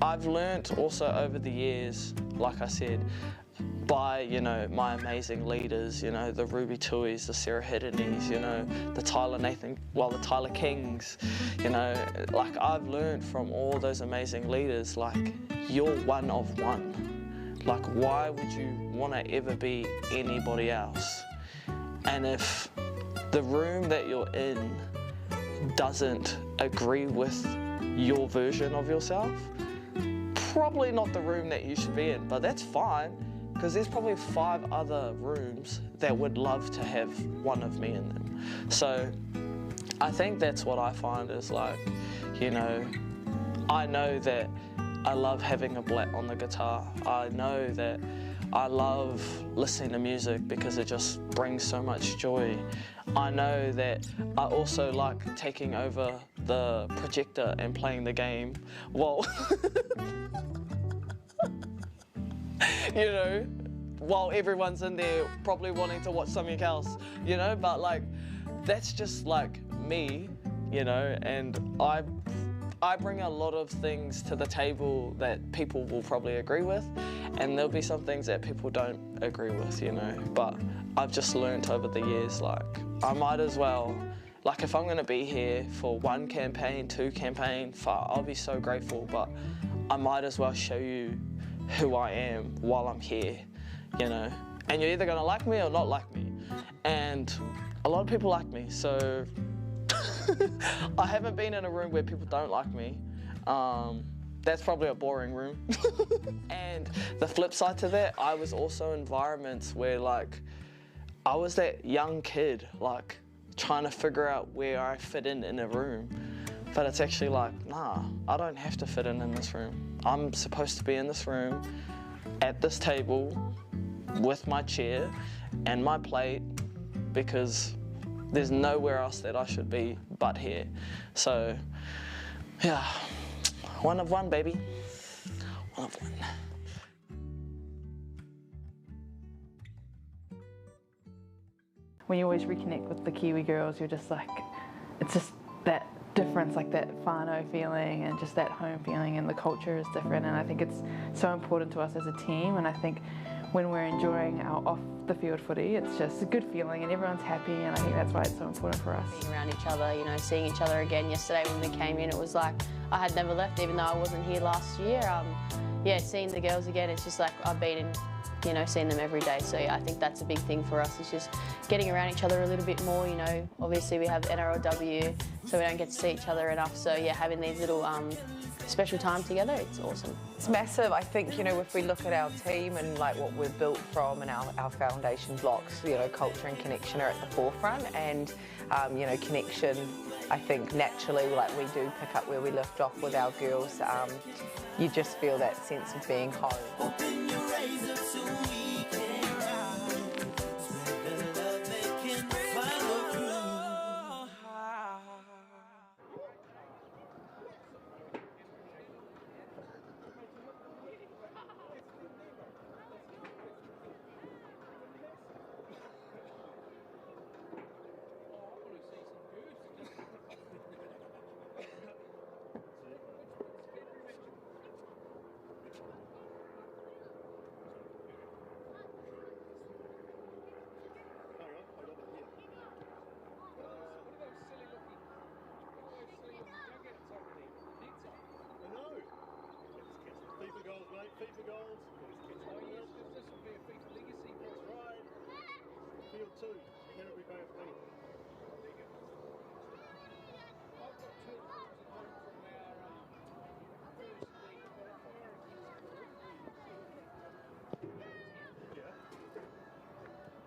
I've learnt also over the years, like I said, by, you know, my amazing leaders, you know, the Ruby Tuis, the Sarah Hiddeneys, you know, the Tyler Kings, you know, like I've learned from all those amazing leaders, like, you're one of one. Like, why would you want to ever be anybody else? And if the room that you're in doesn't agree with your version of yourself, probably not the room that you should be in, but that's fine, because there's probably 5 other rooms that would love to have one of me in them. So I think that's what I find is like, you know, I know that I love having a blat on the guitar. I know that I love listening to music because it just brings so much joy. I know that I also like taking over the projector and playing the game while you know, while everyone's in there probably wanting to watch something else, you know, but like, that's just like me, you know, and I bring a lot of things to the table that people will probably agree with, and there'll be some things that people don't agree with, you know, but I've just learnt over the years, like, I might as well, like, if I'm gonna be here for 1 campaign, 2 campaigns, I'll be so grateful, but I might as well show you who I am while I'm here, you know, and you're either gonna like me or not like me, and a lot of people like me, so I haven't been in a room where people don't like me. That's probably a boring room. And the flip side to that, I was also in environments where, like, I was that young kid, like, trying to figure out where I fit in a room. But it's actually like, nah, I don't have to fit in this room. I'm supposed to be in this room, at this table, with my chair and my plate, because there's nowhere else that I should be but here. So, yeah, one of one, baby. One of one. When you always reconnect with the Kiwi girls, you're just like, it's just that difference, like that whānau feeling and just that home feeling, and the culture is different, and I think it's so important to us as a team, and I think when we're enjoying our off-the-field footy, it's just a good feeling and everyone's happy, and I think that's why it's so important for us. Being around each other, you know, seeing each other again yesterday when we came in, it was like I had never left, even though I wasn't here last year. Yeah, seeing the girls again, it's just like I've been in, you know, seeing them every day. So yeah, I think that's a big thing for us. It's just getting around each other a little bit more, you know. Obviously we have NRLW, so we don't get to see each other enough. So yeah, having these little special time together, it's awesome. It's massive. I think, you know, if we look at our team and like what we're built from and our foundation blocks, you know, culture and connection are at the forefront, and you know, connection, I think naturally, like, we do pick up where we left off with our girls. You just feel that sense of being home. 8 FIFA goals. This will be a FIFA legacy. That's right. Field 2, Canterbury Bay of Plenty. I've got 2 goals at home from our first league qualifier against Yeah.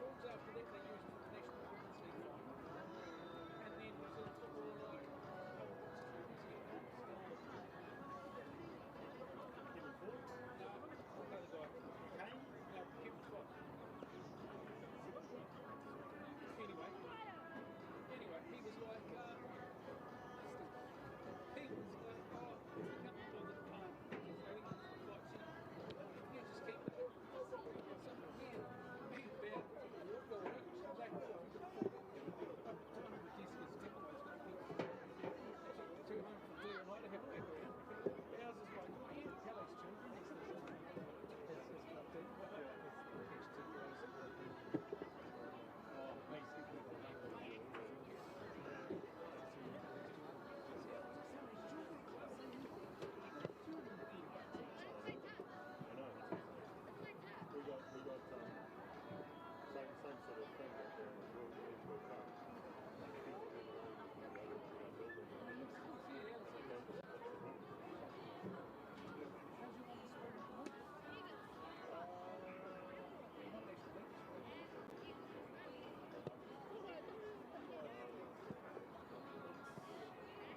Goals after that they used for the National Women's League final. And then New Zealand Football League. Anyway, he was like, oh, you come to the park, you just keep it. He about walk all right, so they walk. Too home from Clear and I to have a back around. Ours is like, oh yeah, Kelly's children. That's his club team. Same sort of thing out there in the world.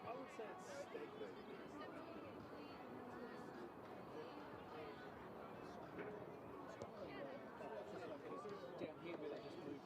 I would say it's state league. Down here where they just moved.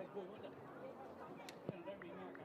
Big boy, wasn't it? And don't be Marco.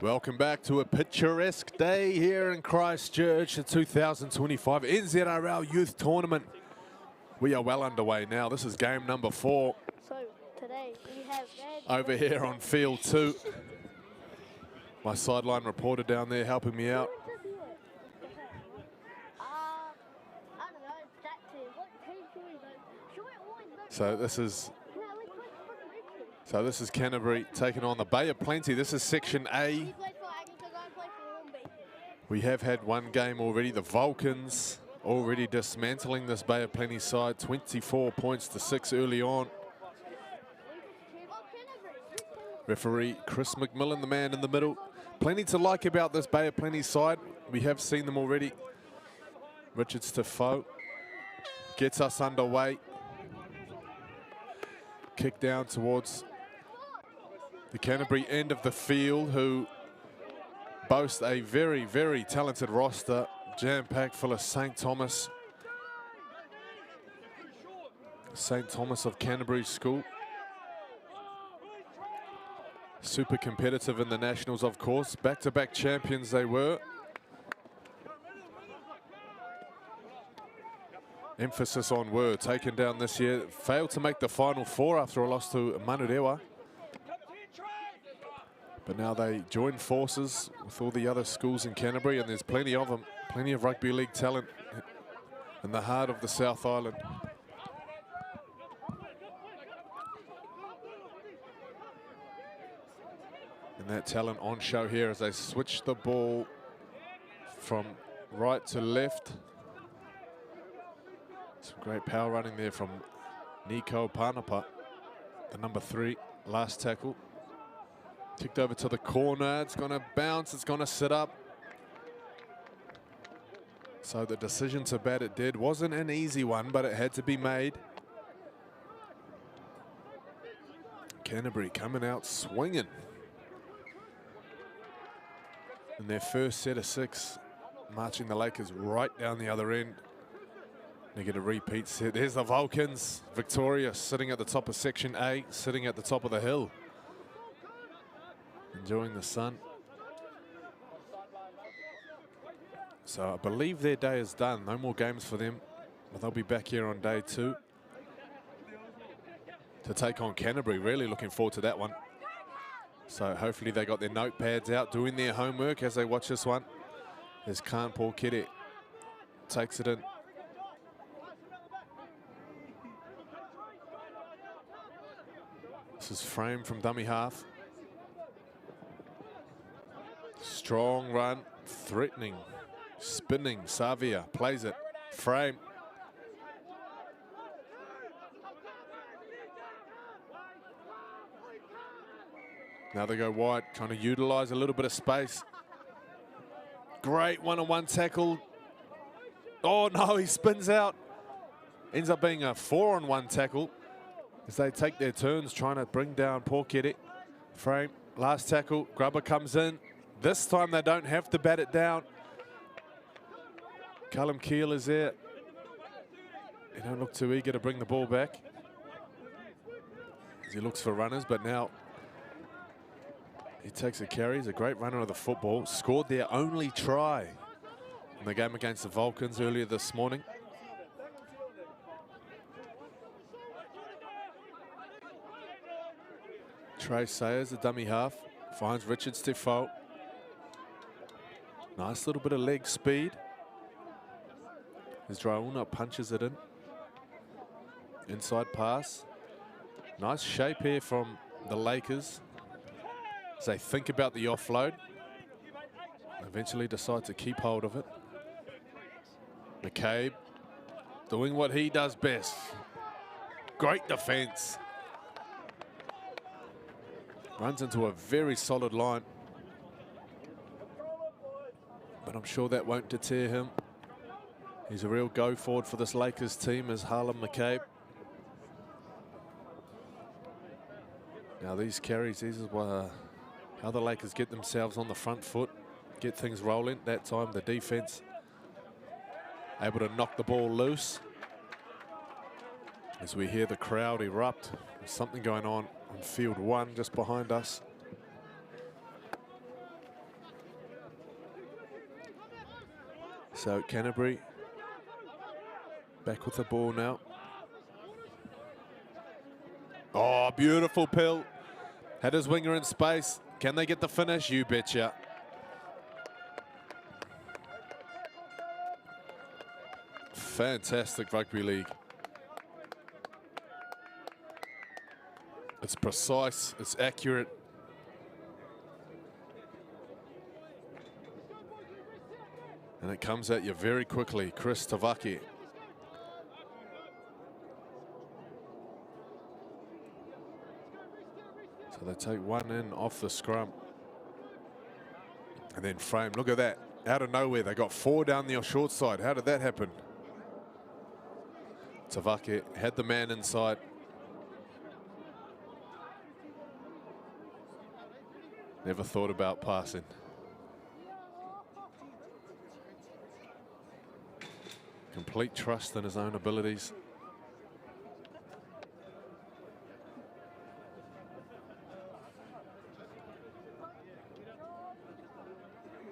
Welcome back to a picturesque day here in Christchurch, the 2025 NZRL Youth Tournament. We are well underway now. This is game number 4. So today we have over here on field 2. My sideline reporter down there helping me out. So this is Canterbury taking on the Bay of Plenty. This is Section A. We have had one game already. The Vulcans already dismantling this Bay of Plenty side. 24 points to 6 early on. Referee Chris McMillan, the man in the middle. Plenty to like about this Bay of Plenty side. We have seen them already. Richards to Foe. Gets us underway. Kick down towards the Canterbury end of the field, who boast a very, very talented roster, jam-packed full of St. Thomas of Canterbury School. Super competitive in the Nationals, of course. Back-to-back champions they were. Emphasis on were taken down this year. Failed to make the Final Four after a loss to Manurewa. But now they join forces with all the other schools in Canterbury, and there's plenty of them. Plenty of rugby league talent in the heart of the South Island. And that talent on show here as they switch the ball from right to left. Some great power running there from Nico Panapa, the number 3, last tackle. Kicked over to the corner, it's gonna bounce, it's gonna sit up. So the decision to bat it dead wasn't an easy one, but it had to be made. Canterbury coming out swinging in their first set of 6, marching the Lakers right down the other end. They get a repeat set. There's the Vulcans. Victoria sitting at the top of Section A, sitting at the top of the hill. Enjoying the sun. So I believe their day is done. No more games for them. But they'll be back here on day 2 to take on Canterbury. Really looking forward to that one. So hopefully they got their notepads out, doing their homework as they watch this one. As Khan Paul Kiri takes it in. This is Frame from dummy half. Strong run, threatening, spinning. Savia plays it. Frame. Now they go wide, trying to utilize a little bit of space. Great one-on-one tackle. Oh no, he spins out. Ends up being a 4-on-1 tackle as they take their turns trying to bring down Pōkere. Frame, last tackle, Grubber comes in. This time they don't have to bat it down. Callum Keel is there. He don't look too eager to bring the ball back as he looks for runners, but now he takes a carry. He's a great runner of the football. Scored their only try in the game against the Vulcans earlier this morning. Trey Sayers, the dummy half, finds Richards to Foe. Nice little bit of leg speed. As Drauna punches it in. Inside pass. Nice shape here from the Lakers as they think about the offload. Eventually decide to keep hold of it. McCabe doing what he does best. Great defense. Runs into a very solid line. But I'm sure that won't deter him. He's a real go forward for this Lakers team as Harlem McCabe. Now these carries, these is how the Lakers get themselves on the front foot, get things rolling. That time the defense able to knock the ball loose. As we hear the crowd erupt, there's something going on field 1 just behind us. So Canterbury back with the ball now. Oh, beautiful pill. Had his winger in space. Can they get the finish? You betcha. Fantastic rugby league. It's precise, it's accurate. And it comes at you very quickly. Chris Tavaki. So they take one in off the scrum. And then frame, look at that. Out of nowhere, they got 4 down the short side. How did that happen? Tavaki had the man inside. Never thought about passing. Complete trust in his own abilities.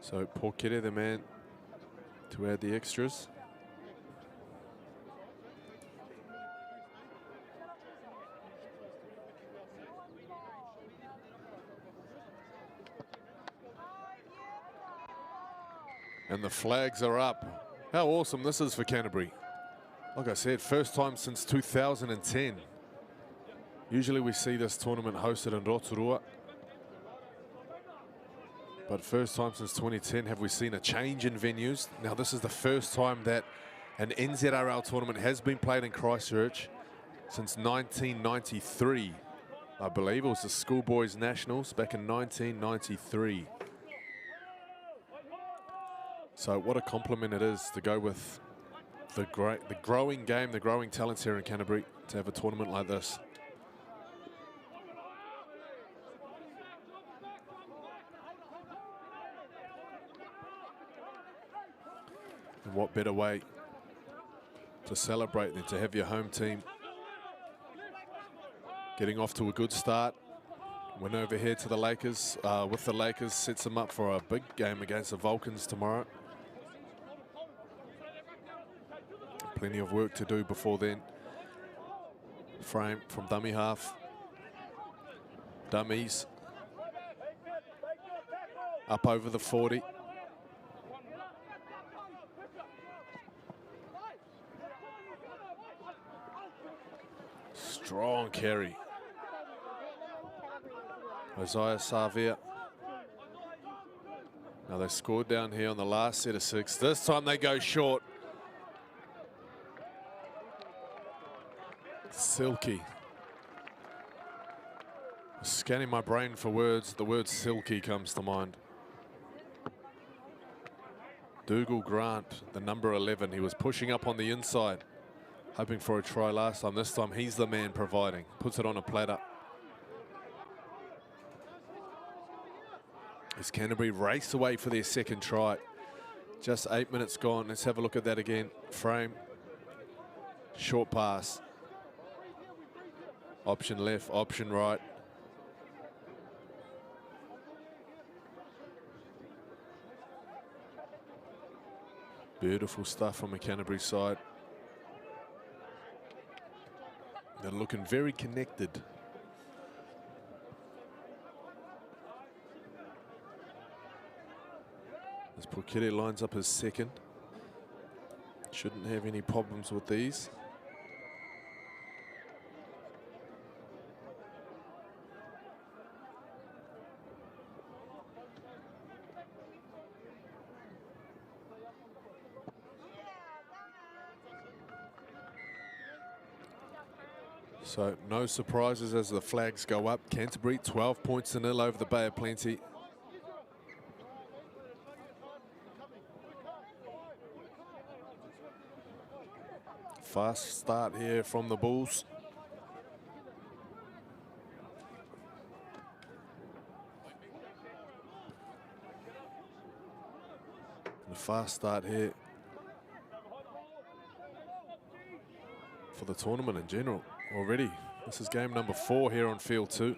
So Porkere, the man to add the extras. And the flags are up. How awesome this is for Canterbury. Like I said, first time since 2010. Usually we see this tournament hosted in Aotearoa. But first time since 2010 have we seen a change in venues. Now this is the first time that an NZRL tournament has been played in Christchurch since 1993. I believe it was the Schoolboys Nationals back in 1993. So what a compliment it is to go with the growing game, the growing talents here in Canterbury, to have a tournament like this. And what better way to celebrate than to have your home team getting off to a good start. Win over here to the Lakers, with the Lakers, sets them up for a big game against the Vulcans tomorrow. Plenty of work to do before then. Frame from dummy half. Dummies. Up over the 40. Strong carry. Isaiah Savia. Now they scored down here on the last set of 6. This time they go short. Silky. Scanning my brain for words, the word silky comes to mind. Dougal Grant, the number 11, he was pushing up on the inside, hoping for a try last time. This time he's the man providing, puts it on a platter. As Canterbury race away for their second try. Just 8 minutes gone. Let's have a look at that again. Frame. Short pass. Option left, option right. Beautiful stuff on the Canterbury side. They're looking very connected. As Porkere lines up his second. Shouldn't have any problems with these. So no surprises as the flags go up. Canterbury 12 points to 0 over the Bay of Plenty. Fast start here from the Bulls. And a fast start here for the tournament in general already. This is game number 4 here on field 2.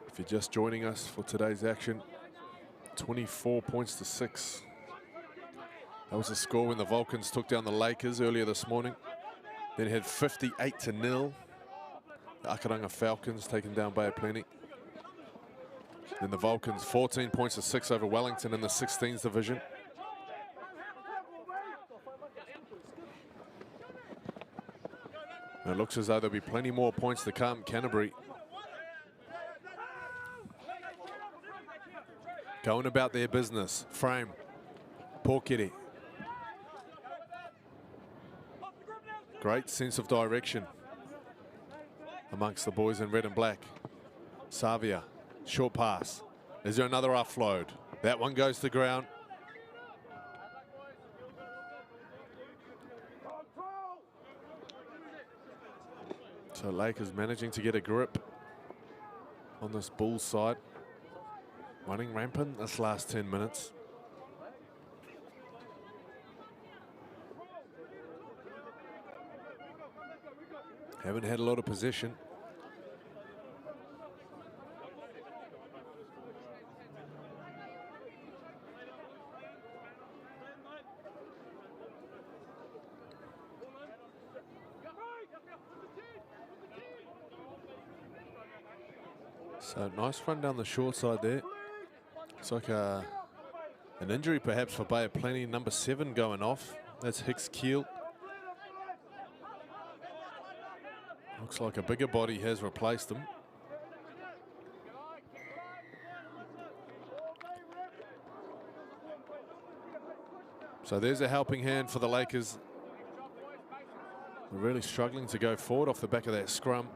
If you're just joining us for today's action, 24 points to 6 That was the score when the Vulcans took down the Lakers earlier this morning. Then had 58-0. The Aotearoa Falcons taken down Bay of Plenty. Then the Vulcans 14 points to 6 over Wellington in the 16s division. And it looks as though there'll be plenty more points to come. Canterbury going about their business. Frame. Pōkere. Great sense of direction amongst the boys in red and black. Savia, short pass. Is there another offload? That one goes to the ground. So Lakers managing to get a grip on this Bulls side. Running rampant this last 10 minutes. Haven't had a lot of possession. So nice run down the short side there. It's like an injury perhaps for Bay of Plenty. Number 7 going off. That's Hicks Keel. Looks like a bigger body has replaced him. So there's a helping hand for the Lakers. They're really struggling to go forward off the back of that scrum.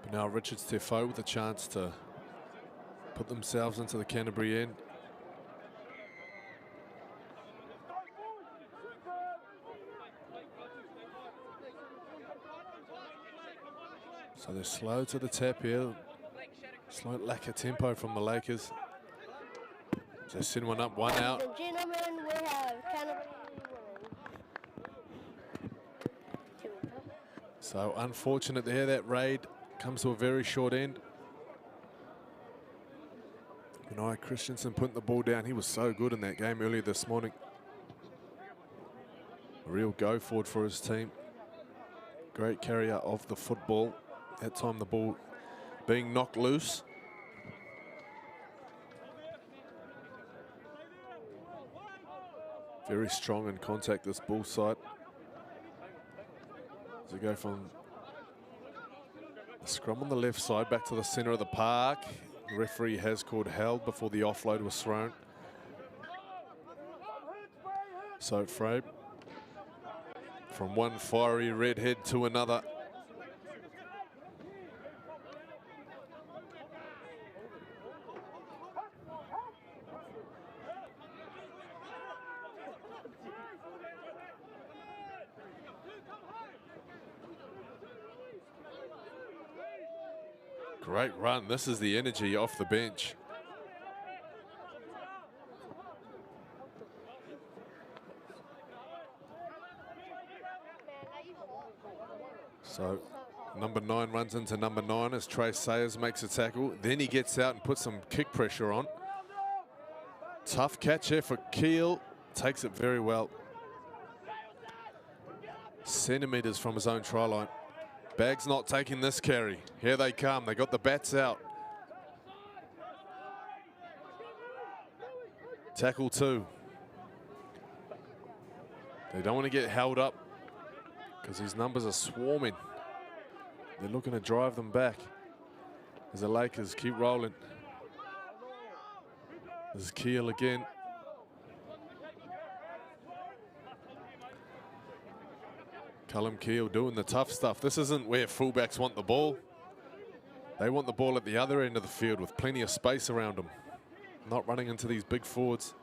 But now Richards Tefo with a chance to put themselves into the Canterbury end. So they're slow to the tap here. Slight lack of tempo from the Lakers. So they send one up, one out. And gentlemen, we have Canterbury winning. So unfortunate there, that raid comes to a very short end. Benai Christensen putting the ball down. He was so good in that game earlier this morning. A real go forward for his team. Great carrier of the football. That time the ball being knocked loose. Very strong in contact, this Bull side. As we go from the scrum on the left side back to the centre of the park. The referee has called held before the offload was thrown. So Frabe, from one fiery redhead to another. Great run. This is the energy off the bench. So number 9 runs into number 9 as Trey Sayers makes a tackle. Then he gets out and puts some kick pressure on. Tough catch here for Keel. Takes it very well. Centimetres from his own try line. Bag's not taking this carry. Here they come. They got the bats out. Tackle 2. They don't want to get held up because these numbers are swarming. They're looking to drive them back as the Lakers keep rolling. This is Keel again. Callum Keel doing the tough stuff. This isn't where fullbacks want the ball. They want the ball at the other end of the field with plenty of space around them. Not running into these big forwards.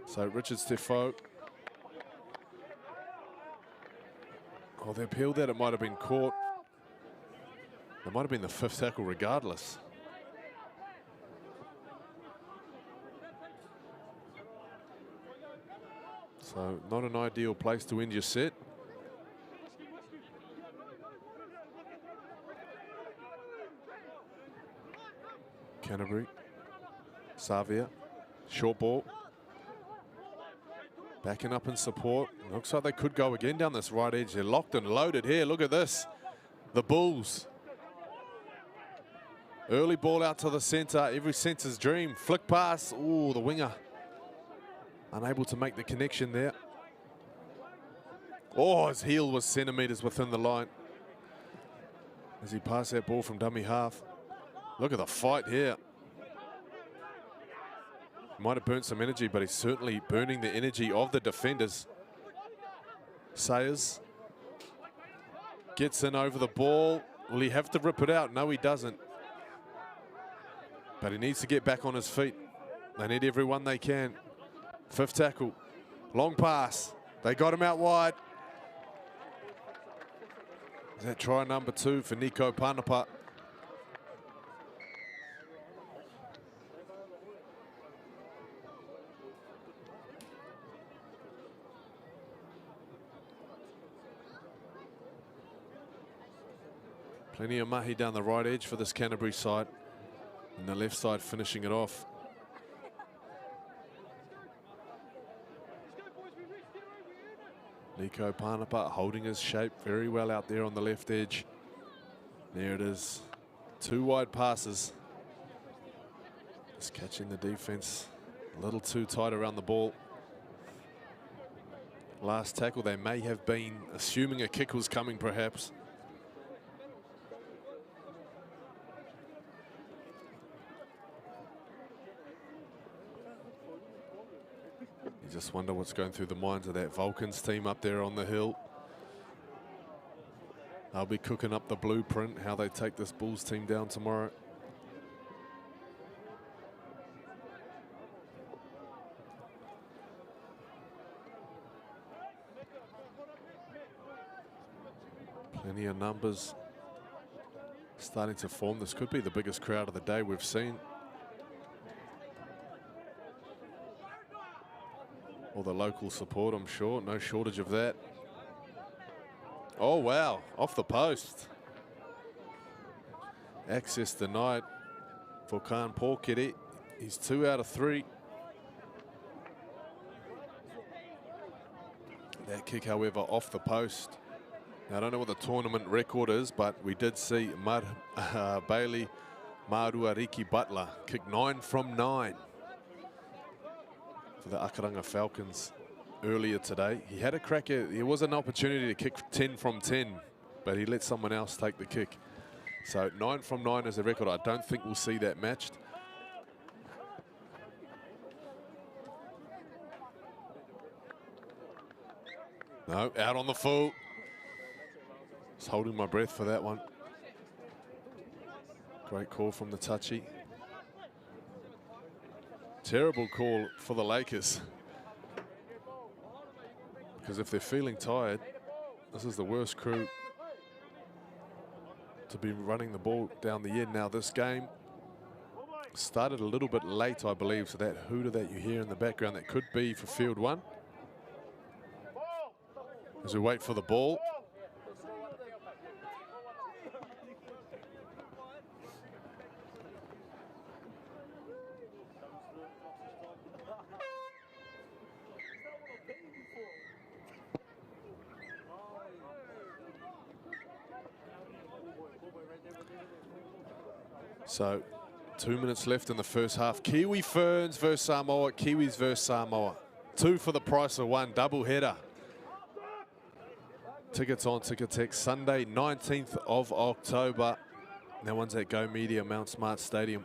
So Richards Tefo. Oh, they appealed that it might have been caught. It might have been the 5th tackle regardless. So not an ideal place to end your set. Canterbury, Savia, Short ball. Backing up in support. Looks like they could go again down this right edge. They're locked and loaded here. Look at this. The Bulls. Early ball out to the centre. Every centre's dream. Flick pass. Ooh, the winger. Unable to make the connection there. Oh, his heel was centimetres within the line as he passed that ball from dummy half. Look at the fight here. Might have burnt some energy, but he's certainly burning the energy of the defenders. Sayers gets in over the ball. Will he have to rip it out? No, he doesn't. But he needs to get back on his feet. They need everyone they can. Fifth tackle. Long pass. They got him out wide. Is that try number 2 for Nico Panapa? Plenty of mahi down the right edge for this Canterbury side. And the left side finishing it off. Nico Panapa holding his shape very well out there on the left edge. There it is. 2 wide passes. Just catching the defense a little too tight around the ball. Last tackle, they may have been assuming a kick was coming perhaps. You just wonder what's going through the minds of that Vulcans team up there on the hill. They'll be cooking up the blueprint, how they take this Bulls team down tomorrow. Plenty of numbers starting to form. This could be the biggest crowd of the day we've seen. All the local support, I'm sure. No shortage of that. Oh, wow. Off the post. Access denied for Khan Porkiri. He's 2 out of 3. That kick, however, off the post. Now, I don't know what the tournament record is, but we did see Bailey Maruariki Butler kick 9 from 9. For the Akaranga Falcons earlier today. He had a crack at, there was an opportunity to kick 10 from 10, but he let someone else take the kick. So 9 from 9 is the record. I don't think we'll see that matched. No, out on the full. Just holding my breath for that one. Great call from the touchy. Terrible call for the Lakers. Because if they're feeling tired, this is the worst crew to be running the ball down the end. Now this game started a little bit late, I believe, so that hooter that you hear in the background, that could be for field 1. As we wait for the ball. So 2 minutes left in the first half. Kiwi Ferns versus Samoa, Kiwis versus Samoa. 2 for the price of 1, double header. Tickets on Ticketek, Sunday 19th of October. That one's at Go Media Mount Smart Stadium.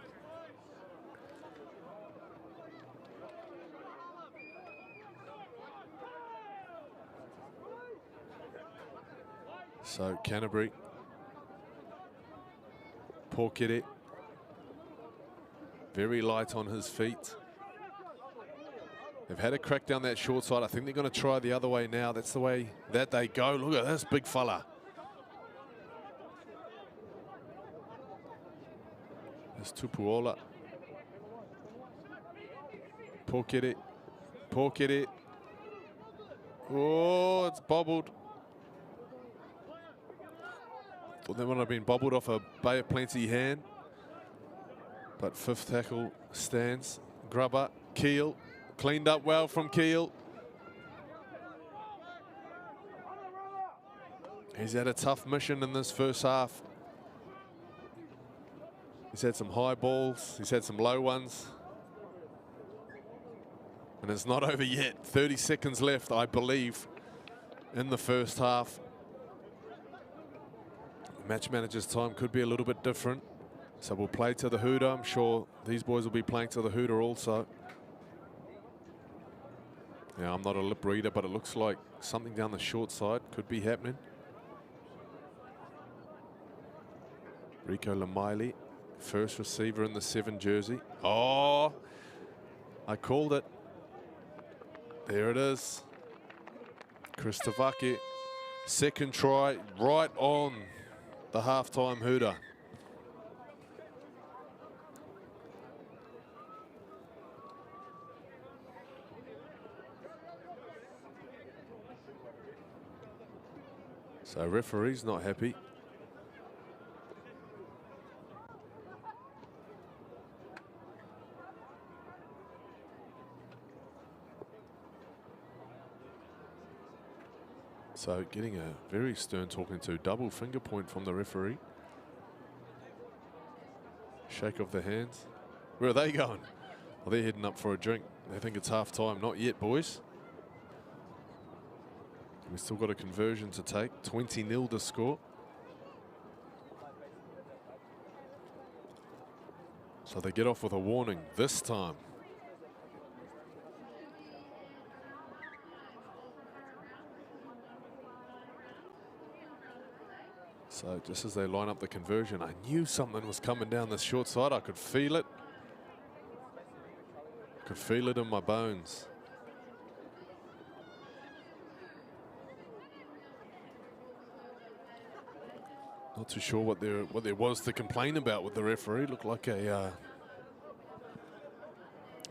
So Canterbury, Porkiri, very light on his feet. They've had a crack down that short side. I think they're going to try the other way now. That's the way that they go. Look at this big fella. There's Tupuola. Porkiri, Porkiri. Oh, it's bobbled. Thought that would have been bobbled off a Bay of Plenty hand. But 5th tackle stands. Grubber Keel. Cleaned up well from Keel. He's had a tough mission in this first half. He's had some high balls. He's had some low ones. And it's not over yet. 30 seconds left, I believe, in the first half. Match manager's time could be a little bit different. So we'll play to the hooter. I'm sure these boys will be playing to the hooter also. Yeah, I'm not a lip reader, but it looks like something down the short side could be happening. Rico Lamaili, first receiver in the 7 jersey. Oh, I called it. There it is. Chris Tavaki, second try, right on the halftime hooter. So referee's not happy. So getting a very stern talking to, double finger point from the referee. Shake of the hands. Where are they going? Well, they're heading up for a drink. They think it's half time. Not yet, boys. We've still got a conversion to take. 20-0 to score. So they get off with a warning this time. So just as they line up the conversion, I knew something was coming down the short side. I could feel it. Could feel it in my bones. Not too sure what there was to complain about with the referee. Looked like a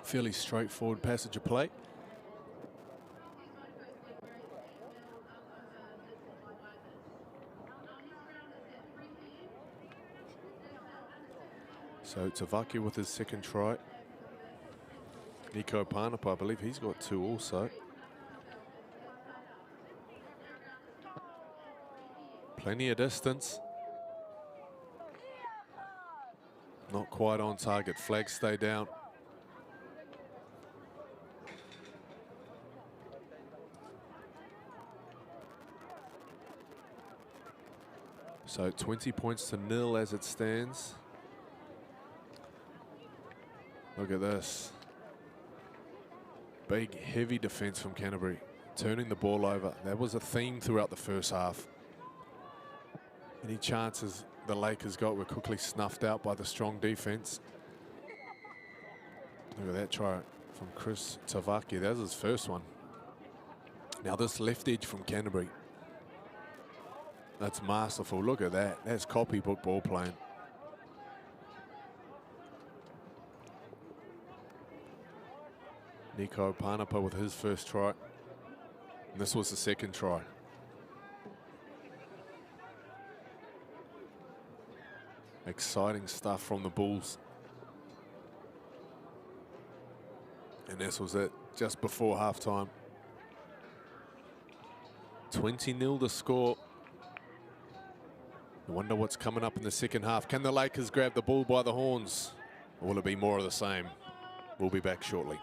fairly straightforward passage of play. So Tavaki with his second try. Nico Panapa, I believe he's got 2 also. Plenty of distance. Not quite on target. Flags stay down. So 20 points to 0 as it stands. Look at this. Big, heavy defense from Canterbury. Turning the ball over. That was a theme throughout the first half. Any chances the Lakers got were quickly snuffed out by the strong defense. Look at that try from Chris Tavaki. That was his first one. Now this left edge from Canterbury. That's masterful. Look at that. That's copybook ball playing. Nico Panapa with his first try. And this was the second try. Exciting stuff from the Bulls. And this was it, just before halftime. 20-0 to score. I wonder what's coming up in the second half. Can the Lakers grab the ball by the horns? Or will it be more of the same? We'll be back shortly.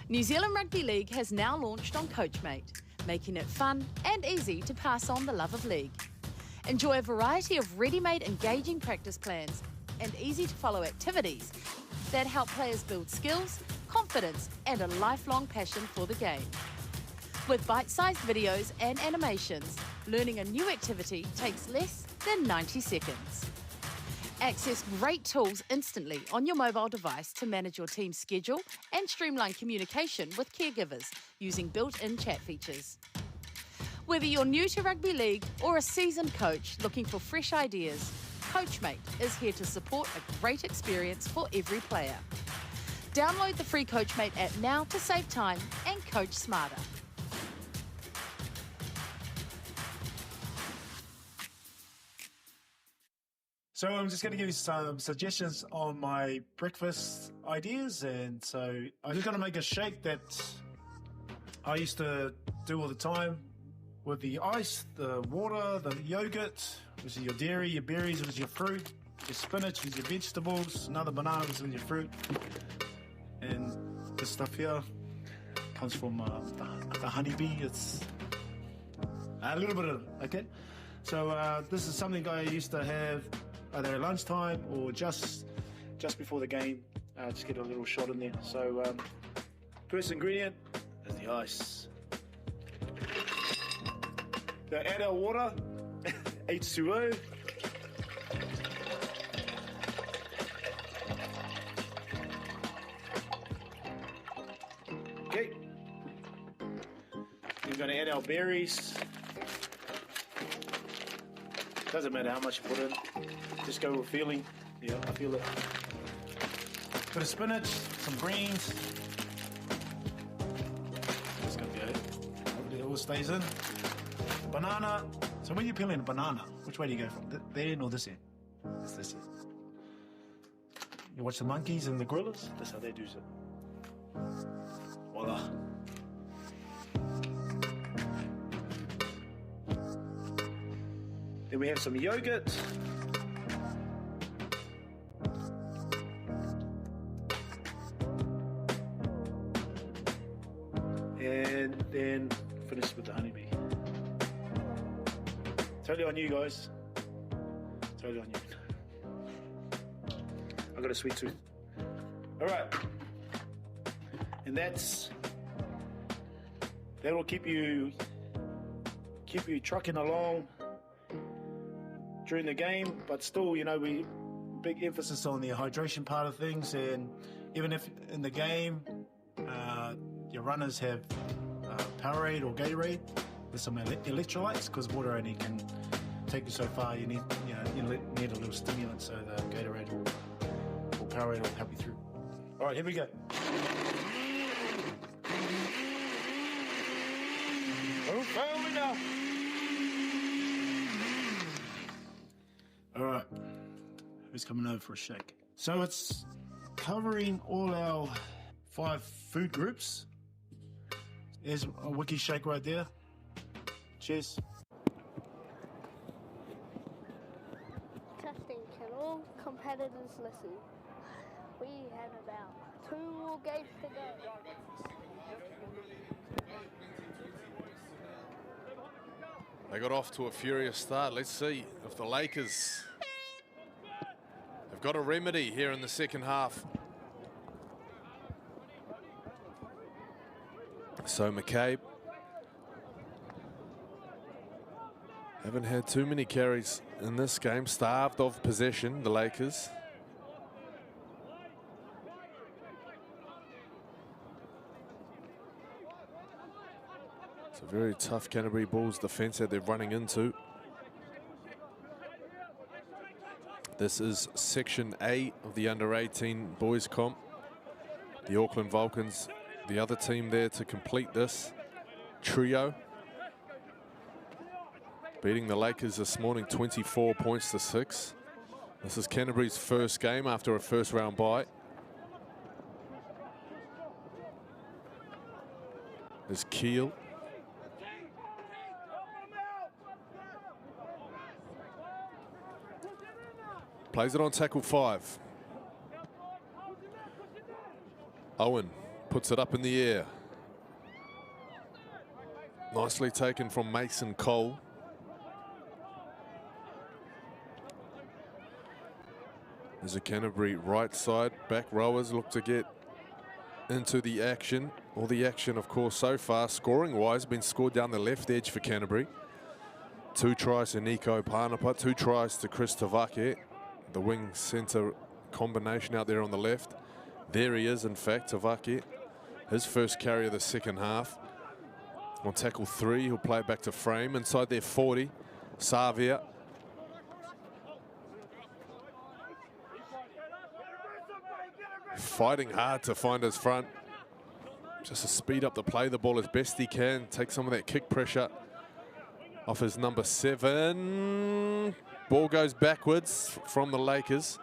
New Zealand Rugby League has now launched on Coachmate, making it fun and easy to pass on the love of league. Enjoy a variety of ready-made engaging practice plans and easy-to-follow activities that help players build skills, confidence and a lifelong passion for the game. With bite-sized videos and animations, learning a new activity takes less than 90 seconds. Access great tools instantly on your mobile device to manage your team's schedule and streamline communication with caregivers using built-in chat features. Whether you're new to rugby league or a seasoned coach looking for fresh ideas, Coachmate is here to support a great experience for every player. Download the free Coachmate app now to save time and coach smarter. So I'm just going to give you some suggestions on my breakfast ideas. And so I'm just going to make a shake that I used to do all the time with the ice, the water, the yogurt, which is your dairy, your berries, which is your fruit, your spinach, which is your vegetables, another banana, which is your fruit. And this stuff here comes from the honeybee. It's a little bit of, okay? So this is something I used to have either at lunchtime or just before the game. Just get a little shot in there. So first ingredient is the ice. Now add our water, H2O. Okay. We're going to add our berries. Doesn't matter how much you put in. Just go with feeling. Yeah, I feel it. Bit of spinach, some greens. That's gonna be it. Hopefully it all stays in. Banana. So when you're peeling a banana, which way do you go from? There end or this end? It's this end. You watch the monkeys and the gorillas? That's how they do it. Voila. Then we have some yogurt. And then finish with the honeybee. Totally on you guys. Totally on you. I got a sweet tooth. All right. And that'll keep you trucking along during the game, but still, you know, we big emphasis on the hydration part of things. And even if in the game your runners have Powerade or Gatorade with some electrolytes, because water only can take you so far, you need a little stimulant, so the Gatorade or Powerade will help you through. All right, here we go. Oh, now. All right, who's coming over for a shake? So it's covering all our 5 food groups. There's a wiki shake right there. Cheers. Testing, can all competitors listen? We have about 2 more games to go. They got off to a furious start. Let's see if the Lakers have got a remedy here in the second half. So McCabe haven't had too many carries in this game. Starved of possession, the Lakers. It's a very tough Canterbury Bulls defence that they're running into. This is Section A of the Under-18 Boys Comp. The Auckland Vulcans, the other team there to complete this trio. Beating the Lakers this morning 24 points to 6. This is Canterbury's first game after a first round bye. There's Keel. Plays it on tackle 5. Owen puts it up in the air. Nicely taken from Mason Cole. As the Canterbury right side back rowers look to get into the action. All the action, of course, so far, scoring-wise, been scored down the left edge for Canterbury. 2 tries to Nico Panapa, 2 tries to Chris Tavake, the wing centre combination out there on the left. There he is, in fact, Tavake. His first carry of the second half. On tackle 3, he'll play it back to frame. Inside their 40, Savia. Fighting hard to find his front. Just to speed up the play, the ball as best he can. Take some of that kick pressure off his number 7. Ball goes backwards from the Lakers.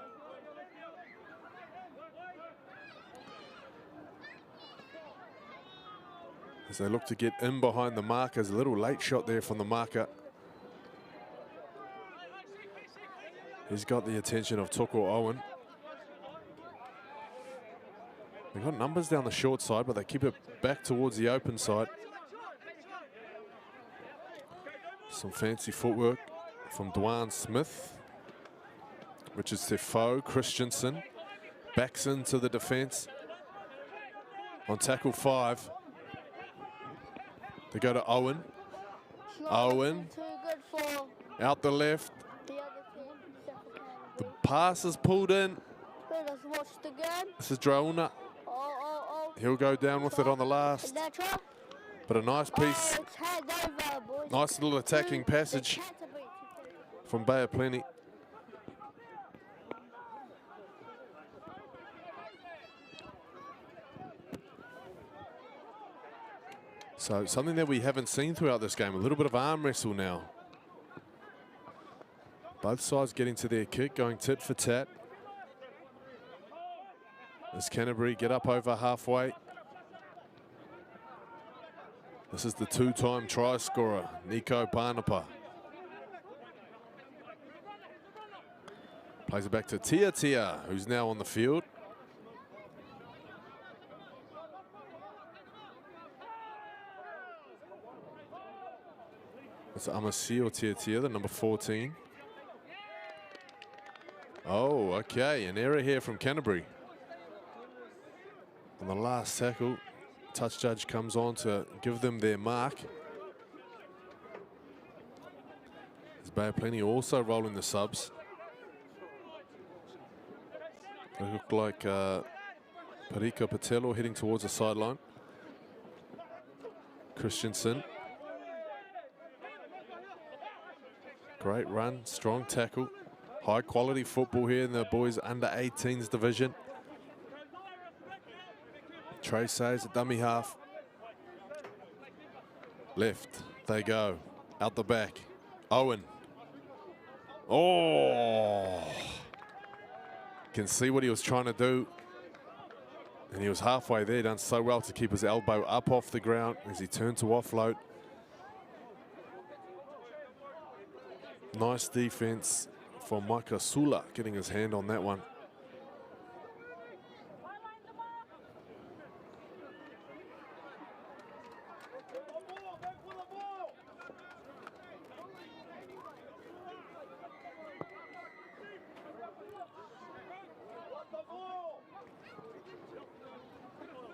As they look to get in behind the markers. A little late shot there from the marker. He's got the attention of Toko Owen. They've got numbers down the short side, but they keep it back towards the open side. Some fancy footwork from Dwan Smith. Richard Stefoe, Christensen. Backs into the defence. On tackle 5. They go to Owen. Owen. Out the left. The pass is pulled in. This is Drauna. He'll go down with it on the last. But a nice piece. Nice little attacking passage from Bay of Plenty. So something that we haven't seen throughout this game, a little bit of arm wrestle now. Both sides getting to their kick, going tit for tat. As Canterbury get up over halfway. This is the 2-time try scorer, Nico Panapa. Plays it back to Tia, who's now on the field. It's Amasio Tia, the number 14. Oh, okay, an error here from Canterbury. On the last tackle, touch judge comes on to give them their mark. There's Bay of Plenty also rolling the subs. They look like Parika Patello heading towards the sideline. Christensen. Great run, strong tackle. High quality football here in the boys under 18s division. Trey says at dummy half. Left, they go. Out the back. Owen. Oh! Can see what he was trying to do. And he was halfway there, done so well to keep his elbow up off the ground as he turned to offload. Nice defense for Micah Sula, getting his hand on that one.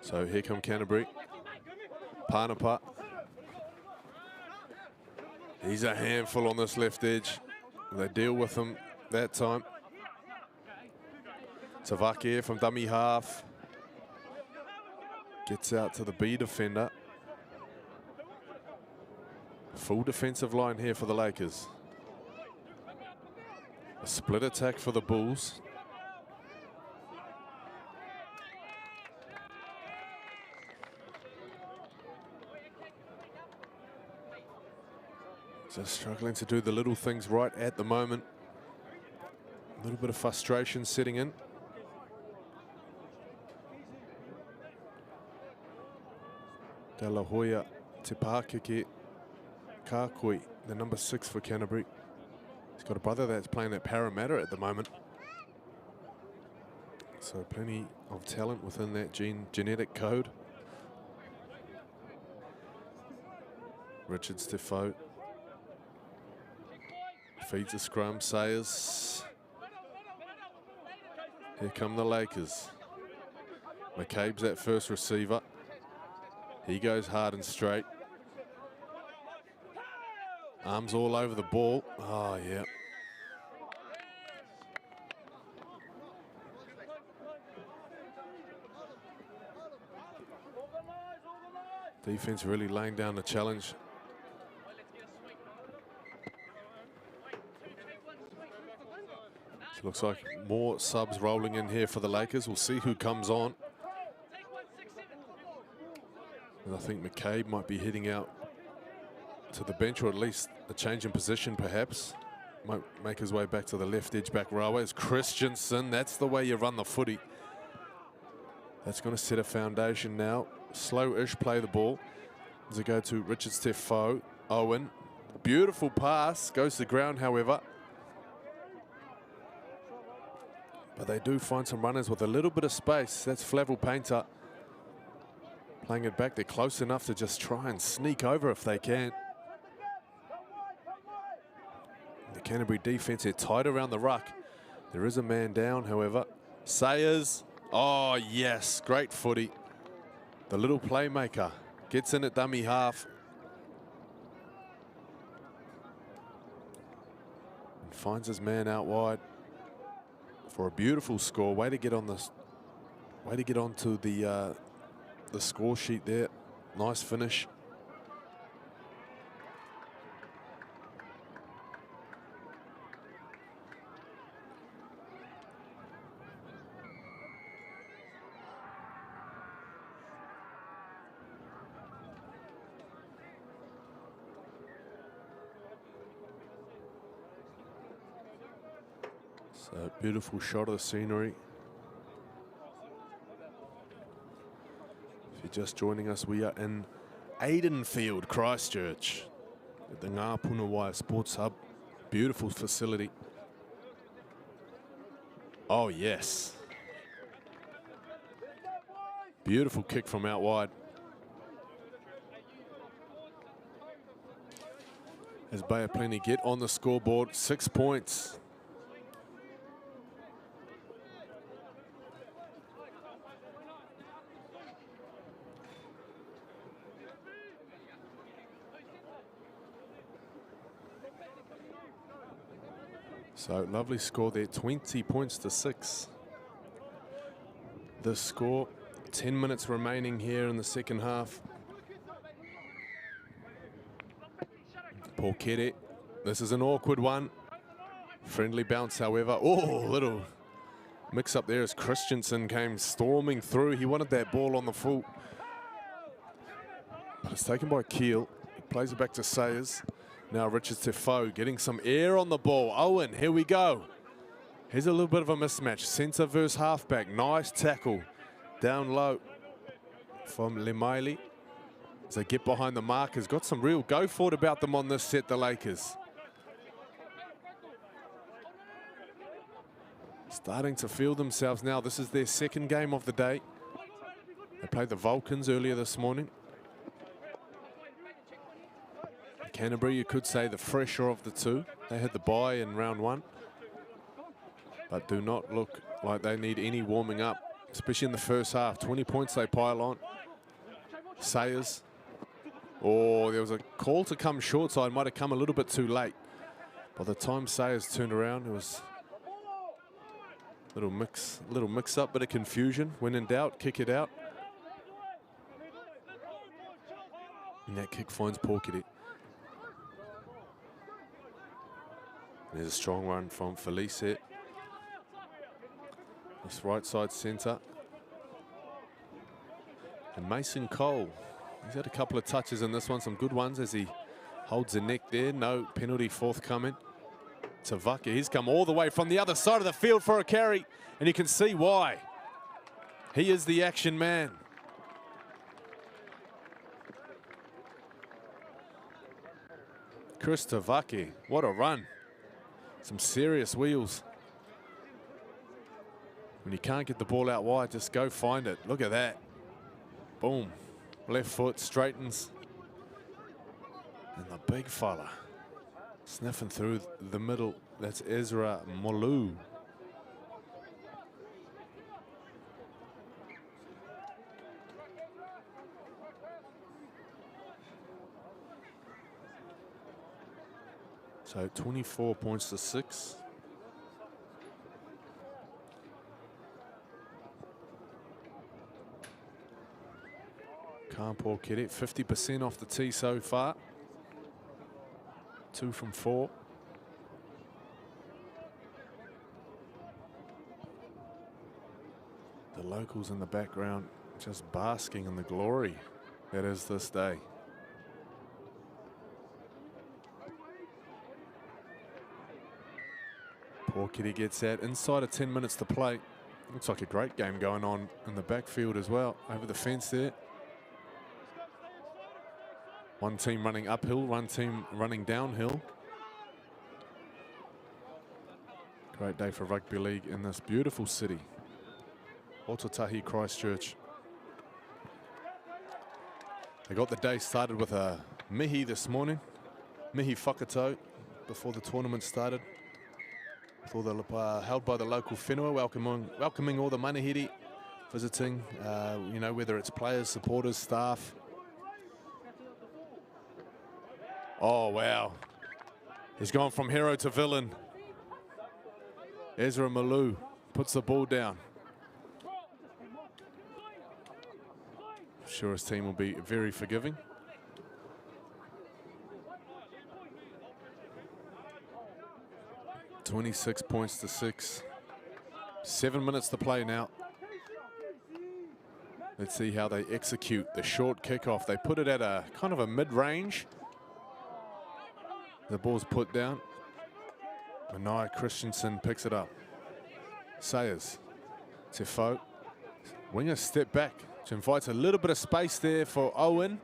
So here come Canterbury. Panapa. He's a handful on this left edge. They deal with him that time. Tavake from dummy half. Gets out to the B defender. Full defensive line here for the Lakers. A split attack for the Bulls. Just struggling to do the little things right at the moment. A little bit of frustration setting in. De La Hoya Te Pākeke Kākoi, the number 6 for Canterbury. He's got a brother that's playing at Parramatta at the moment. So plenty of talent within that genetic code. Richard Stefoe. Feeds a scrum, Sayers. Here come the Lakers. McCabe's that first receiver. He goes hard and straight. Arms all over the ball. Oh, yeah. Defense really laying down the challenge. So looks like more subs rolling in here for the Lakers. We'll see who comes on. And I think McCabe might be heading out to the bench, or at least a change in position perhaps. Might make his way back to the left edge back row. As Christensen, that's the way you run the footy. That's going to set a foundation now. Slow-ish play the ball. As it go to Richard Stefo. Owen, beautiful pass, goes to the ground however. But they do find some runners with a little bit of space. That's Flavel Painter playing it back. They're close enough to just try and sneak over if they can. The Canterbury defense here tight around the ruck. There is a man down, however. Sayers. Oh, yes. Great footy. The little playmaker gets in at dummy half. And finds his man out wide for a beautiful score. Way to get on this. Way to get onto the score sheet there. Nice finish. So beautiful shot of the scenery. If you're just joining us, we are in Aidenfield, Christchurch, at the Ngā Puna Sports Hub. Beautiful facility. Oh yes. Beautiful kick from out wide. As Bay of Plenty get on the scoreboard, 6 points. So lovely score there, 20 points to 6. The score, 10 minutes remaining here in the second half. Porquete, this is an awkward one. Friendly bounce, however. Oh, little mix up there as Christensen came storming through. He wanted that ball on the full. But it's taken by Keel. He plays it back to Sayers. Now Richard Tefo getting some air on the ball. Owen, here we go. Here's a little bit of a mismatch. Centre versus halfback. Nice tackle down low from Lemaile. As they get behind the markers. Got some real go for it about them on this set, the Lakers. Starting to feel themselves now. This is their second game of the day. They played the Vulcans earlier this morning. Canterbury, you could say the fresher of the two. They had the bye in round one, but do not look like they need any warming up, especially in the first half. 20 points they pile on. Sayers. Oh, there was a call to come short side. Might have come a little bit too late. By the time Sayers turned around, it was a little mix up, bit of confusion. When in doubt, kick it out. And that kick finds Porquete. There's a strong run from Felice. This right side centre. And Mason Cole. He's had a couple of touches in this one, some good ones as he holds the neck there. No penalty forthcoming. Tavaka, he's come all the way from the other side of the field for a carry, and you can see why. He is the action man. Chris Tavaki, what a run. Some serious wheels. When you can't get the ball out wide, just go find it. Look at that. Boom. Left foot straightens. And the big fella sniffing through the middle. That's Ezra Molu. So 24 points to 6. Kampo Kere, 50% off the tee so far. 2 from 4. The locals in the background just basking in the glory that is this day. Poor Kitty gets that inside of 10 minutes to play. Looks like a great game going on in the backfield as well. Over the fence there. One team running uphill, one team running downhill. Great day for rugby league in this beautiful city. Aotearoa, Christchurch. They got the day started with a mihi this morning. Mihi whakatau before the tournament started. Held by the local whenua, welcoming all the manahiri visiting, you know, whether it's players, supporters, staff. Oh, wow. He's gone from hero to villain. Ezra Malou puts the ball down. I'm sure his team will be very forgiving. $26 points to 6. 7 minutes to play now. Let's see how they execute the short kickoff. They put it at a kind of a mid-range. The ball's put down. Manai Christensen picks it up. Sayers. Tefo. Winger step back, which invites a little bit of space there for Owen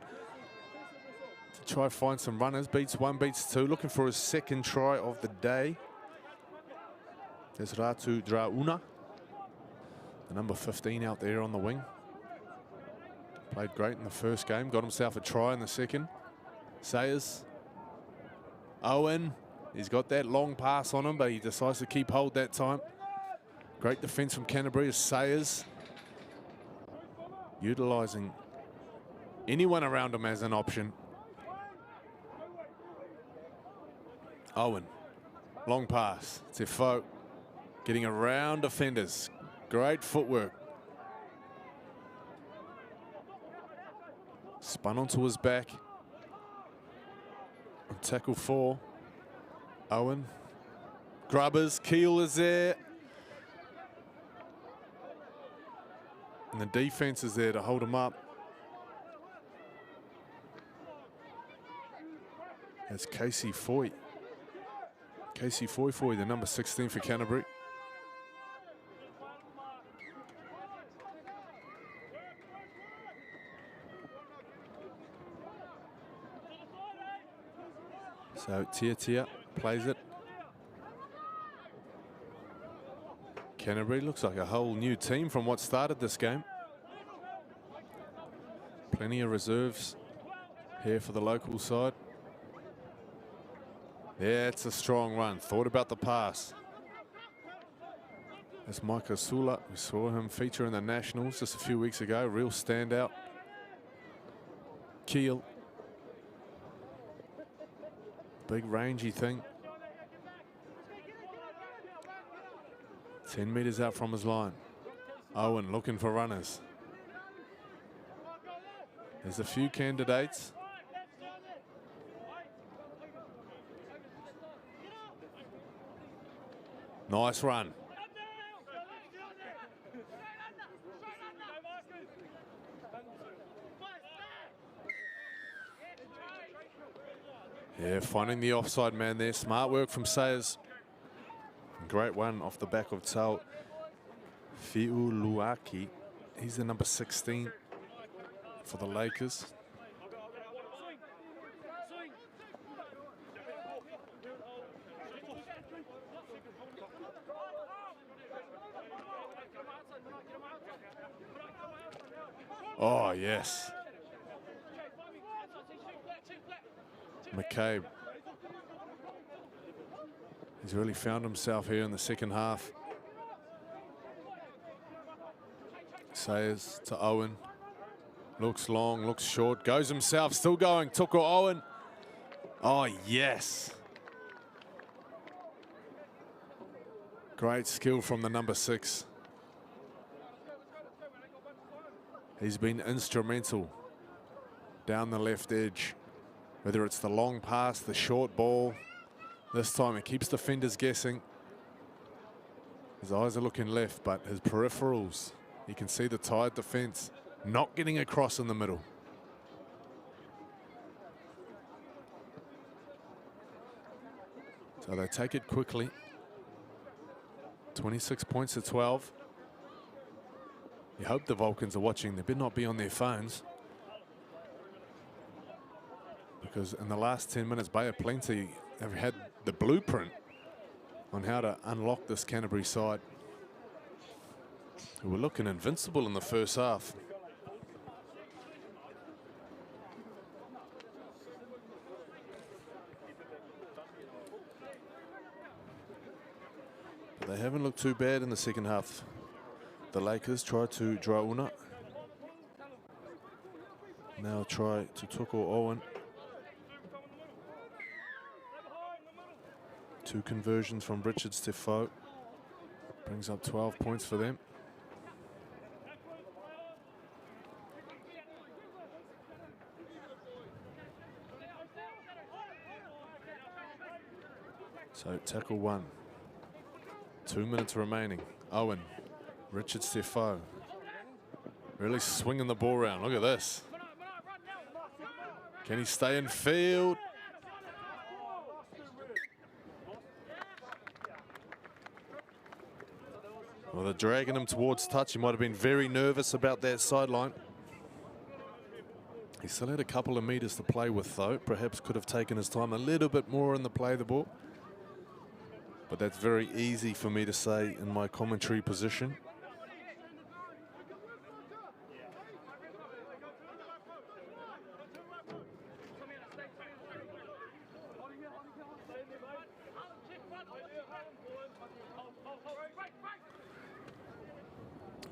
to try find some runners. Beats 1, beats 2. Looking for his second try of the day. There's Ratu Drauna, the number 15 out there on the wing. Played great in the first game, got himself a try in the second. Sayers. Owen, he's got that long pass on him, but he decides to keep hold that time. Great defense from Canterbury as Sayers, utilising anyone around him as an option. Owen, long pass, Tefo. Getting around defenders. Great footwork. Spun onto his back. On tackle 4. Owen. Grubbers. Keel is there. And the defense is there to hold him up. That's Casey Foy. Casey Foy, the number 16 for Canterbury. So Tia plays it. Canterbury looks like a whole new team from what started this game. Plenty of reserves here for the local side. Yeah, it's a strong run. Thought about the pass. That's Micah Sula. We saw him feature in the Nationals just a few weeks ago. Real standout. Keel. Big rangy thing. 10 metres out from his line. Owen looking for runners. There's a few candidates. Nice run. Yeah, finding the offside man there. Smart work from Sayers. Great one off the back of Tau Fiuluaki. He's the number 16 for the Lakers. Oh, yes. McCabe. He's really found himself here in the second half. Sayers to Owen. Looks long, looks short, goes himself, still going. Tuko Owen. Oh, yes. Great skill from the number 6. He's been instrumental down the left edge, whether it's the long pass, the short ball. This time it keeps defenders guessing. His eyes are looking left, but his peripherals, you can see the tired defense not getting across in the middle. So they take it quickly. 26 points to 12. You hope the Vulcans are watching. They better not be on their phones, because in the last 10 minutes, Bay of Plenty have had the blueprint on how to unlock this Canterbury side, who were looking invincible in the first half. But they haven't looked too bad in the second half. The Lakers try to Drauna. Now try to Tuko Owen. 2 conversions from Richard Stefo. Brings up 12 points for them. So tackle 1. 2 minutes remaining. Owen. Richard Stefo really swinging the ball around. Look at this. Can he stay in field? Well, they're dragging him towards touch. He might have been very nervous about that sideline. He still had a couple of meters to play with, though. Perhaps could have taken his time a little bit more in the play of the ball. But that's very easy for me to say in my commentary position.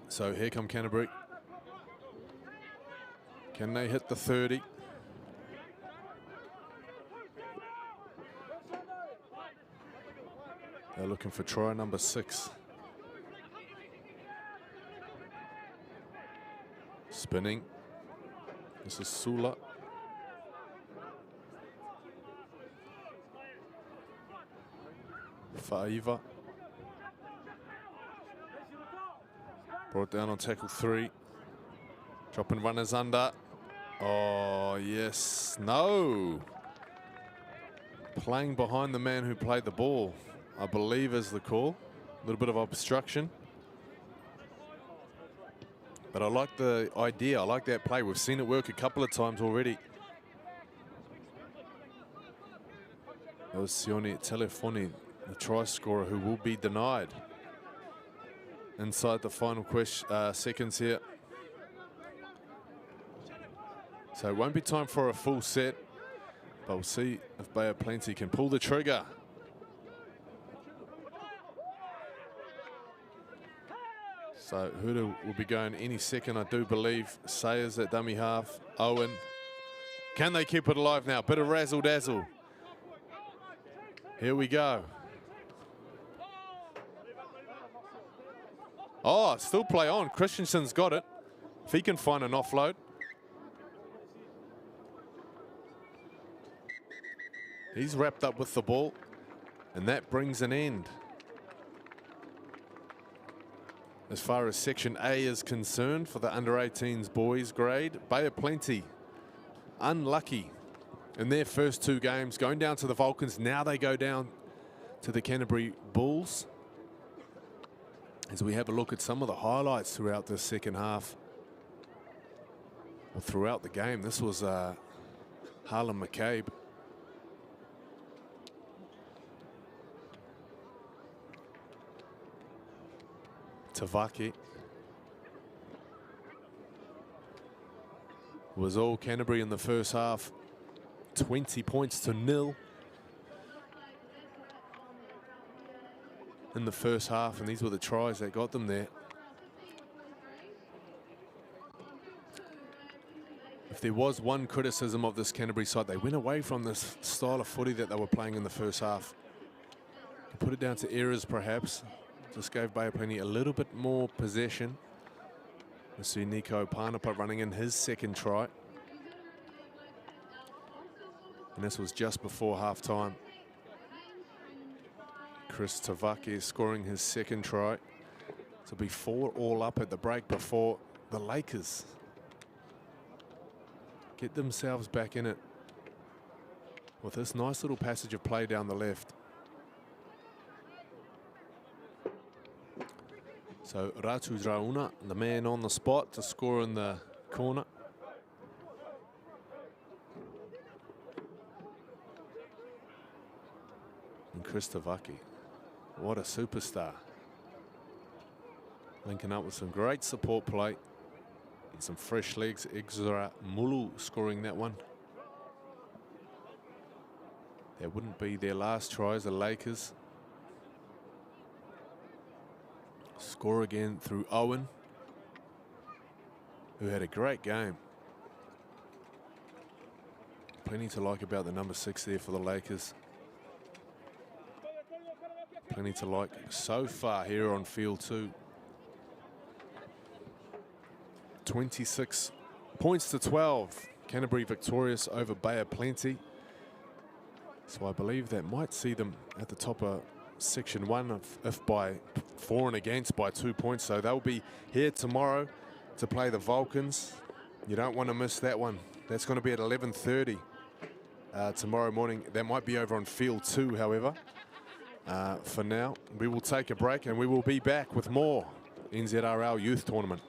So here come Canterbury. Can they hit the 30? They're looking for try number 6. Spinning. This is Sula. Faiva. Brought down on tackle 3. Dropping runners under. Oh, yes. No. Playing behind the man who played the ball, I believe, is the call. A little bit of obstruction. But I like the idea. I like that play. We've seen it work a couple of times already. That was Sione Telefoni, the try scorer, who will be denied inside the final seconds here. So it won't be time for a full set, but we'll see if Bay of Plenty can pull the trigger. So Huda will be going any second, I do believe. Sayers at dummy half. Owen. Can they keep it alive now? Bit of razzle dazzle. Here we go. Oh, still play on. Christensen's got it. If he can find an offload. He's wrapped up with the ball, and that brings an end. As far as Section A is concerned for the under-18s boys grade, Bay of Plenty unlucky in their first 2 games, going down to the Vulcans. Now they go down to the Canterbury Bulls. As we have a look at some of the highlights throughout the second half, or throughout the game, this was Harlan McCabe. Tavaki was all Canterbury in the first half. 20 points to 0 in the first half, and these were the tries that got them there. If there was one criticism of this Canterbury side, they went away from this style of footy that they were playing in the first half. Put it down to errors, perhaps. Just gave Bay Plenty a little bit more possession. We see Nico Panapa running in his second try. And this was just before half-time. Chris Tavake scoring his second try. To be 4 all up at the break before the Lakers get themselves back in it with this nice little passage of play down the left. So Ratu Rauna, the man on the spot to score in the corner. And Chris Tavake, what a superstar. Linking up with some great support play and some fresh legs. Exra Mulu scoring that one. That wouldn't be their last try as the Lakers. Score again through Owen, who had a great game. Plenty to like about the number 6 there for the Lakers. Plenty to like so far here on field 2. 26 points to 12. Canterbury victorious over Bay of Plenty. So I believe that might see them at the top of Section 1 if by for and against by 2 points. So they'll be here tomorrow to play the Vulcans. You don't want to miss that one. That's going to be at 11:30 tomorrow morning. That might be over on field 2, however. For now, we will take a break and we will be back with more NZRL Youth Tournament.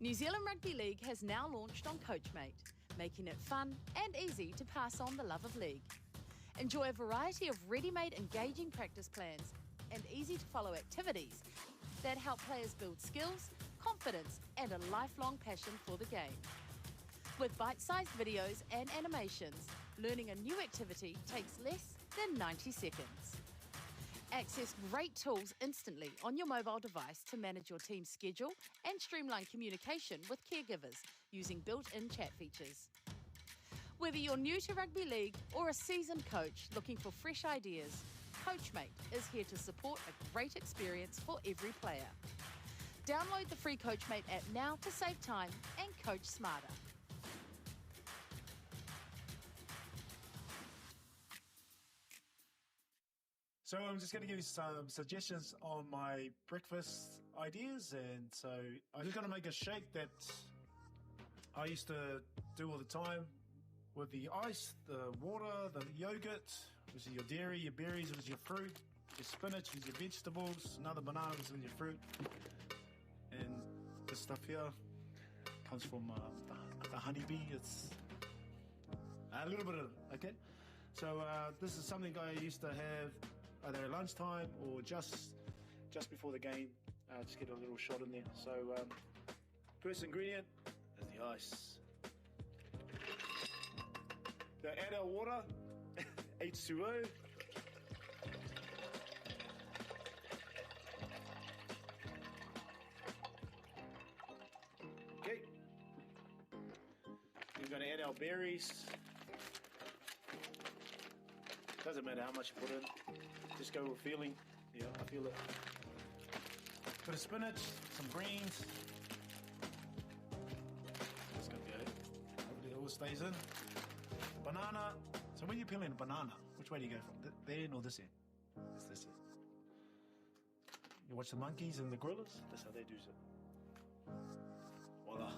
New Zealand Rugby League has now launched on Coachmate, making it fun and easy to pass on the love of league. Enjoy a variety of ready-made engaging practice plans and easy-to-follow activities that help players build skills, confidence and a lifelong passion for the game. With bite-sized videos and animations, learning a new activity takes less than 90 seconds. Access great tools instantly on your mobile device to manage your team's schedule and streamline communication with caregivers using built-in chat features. Whether you're new to rugby league or a seasoned coach looking for fresh ideas, Coachmate is here to support a great experience for every player. Download the free Coachmate app now to save time and coach smarter. So I'm just going to give you some suggestions on my breakfast ideas. And so I'm just going to make a shake that I used to do all the time with the ice, the water, the yogurt, which is your dairy, your berries, which is your fruit, your spinach, which is your vegetables, another banana, which is your fruit. And this stuff here comes from the honeybee. It's a little bit of, okay? So this is something I used to have either at lunchtime or just before the game. Just get a little shot in there. So first ingredient is the ice. So add our water, H2O. Okay. We're going to add our berries. Doesn't matter how much you put in. Just go with feeling. Yeah, I feel it. Bit of spinach, some greens. That's gonna be it. Hopefully it all stays in. Banana. So when you're peeling a banana, which way do you go from? There end or this end? It's this end. You watch the monkeys and the gorillas, that's how they do it. Voila.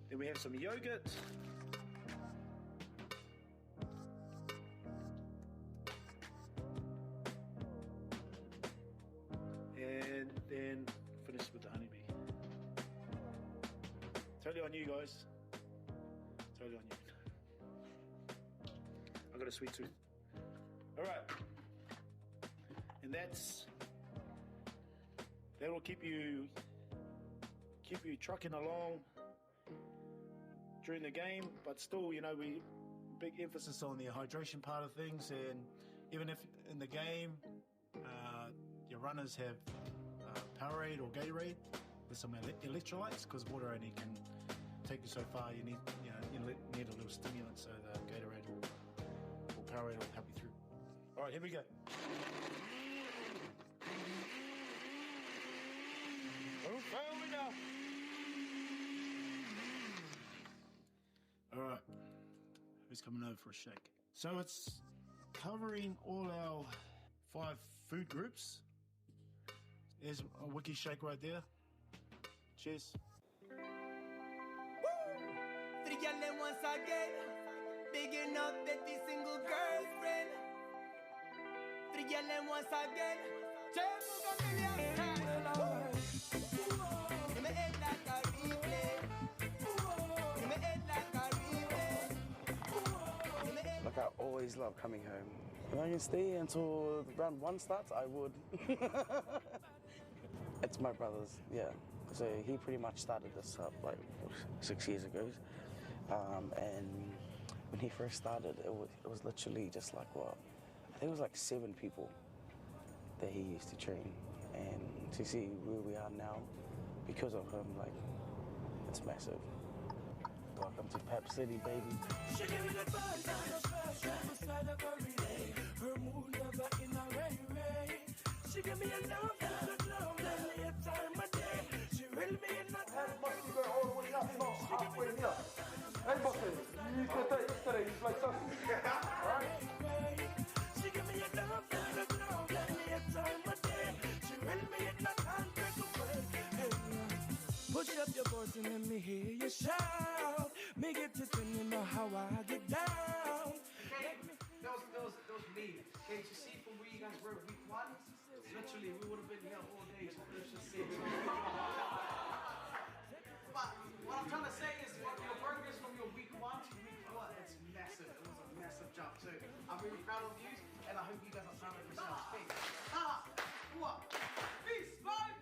Then we have some yogurt. And then finish with the honeybee. Totally on you guys. Totally on you. I got a sweet tooth. All right. And that'll keep you trucking along during the game, but still, you know, we big emphasis on the hydration part of things, and even if in the game your runners have Powerade or Gatorade with some electrolytes, because water only can take you so far. You need a little stimulant, so the Gatorade or Powerade will help you through. All right, here we go. Oh, fail enough. All right, who's coming over for a shake? So it's covering all our 5 food groups. There's a wiki shake right there. Cheers. Three gyal once again, bigging up that the single girlfriend. Three gyal once again, in my head like a replay. In my head like a replay. Like, I always love coming home. If I can stay until round 1 starts, I would. It's my brother's, yeah. So he pretty much started this up like 6 years ago. And when he first started, it was literally just like, I think it was like 7 people that he used to train. And to see where we are now, because of him, like, it's massive. Welcome to Pep City, baby. She gave me the buzz on the first travel side of her relay. Her mood never in a ray. She gave me a love and a love every time of day. She will me in a time. Must go all the way up, not halfway here. Hey, bossy, you used to do it yesterday, you like something. Alright? She give me a love and a love every time of day. She will me in a time break away. Hey, push up your voice and let me hear you shout. Me get it when you know how I get down. That was me. Okay, to see from where you guys were week 1, literally we would have been here all day. So let's just say. But what I'm trying to say is, your progress from your week 1 to week 4, it's massive. It was a massive jump. So I'm really proud of you, and I hope you guys are proud of yourselves. Peace, bye.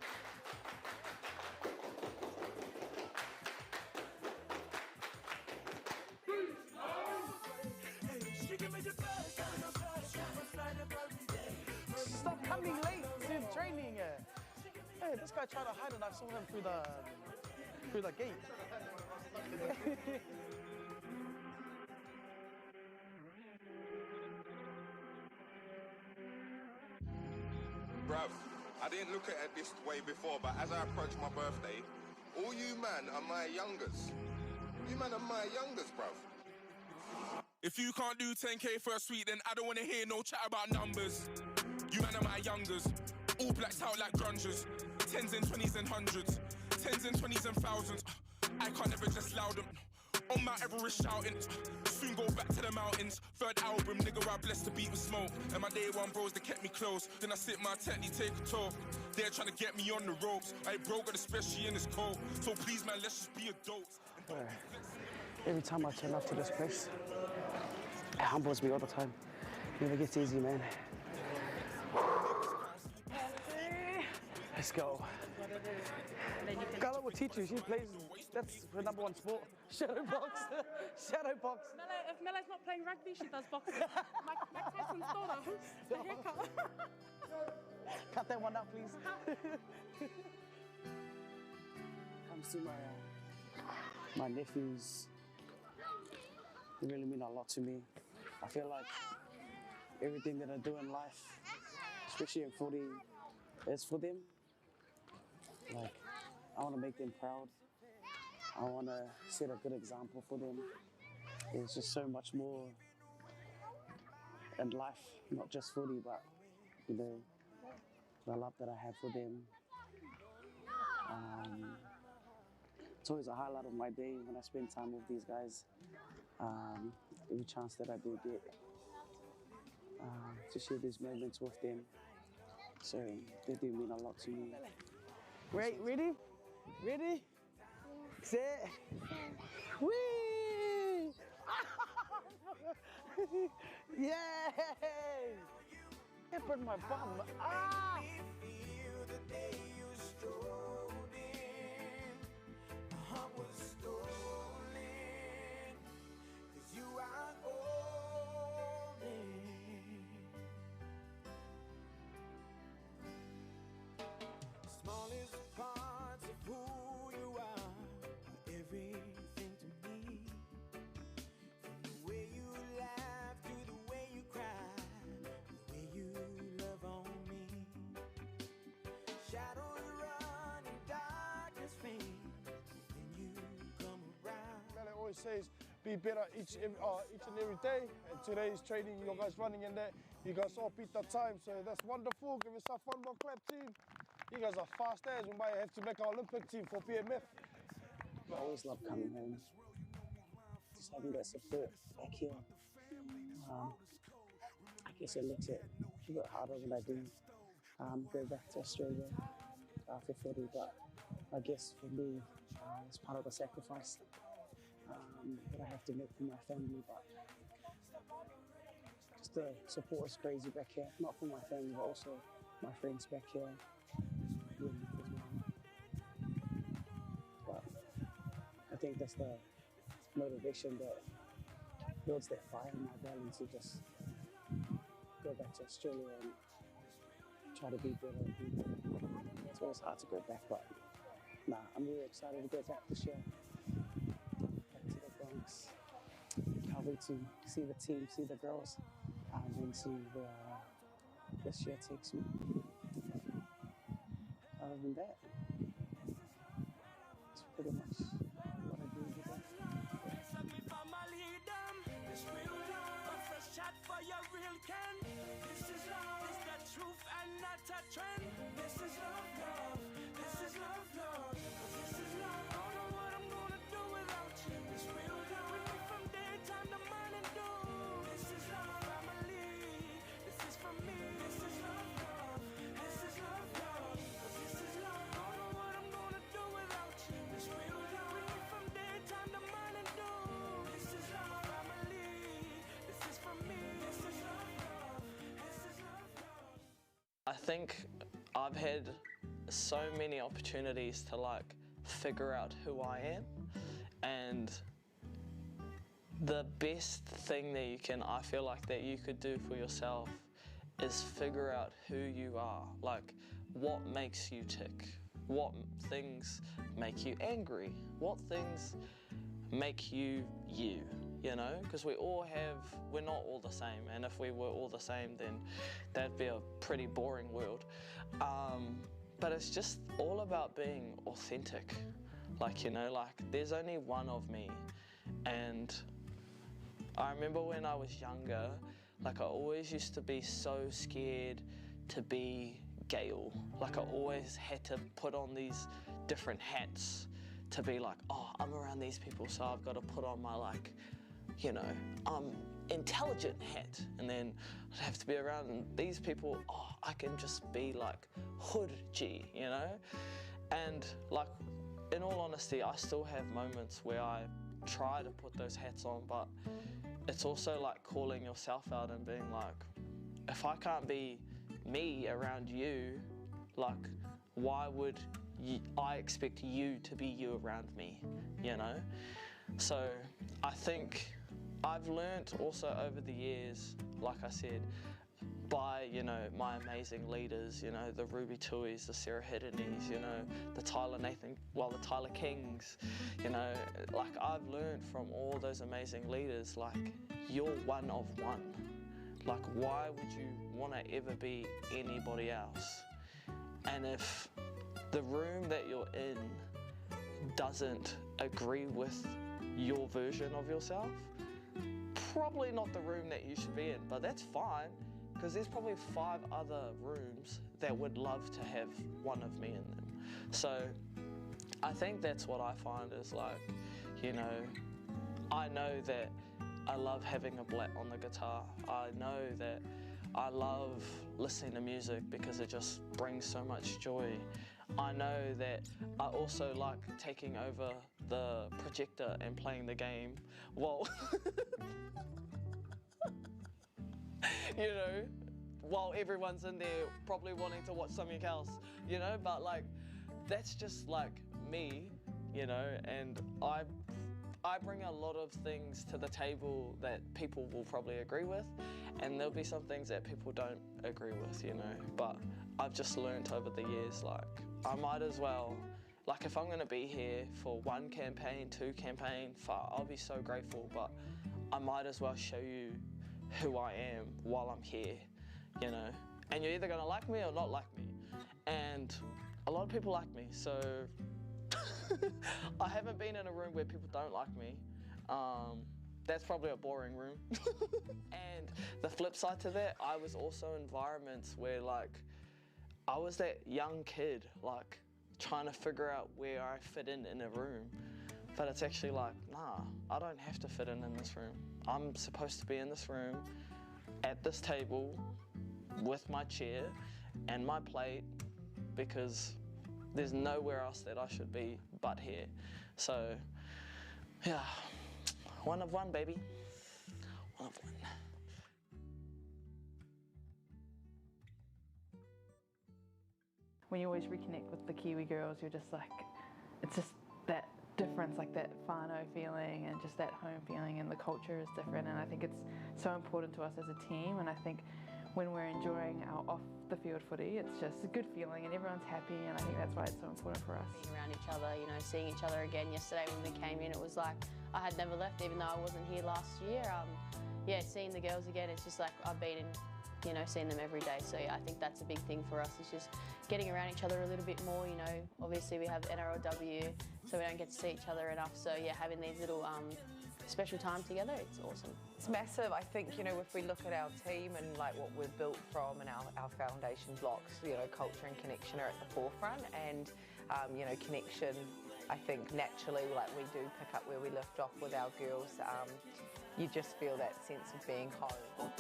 Stop coming late to training. Hey, this guy tried to hide and I saw him through the gate. Bruv, I didn't look at it this way before, but as I approach my birthday, all you man are my youngers. You man are my youngers, bruv. If you can't do 10K for a suite, then I don't want to hear no chat about numbers. You man are my youngers, all blacked out like grungers. 10s and 20s and 100s, 10s and 20s and thousands. I can't ever just loud them. On Mount Everest shouting, soon go back to the mountains. 3rd album, nigga, I blessed the beat with smoke. And my day 1 bros, they kept me close. Then I sit my technique, take a talk. They're trying to get me on the ropes. I broke it, especially in this cold. So please, man, let's just be adults. Every time I turn up to this place, it humbles me all the time. Never gets easy, man. Let's go. Carla will teach you. She plays, that's her #1 sport. Shadow box. Shadow box. If Mela's not playing rugby, she does boxing. Mike Tyson's daughter. The haircut. Cut that one out, please. Comes to my nephews. They really mean a lot to me. I feel like everything that I do in life, especially in footy, is for them. Like, I want to make them proud. I want to set a good example for them. There's just so much more in life, not just footy, but you know, the love that I have for them. It's always a highlight of my day when I spend time with these guys. Every chance that I do get to share these moments with them. So they do mean a lot to me. Right, ready? Ready? Set. Whee! Yay! It put my bum. Ah! Smallest parts of who you are everything to me. From the way you laugh to the way you cry, the way you love on me. Shadows run and darkness fades, then you come around. Man, I always says be better each and every day. And today's training, you guys running in there. You guys all beat the time, so that's wonderful. Give yourself one more clap, team. You guys are fast as. We might have to make our Olympic team for BMF. I always love coming home. Just having that support back here. I guess it makes it a bit harder when I do go back to Australia after footy, but I guess for me, it's part of the sacrifice that I have to make for my family. But just the support is crazy back here, not for my family, but also my friends back here. But I think that's the motivation that builds that fire in my belly to just go back to Australia and try to be better. It's always hard to go back, but nah, I'm really excited to go back this year. Back to the Bronx. Can't wait to see the team, see the girls, and see where this year takes me. Other than that, it's pretty much what I do every day. This real love, a fresh shot for your real can. This is love, it's the truth and not a trend. This is love, love. This is love, love. This is love. I don't know what I'm gonna do without you. This real love, with me from daytime to morning dew. This is love, family. This is for me. This is love, love. This is love, love. This is love. I don't know what I'm gonna do without you. This real love, with me from daytime to morning dew. This is love, family. This is for me. This is love, love. This is love, love. I think I've had so many opportunities to like figure out who I am, and the best thing that I feel like that you could do for yourself is figure out who you are, like what makes you tick, what things make you angry, what things make you you, you know, because we're not all the same, and if we were all the same then that'd be a pretty boring world. But it's just all about being authentic. Like, you know, like there's only one of me. And I remember when I was younger, like I always used to be so scared to be Gail. Like I always had to put on these different hats to be like, oh, I'm around these people, so I've got to put on my like, you know, intelligent hat, and then I'd have to be around these people, oh, I can just be like hood G, you know? And like, in all honesty, I still have moments where I try to put those hats on, but it's also like calling yourself out and being like, if I can't be me around you, like, why would I expect you to be you around me, you know? So I think I've learnt also over the years, like I said, by, you know, my amazing leaders, you know, the Ruby Tuis, the Sarah Hideneys, you know, the Tyler Kings, you know, like I've learned from all those amazing leaders, like, you're one of one. Like, why would you want to ever be anybody else? And if the room that you're in doesn't agree with your version of yourself, probably not the room that you should be in, but that's fine, because there's probably 5 other rooms that would love to have one of me in them. So I think that's what I find is like, you know, I know that I love having a blat on the guitar. I know that I love listening to music because it just brings so much joy. I know that I also like taking over the projector and playing the game while, you know, while everyone's in there probably wanting to watch something else, you know, but like, that's just like me, you know, and I bring a lot of things to the table that people will probably agree with, and there'll be some things that people don't agree with, you know, but I've just learnt over the years, like, I might as well, like if I'm gonna be here for 1 campaign, 2 campaign, I'll be so grateful, but I might as well show you who I am while I'm here, you know, and you're either gonna like me or not like me, and a lot of people like me, so I haven't been in a room where people don't like me. That's probably a boring room. And the flip side to that, I was also in environments where like, I was that young kid, like trying to figure out where I fit in a room. But it's actually like, nah, I don't have to fit in this room. I'm supposed to be in this room, at this table, with my chair and my plate, because there's nowhere else that I should be but here. So, yeah, 1 of 1, baby. 1 of 1. When you always reconnect with the Kiwi girls, you're just like, it's just that difference, like that whānau feeling and just that home feeling, and the culture is different, and I think it's so important to us as a team, and I think when we're enjoying our off-the-field footy, it's just a good feeling and everyone's happy, and I think that's why it's so important for us. Being around each other, you know, seeing each other again. Yesterday when we came in, it was like I had never left, even though I wasn't here last year. Yeah, seeing the girls again, it's just like I've been in, you know, seeing them every day. So yeah, I think that's a big thing for us. It's just getting around each other a little bit more, you know. Obviously we have NRLW, so we don't get to see each other enough. So yeah, having these little special time together, it's awesome. It's massive. I think, you know, if we look at our team and like what we're built from and our foundation blocks, you know, culture and connection are at the forefront, and you know, connection, I think naturally, like we do pick up where we left off with our girls. You just feel that sense of being home.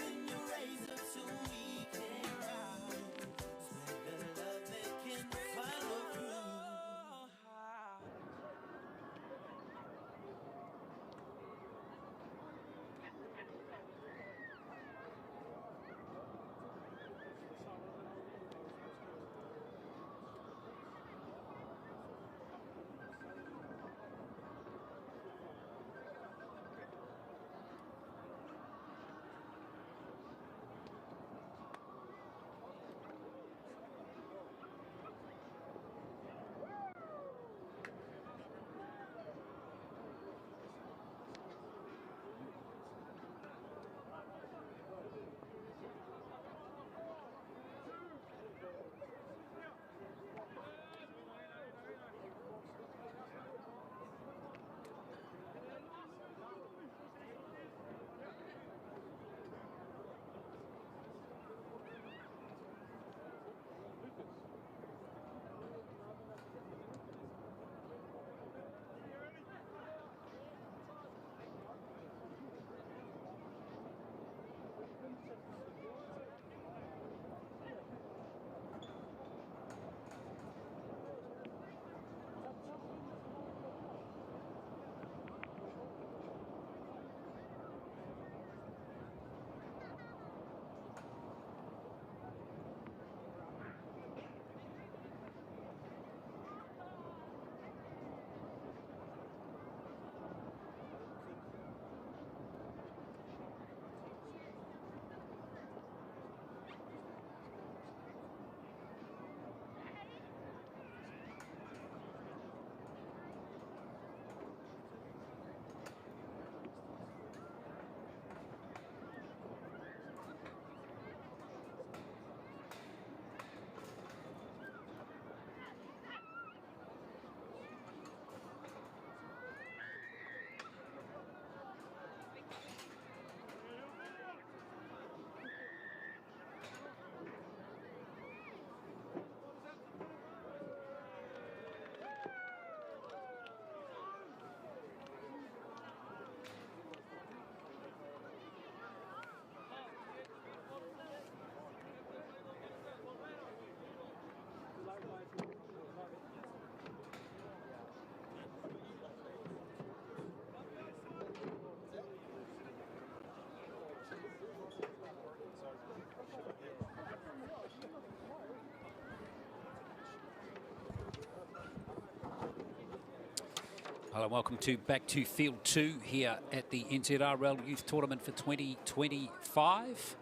Hello and welcome back to Field 2 here at the NZRL Youth Tournament for 2025.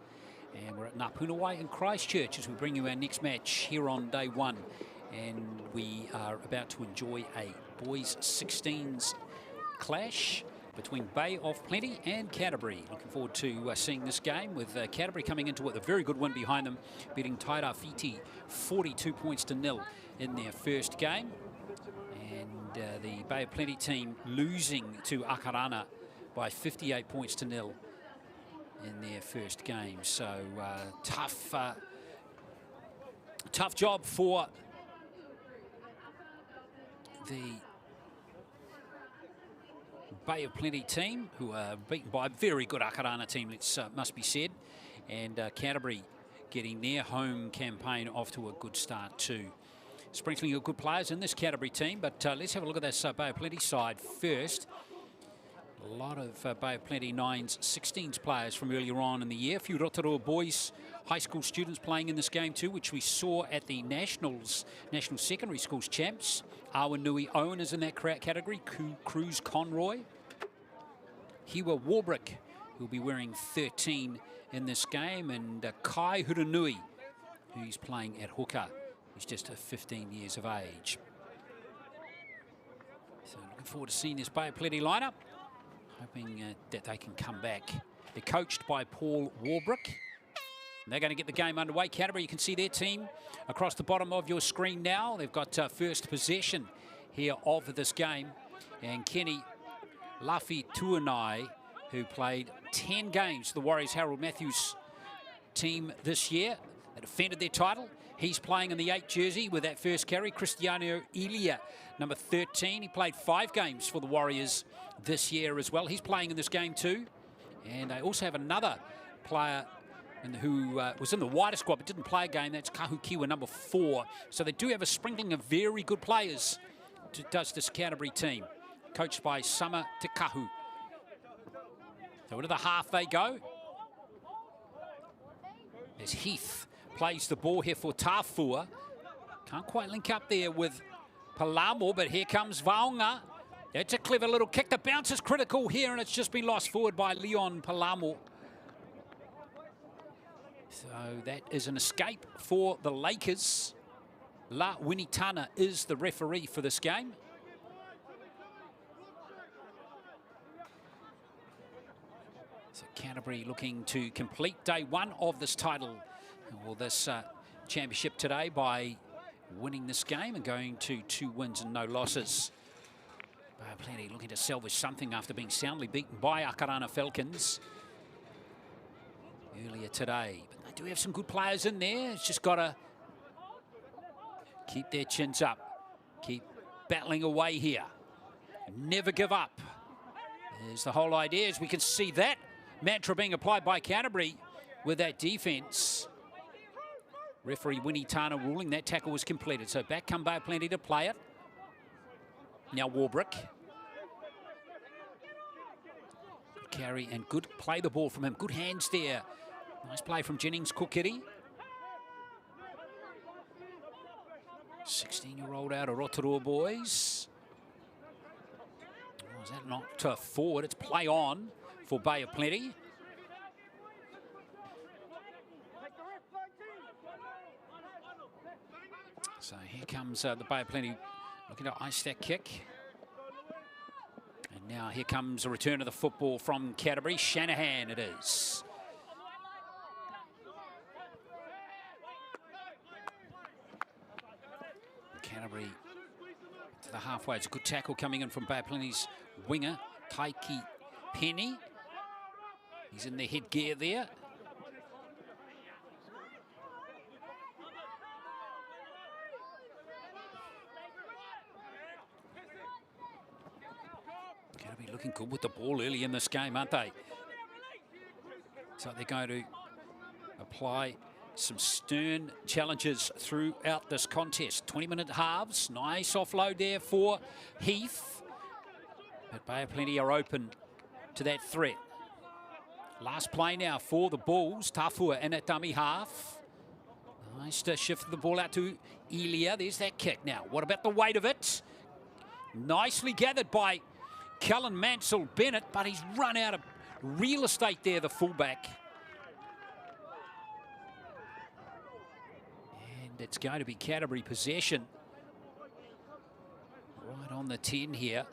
And we're at Puna in Christchurch as we bring you our next match here on day one. And we are about to enjoy a boys 16s clash between Bay of Plenty and Canterbury. Looking forward to seeing this game with Canterbury coming into it with a very good win behind them, beating Tairāwhiti 42 points to 0 in their first game. And the Bay of Plenty team losing to Akarana by 58 points to 0 in their first game. So tough job for the Bay of Plenty team, who are beaten by a very good Akarana team, it must be said. And Canterbury getting their home campaign off to a good start too. Sprinkling of good players in this Canterbury team, but let's have a look at this Bay of Plenty side first. A lot of Bay of Plenty 9s, 16s players from earlier on in the year. A few Aotearoa boys, high school students playing in this game too, which we saw at the National Secondary Schools Champs. Awanui Owen is in that category, Cruz Conroy. Hiwa Warbrick, who'll be wearing 13 in this game, and Kai Huranui, who's playing at hooker. He's just 15 years of age. So looking forward to seeing this Bay of Plenty lineup. Hoping that they can come back. They're coached by Paul Warbrick. And they're going to get the game underway. Canterbury, you can see their team across the bottom of your screen now. They've got first possession here of this game. And Kenny Lafi Tuanai, who played 10 games for the Warriors Harold Matthews team this year. They defended their title. He's playing in the 8 jersey with that first carry. Cristiano Elia, number 13. He played 5 games for the Warriors this year as well. He's playing in this game too. And they also have another player who was in the wider squad but didn't play a game. That's Kahu Kiwa, number 4. So they do have a sprinkling of very good players, does this Canterbury team, coached by Summer Te Kahu. So into the half they go. There's Heath. Plays the ball here for Tafua. Can't quite link up there with Palamo, but here comes Vaonga. That's a clever little kick. The bounce is critical here, and it's just been lost forward by Leon Palamo. So that is an escape for the Lakers. La Winitana is the referee for this game. So Canterbury looking to complete day one of this title, or this championship today, by winning this game and going to 2 wins and no losses. Bay of Plenty looking to salvage something after being soundly beaten by Akarana Falcons earlier today. But they do have some good players in there. It's just got to keep their chins up, keep battling away here, never give up is the whole idea, as we can see that mantra being applied by Canterbury with that defence. Referee Winitana ruling that tackle was completed. So back come Bay of Plenty to play it. Now Warbrick. Good carry and good play the ball from him. Good hands there. Nice play from Jennings Kukiri. 16-year-old out of Aotearoa boys. Oh, is that not forward? It's play on for Bay of Plenty. So here comes the Bay of Plenty looking to ice that kick. And now here comes a return of the football from Canterbury. Shanahan it is. Canterbury to the halfway. It's a good tackle coming in from Bay of Plenty's winger, Taiki Penny. He's in the headgear there. Canterbury looking good with the ball early in this game, aren't they? So they're going to apply some stern challenges throughout this contest. 20-minute halves. Nice offload there for Heath. But Bay of Plenty are open to that threat. Last play now for the Bulls. Tafua in at dummy half. Nice to shift the ball out to Elia. There's that kick now. What about the weight of it? Nicely gathered by Cullen Mansell-Bennett, but he's run out of real estate there, the fullback. And it's going to be Canterbury possession. Right on the 10 here.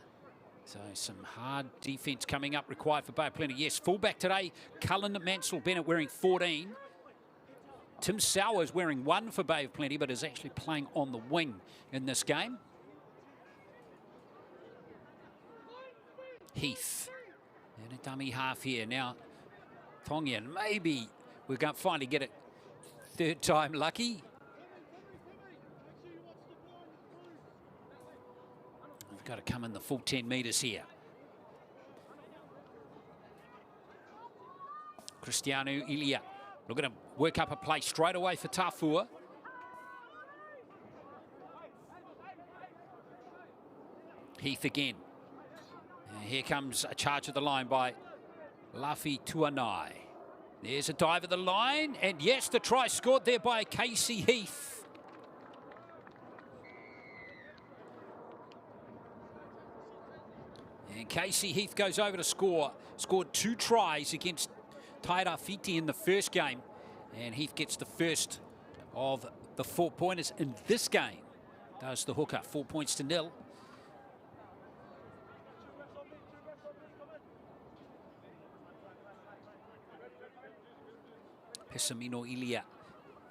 So some hard defence coming up required for Bay of Plenty. Yes, fullback today, Cullen Mansell-Bennett wearing 14. Tim Sowers wearing 1 for Bay of Plenty, but is actually playing on the wing in this game. Heath and a dummy half here. Now, Tongian, maybe we're going to finally get it third time lucky. We've got to come in the full 10 metres here. Cristiano Ilia looking to work up a play straight away for Tafua. Heath again. And here comes a charge of the line by Lafi Tuanai. There's a dive at the line, and yes, the try scored there by Casey Heath. And Casey Heath goes over to score. Scored 2 tries against Taira Fiti in the first game. And Heath gets the first of the 4-pointers in this game. Does the hooker, 4 points to 0. Pesamino Ilia.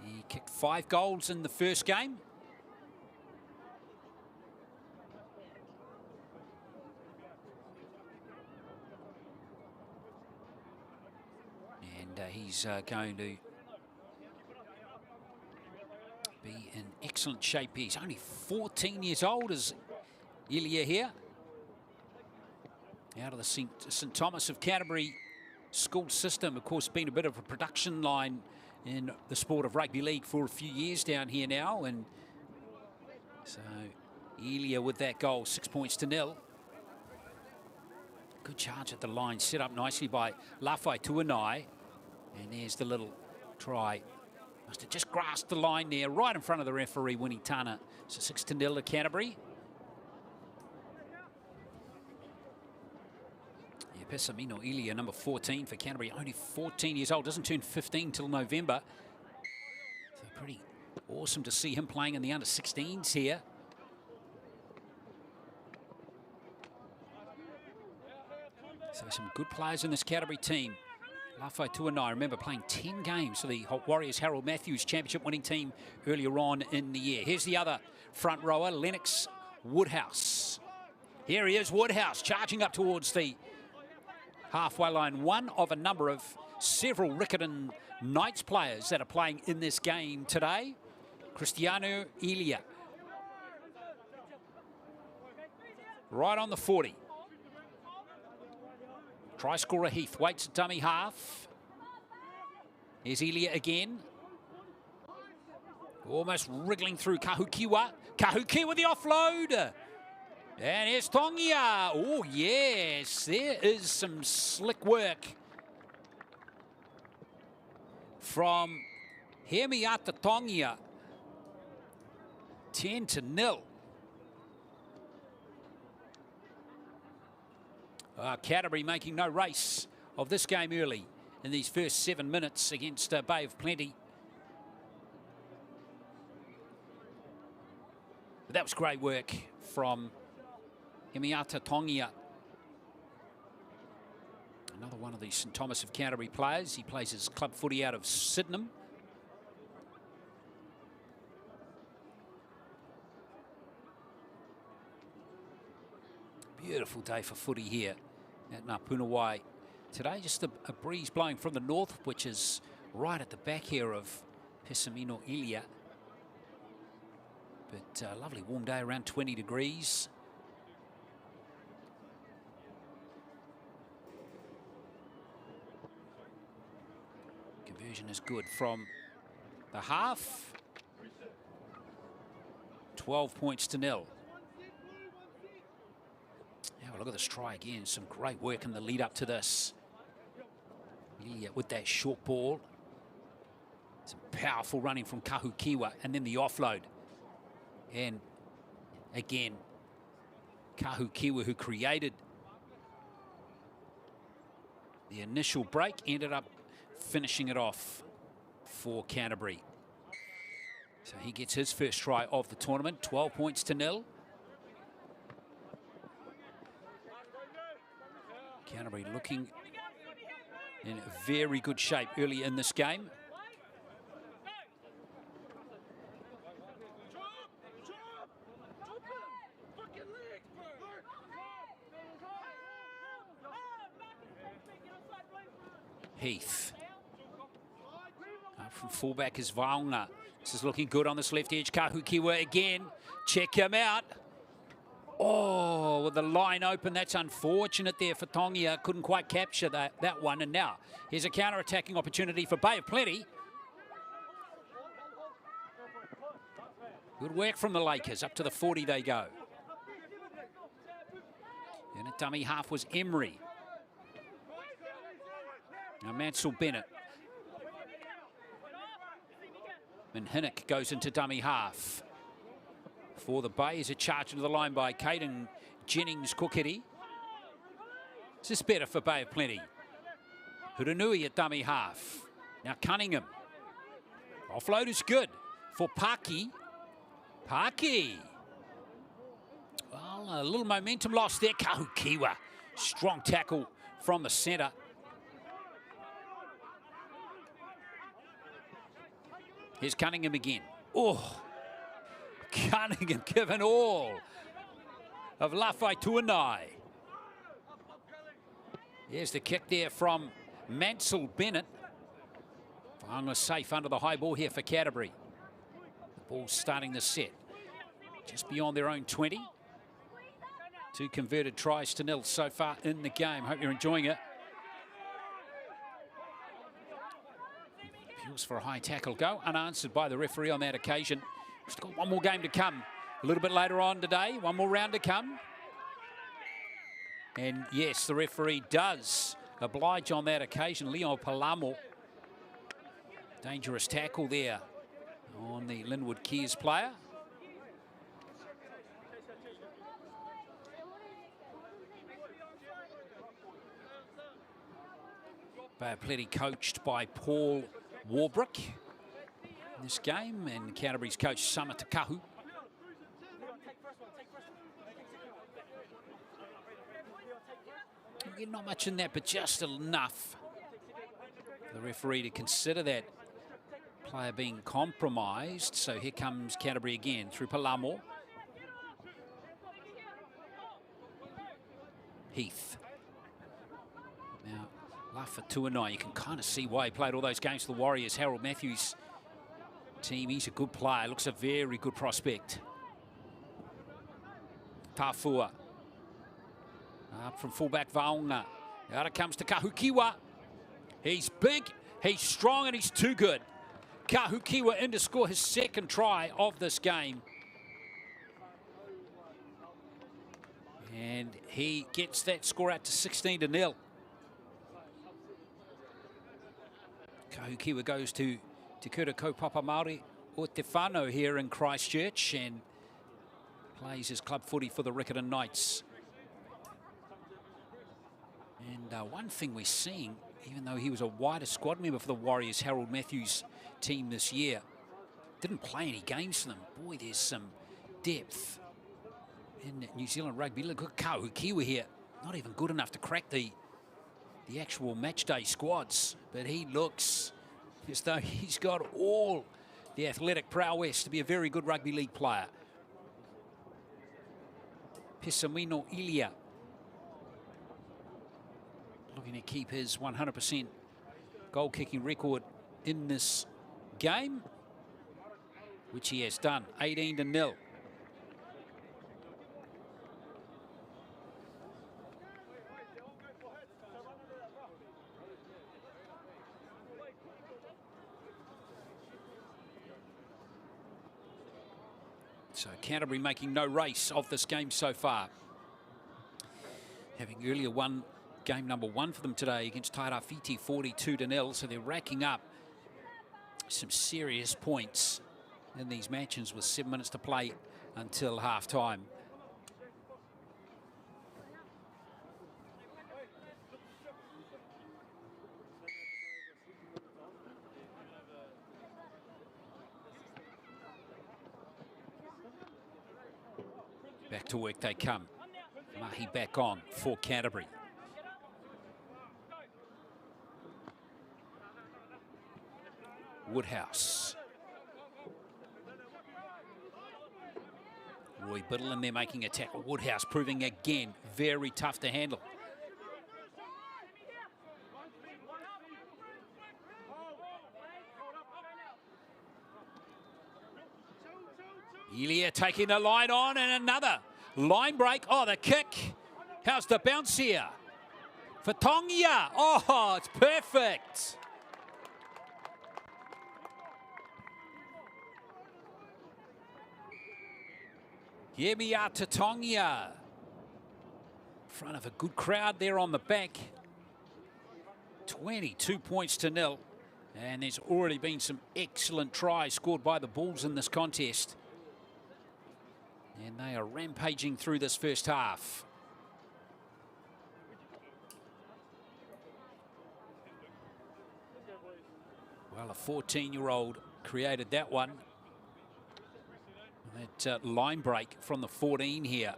He kicked 5 goals in the first game. And he's going to be in excellent shape. He's only 14 years old, is Ilia here. Out of the St Thomas of Canterbury school system, of course, been a bit of a production line in the sport of rugby league for a few years down here now. And so Ilia with that goal, 6 points to 0. Good charge at the line, set up nicely by Lafai Tuanai. And there's the little try. Must have just grasped the line there, right in front of the referee, Winnie Tana. So 6 to 0 to Canterbury. Yeah, Pesamino Ilia, number 14 for Canterbury, only 14 years old, doesn't turn 15 till November. So pretty awesome to see him playing in the under-16s here. So some good players in this Canterbury team. Lafai Tuanai, remember, playing 10 games for the Warriors Harold Matthews championship winning team earlier on in the year. Here's the other front rower, Lennox Woodhouse. Here he is, Woodhouse, charging up towards the halfway line. One of a number of several Riccarton Knights players that are playing in this game today. Cristiano Ilia. Right on the 40. Try scorer Heath waits at dummy half. Here's Ilia again. Almost wriggling through Kahukiwa. Kahukiwa with the offload. And here's Tongia. Oh, yes, there is some slick work from Hemiata Tongia. 10 to 0. Canterbury making no race of this game early in these first 7 minutes against Bay of Plenty. But that was great work from Hemiata Tongia. Another one of the St Thomas of Canterbury players. He plays his club footy out of Sydenham. Beautiful day for footy here at Ngā today. Just a breeze blowing from the north, which is right at the back here of Pesamino Ilia. But a lovely warm day, around 20 degrees. Conversion is good from the half. 12 points to 0. Now look at this try again. Some great work in the lead up to this. Ilia with that short ball. Some powerful running from Kahukiwa, and then the offload. And again, Kahukiwa, who created the initial break, ended up finishing it off for Canterbury. So he gets his first try of the tournament, 12 points to 0. Canterbury looking in very good shape early in this game. Heath. Up from fullback is Vaunga. This is looking good on this left edge. Kahukiwa again. Check him out. Oh, with the line open, that's unfortunate there for Tongia. Couldn't quite capture that one. And now, here's a counter-attacking opportunity for Bay of Plenty. Good work from the Lakers. Up to the 40 they go. And at dummy half was Emery. Now Mansell Bennett. And Hinnock goes into dummy half. For the Bay, is it charged into the line by Caden Jennings-Kokiri. Is this better for Bay of Plenty? Huranui at dummy half. Now Cunningham. Offload is good for Paki. Paki. Well, a little momentum lost there. Kahukiwa. Strong tackle from the centre. Here's Cunningham again. Oh, Cunningham given all of Lafai Tuanai. Here's the kick there from Mansell Bennett. Finally safe under the high ball here for Canterbury. The ball's starting the set just beyond their own 20. 2 converted tries to 0 so far in the game. Hope you're enjoying it. Appeals for a high tackle go, unanswered by the referee on that occasion. Still got one more game to come. A little bit later on today, one more round to come. And yes, the referee does oblige on that occasion. Leon Palamo. Dangerous tackle there on the Linwood Keys player. Bay of Plenty coached by Paul Warbrick in this game, and Canterbury's coach Sama Takahu. Again, not much in that, but just enough for the referee to consider that player being compromised. So here comes Canterbury again through Palamo. Heath. Now, Lafa Tuanai, you can kind of see why he played all those games for the Warriors. Harold Matthews' team, he's a good player, looks a very good prospect. Tafua. Up from fullback Vaunga. Out it comes to Kahukiwa. He's big, he's strong, and he's too good. Kahukiwa in to score his second try of this game. And he gets that score out to 16-0. Kahukiwa goes to Te Kura Kaupapa Māori Aotearoa here in Christchurch and plays his club footy for the Riccarton Knights. And one thing we're seeing, even though he was a wider squad member for the Warriors, Harold Matthews' team this year, didn't play any games for them. Boy, there's some depth in New Zealand Rugby. Look at Kahukiwa here, not even good enough to crack the actual match day squads, but he looks as though he's got all the athletic prowess to be a very good rugby league player. Pesamino Ilia looking to keep his 100% goal-kicking record in this game, which he has done, 18-0. So Canterbury making no race of this game so far. Having earlier won game number 1 for them today against Tairāwhiti, 42-0. So they're racking up some serious points in these matches with 7 minutes to play until half-time. Back to work they come. Mahi back on for Canterbury. Woodhouse. Roy Biddle in there making a tackle. Woodhouse proving again very tough to handle. Elia taking the line on and another line break. Oh, the kick. How's the bounce here? For Tongia. Oh, it's perfect. Hear me out to Tongia. In front of a good crowd there on the back. 22 points to 0. And there's already been some excellent tries scored by the Bulls in this contest. And they are rampaging through this first half. Well, a 14-year-old created that one. That line break from the 14 here.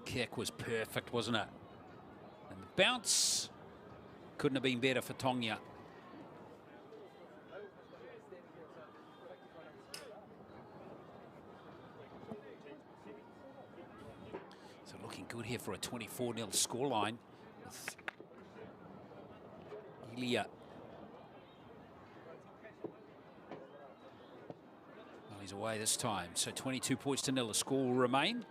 Kick was perfect, wasn't it? And the bounce couldn't have been better for Tongia. So looking good here for a 24-0 scoreline. With Elia. Well, he's away this time. So 22 points to 0. The score will remain.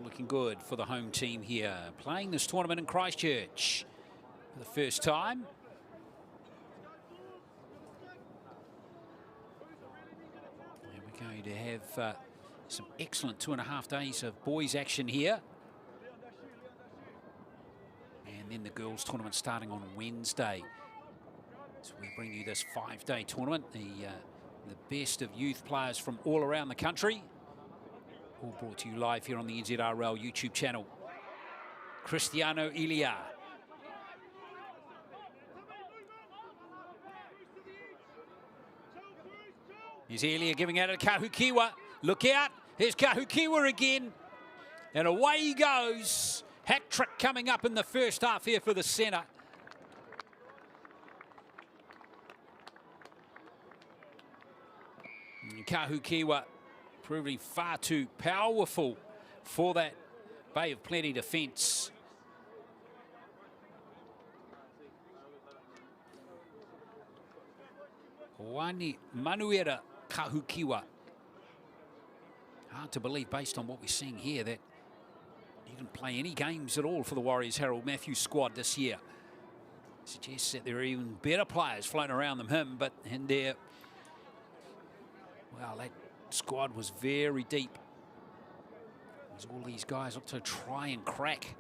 Looking good for the home team here, playing this tournament in Christchurch for the first time. And we're going to have some excellent 2.5 days of boys action here. And then the girls tournament starting on Wednesday. So we bring you this 5-day tournament, the best of youth players from all around the country. All brought to you live here on the NZRL YouTube channel. Cristiano Elia. Here's Elia giving out to Kahukiwa. Look out. Here's Kahukiwa again. And away he goes. Hat trick coming up in the first half here for the centre. And Kahukiwa proving far too powerful for that Bay of Plenty defence. Wani Manuera Kahukiwa. Hard to believe based on what we're seeing here that he didn't play any games at all for the Warriors Harold Matthews squad this year. Suggests that there are even better players floating around than him, but in there, well, that squad was very deep. As all these guys look to try and crack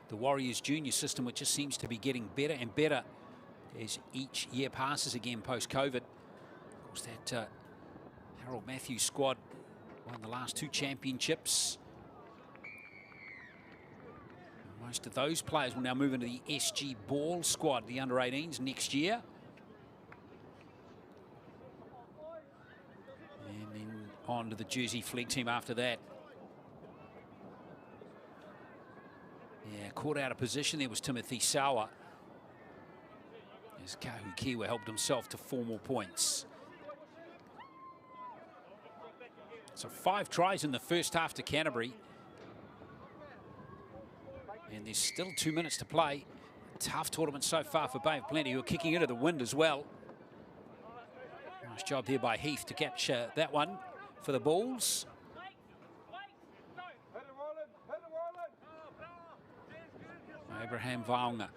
the Warriors junior system, which just seems to be getting better and better as each year passes again post-COVID. Of course, that Harold Matthews squad won the last 2 championships. Most of those players will now move into the SG Ball squad, the under-18s, next year. And then on to the Jersey Fleet team after that. Yeah, caught out of position there was Timothy Sawa. As Kahukiwa helped himself to 4 more points. So 5 tries in the first half to Canterbury. And there's still 2 minutes to play. Tough tournament so far for Bay of Plenty, who are kicking into the wind as well. Nice job there by Heath to capture that one for the Bulls. Abraham Vaunga.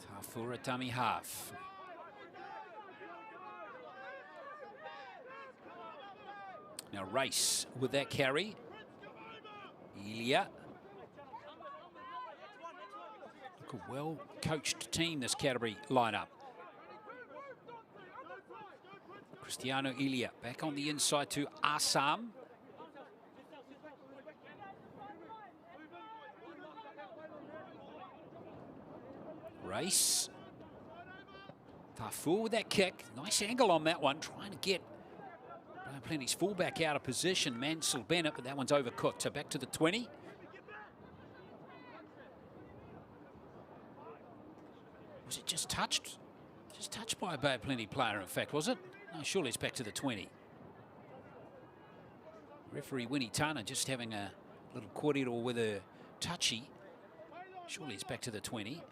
Tafura dummy half. Now Race with that carry. Elia. A well-coached team, this Canterbury lineup. Cristiano Elia back on the inside to Assam. Race. Tafu with that kick. Nice angle on that one. Trying to get Plenty's fullback out of position. Mansell Bennett, but that one's overcooked. So back to the 20. Was it just touched? Just touched by a Bay of Plenty player, in fact, was it? No, surely it's back to the 20. Referee Winnie Turner just having a little corridor with a touchy. Surely it's back to the 20.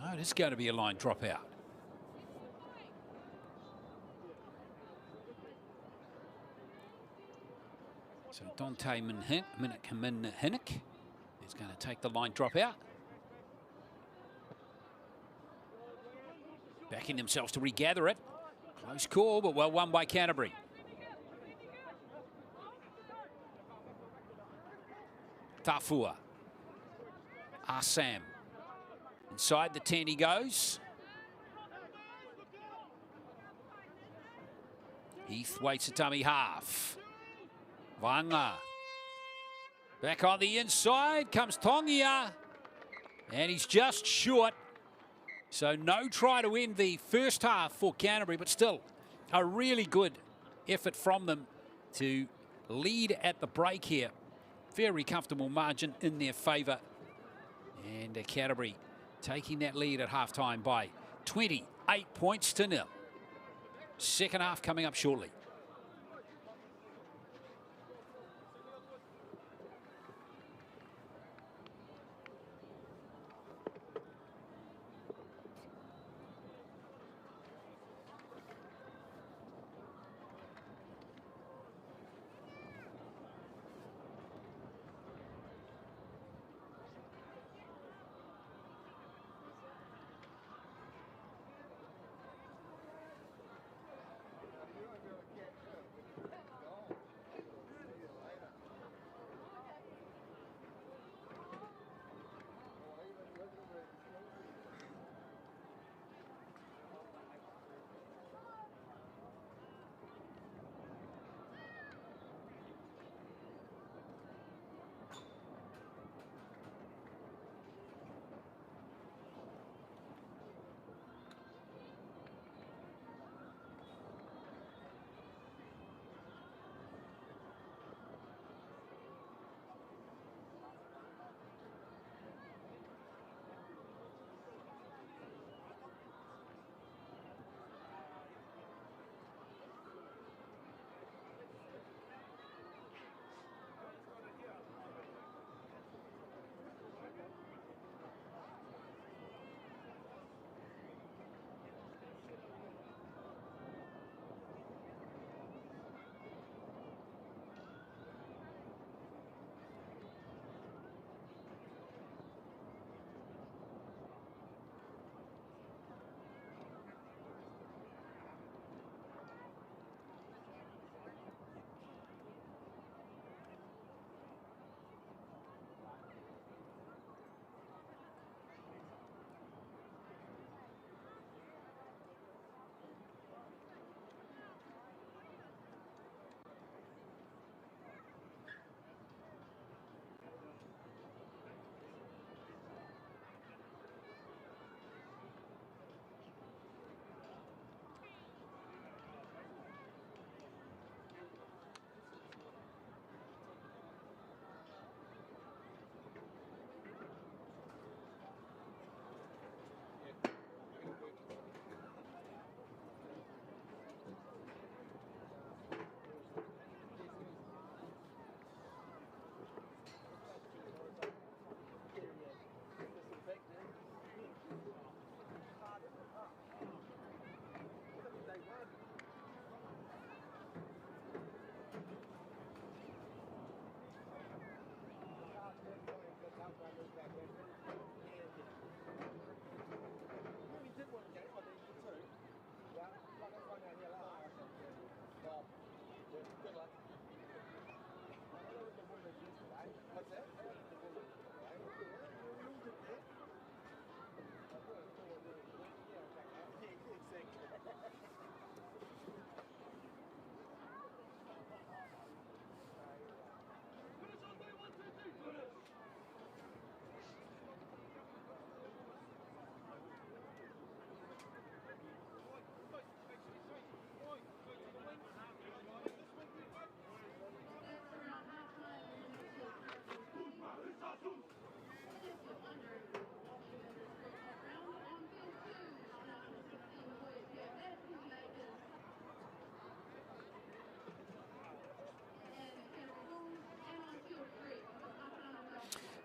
Oh, it is going to be a line dropout. So Dante Minnick is going to take the line dropout. Backing themselves to regather it. Close call, but well won by Canterbury. Tafua. Assam. Inside the 10 he goes. Heath waits a dummy half. Vanga. Back on the inside comes Tongia. And he's just short. So no try to end the first half for Canterbury, but still a really good effort from them to lead at the break here. Very comfortable margin in their favour. And Canterbury taking that lead at half-time by 28 points to 0. Second half coming up shortly.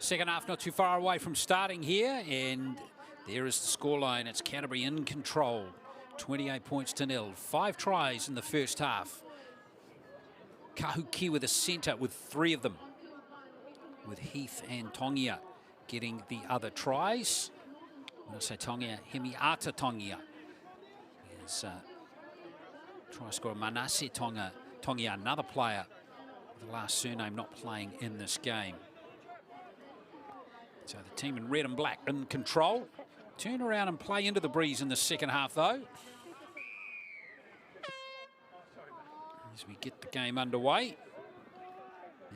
Second half not too far away from starting here, and there is the scoreline. It's Canterbury in control, 28 points to 0. 5 tries in the first half. Kahuki with a centre with 3 of them, with Heath and Tongia getting the other tries. When I say Tongia, Hemiata Tongia is try scorer Manase Tongia, another player with the last surname not playing in this game. So the team in red and black in control. Turn around and play into the breeze in the second half, though. As we get the game underway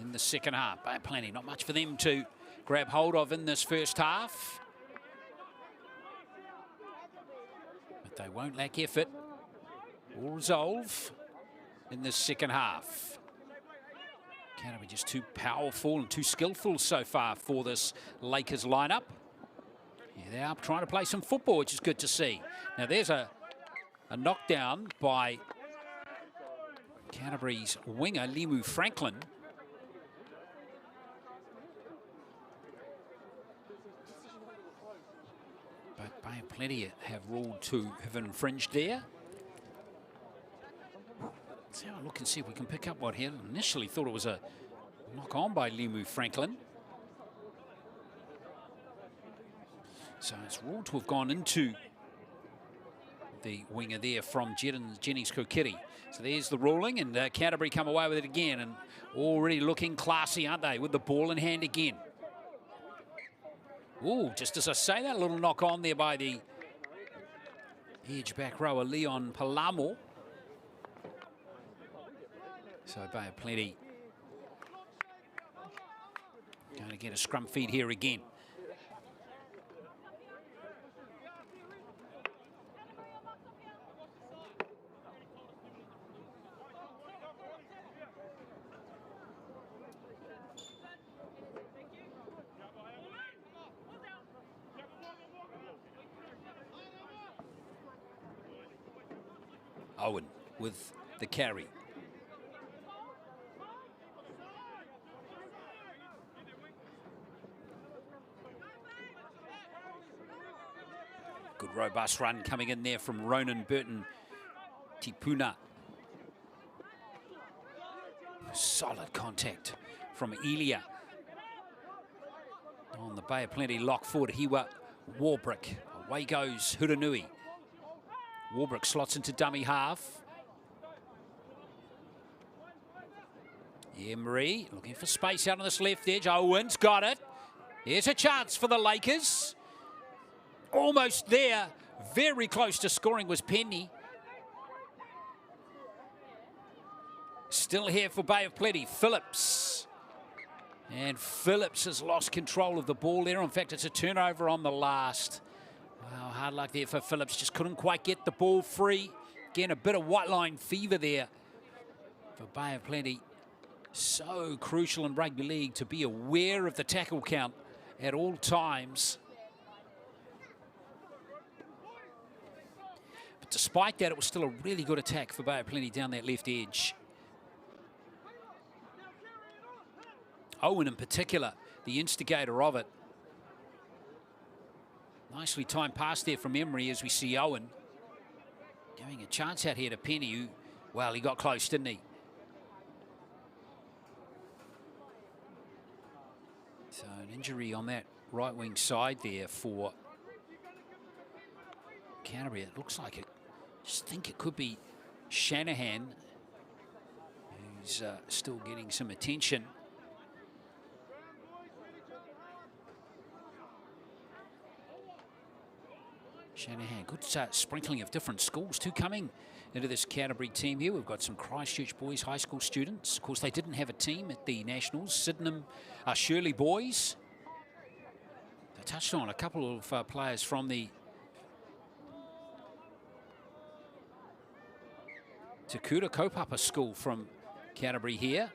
in the second half. Plenty, not much for them to grab hold of in this first half. But they won't lack effort or resolve in this second half. Canterbury just too powerful and too skillful so far for this Lakers lineup. Here they are trying to play some football, which is good to see. Now there's a knockdown by Canterbury's winger, Limu Franklin. But Bay of Plenty have ruled to have infringed there. Let's have a look and see if we can pick up what here. Initially thought it was a knock on by Limu Franklin. So it's ruled to have gone into the winger there from Jennings Kokiri. So there's the ruling, and Canterbury come away with it again, and already looking classy, aren't they, with the ball in hand again. Ooh, just as I say that, a little knock on there by the edge back rower, Leon Palamo. So Bay of Plenty going to get a scrum feed here again. Owen with the carry. Good robust run coming in there from Ronan Burton Tipuna. Solid contact from Elia. On the Bay of Plenty lock forward, Hiwa Warbrick. Away goes Huranui. Warbrick slots into dummy half. Emery looking for space out on this left edge. Owen's got it. Here's a chance for the Lakers. Almost there. Very close to scoring was Penny. Still here for Bay of Plenty. Phillips. And Phillips has lost control of the ball there. In fact, it's a turnover on the last. Wow, hard luck there for Phillips. Just couldn't quite get the ball free. Again, a bit of white line fever there for Bay of Plenty. So crucial in rugby league to be aware of the tackle count at all times. But despite that, it was still a really good attack for Bay of Plenty down that left edge. Owen in particular, the instigator of it. Nicely timed pass there from Emery as we see Owen giving a chance out here to Penny, who, well, he got close, didn't he? So an injury on that right wing side there for Canterbury. It looks like it. Just think it could be Shanahan, who's still getting some attention. Shanahan, good sprinkling of different schools too coming into this Canterbury team here. We've got some Christchurch boys high school students. Of course, they didn't have a team at the Nationals. Sydenham, Shirley boys. They touched on a couple of players from the Te Kura Kaupapa school from Canterbury here.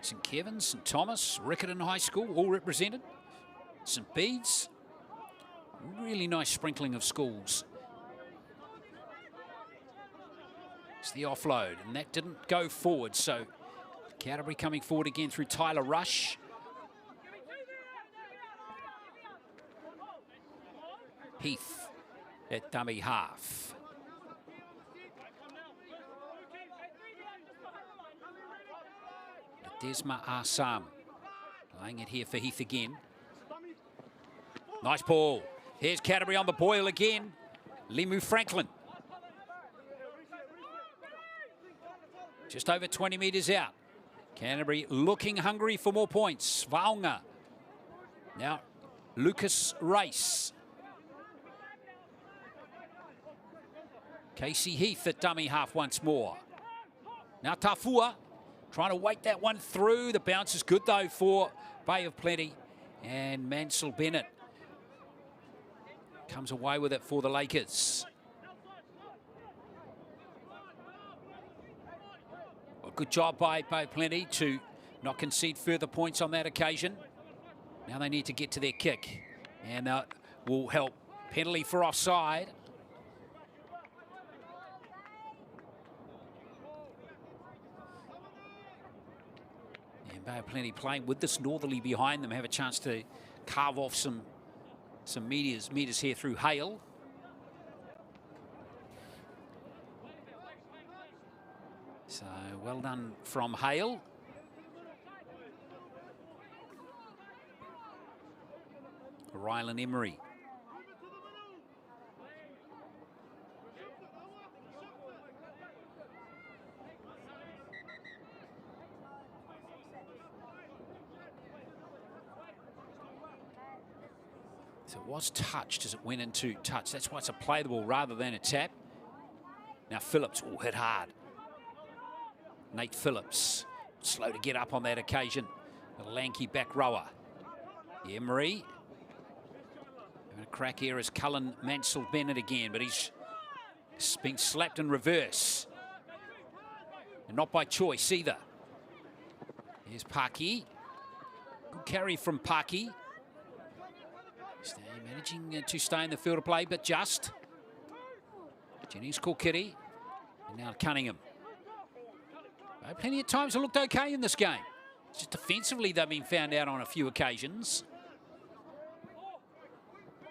St Kevin's, St Thomas, Riccarton High School, all represented. St Bede's. Really nice sprinkling of schools. It's the offload, and that didn't go forward, so Canterbury coming forward again through Tyler Rush. Heath at dummy half. Desma Assam laying it here for Heath again. Nice ball. Here's Canterbury on the boil again. Limu Franklin. Just over 20 metres out. Canterbury looking hungry for more points. Vaunga. Now Lucas Race. Casey Heath at dummy half once more. Now Tafua trying to wait that one through. The bounce is good though for Bay of Plenty. And Mansell Bennett comes away with it for the Lakers. A good job by Bay of Plenty to not concede further points on that occasion. Now they need to get to their kick. And that will help. Penalty for offside. Bay of Plenty playing with this northerly behind them, have a chance to carve off some meters here through Hale. So well done from Hale. Rylan Emery. So it was touched as it went into touch. That's why it's a play the ball rather than a tap. Now Phillips will hit hard. Nate Phillips, slow to get up on that occasion. The lanky back rower. Emery. Having a crack here is Cullen Mansell Bennett again, but he's being slapped in reverse. And not by choice either. Here's Paki. Good carry from Paki. Managing to stay in the field of play, but just. Jennings Kilkitty. And now Cunningham. Plenty of times it looked okay in this game. Just defensively they've been found out on a few occasions.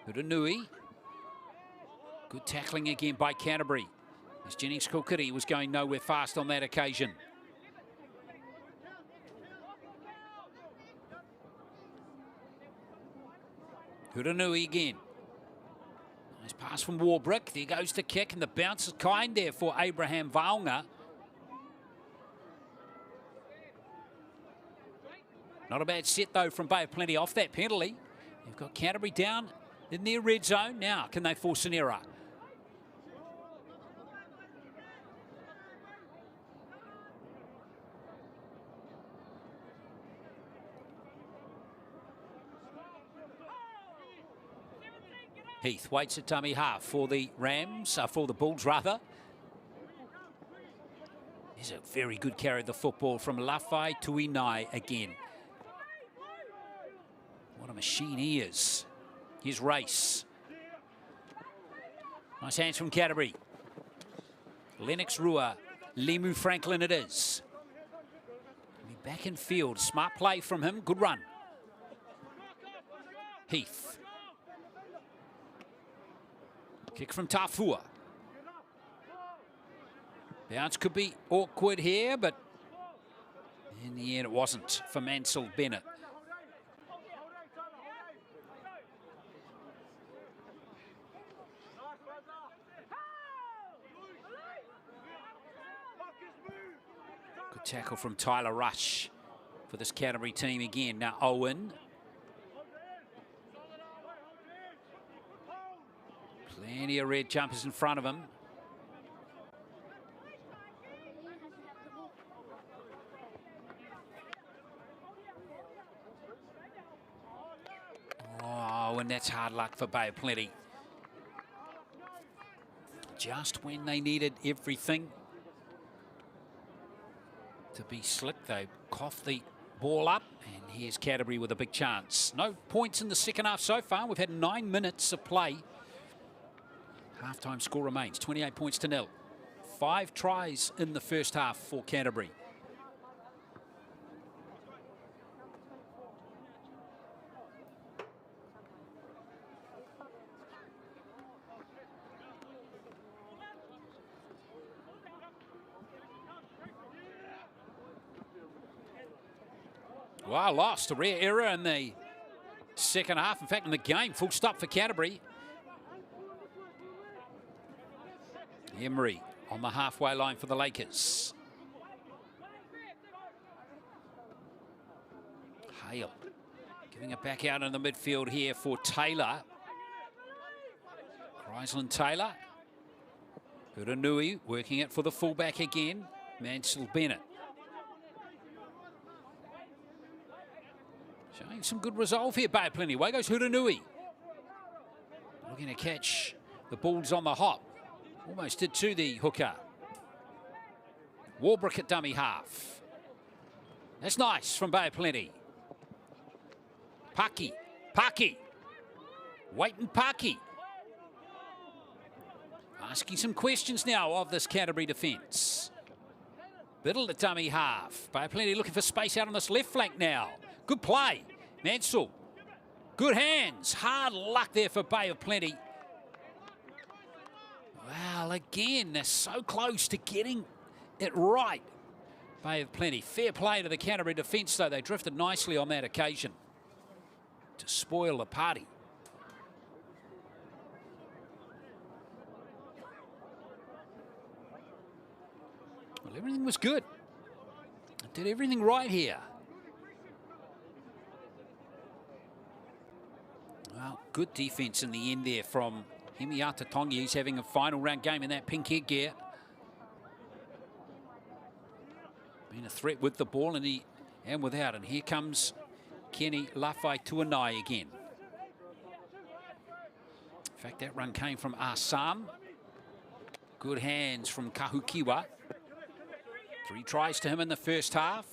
Uranui. Good tackling again by Canterbury. As Jennings Kilkitty was going nowhere fast on that occasion. Uranui again. Nice pass from Warbrick. There goes the kick, and the bounce is kind there for Abraham Vaunga. Not a bad set, though, from Bay of Plenty off that penalty. You've got Canterbury down in their red zone. Now, can they force an error? Heath waits at dummy half for the Rams, for the Bulls rather. Here's a very good carry of the football from Lafai Tuinai again. What a machine he is. Here's Race. Nice hands from Canterbury. Lennox Rua, Limu Franklin it is. Back in field, smart play from him, good run. Heath. Kick from Tafua. Bounce could be awkward here, but in the end it wasn't for Mansell Bennett. Good tackle from Tyler Rush for this Canterbury team again. Now Owen. Plenty of red jumpers in front of him. Oh, and that's hard luck for Bay of Plenty. Just when they needed everything to be slick, they coughed the ball up, and here's Canterbury with a big chance. No points in the second half so far. We've had 9 minutes of play. Half-time score remains 28 points to 0. 5 tries in the first half for Canterbury. Well, lost. A rare error in the second half. In fact, in the game, full stop for Canterbury. Emery on the halfway line for the Lakers. Hale giving it back out in the midfield here for Taylor. Chrysland Taylor. Huranui working it for the fullback again. Mansell Bennett. Showing some good resolve here, Bay of Plenty. Away goes Huranui. Looking to catch the balls on the hop. Almost did to the hooker. Warbrick at dummy half. That's nice from Bay of Plenty. Paki. Waiting Paki. Asking some questions now of this Canterbury defence. Biddle at dummy half. Bay of Plenty looking for space out on this left flank now. Good play. Mansell. Good hands. Hard luck there for Bay of Plenty. Well, again, they're so close to getting it right. Bay of Plenty. Fair play to the Canterbury defence, though. They drifted nicely on that occasion to spoil the party. Well, everything was good. I did everything right here. Well, good defence in the end there from Hemiata Tongi. He's having a final round game in that pink headgear. Been a threat with the ball and without. And here comes Kenny Lafai Tuanai again. In fact, that run came from Assam. Good hands from Kahukiwa. 3 tries to him in the first half.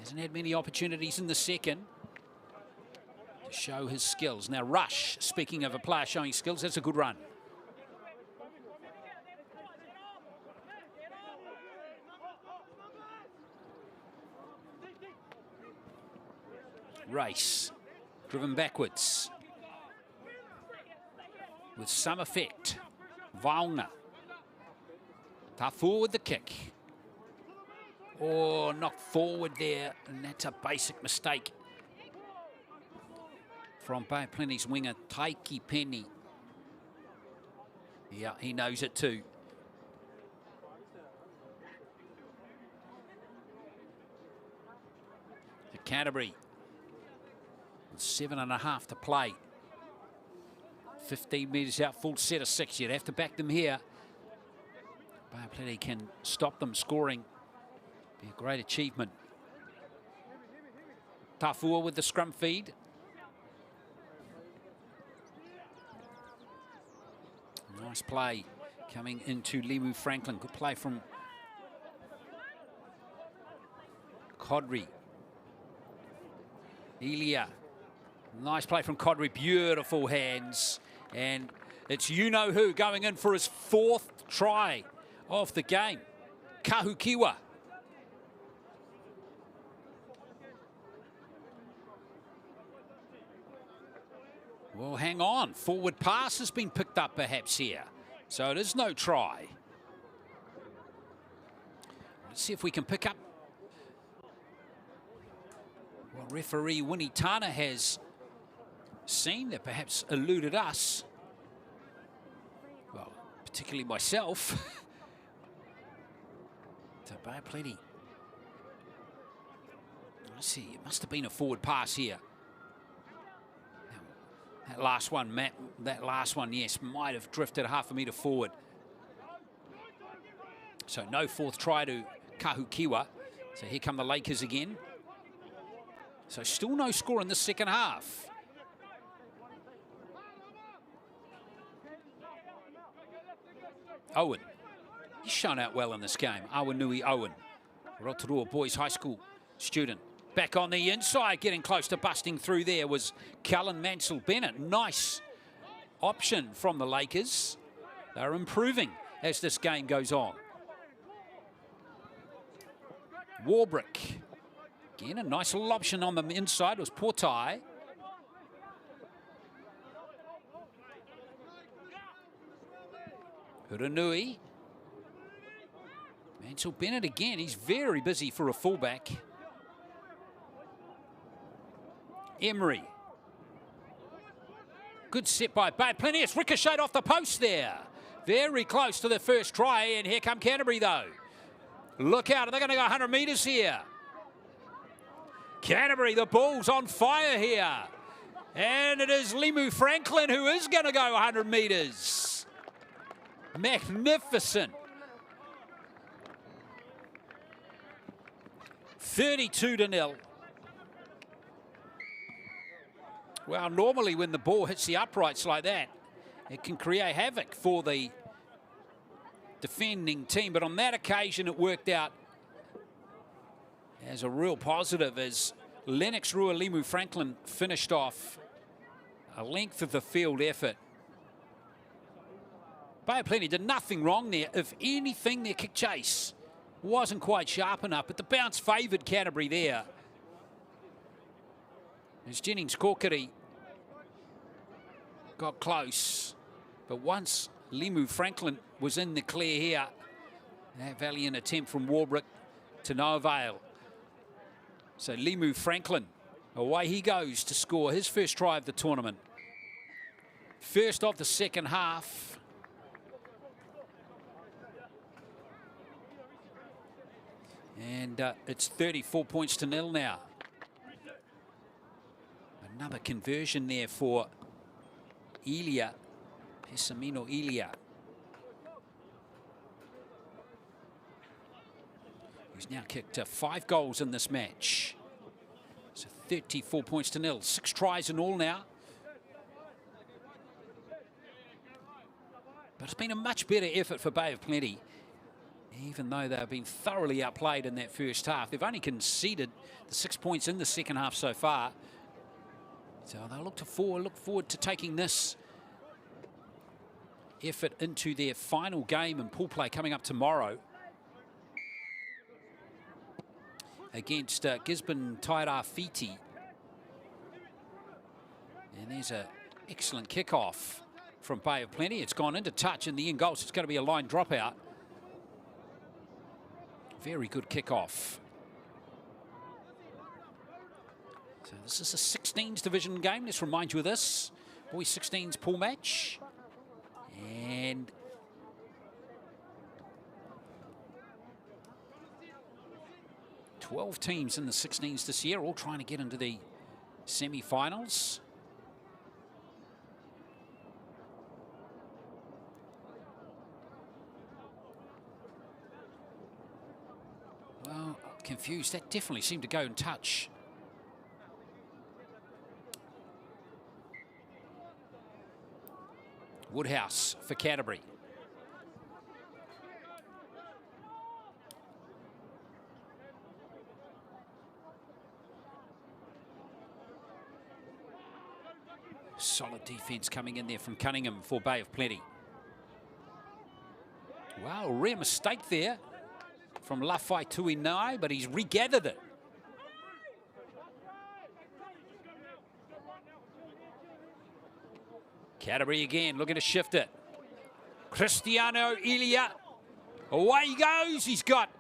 Hasn't had many opportunities in the second to show his skills. Now Rush, speaking of a player showing skills, that's a good run. Race, driven backwards with some effect. Vaunga. Tafua with the kick. Oh, knocked forward there, and that's a basic mistake from Bay of Plenty's winger, Taiki Penny. Yeah, he knows it too. The Canterbury, 7.5 to play. 15 metres out, full set of 6. You'd have to back them here. Bay of Plenty can stop them scoring. Be a great achievement. Tafua with the scrum feed. Nice play coming into Limu Franklin. Good play from Codry. Elia. Nice play from Codry. Beautiful hands. And it's you-know-who going in for his 4th try of the game. Kahukiwa. Well, hang on. Forward pass has been picked up perhaps here. So it is no try. Let's see if we can pick up what referee Winnie Tana has seen that perhaps eluded us. Well, particularly myself. So Bay of Plenty. Let's see. It must have been a forward pass here. That last one, Matt, that last one, yes, might have drifted half a metre forward. So no 4th try to Kahukiwa. So here come the Lakers again. So still no score in the second half. Owen, he's shown out well in this game. Awanui Owen, Rotorua Boys High School student. Back on the inside, getting close to busting through there was Cullen Mansell Bennett. Nice option from the Lakers. They're improving as this game goes on. Warbrick. Again, a nice little option on the inside was Portai. Huranui. Mansell Bennett again. He's very busy for a fullback. Emery. Good set by Bay of Plenty. It's ricocheted off the post there. Very close to the first try, and here come Canterbury though. Look out, are they going to go 100 metres here? Canterbury, the ball's on fire here. And it is Limu Franklin who is going to go 100 metres. Magnificent. 32-0. Well, normally when the ball hits the uprights like that, it can create havoc for the defending team. But on that occasion, it worked out as a real positive as Lennox Rua Limu Franklin finished off a length of the field effort. Bay of Plenty did nothing wrong there. If anything, their kick chase wasn't quite sharp enough, but the bounce favoured Canterbury there. As Jennings Korkiri got close, but once Limu Franklin was in the clear here, that valiant attempt from Warbrick to no avail. So Limu Franklin, away he goes to score his first try of the tournament. First of the second half. And it's 34 points to 0 now. Another conversion there for Elia, Pesamino Elia. He's now kicked 5 goals in this match. So 34 points to 0. 6 tries in all now. But it's been a much better effort for Bay of Plenty, even though they've been thoroughly outplayed in that first half. They've only conceded the 6 points in the second half so far. So they'll look forward to taking this effort into their final game and pool play coming up tomorrow against Gisborne Taira Fiti. And there's an excellent kickoff from Bay of Plenty. It's gone into touch in the end goal, so it's going to be a line dropout. Very good kickoff. So this is a 16s division game. Let's remind you of this. Boys 16s pool match. And $12 teams in the 16s this year, all trying to get into the semi-finals. Well, confused. That definitely seemed to go and touch. Woodhouse for Canterbury. Solid defence coming in there from Cunningham for Bay of Plenty. Wow, rare mistake there from Lafai Tuinai, but he's regathered it. Canterbury again, looking to shift it. Cristiano Elia, away he goes. He's got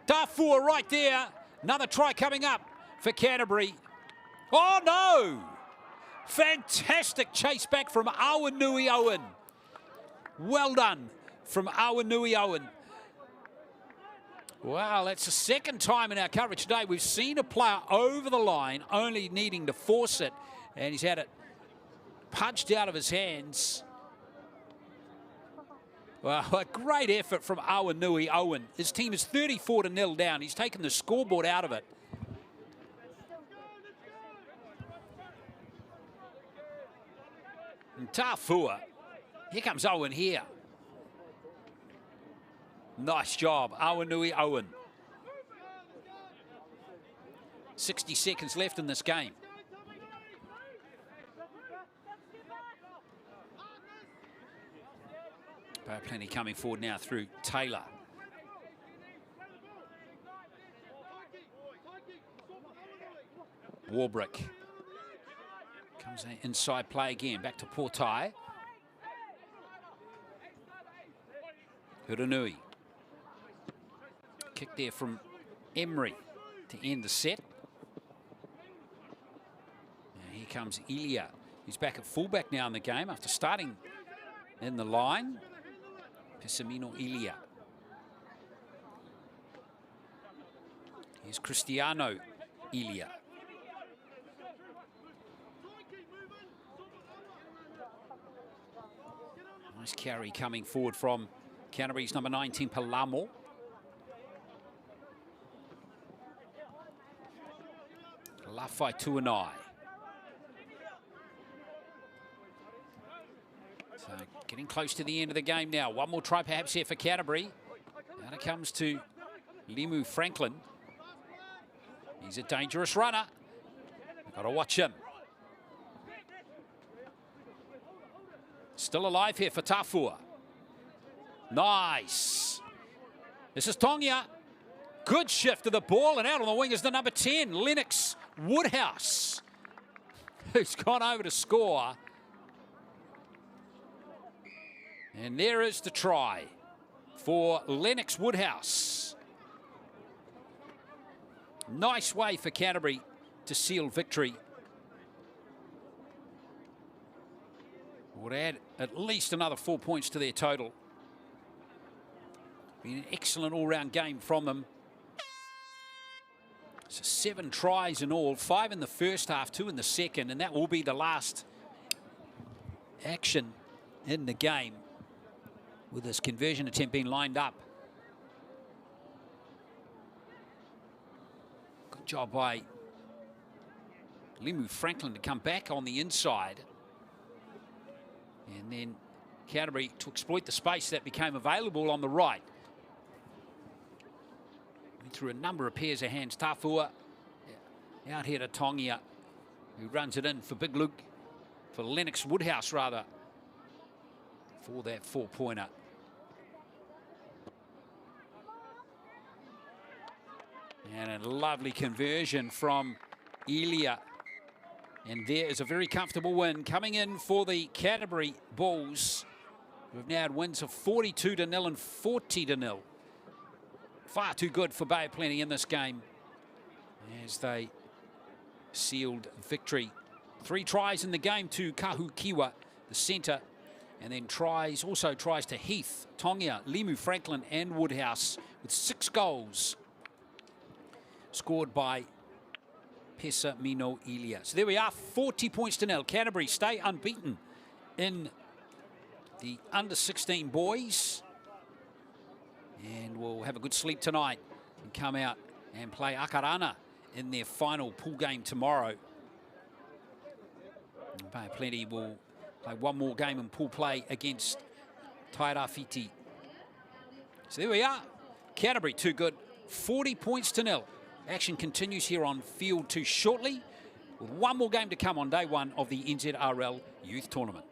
Darfur right there. Another try coming up for Canterbury. Oh no! Fantastic chase back from Awanui Owen. Well done from Awanui Owen. Wow, that's the second time in our coverage today we've seen a player over the line, only needing to force it, and he's had it punched out of his hands. Well, a great effort from Awanui Owen. His team is 34-0 down. He's taken the scoreboard out of it. And Tafua, here comes Owen here. Nice job, Awanui Owen. 60 seconds left in this game. Plenty coming forward now through Taylor. Warbrick comes inside play again, back to Portai. Huranui. Kick there from Emery to end the set. comes Ilya. He's back at fullback now in the game after starting in the line. Pessamino Ilya. Here's Cristiano Ilya. Nice carry coming forward from Canterbury's number 19, Palamo. Lafai Tuanai. So getting close to the end of the game now. One more try perhaps here for Canterbury. Now it comes to Limu Franklin. He's a dangerous runner. Got to watch him. Still alive here for Tafua. Nice. This is Tongia. Good shift of the ball, and out on the wing is the number 10, Lennox Woodhouse, who's gone over to score. And there is the try for Lennox Woodhouse. Nice way for Canterbury to seal victory. Would add at least another 4 points to their total. Been an excellent all-round game from them. So 7 tries in all, 5 in the first half, 2 in the second, and that will be the last action in the game with this conversion attempt being lined up. Good job by Limu Franklin to come back on the inside. And then Canterbury to exploit the space that became available on the right. Went through a number of pairs of hands. Tafua out here to Tongia, who runs it in for Big Luke, for Lennox Woodhouse rather, for that 4-pointer. And a lovely conversion from Ilya. And there is a very comfortable win coming in for the Canterbury Bulls, who have now had wins of 42-0 and 40-0. Far too good for Bay of Plenty in this game as they sealed victory. 3 tries in the game to Kahukiwa, the centre, and then also tries to Heath, Tongia, Limu Franklin and Woodhouse, with 6 goals scored by Pessamino Ilya. So there we are, 40 points to 0. Canterbury stay unbeaten in the under-16 boys. And we'll have a good sleep tonight and come out and play Akarana in their final pool game tomorrow. Bay of Plenty will play one more game in pool play against Tairāwhiti. So there we are. Canterbury too good, 40 points to 0. Action continues here on field 2 shortly, with one more game to come on day 1 of the NZRL Youth Tournament.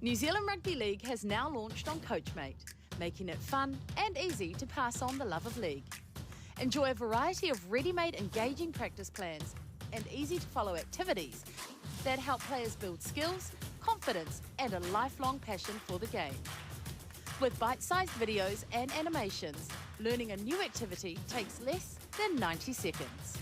New Zealand Rugby League has now launched on Coachmate, making it fun and easy to pass on the love of league. Enjoy a variety of ready-made engaging practice plans and easy-to-follow activities that help players build skills, confidence and a lifelong passion for the game. With bite-sized videos and animations, learning a new activity takes less than 90 seconds.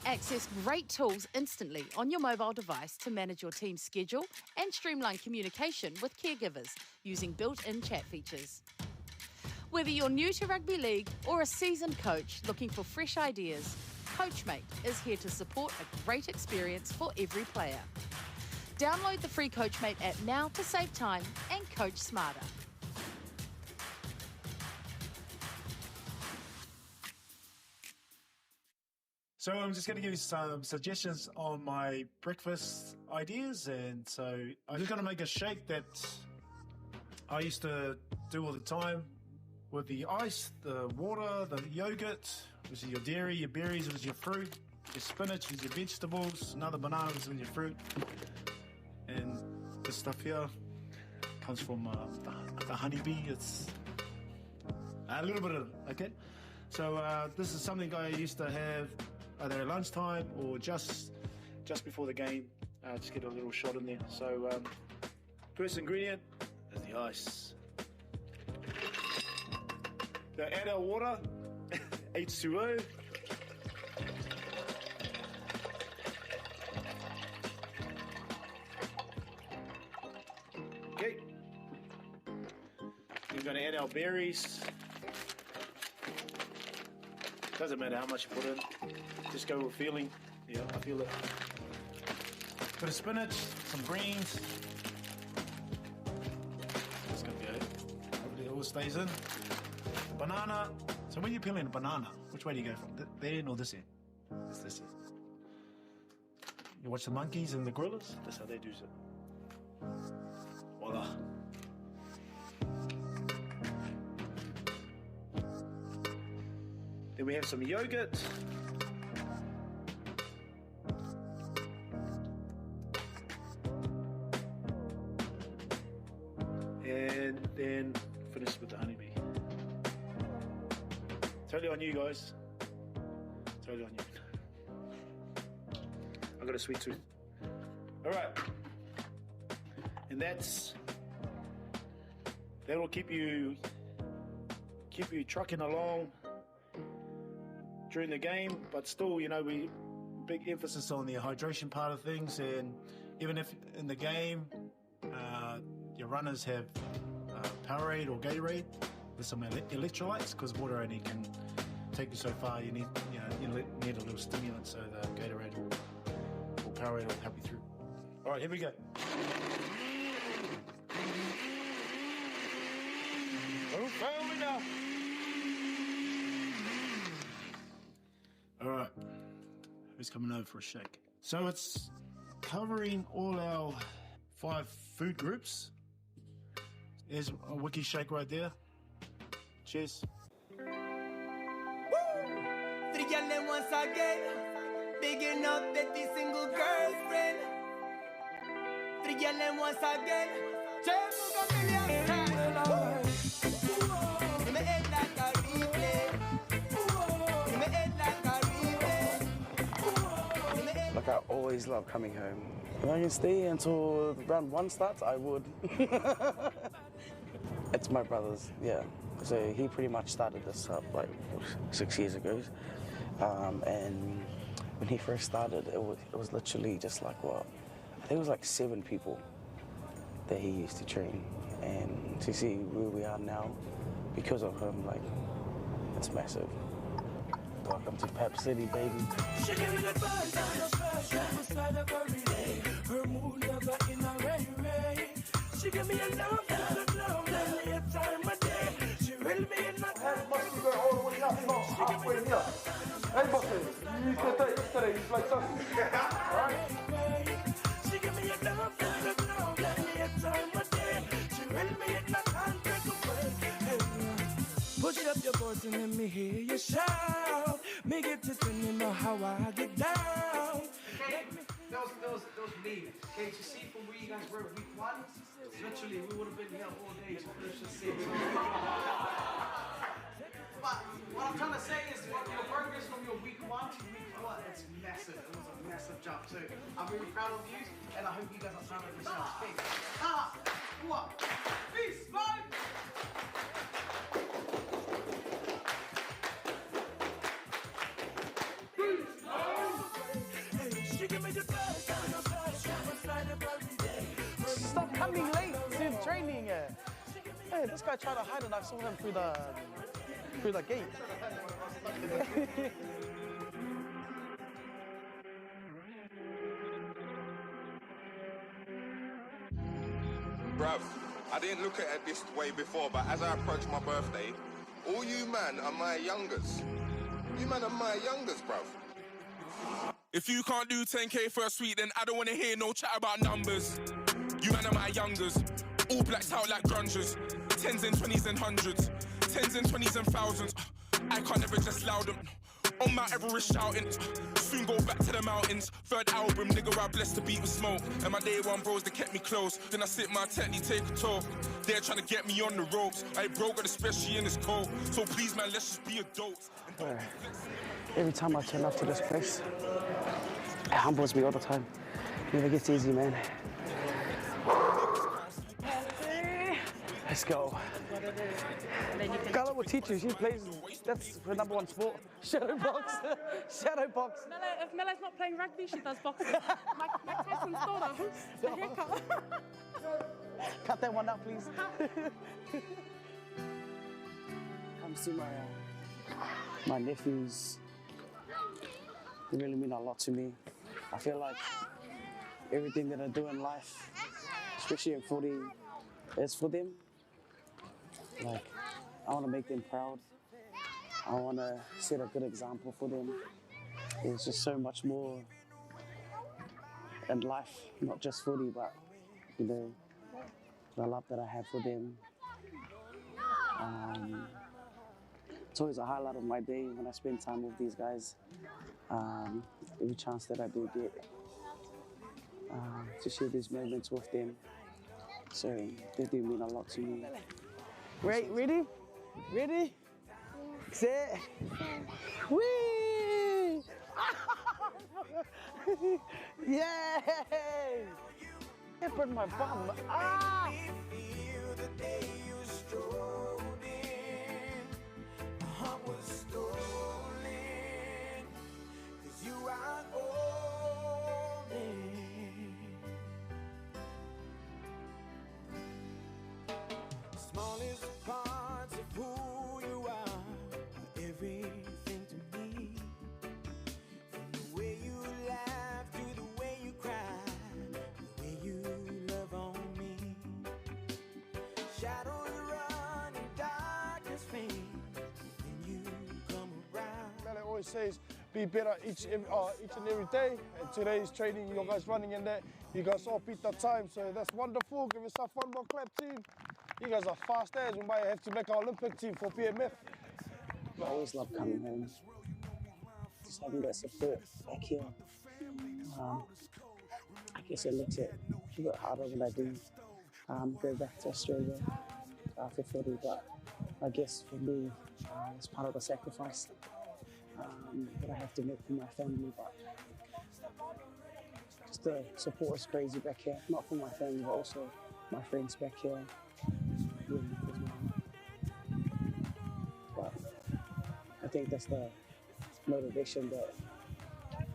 Access great tools instantly on your mobile device to manage your team's schedule and streamline communication with caregivers using built-in chat features. Whether you're new to rugby league or a seasoned coach looking for fresh ideas, Coachmate is here to support a great experience for every player. Download the free Coachmate app now to save time and coach smarter. So I'm just going to give you some suggestions on my breakfast ideas. And so I'm just going to make a shake that I used to do all the time with the ice, the water, the yogurt, which is your dairy, your berries, which is your fruit, your spinach is your vegetables, another banana, which is your fruit. And this stuff here comes from the honeybee. It's a little bit of, okay? So this is something I used to have either at lunchtime or just before the game. Just get a little shot in there. So first ingredient is the ice. So add our water, H2O. Okay. We're going to add our berries. Doesn't matter how much you put in. Just go with feeling. Yeah, I feel it. Bit of spinach, some greens. That's gonna be it. Hopefully it all stays in. Banana. So when you're peeling a banana, which way do you go from? There end or this end? It's this end. You watch the monkeys and the gorillas? That's how they do it. Voila. Then we have some yogurt. And then finish with the honeybee. Totally on you guys. Totally on you. I got a sweet tooth. All right. And that'll keep you trucking along during the game, but still, you know, we big emphasis on the hydration part of things. And even if in the game your runners have Powerade or Gatorade with some electrolytes, because water only can take you so far, you need a little stimulant, so the Gatorade or Powerade will help you through. All right, here we go. Oh, now. All right, who's coming over for a shake? So it's covering all our 5 food groups. There's a wiki shake right there. Cheers. For the girl them once again, bigging up every single girlfriend. For the girl them once again, just a million times. In my head like a replay. In my head like a replay. Like I always love coming home. If I can stay until round 1 starts, I would. It's my brother's, yeah. So he pretty much started this up like 6 years ago. And when he first started, it was literally just like, what? I think it was like 7 people that he used to train. And to see where we are now, because of him, like, it's massive. Welcome to Pep City, baby. She gave me the buzz on the first beside of every day. Her mood never in a ray. She gave me a love and a glow. Every time of day, she will be in my time. Must go all the way up, not halfway here. Hey, bossy, you said that yesterday, you played something. Right? She gave me a love and a glow. Every time of day, she will be in my time. Push up your voice and let me hear you shout. Make it to when you know how I get down. Okay, that was me. Okay, to see from where you guys were week 1. fun. Literally, we would have been here all day to finish the set. But what I'm trying to say is, your progress from your week 1 to week 4, it's massive. It was a massive jump too. I'm really proud of you, and I hope you guys are proud of yourselves. Hey, what? Peace, man! Stop coming late to training. Hey, this guy tried to hide and I saw him through the gate. Bruv, I didn't look at it this way before, but as I approach my birthday, all you man are my youngers. You man are my youngers, bruv. If you can't do 10K first week, then I don't want to hear no chat about numbers. You man are my youngers, all blacked out like grungers. 10s and 20s and 100s, 10s and 20s and thousands. I can't ever just loud them. On Mount Everest shouting, soon go back to the mountains. Third album, nigga, I blessed the beat with smoke. And my day one bros, they kept me close. Then I sit my technique, take a tour. They're trying to get me on the ropes. I broke it, especially in this cold. So please, man, let's just be adults. Every time I turn up to this place, it humbles me all the time. Never gets easy, man. Let's go. Carla will teach you. She plays. That's her #1 sport. Shadow box. Shadow box. If Mela's not playing rugby, she does boxing. Mike Tyson's daughter. The haircut. Cut that one out, please. Comes to my nephews. They really mean a lot to me. I feel like everything that I do in life, especially in footy, is for them. Like, I want to make them proud. I want to set a good example for them. There's just so much more in life, not just footy, but, you know, the love that I have for them. It's always a highlight of my day when I spend time with these guys. Every chance that I do get to share these moments with them. So they do mean a lot to me. Right, ready? Ready? Set. Whee! Yay! It burned my bum. Ah! Smallest parts of who you are everything to me. From the way you laugh to the way you cry, the way you love on me. Shadows run and darkness fades, then you come around. Mele always says, be better each and every day. And today's training, you guys running in that. You guys all beat the time, so that's wonderful. Give yourself one more clap, team. You guys are fast as. We might have to make our Olympic team for PMF. I always love coming home. Just having that support back here. I guess it looks a bit harder when I do go back to Australia after footy, but I guess for me, it's part of the sacrifice that I have to make for my family. But just the support is crazy back here, not for my family, but also my friends back here. But I think that's the motivation that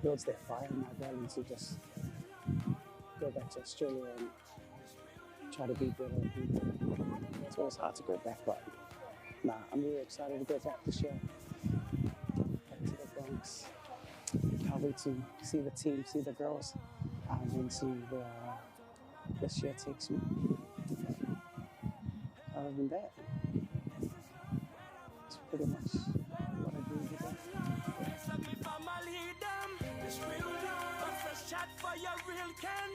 builds that fire in my belly to just go back to Australia and try to be better. It's always hard to go back, but nah, I'm really excited to go back this year. Back to the Bronx. Can't wait to see the team, see the girls, and see where this year takes me. Other than that, it's pretty much what I do every day. This real love, a fresh shot for your real can.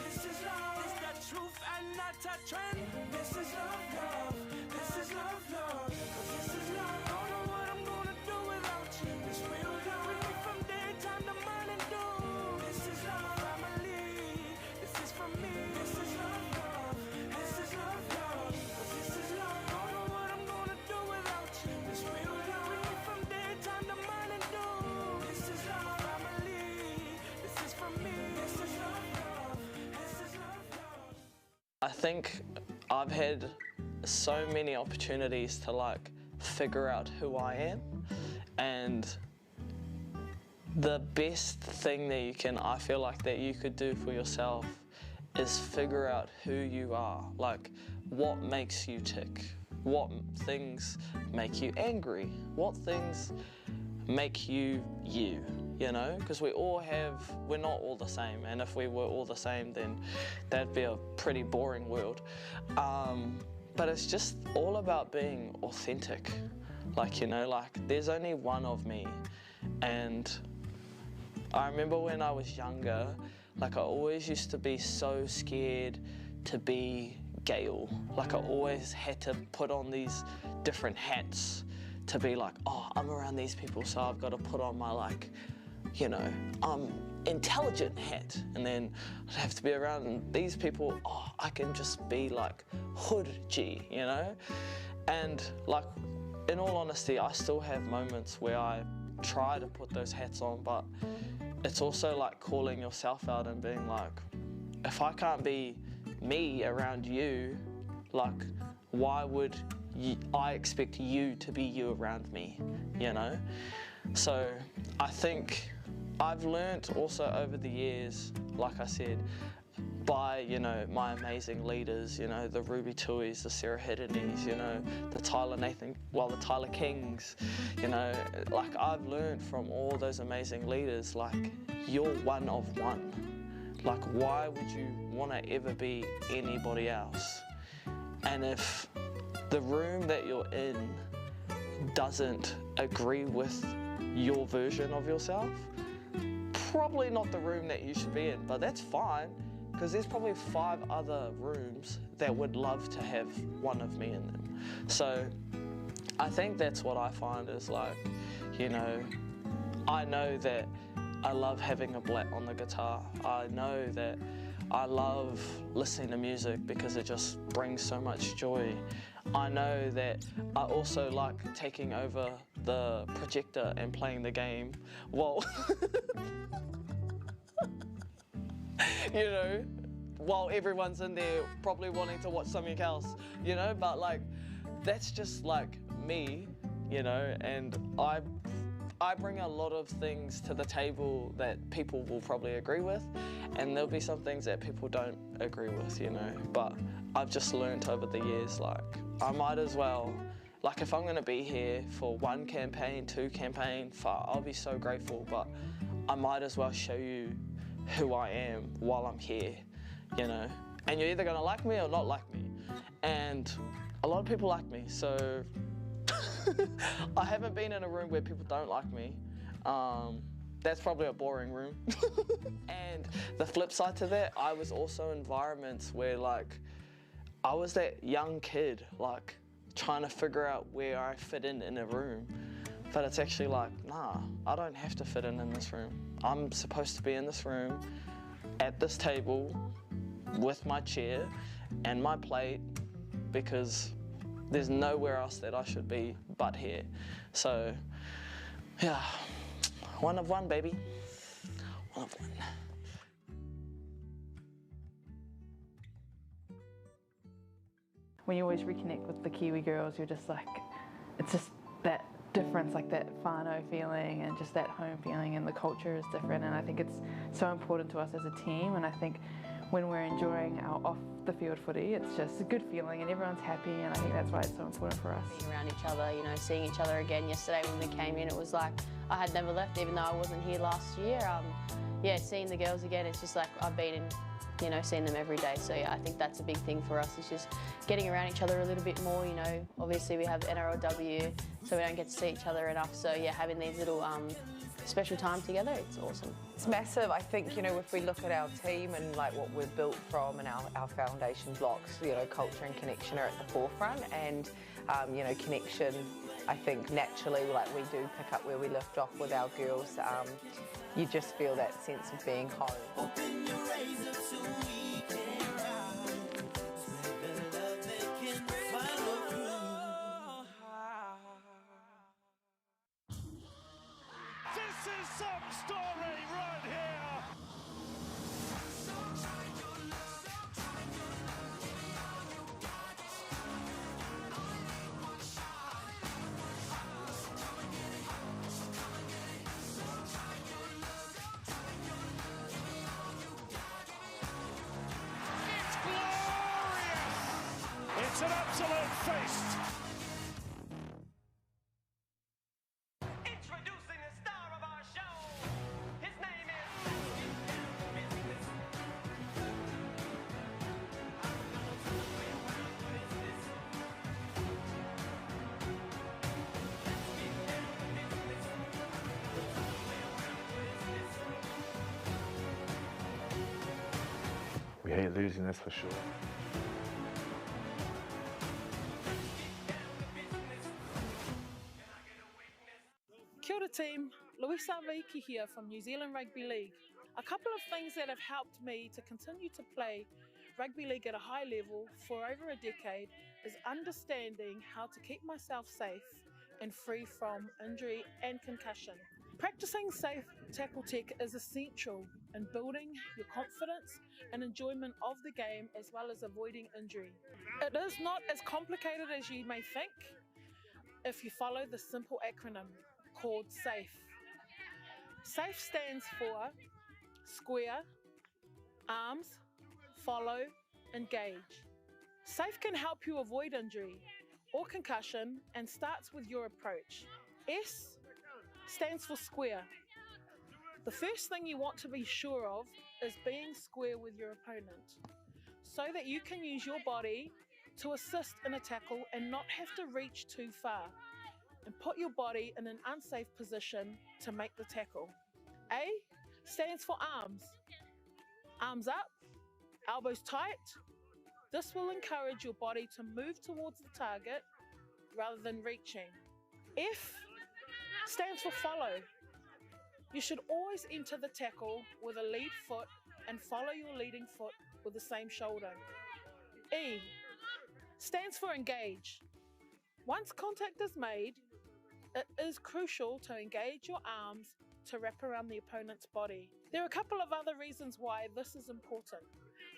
This is love, it's the truth and not a trend. This is love, love. This is love, love. This is love. I don't know what I'm gonna do without you. This real love, with me from daytime to morning dew. This is love, family. This is for me. This is love, love. think I've had so many opportunities to like figure out who I am, and the best thing that I feel like that you could do for yourself is figure out who you are, like what makes you tick, what things make you angry, what things make you you, you know, because we're not all the same, and if we were all the same then that'd be a pretty boring world. But it's just all about being authentic, like, you know, like there's only one of me. And I remember when I was younger, like I always used to be so scared to be Gail. Like I always had to put on these different hats to be like, oh, I'm around these people, so I've got to put on my, like, you know, intelligent hat, and then I'd have to be around these people, oh, I can just be like hood G, you know? And like, in all honesty, I still have moments where I try to put those hats on, but it's also like calling yourself out and being like, if I can't be me around you, like, why would I expect you to be you around me, you know? So I think I've learnt also over the years, like I said, by, you know, my amazing leaders, you know, the Ruby Tuis, the Sarah Hiddeneys, you know, the Tyler Kings, you know, like I've learned from all those amazing leaders, like, you're one of one. Like, why would you want to ever be anybody else? And if the room that you're in doesn't agree with your version of yourself, probably not the room that you should be in, but that's fine, because there's probably 5 other rooms that would love to have one of me in them. So I think that's what I find is like, you know, I know that I love having a blat on the guitar. I know that I love listening to music because it just brings so much joy. I know that I also like taking over the projector and playing the game while, you know, while everyone's in there probably wanting to watch something else, you know, but like, that's just like me, you know, and I bring a lot of things to the table that people will probably agree with, and there'll be some things that people don't agree with, you know, but I've just learned over the years, like, I might as well, like, if I'm gonna be here for 1 campaign, 2 campaign, I'll be so grateful, but I might as well show you who I am while I'm here, you know, and you're either gonna like me or not like me, and a lot of people like me, so I haven't been in a room where people don't like me. That's probably a boring room. And the flip side to that, I was also in environments where, like, I was that young kid, like, trying to figure out where I fit in a room. But it's actually like, nah, I don't have to fit in this room. I'm supposed to be in this room, at this table, with my chair and my plate, because there's nowhere else that I should be but here. So, yeah, one of one, baby. One of one. When you always reconnect with the Kiwi girls, you're just like, it's just that difference, like that whānau feeling and just that home feeling, and the culture is different, and I think it's so important to us as a team, and I think when we're enjoying our off-the-field footy, it's just a good feeling and everyone's happy, and I think that's why it's so important for us. Being around each other, you know, seeing each other again yesterday when we came in, it was like I had never left, even though I wasn't here last year. Yeah, seeing the girls again, it's just like I've been in, you know, seeing them every day. So yeah, I think that's a big thing for us, is just getting around each other a little bit more, you know. Obviously we have NRLW, so we don't get to see each other enough. So yeah, having these little special time together, it's awesome. It's massive. I think, you know, if we look at our team and like what we're built from and our foundation blocks, you know, culture and connection are at the forefront, and you know, connection, I think naturally, like, we do pick up where we left off with our girls. You just feel that sense of being home. Open your razor so we can ride. Spread the love that can follow through. This is some story right here. So try your luck. an absolute feast. Introducing the star of our show. His name is. We hate losing, that's for sure. Kia ora team, Louisa Reiki here from New Zealand Rugby League. A couple of things that have helped me to continue to play rugby league at a high level for over a decade is understanding how to keep myself safe and free from injury and concussion. Practicing safe tackle tech is essential in building your confidence and enjoyment of the game as well as avoiding injury. It is not as complicated as you may think if you follow the simple acronym called SAFE. SAFE stands for Square, Arms, Follow, Engage. SAFE can help you avoid injury or concussion and starts with your approach. S stands for Square. The first thing you want to be sure of is being square with your opponent so that you can use your body to assist in a tackle and not have to reach too far and put your body in an unsafe position to make the tackle. A stands for arms. Arms up, elbows tight. This will encourage your body to move towards the target rather than reaching. F stands for follow. You should always enter the tackle with a lead foot and follow your leading foot with the same shoulder. E stands for engage. Once contact is made, it is crucial to engage your arms to wrap around the opponent's body. There are a couple of other reasons why this is important.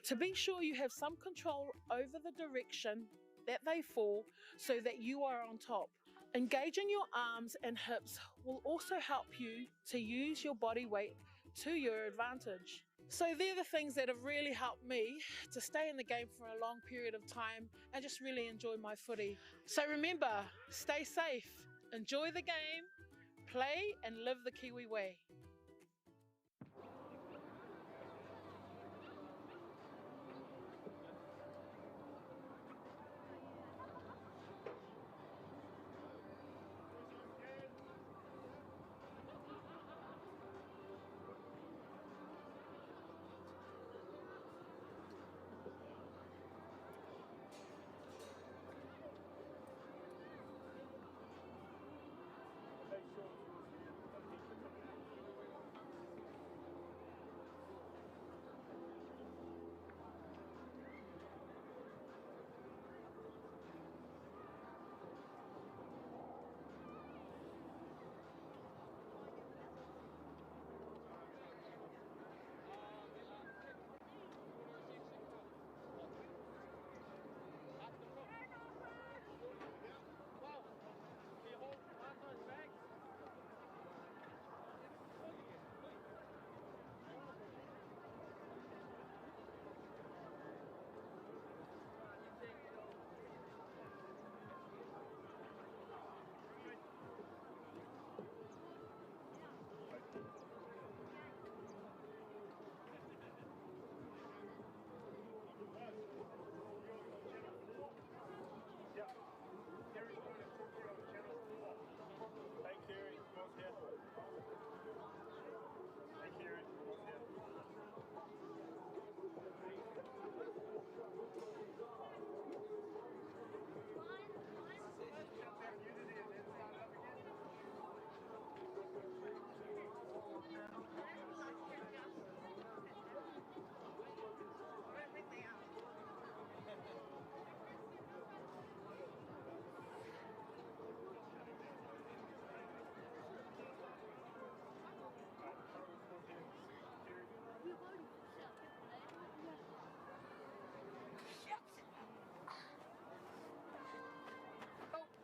To be sure you have some control over the direction that they fall so that you are on top. Engaging your arms and hips will also help you to use your body weight to your advantage. So they're the things that have really helped me to stay in the game for a long period of time and just really enjoy my footy. So remember, stay safe, enjoy the game, play and live the Kiwi way.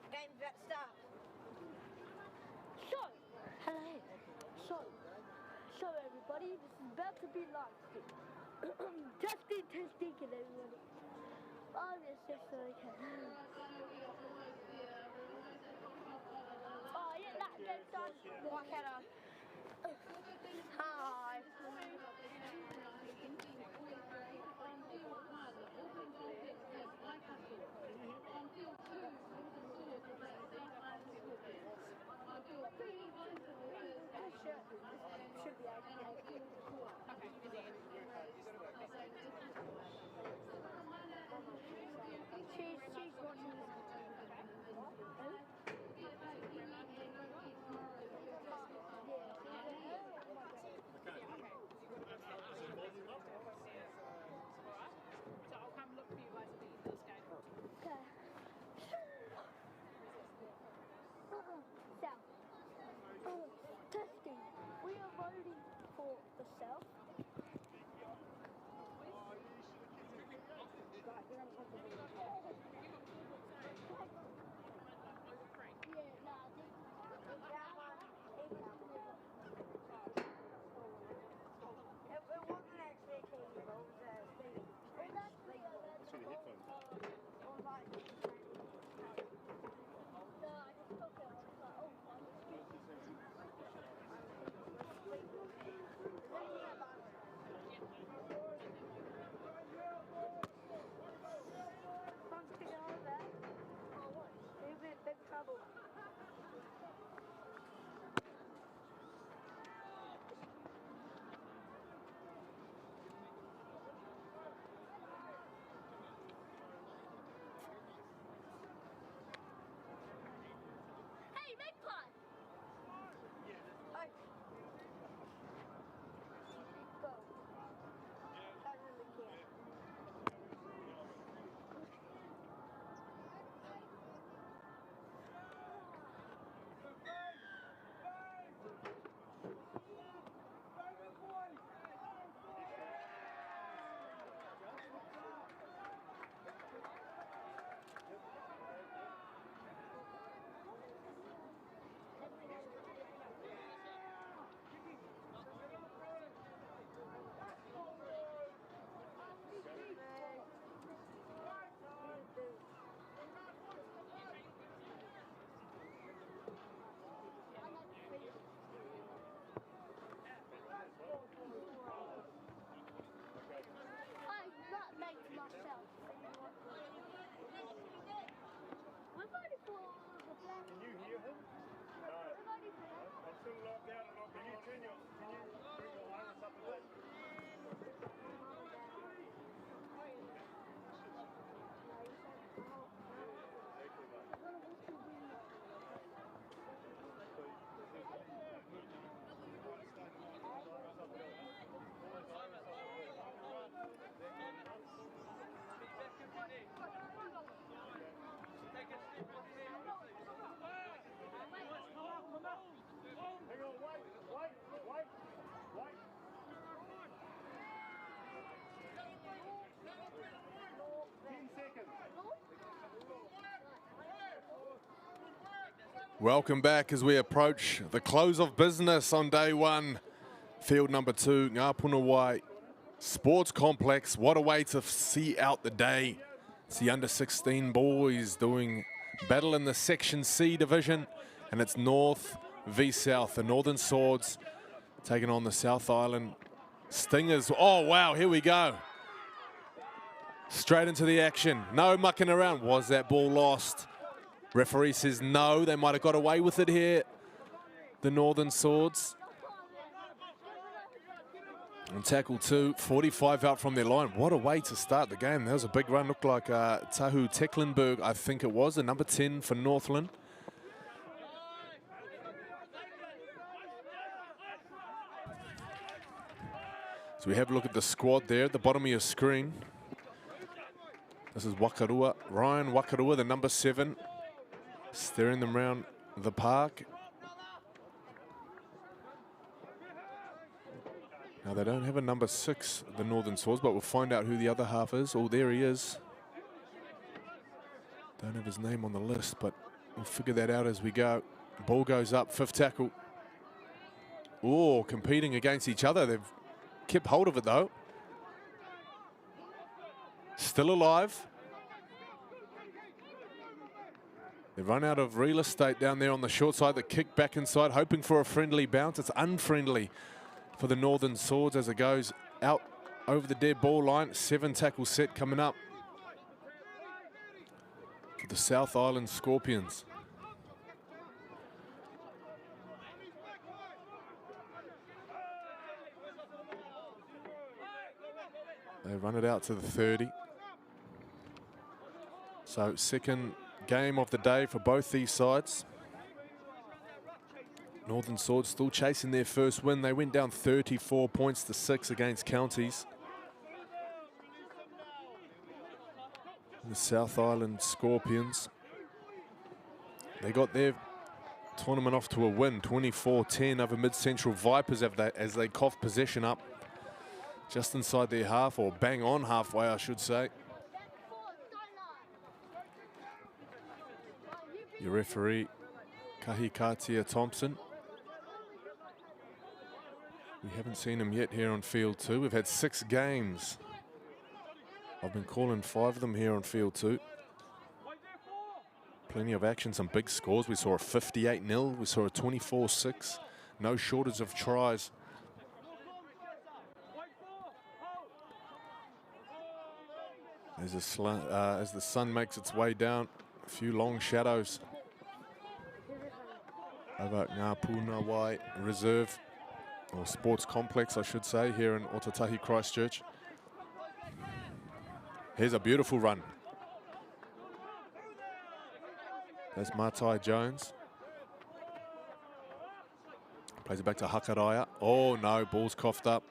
Game's about to start. So everybody, this is about to be live. Testing, everybody. 5 years, 6 okay. Oh, yeah, that gets done. Like at a... Hi. Should be okay. She's watching this. So I'll come look for you guys at the end of this game. Okay. South. Testing. We are voting for the South. Welcome back as we approach the close of business on day one. Field number 2, Ngā Puna Wai Sports Complex. What a way to see out the day. It's the under-16 boys doing battle in the Section C division, and it's North v South. The Northern Swords taking on the South Island Stingers. Oh, wow, here we go. Straight into the action. No mucking around. Was that ball lost? Referee says no, they might have got away with it here, the Northern Swords. And tackle 2, 45 out from their line. What a way to start the game. That was a big run. Looked like Tahu Tecklenburg, I think it was, the number 10 for Northland. So we have a look at the squad there at the bottom of your screen. This is Wakarua, Ryan Wakarua, the number 7. Steering them around the park. Now they don't have a number 6, the Northern Swords, but we'll find out who the other half is. Oh, there he is. Don't have his name on the list, but we'll figure that out as we go. Ball goes up, 5th tackle. Oh, competing against each other. They've kept hold of it though. Still alive. They run out of real estate down there on the short side. The kick back inside, hoping for a friendly bounce. It's unfriendly for the Northern Swords as it goes out over the dead ball line. 7 tackle set coming up for the South Island Scorpions. They run it out to the 30. So second game of the day for both these sides. Northern Swords still chasing their first win. They went down 34 points to 6 against Counties. The South Island Scorpions, they got their tournament off to a win, 24-10 over Mid-Central Vipers as they cough possession up just inside their half, or bang on halfway, I should say. Your referee, Kahikatia Thompson. We haven't seen him yet here on field 2. We've had 6 games. I've been calling 5 of them here on field 2. Plenty of action, some big scores. We saw a 58-0, we saw a 24-6. No shortage of tries. As the sun makes its way down, a few long shadows over Puna Reserve, or Sports Complex, I should say, here in Otatahi, Christchurch. Here's a beautiful run. There's Matai Jones. Plays it back to Hakaraya. Oh no, ball's coughed up.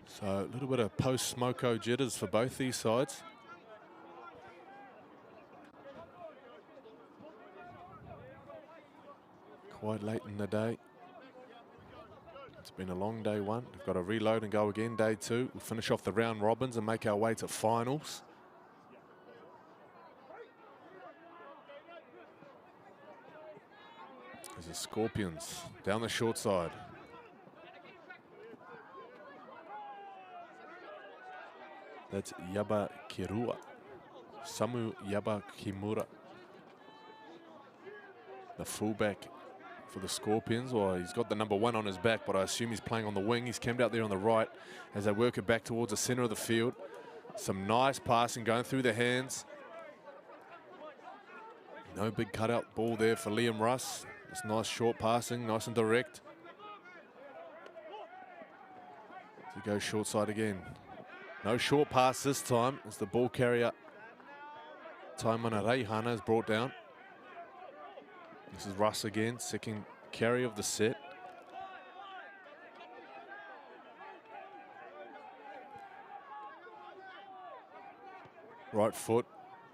So a little bit of post-smoko jitters for both these sides. Quite late in the day. It's been a long day 1. We've got to reload and go again day 2. We'll finish off the round robins and make our way to finals. There's the Scorpions down the short side. That's Yaba Kirua. Samu Yaba Kimura. The fullback for the Scorpions. Well, he's got the number 1 on his back, but I assume he's playing on the wing. He's camped out there on the right as they work it back towards the center of the field. Some nice passing going through the hands. No big cutout ball there for Liam Russ. Just nice short passing, nice and direct. To go short side again. No short pass this time as the ball carrier Taimana Reihana is brought down. This is Russ again, second carry of the set. Right foot,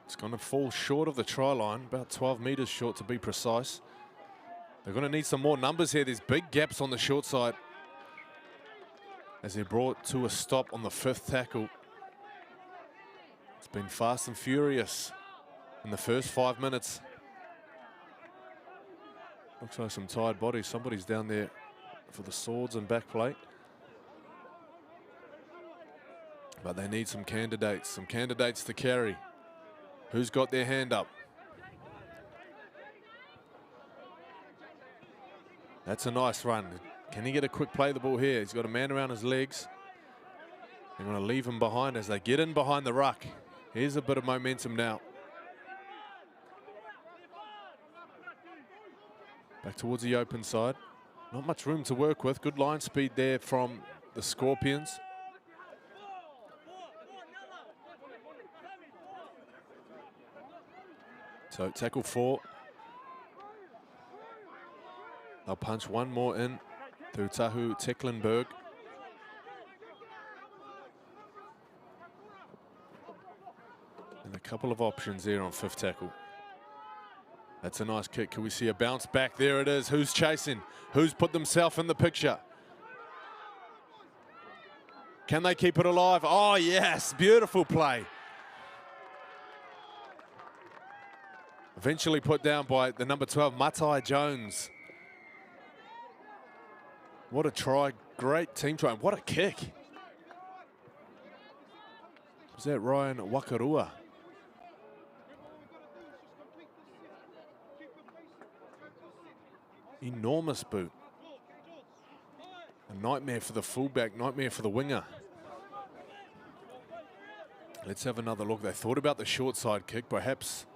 it's going to fall short of the try line, about 12 metres short to be precise. They're going to need some more numbers here. There's big gaps on the short side as they're brought to a stop on the 5th tackle. It's been fast and furious in the first 5 minutes. Looks like some tired bodies. Somebody's down there for the swords and back plate. But they need some candidates to carry. Who's got their hand up? That's a nice run. Can he get a quick play the ball here? He's got a man around his legs. They're going to leave him behind as they get in behind the ruck. Here's a bit of momentum now. Back towards the open side. Not much room to work with. Good line speed there from the Scorpions. So tackle 4. They'll punch one more in through Tahu Tecklenburg. And a couple of options there on 5th tackle. That's a nice kick. Can we see a bounce back? There it is. Who's chasing? Who's put themselves in the picture? Can they keep it alive? Oh, yes. Beautiful play. Eventually put down by the number 12, Matai Jones. What a try. Great team try. What a kick. Was that Ryan Wakarua? Enormous boot. A nightmare for the fullback, nightmare for the winger. Let's have another look. They thought about the short side kick. Perhaps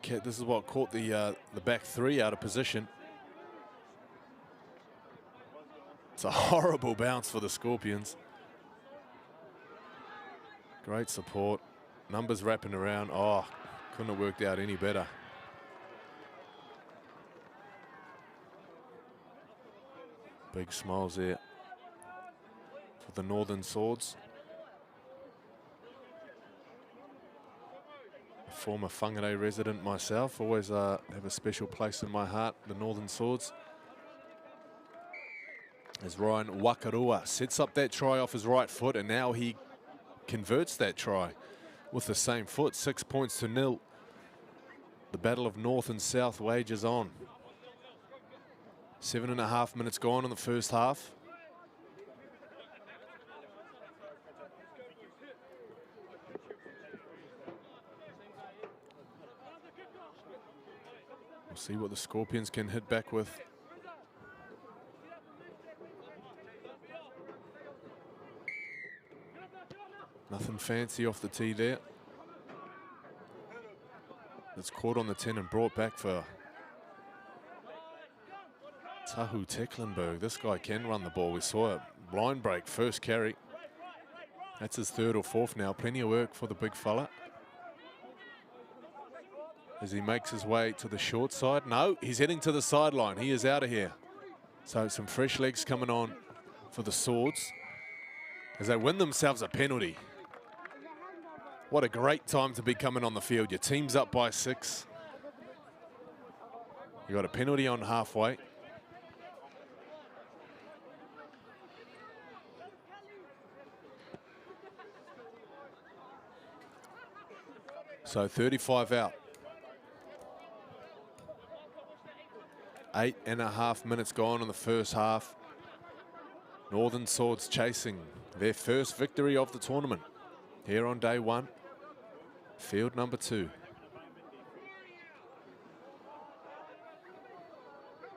this is what caught the back three out of position. It's a horrible bounce for the Scorpions. Great support. Numbers wrapping around. Oh, couldn't have worked out any better. Big smiles there for the Northern Swords. A former Whangarei resident myself, always have a special place in my heart, the Northern Swords. As Ryan Wakarua sets up that try off his right foot, and now he converts that try with the same foot. 6 points to 0. The battle of North and South wages on. 7.5 minutes gone in the first half. We'll see what the Scorpions can hit back with. Nothing fancy off the tee there. It's caught on the 10 and brought back for Tahu Tecklenburg. This guy can run the ball. We saw a line break first carry. That's his third or fourth now. Plenty of work for the big fella. As he makes his way to the short side. No, he's heading to the sideline. He is out of here. So some fresh legs coming on for the Swords as they win themselves a penalty. What a great time to be coming on the field. Your team's up by 6. You got a penalty on halfway. So 35 out. 8.5 minutes gone in the first half. Northern Swords chasing their first victory of the tournament here on day 1. Field number 2.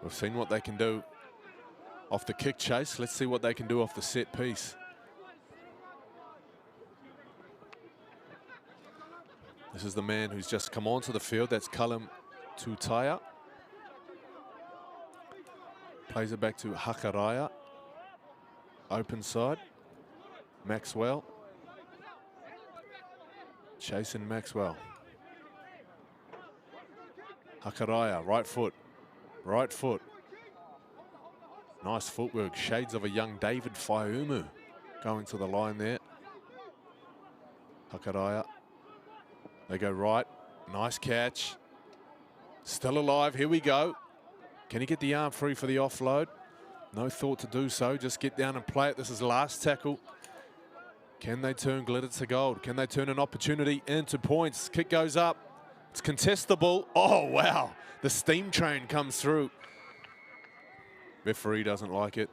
We've seen what they can do off the kick chase. Let's see what they can do off the set piece. This is the man who's just come onto the field. That's Callum Tutaya. Plays it back to Hakaraya. Open side. Maxwell. Chasing Maxwell. Hakaraya, right foot. Right foot. Nice footwork. Shades of a young David Faiumu going to the line there. Hakaraya. They go right. Nice catch. Still alive. Here we go. Can he get the arm free for the offload? No thought to do so. Just get down and play it. This is last tackle. Can they turn glitter to gold? Can they turn an opportunity into points? Kick goes up. It's contestable. Oh, wow. The steam train comes through. Referee doesn't like it.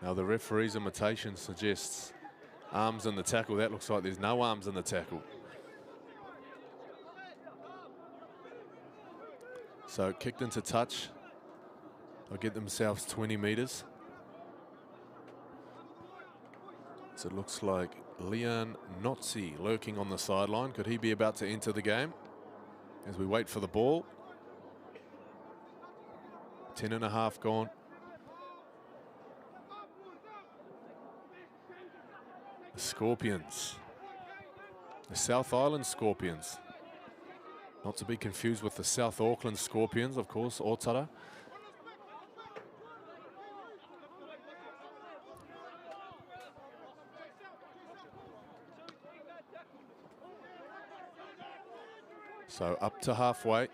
Now the referee's imitation suggests arms in the tackle. That looks like there's no arms in the tackle. So kicked into touch. They'll get themselves 20 metres. So it looks like Leon Notzi lurking on the sideline. Could he be about to enter the game as we wait for the ball? 10.5 gone. The Scorpions. The South Island Scorpions. Not to be confused with the South Auckland Scorpions, of course, Aotearoa. So up to halfway.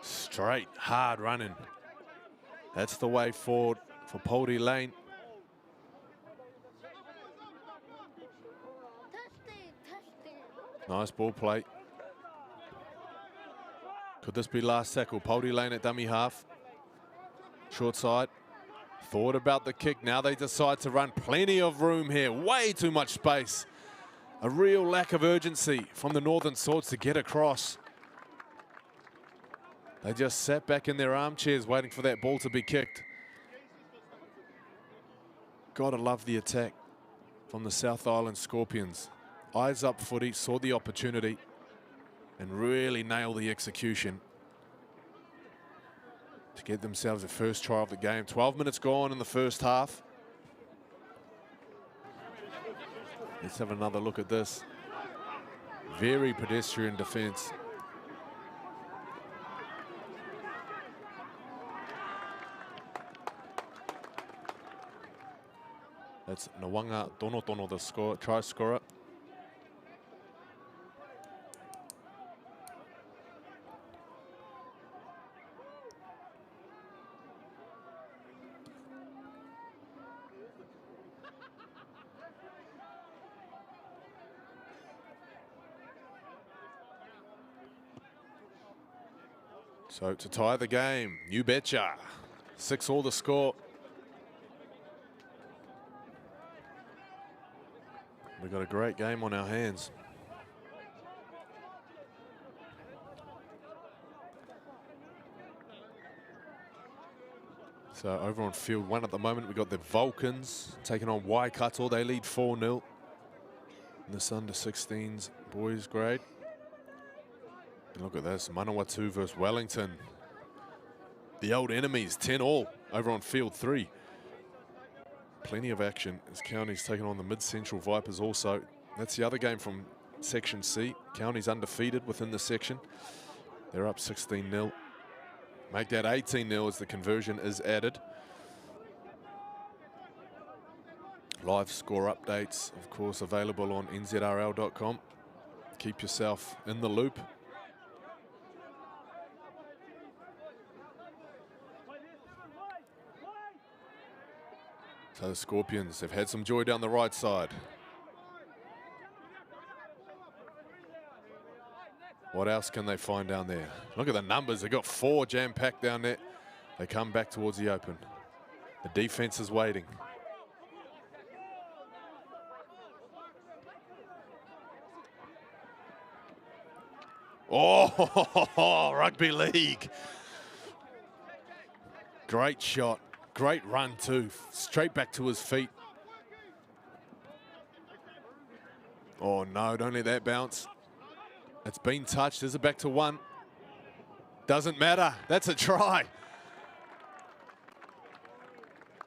Straight, hard running. That's the way forward for Poldy Lane. Nice ball play. Could this be last tackle? Poldy Lane at dummy half. Short side. Thought about the kick. Now they decide to run. Plenty of room here. Way too much space. A real lack of urgency from the Northern Swords to get across. They just sat back in their armchairs waiting for that ball to be kicked. Gotta love the attack from the South Island Scorpions. Eyes up footy, saw the opportunity and really nailed the execution to get themselves a first try of the game. 12 minutes gone in the first half. Let's have another look at this. Very pedestrian defence. That's Nawanga Donotono, the try scorer. So to tie the game, you betcha. 6-all the score. We've got a great game on our hands. So over on field 1 at the moment, we've got the Vulcans taking on Waikato. They lead 4-0 in this under-16s boys grade. And look at this, Manawatu versus Wellington. The old enemies, 10-all over on field 3. Plenty of action as County's taking on the Mid-Central Vipers also. That's the other game from Section C. County's undefeated within the section. They're up 16-0. Make that 18-0 as the conversion is added. Live score updates, of course, available on NZRL.com. Keep yourself in the loop. So the Scorpions have had some joy down the right side. What else can they find down there? Look at the numbers. They've got 4 jam-packed down there. They come back towards the open. The defense is waiting. Oh, rugby league. Great shot. Great run too, straight back to his feet. Oh no, don't let that bounce. It's been touched, is it back to 1? Doesn't matter, that's a try.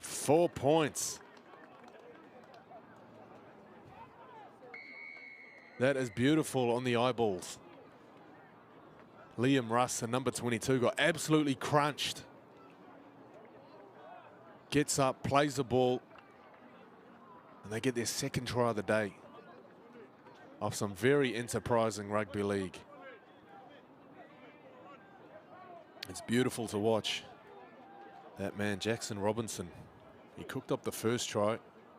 4 points. That is beautiful on the eyeballs. Liam Russ, the number 22, got absolutely crunched. Gets up, plays the ball, and they get their second try of the day off some very enterprising rugby league. It's beautiful to watch. That man, Jackson Robinson, he cooked up the first try,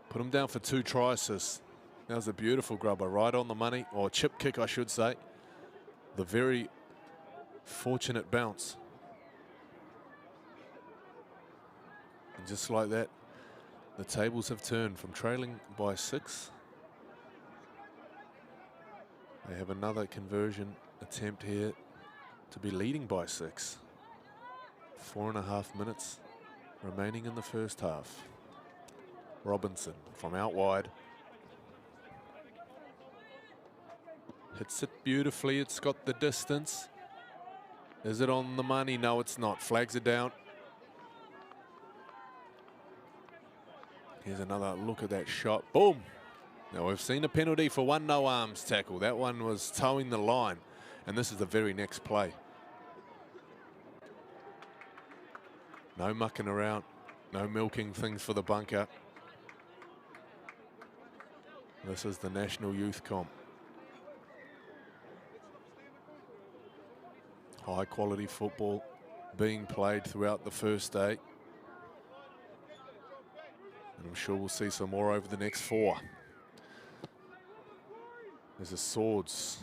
put him down for 2 try assists. That was a beautiful grubber, right on the money, or chip kick, I should say. The very fortunate bounce. And just like that, the tables have turned from trailing by 6. They have another conversion attempt here to be leading by 6. 4.5 minutes remaining in the first half. Robinson from out wide. Hits it beautifully, it's got the distance. Is it on the money? No, it's not. Flags it down. Here's another look at that shot. Boom. Now we've seen a penalty for 1 no arms tackle. That one was towing the line. And this is the very next play. No mucking around. No milking things for the bunker. This is the National Youth Comp. High quality football being played throughout the first day. And I'm sure we'll see some more over the next 4. As the Swords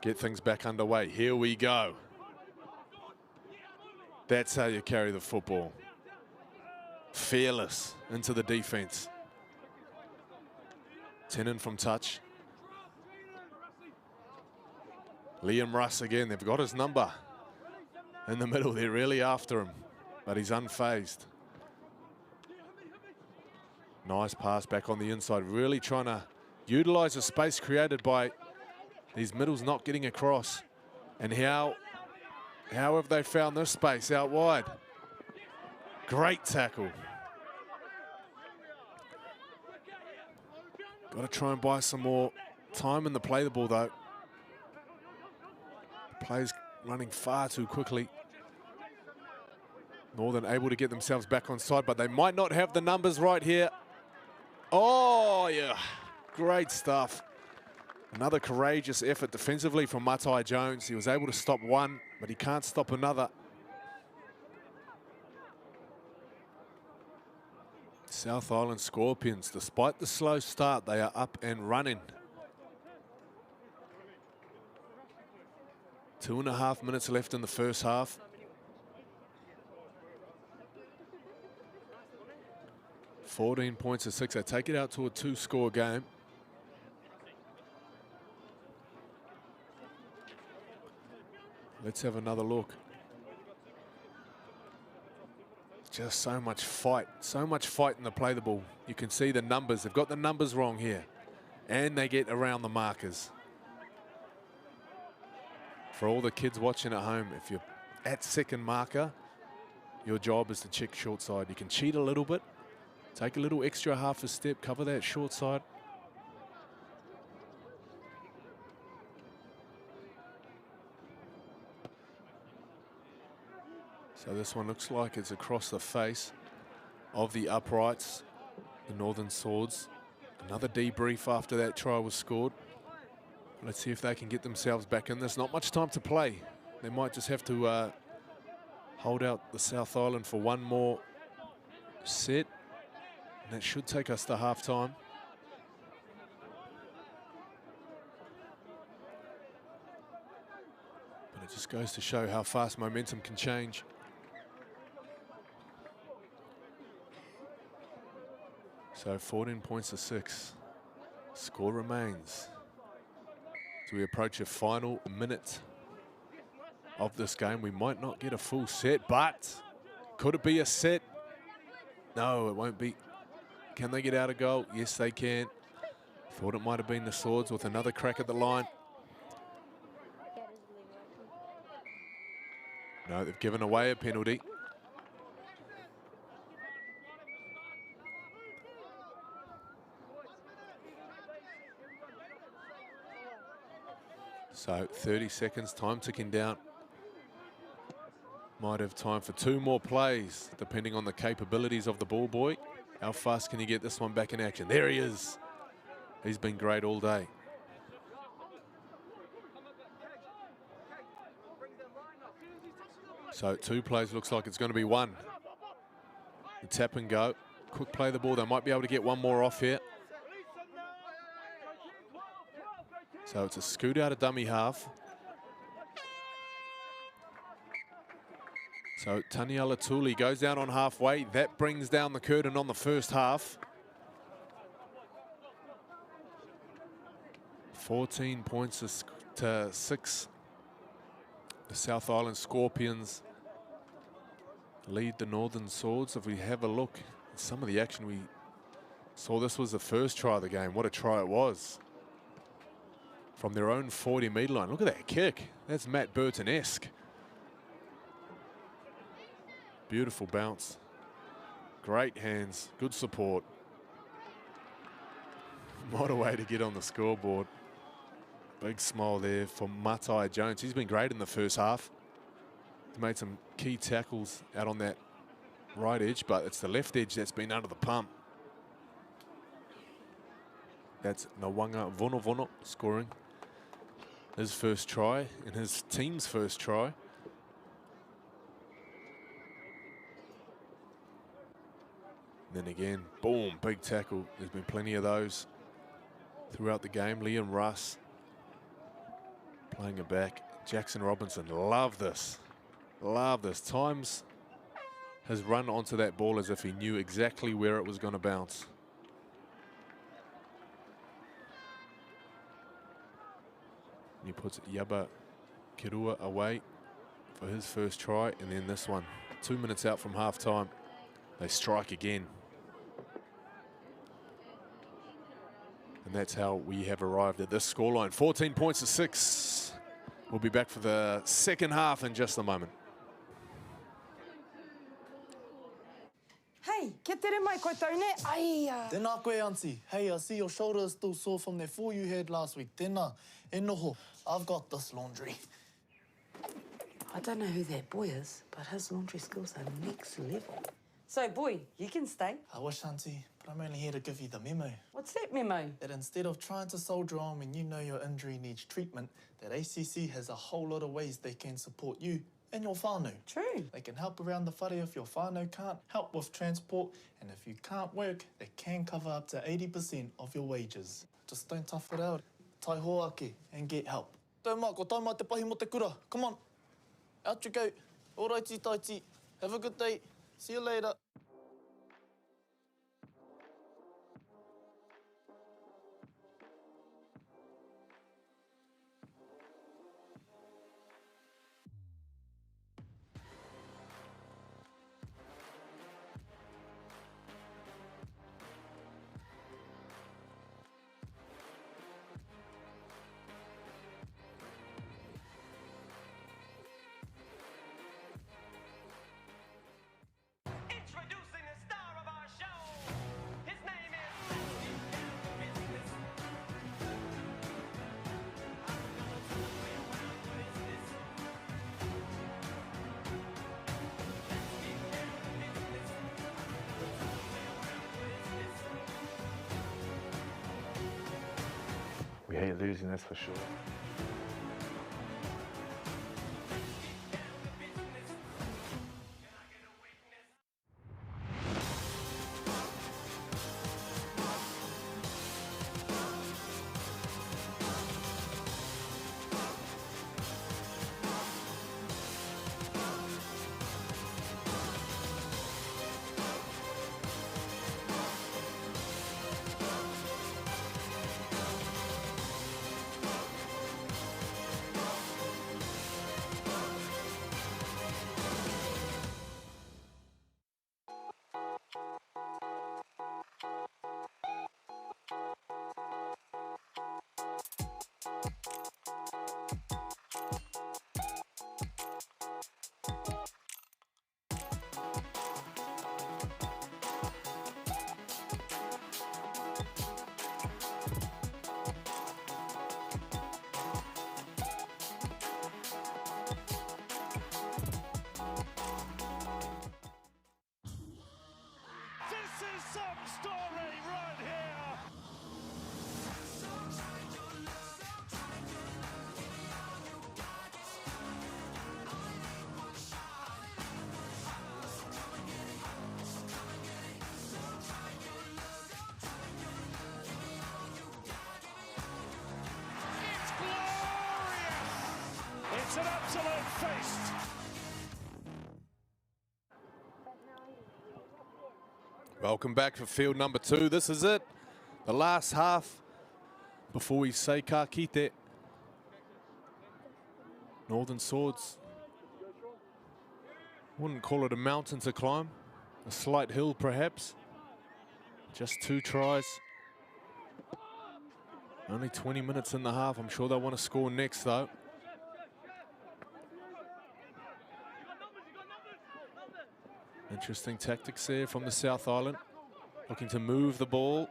get things back underway. Here we go. That's how you carry the football. Fearless into the defense. Tennant from touch. Liam Russ again, they've got his number in the middle. They're really after him, but he's unfazed. Nice pass back on the inside, really trying to utilize the space created by these middles not getting across. And how have they found this space out wide? Great tackle. Got to try and buy some more time in the play the ball though. Players running far too quickly. Northern able to get themselves back on side, but they might not have the numbers right here. Oh, yeah. Great stuff. Another courageous effort defensively from Matai Jones. He was able to stop one, but he can't stop another. South Island Scorpions, despite the slow start, they are up and running. 2.5 minutes left in the first half. $14 points to 6. They take it out to a 2-score game. Let's have another look. Just so much fight in the play the ball. You can see the numbers. They've got the numbers wrong here. And they get around the markers. For all the kids watching at home, if you're at second marker, your job is to check short side. You can cheat a little bit, take a little extra half a step, cover that short side. So this one looks like it's across the face of the uprights, the Northern Swords. Another debrief after that try was scored. Let's see if they can get themselves back in. There's not much time to play. They might just have to hold out the South Island for one more set. And that should take us to half-time. But it just goes to show how fast momentum can change. So 14 points to 6. Score remains. As we approach a final minute of this game, we might not get a full set, but could it be a set? No, it won't be. Can they get out of goal? Yes, they can. Thought it might have been the Swords with another crack at the line. No, they've given away a penalty. So 30 seconds, time ticking down. Might have time for 2 more plays, depending on the capabilities of the ball boy. How fast can you get this one back in action? There he is. He's been great all day. So 2 plays, looks like it's going to be 1. The tap and go. Quick play the ball. They might be able to get 1 more off here. So it's a scoot out of dummy half. So Taniela Tuli goes down on halfway. That brings down the curtain on the first half. 14 points to 6. The South Island Scorpions lead the Northern Swords. If we have a look at some of the action we saw, this was the first try of the game. What a try it was. From their own 40-metre line. Look at that kick. That's Matt Burton-esque. Beautiful bounce. Great hands. Good support. What a way to get on the scoreboard. Big smile there for Matai Jones. He's been great in the first half. He's made some key tackles out on that right edge, but it's the left edge that's been under the pump. That's Nawanga Vono scoring his first try and his team's first try. And then again, boom, big tackle. There's been plenty of those throughout the game. Liam Russ Playing it back. Jackson Robinson, love this. Love this. Times has run onto that ball as if he knew exactly where it was going to bounce. And he puts Yaba Kirua away for his first try, and then this one. 2 minutes out from half time, they strike again. And that's how we have arrived at this scoreline. 14 points to 6. We'll be back for the second half in just a moment. Hey, ke tere mai koutou ne? Ai, Tēnā koe, Auntie. Hey, I see your shoulder is still sore from that fall you had last week. Tēnā, e noho. I've got this laundry. I don't know who that boy is, but his laundry skills are next level. So, boy, you can stay. I wish, Auntie, but I'm only here to give you the memo. What's that memo? That instead of trying to soldier on when you know your injury needs treatment, that ACC has a whole lot of ways they can support you and your whānau. True. They can help around the whare if your whānau can't, help with transport, and if you can't work, they can cover up to 80% of your wages. Just don't tough it out. Tai hoake and get help. Tau mā, ko tau mā te pahi mo te kura. Come on. Out you go. Alrighty, taiti. Have a good day. See you later. We hate losing, that's for sure. It's an absolute feast. Welcome back for field number 2. This is it. The last half before we say ka kite. Northern Swords. Wouldn't call it a mountain to climb. A slight hill perhaps. Just 2 tries. Only 20 minutes in the half. I'm sure they'll want to score next though. Interesting tactics there from the South Island. Looking to move the ball.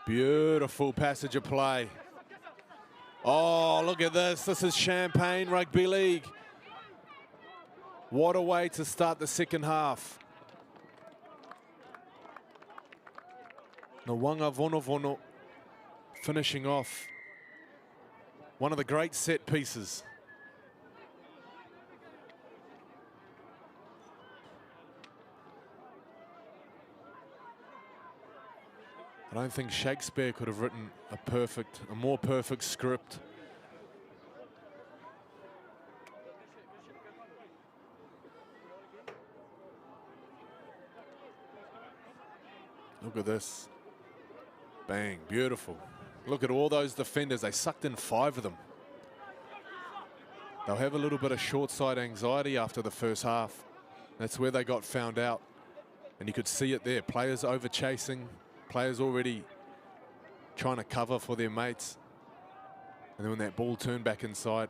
Beautiful passage of play. Oh, look at this. This is Champagne Rugby League. What a way to start the second half. Nwanga Vonovono finishing off one of the great set pieces. don't think Shakespeare could have written a more perfect script. Look at this. Bang, beautiful. Look at all those defenders. They sucked in 5 of them. They'll have a little bit of short side anxiety after the first half. That's where they got found out. And you could see it there. Players over chasing, players already trying to cover for their mates. And then when that ball turned back inside,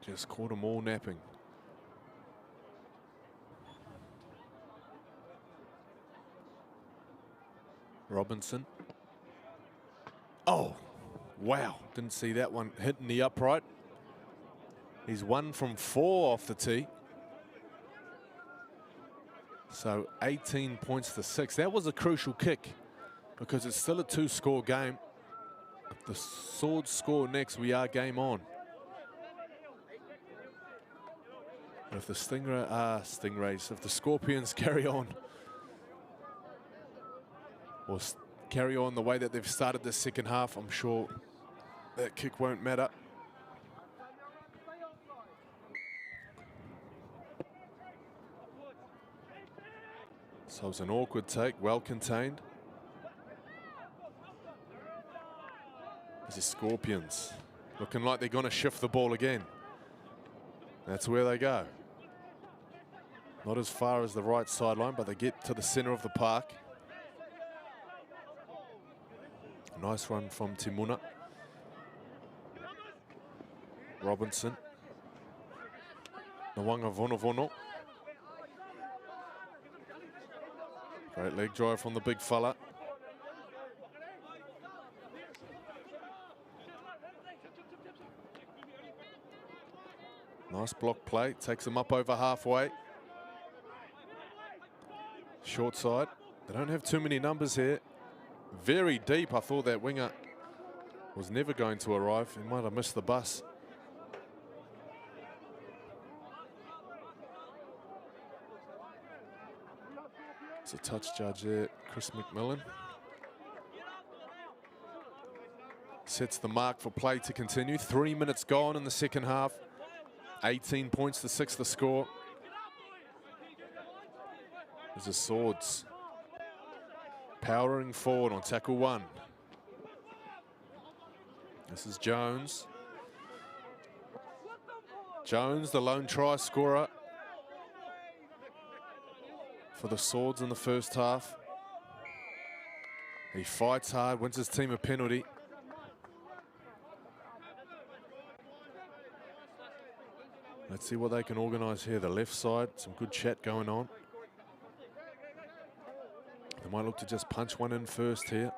just caught them all napping. Robinson. Oh, wow. Didn't see that one hitting the upright. He's 1 from 4 off the tee. So 18 points to 6. That was a crucial kick because it's still a 2-score game. If the Swords score next, we are game on. But if the Stingrays, if the Scorpions carry on, or carry on the way that they've started the second half, I'm sure that kick won't matter. So it's an awkward take, well contained. This is Scorpions looking like they're going to shift the ball again. That's where they go. Not as far as the right sideline, but they get to the center of the park. Nice run from Timuna. Robinson. Nawanga Vonovono. Great leg drive from the big fella. Nice block play, takes him up over halfway. Short side. They don't have too many numbers here. Very deep. I thought that winger was never going to arrive. He might have missed the bus. It's a touch judge there, Chris McMillan. Sets the mark for play to continue. 3 minutes gone in the second half. 18 points to 6 the score. There's the Swords powering forward on tackle 1. This is Jones. Jones, the lone try scorer for the Swords in the first half. He fights hard, wins his team a penalty. Let's see what they can organise here. The left side, some good chat going on. They might look to just punch one in first here.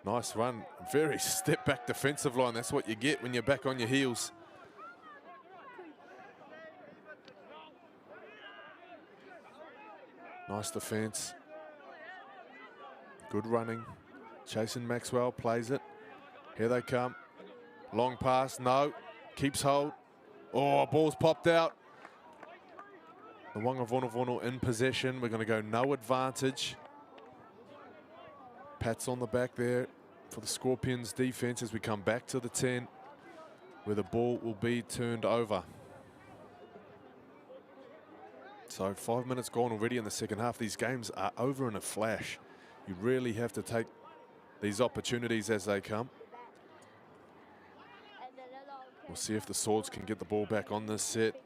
Nice run. Very step back defensive line. That's what you get when you're back on your heels. Nice defense. Good running. Jason Maxwell plays it. Here they come. Long pass, no. Keeps hold. Oh, ball's popped out. The Wanga Vonovono in possession. We're going to go no advantage. Pats on the back there for the Scorpions defense as we come back to the 10 where the ball will be turned over. So 5 minutes gone already in the second half. These games are over in a flash. You really have to take these opportunities as they come. We'll see if the Swords can get the ball back on this set.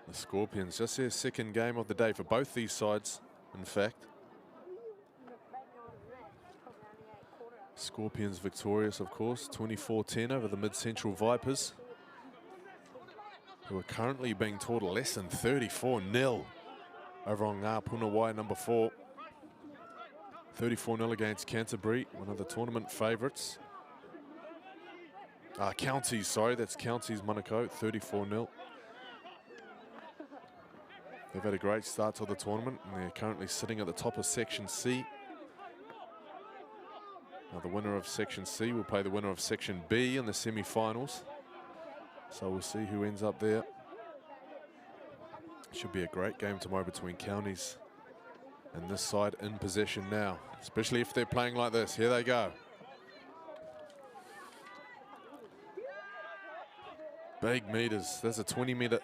The Scorpions, just their second game of the day for both these sides, in fact. Scorpions victorious, of course, 24-10 over the Mid-Central Vipers, who are currently being taught a lesson 34-0 over on Ngā Puna Wai number 4. 34-0 against Canterbury, one of the tournament favourites. Counties, sorry, that's Counties Manukau, 34-0. They've had a great start to the tournament and they're currently sitting at the top of Section C. Now the winner of Section C will play the winner of Section B in the semi-finals. So we'll see who ends up there. Should be a great game tomorrow between counties. And this side in possession now, especially if they're playing like this. Here they go. Big meters. There's a 20 meter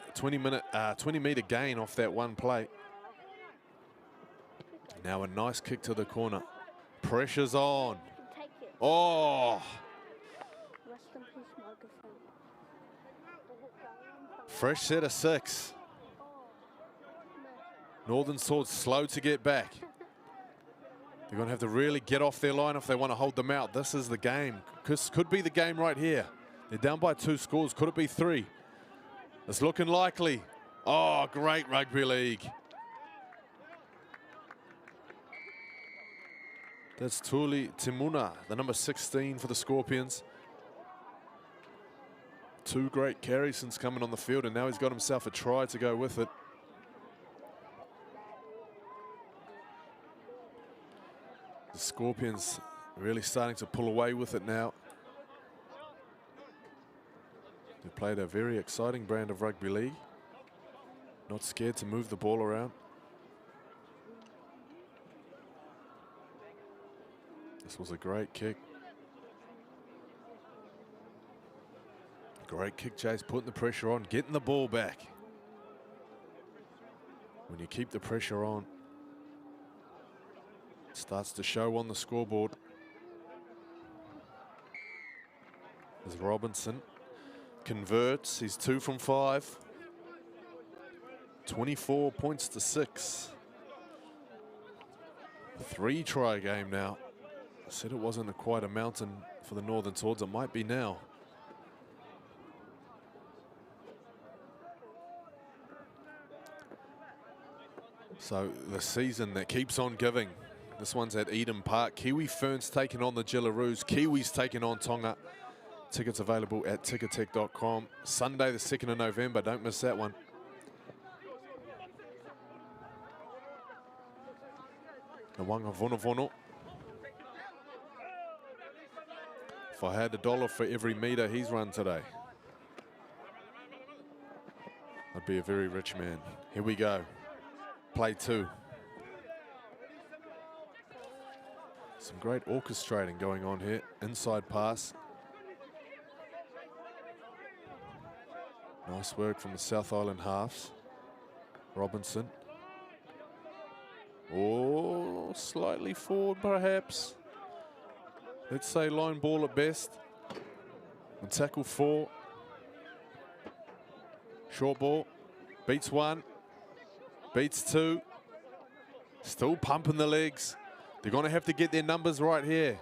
gain off that one play. Now a nice kick to the corner. Pressure's on. Oh! Fresh set of 6. Northern Swords slow to get back. They're going to have to really get off their line if they want to hold them out. This is the game. This could be the game right here. They're down by 2 scores. Could it be 3? It's looking likely. Oh, great rugby league. That's Tuli Timuna, the number 16 for the Scorpions. 2 great carries since coming on the field, and now he's got himself a try to go with it. The Scorpions really starting to pull away with it now. They played a very exciting brand of rugby league. Not scared to move the ball around. This was a great kick. Great kick chase, putting the pressure on, getting the ball back. When you keep the pressure on, it starts to show on the scoreboard. As Robinson converts, he's 2 from 5. 24 points to 6. 3-try game now. I said it wasn't quite a mountain for the Northern Swords. It might be now. So the season that keeps on giving. This one's at Eden Park. Kiwi Ferns taking on the Jillaroos. Kiwis taking on Tonga. Tickets available at ticketek.com. Sunday the 2nd of November. Don't miss that one. Nawanga Vonovono. If I had $1 for every meter he's run today, I'd be a very rich man. Here we go. Play 2. Some great orchestrating going on here. Inside pass. Nice work from the South Island halves. Robinson. Oh, slightly forward perhaps. Let's say line ball at best. And tackle 4. Short ball. Beats 1. Beats 2. Still pumping the legs. They're going to have to get their numbers right here,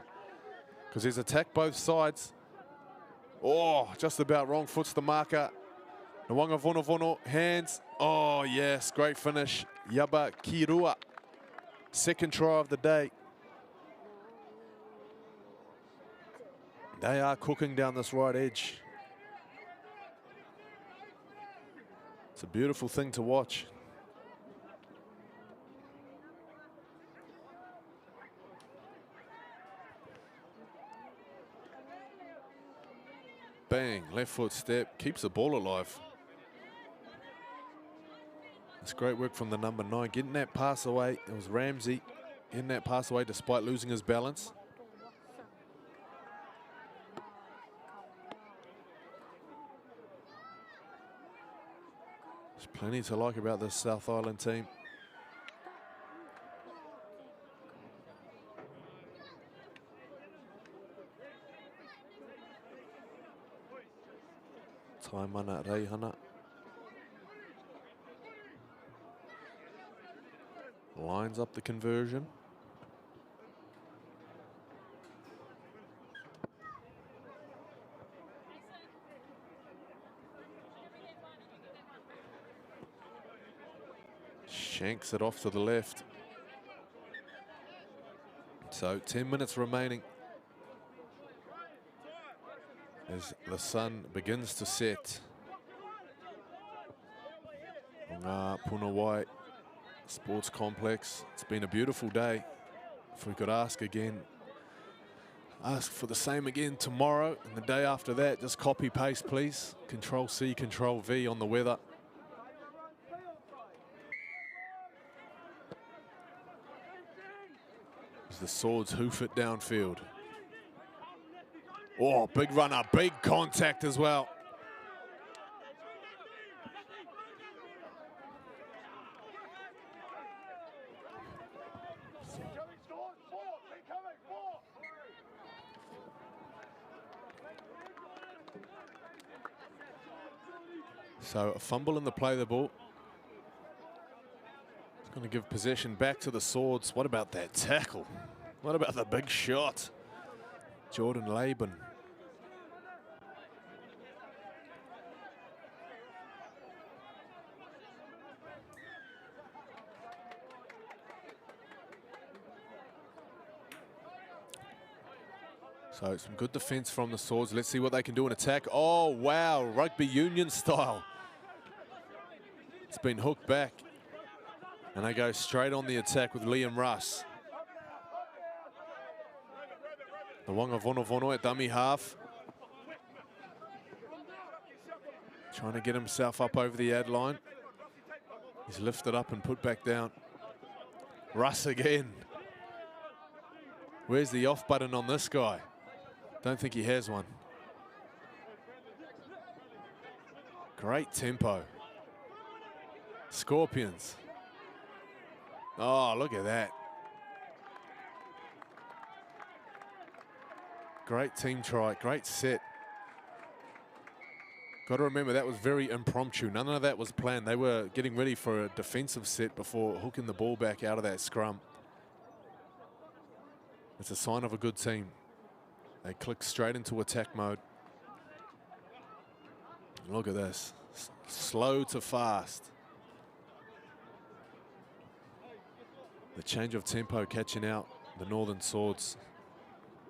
because there's attack both sides. Oh, just about wrong. Foot's the marker. Nawanga Vonovono, hands. Oh, yes, great finish. Yaba Kirua. 2nd try of the day. They are cooking down this right edge. It's a beautiful thing to watch. Bang, left foot step, keeps the ball alive. It's great work from the number 9, getting that pass away. It was Ramsey getting that pass away despite losing his balance. There's plenty to like about this South Island team. Taimana Reihana. Lines up the conversion. Shanks it off to the left. So 10 minutes remaining as the sun begins to set. Puna Sports Complex. It's been a beautiful day. If we could ask again, Ask for the same again tomorrow and the day after that. Just copy paste, please. Control C, Control V on the weather. As the Swords hoof it downfield. Oh, big runner, big contact as well. So a fumble in the play of the ball. It's going to give possession back to the Swords. What about that tackle? What about the big shot? Jordan Laban. So some good defense from the Swords. Let's see what they can do in attack. Oh, wow, rugby union style. It's been hooked back. And they go straight on the attack with Liam Russ. The Wanga Vono at dummy half. Trying to get himself up over the ad line. He's lifted up and put back down. Russ again. Where's the off button on this guy? Don't think he has one. Great tempo. Scorpions. Oh, look at that. Great team try, great set. Got to remember that was very impromptu. None of that was planned. They were getting ready for a defensive set before hooking the ball back out of that scrum. It's a sign of a good team. They click straight into attack mode. Look at this. Slow to fast. The change of tempo catching out the Northern Swords.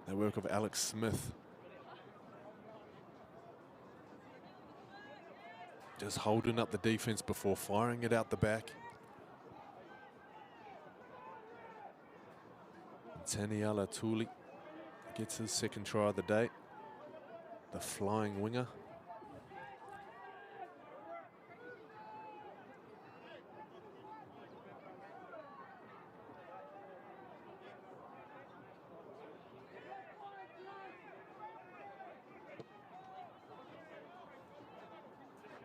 The work of Alex Smith. Just holding up the defense before firing it out the back. Taniela Tuli gets his second try of the day. The flying winger.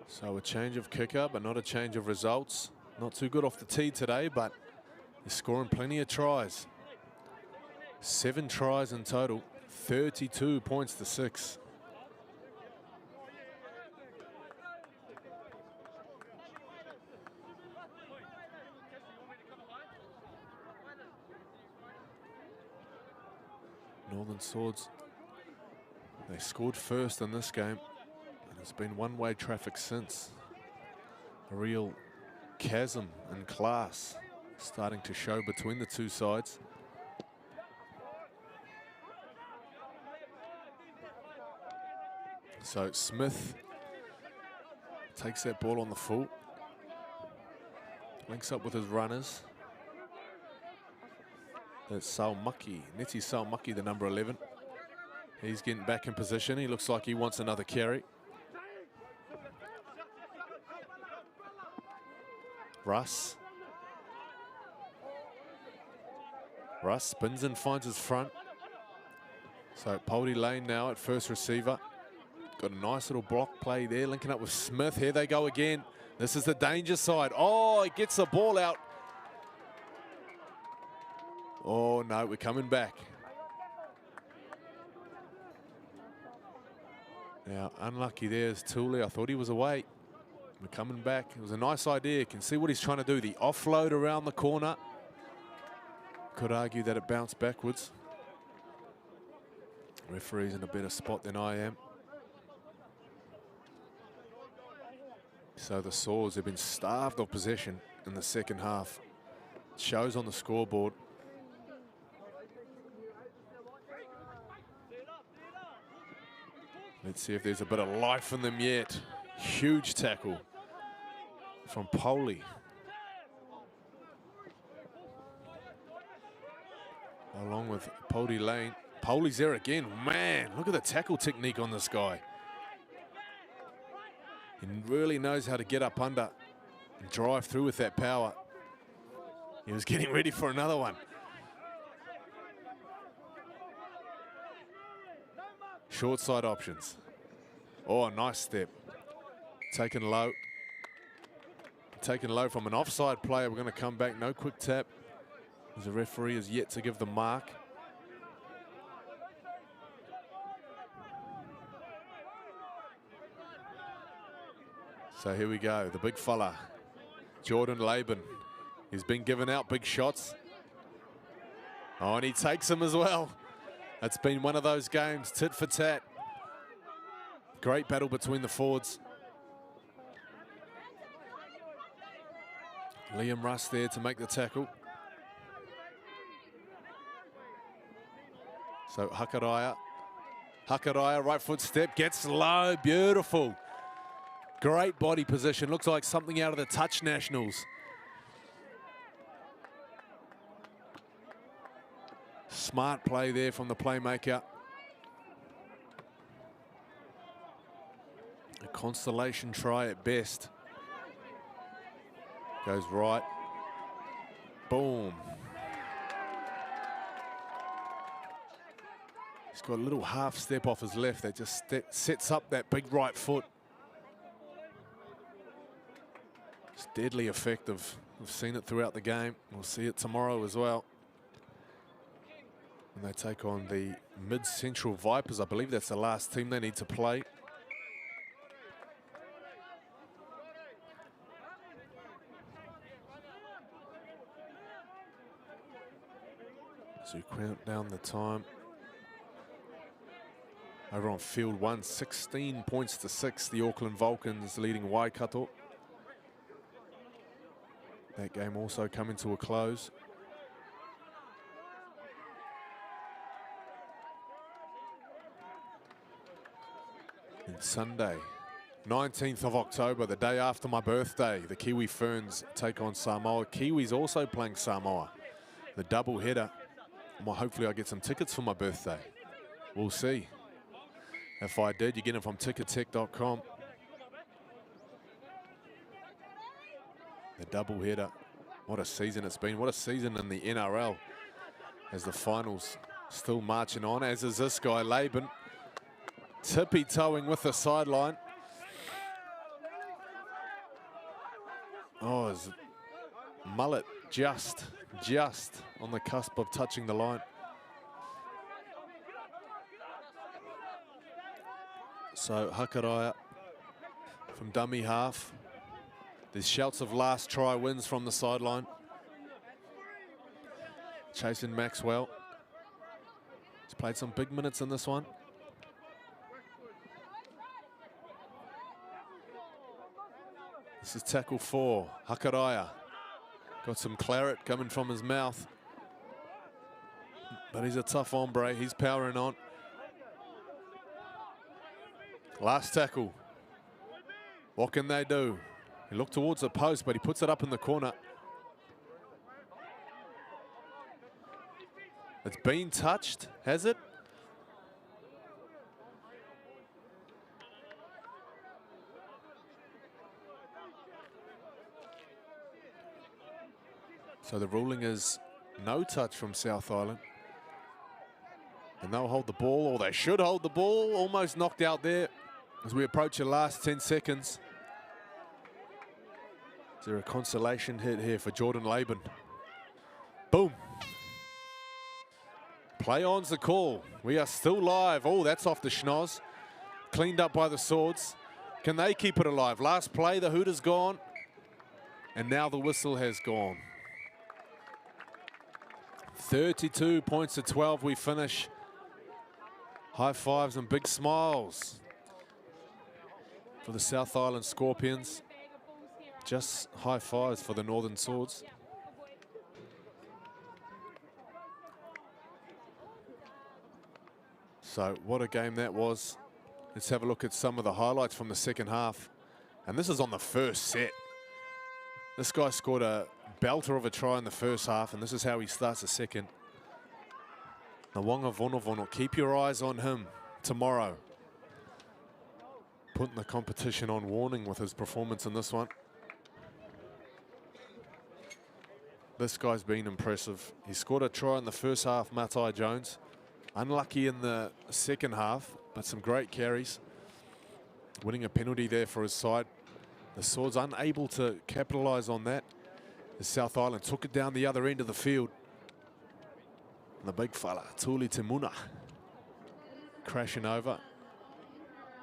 So a change of kicker, but not a change of results. Not too good off the tee today, but they're scoring plenty of tries. 7 tries in total, 32 points to 6. Northern Swords, they scored first in this game. It's been one-way traffic since. A real chasm in class starting to show between the two sides. So Smith takes that ball on the full. Links up with his runners. That's Salmaki, Neti Salmaki, the number 11. He's getting back in position. He looks like he wants another carry. Russ spins and finds his front. So Poldy Lane now at first receiver. Got a nice little block play there, linking up with Smith. Here they go again. This is the danger side. Oh, he gets the ball out. Oh no, we're coming back. Now, unlucky there's Thule. I thought he was away. We're coming back. It was a nice idea. You can see what he's trying to do. The offload around the corner. Could argue that it bounced backwards. Referee's in a better spot than I am. So the Swords have been starved of possession in the second half. It shows on the scoreboard. Let's see if there's a bit of life in them yet. Huge tackle from Poley. Along with Poldy Lane. Poley's there again. Man, look at the tackle technique on this guy. He really knows how to get up under and drive through with that power. He was getting ready for another one. Short side options. Oh, nice step. Taken low. Taken low from an offside player. We're going to come back. No quick tap. As the referee is yet to give the mark. So here we go, the big fella, Jordan Laban. He's been giving out big shots. Oh, and he takes them as well. It's been one of those games, tit for tat. Great battle between the forwards. Liam Russ there to make the tackle. So Hakaraya, right foot step, gets low, beautiful. Great body position, looks like something out of the touch nationals. Smart play there from the playmaker. A consolation try at best. Goes right. Boom. He's got a little half step off his left that just sets up that big right foot. It's deadly effective. We've seen it throughout the game. We'll see it tomorrow as well. And they take on the Mid-Central Vipers. I believe that's the last team they need to play. So you count down the time. Over on field 1, 16 points to 6. The Auckland Vulcans leading Waikato. That game also coming to a close. And Sunday, 19th of October, the day after my birthday, the Kiwi Ferns take on Samoa. Kiwis also playing Samoa. The double header. Well, hopefully I get some tickets for my birthday. We'll see. If I did, you get them from tickettech.com. The double header. What a season it's been. What a season in the NRL. As the finals still marching on, as is this guy, Laban. Tippy-toeing with the sideline. Oh, his mullet just on the cusp of touching the line. So Hakaraya from dummy half. There's shouts of last try wins from the sideline. Chasing Maxwell. He's played some big minutes in this one. This is tackle 4. Hakaraya. Got some claret coming from his mouth. But he's a tough hombre. He's powering on. Last tackle. What can they do? He looked towards the post, but he puts it up in the corner. It's been touched, has it? So the ruling is no touch from South Island. And they'll hold the ball, or they should hold the ball. Almost knocked out there as we approach the last 10 seconds. Is there a consolation hit here for Jordan Laban? Boom. Play on's the call. We are still live. Oh, that's off the schnoz. Cleaned up by the Swords. Can they keep it alive? Last play, the Hooters gone. And now the whistle has gone. 32 points to 12 we finish. High fives and big smiles for the South Island Scorpions. Just high fives for the Northern Swords. So what a game that was. Let's have a look at some of the highlights from the second half. And this is on the first set. This guy scored a belter of a try in the first half, and this is how he starts the second. The Wonga Vonovono, keep your eyes on him tomorrow. Putting the competition on warning with his performance in this one. This guy's been impressive. He scored a try in the first half, Matai Jones. Unlucky in the second half, but some great carries. Winning a penalty there for his side. The Swords unable to capitalise on that. The South Island took it down the other end of the field. And the big fella, Tuli Timuna, crashing over.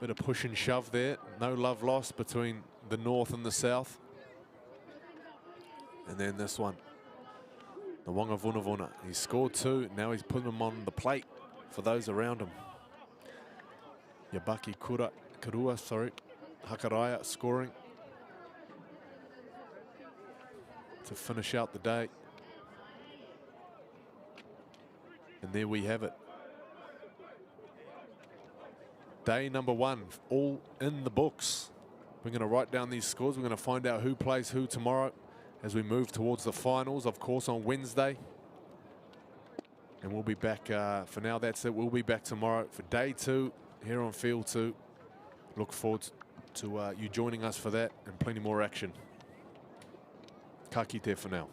Bit of push and shove there. No love lost between the north and the south. And then this one, the Wonga Vunavuna. He scored 2. Now he's putting them on the plate for those around him. Yabaki Kurua, Hakaraya scoring to finish out the day. And there we have it. Day number 1, all in the books. We're going to write down these scores. We're going to find out who plays who tomorrow as we move towards the finals, of course, on Wednesday. And we'll be back, for now that's it. We'll be back tomorrow for day 2 here on Field 2. Look forward to you joining us for that and plenty more action. Ka kite for now.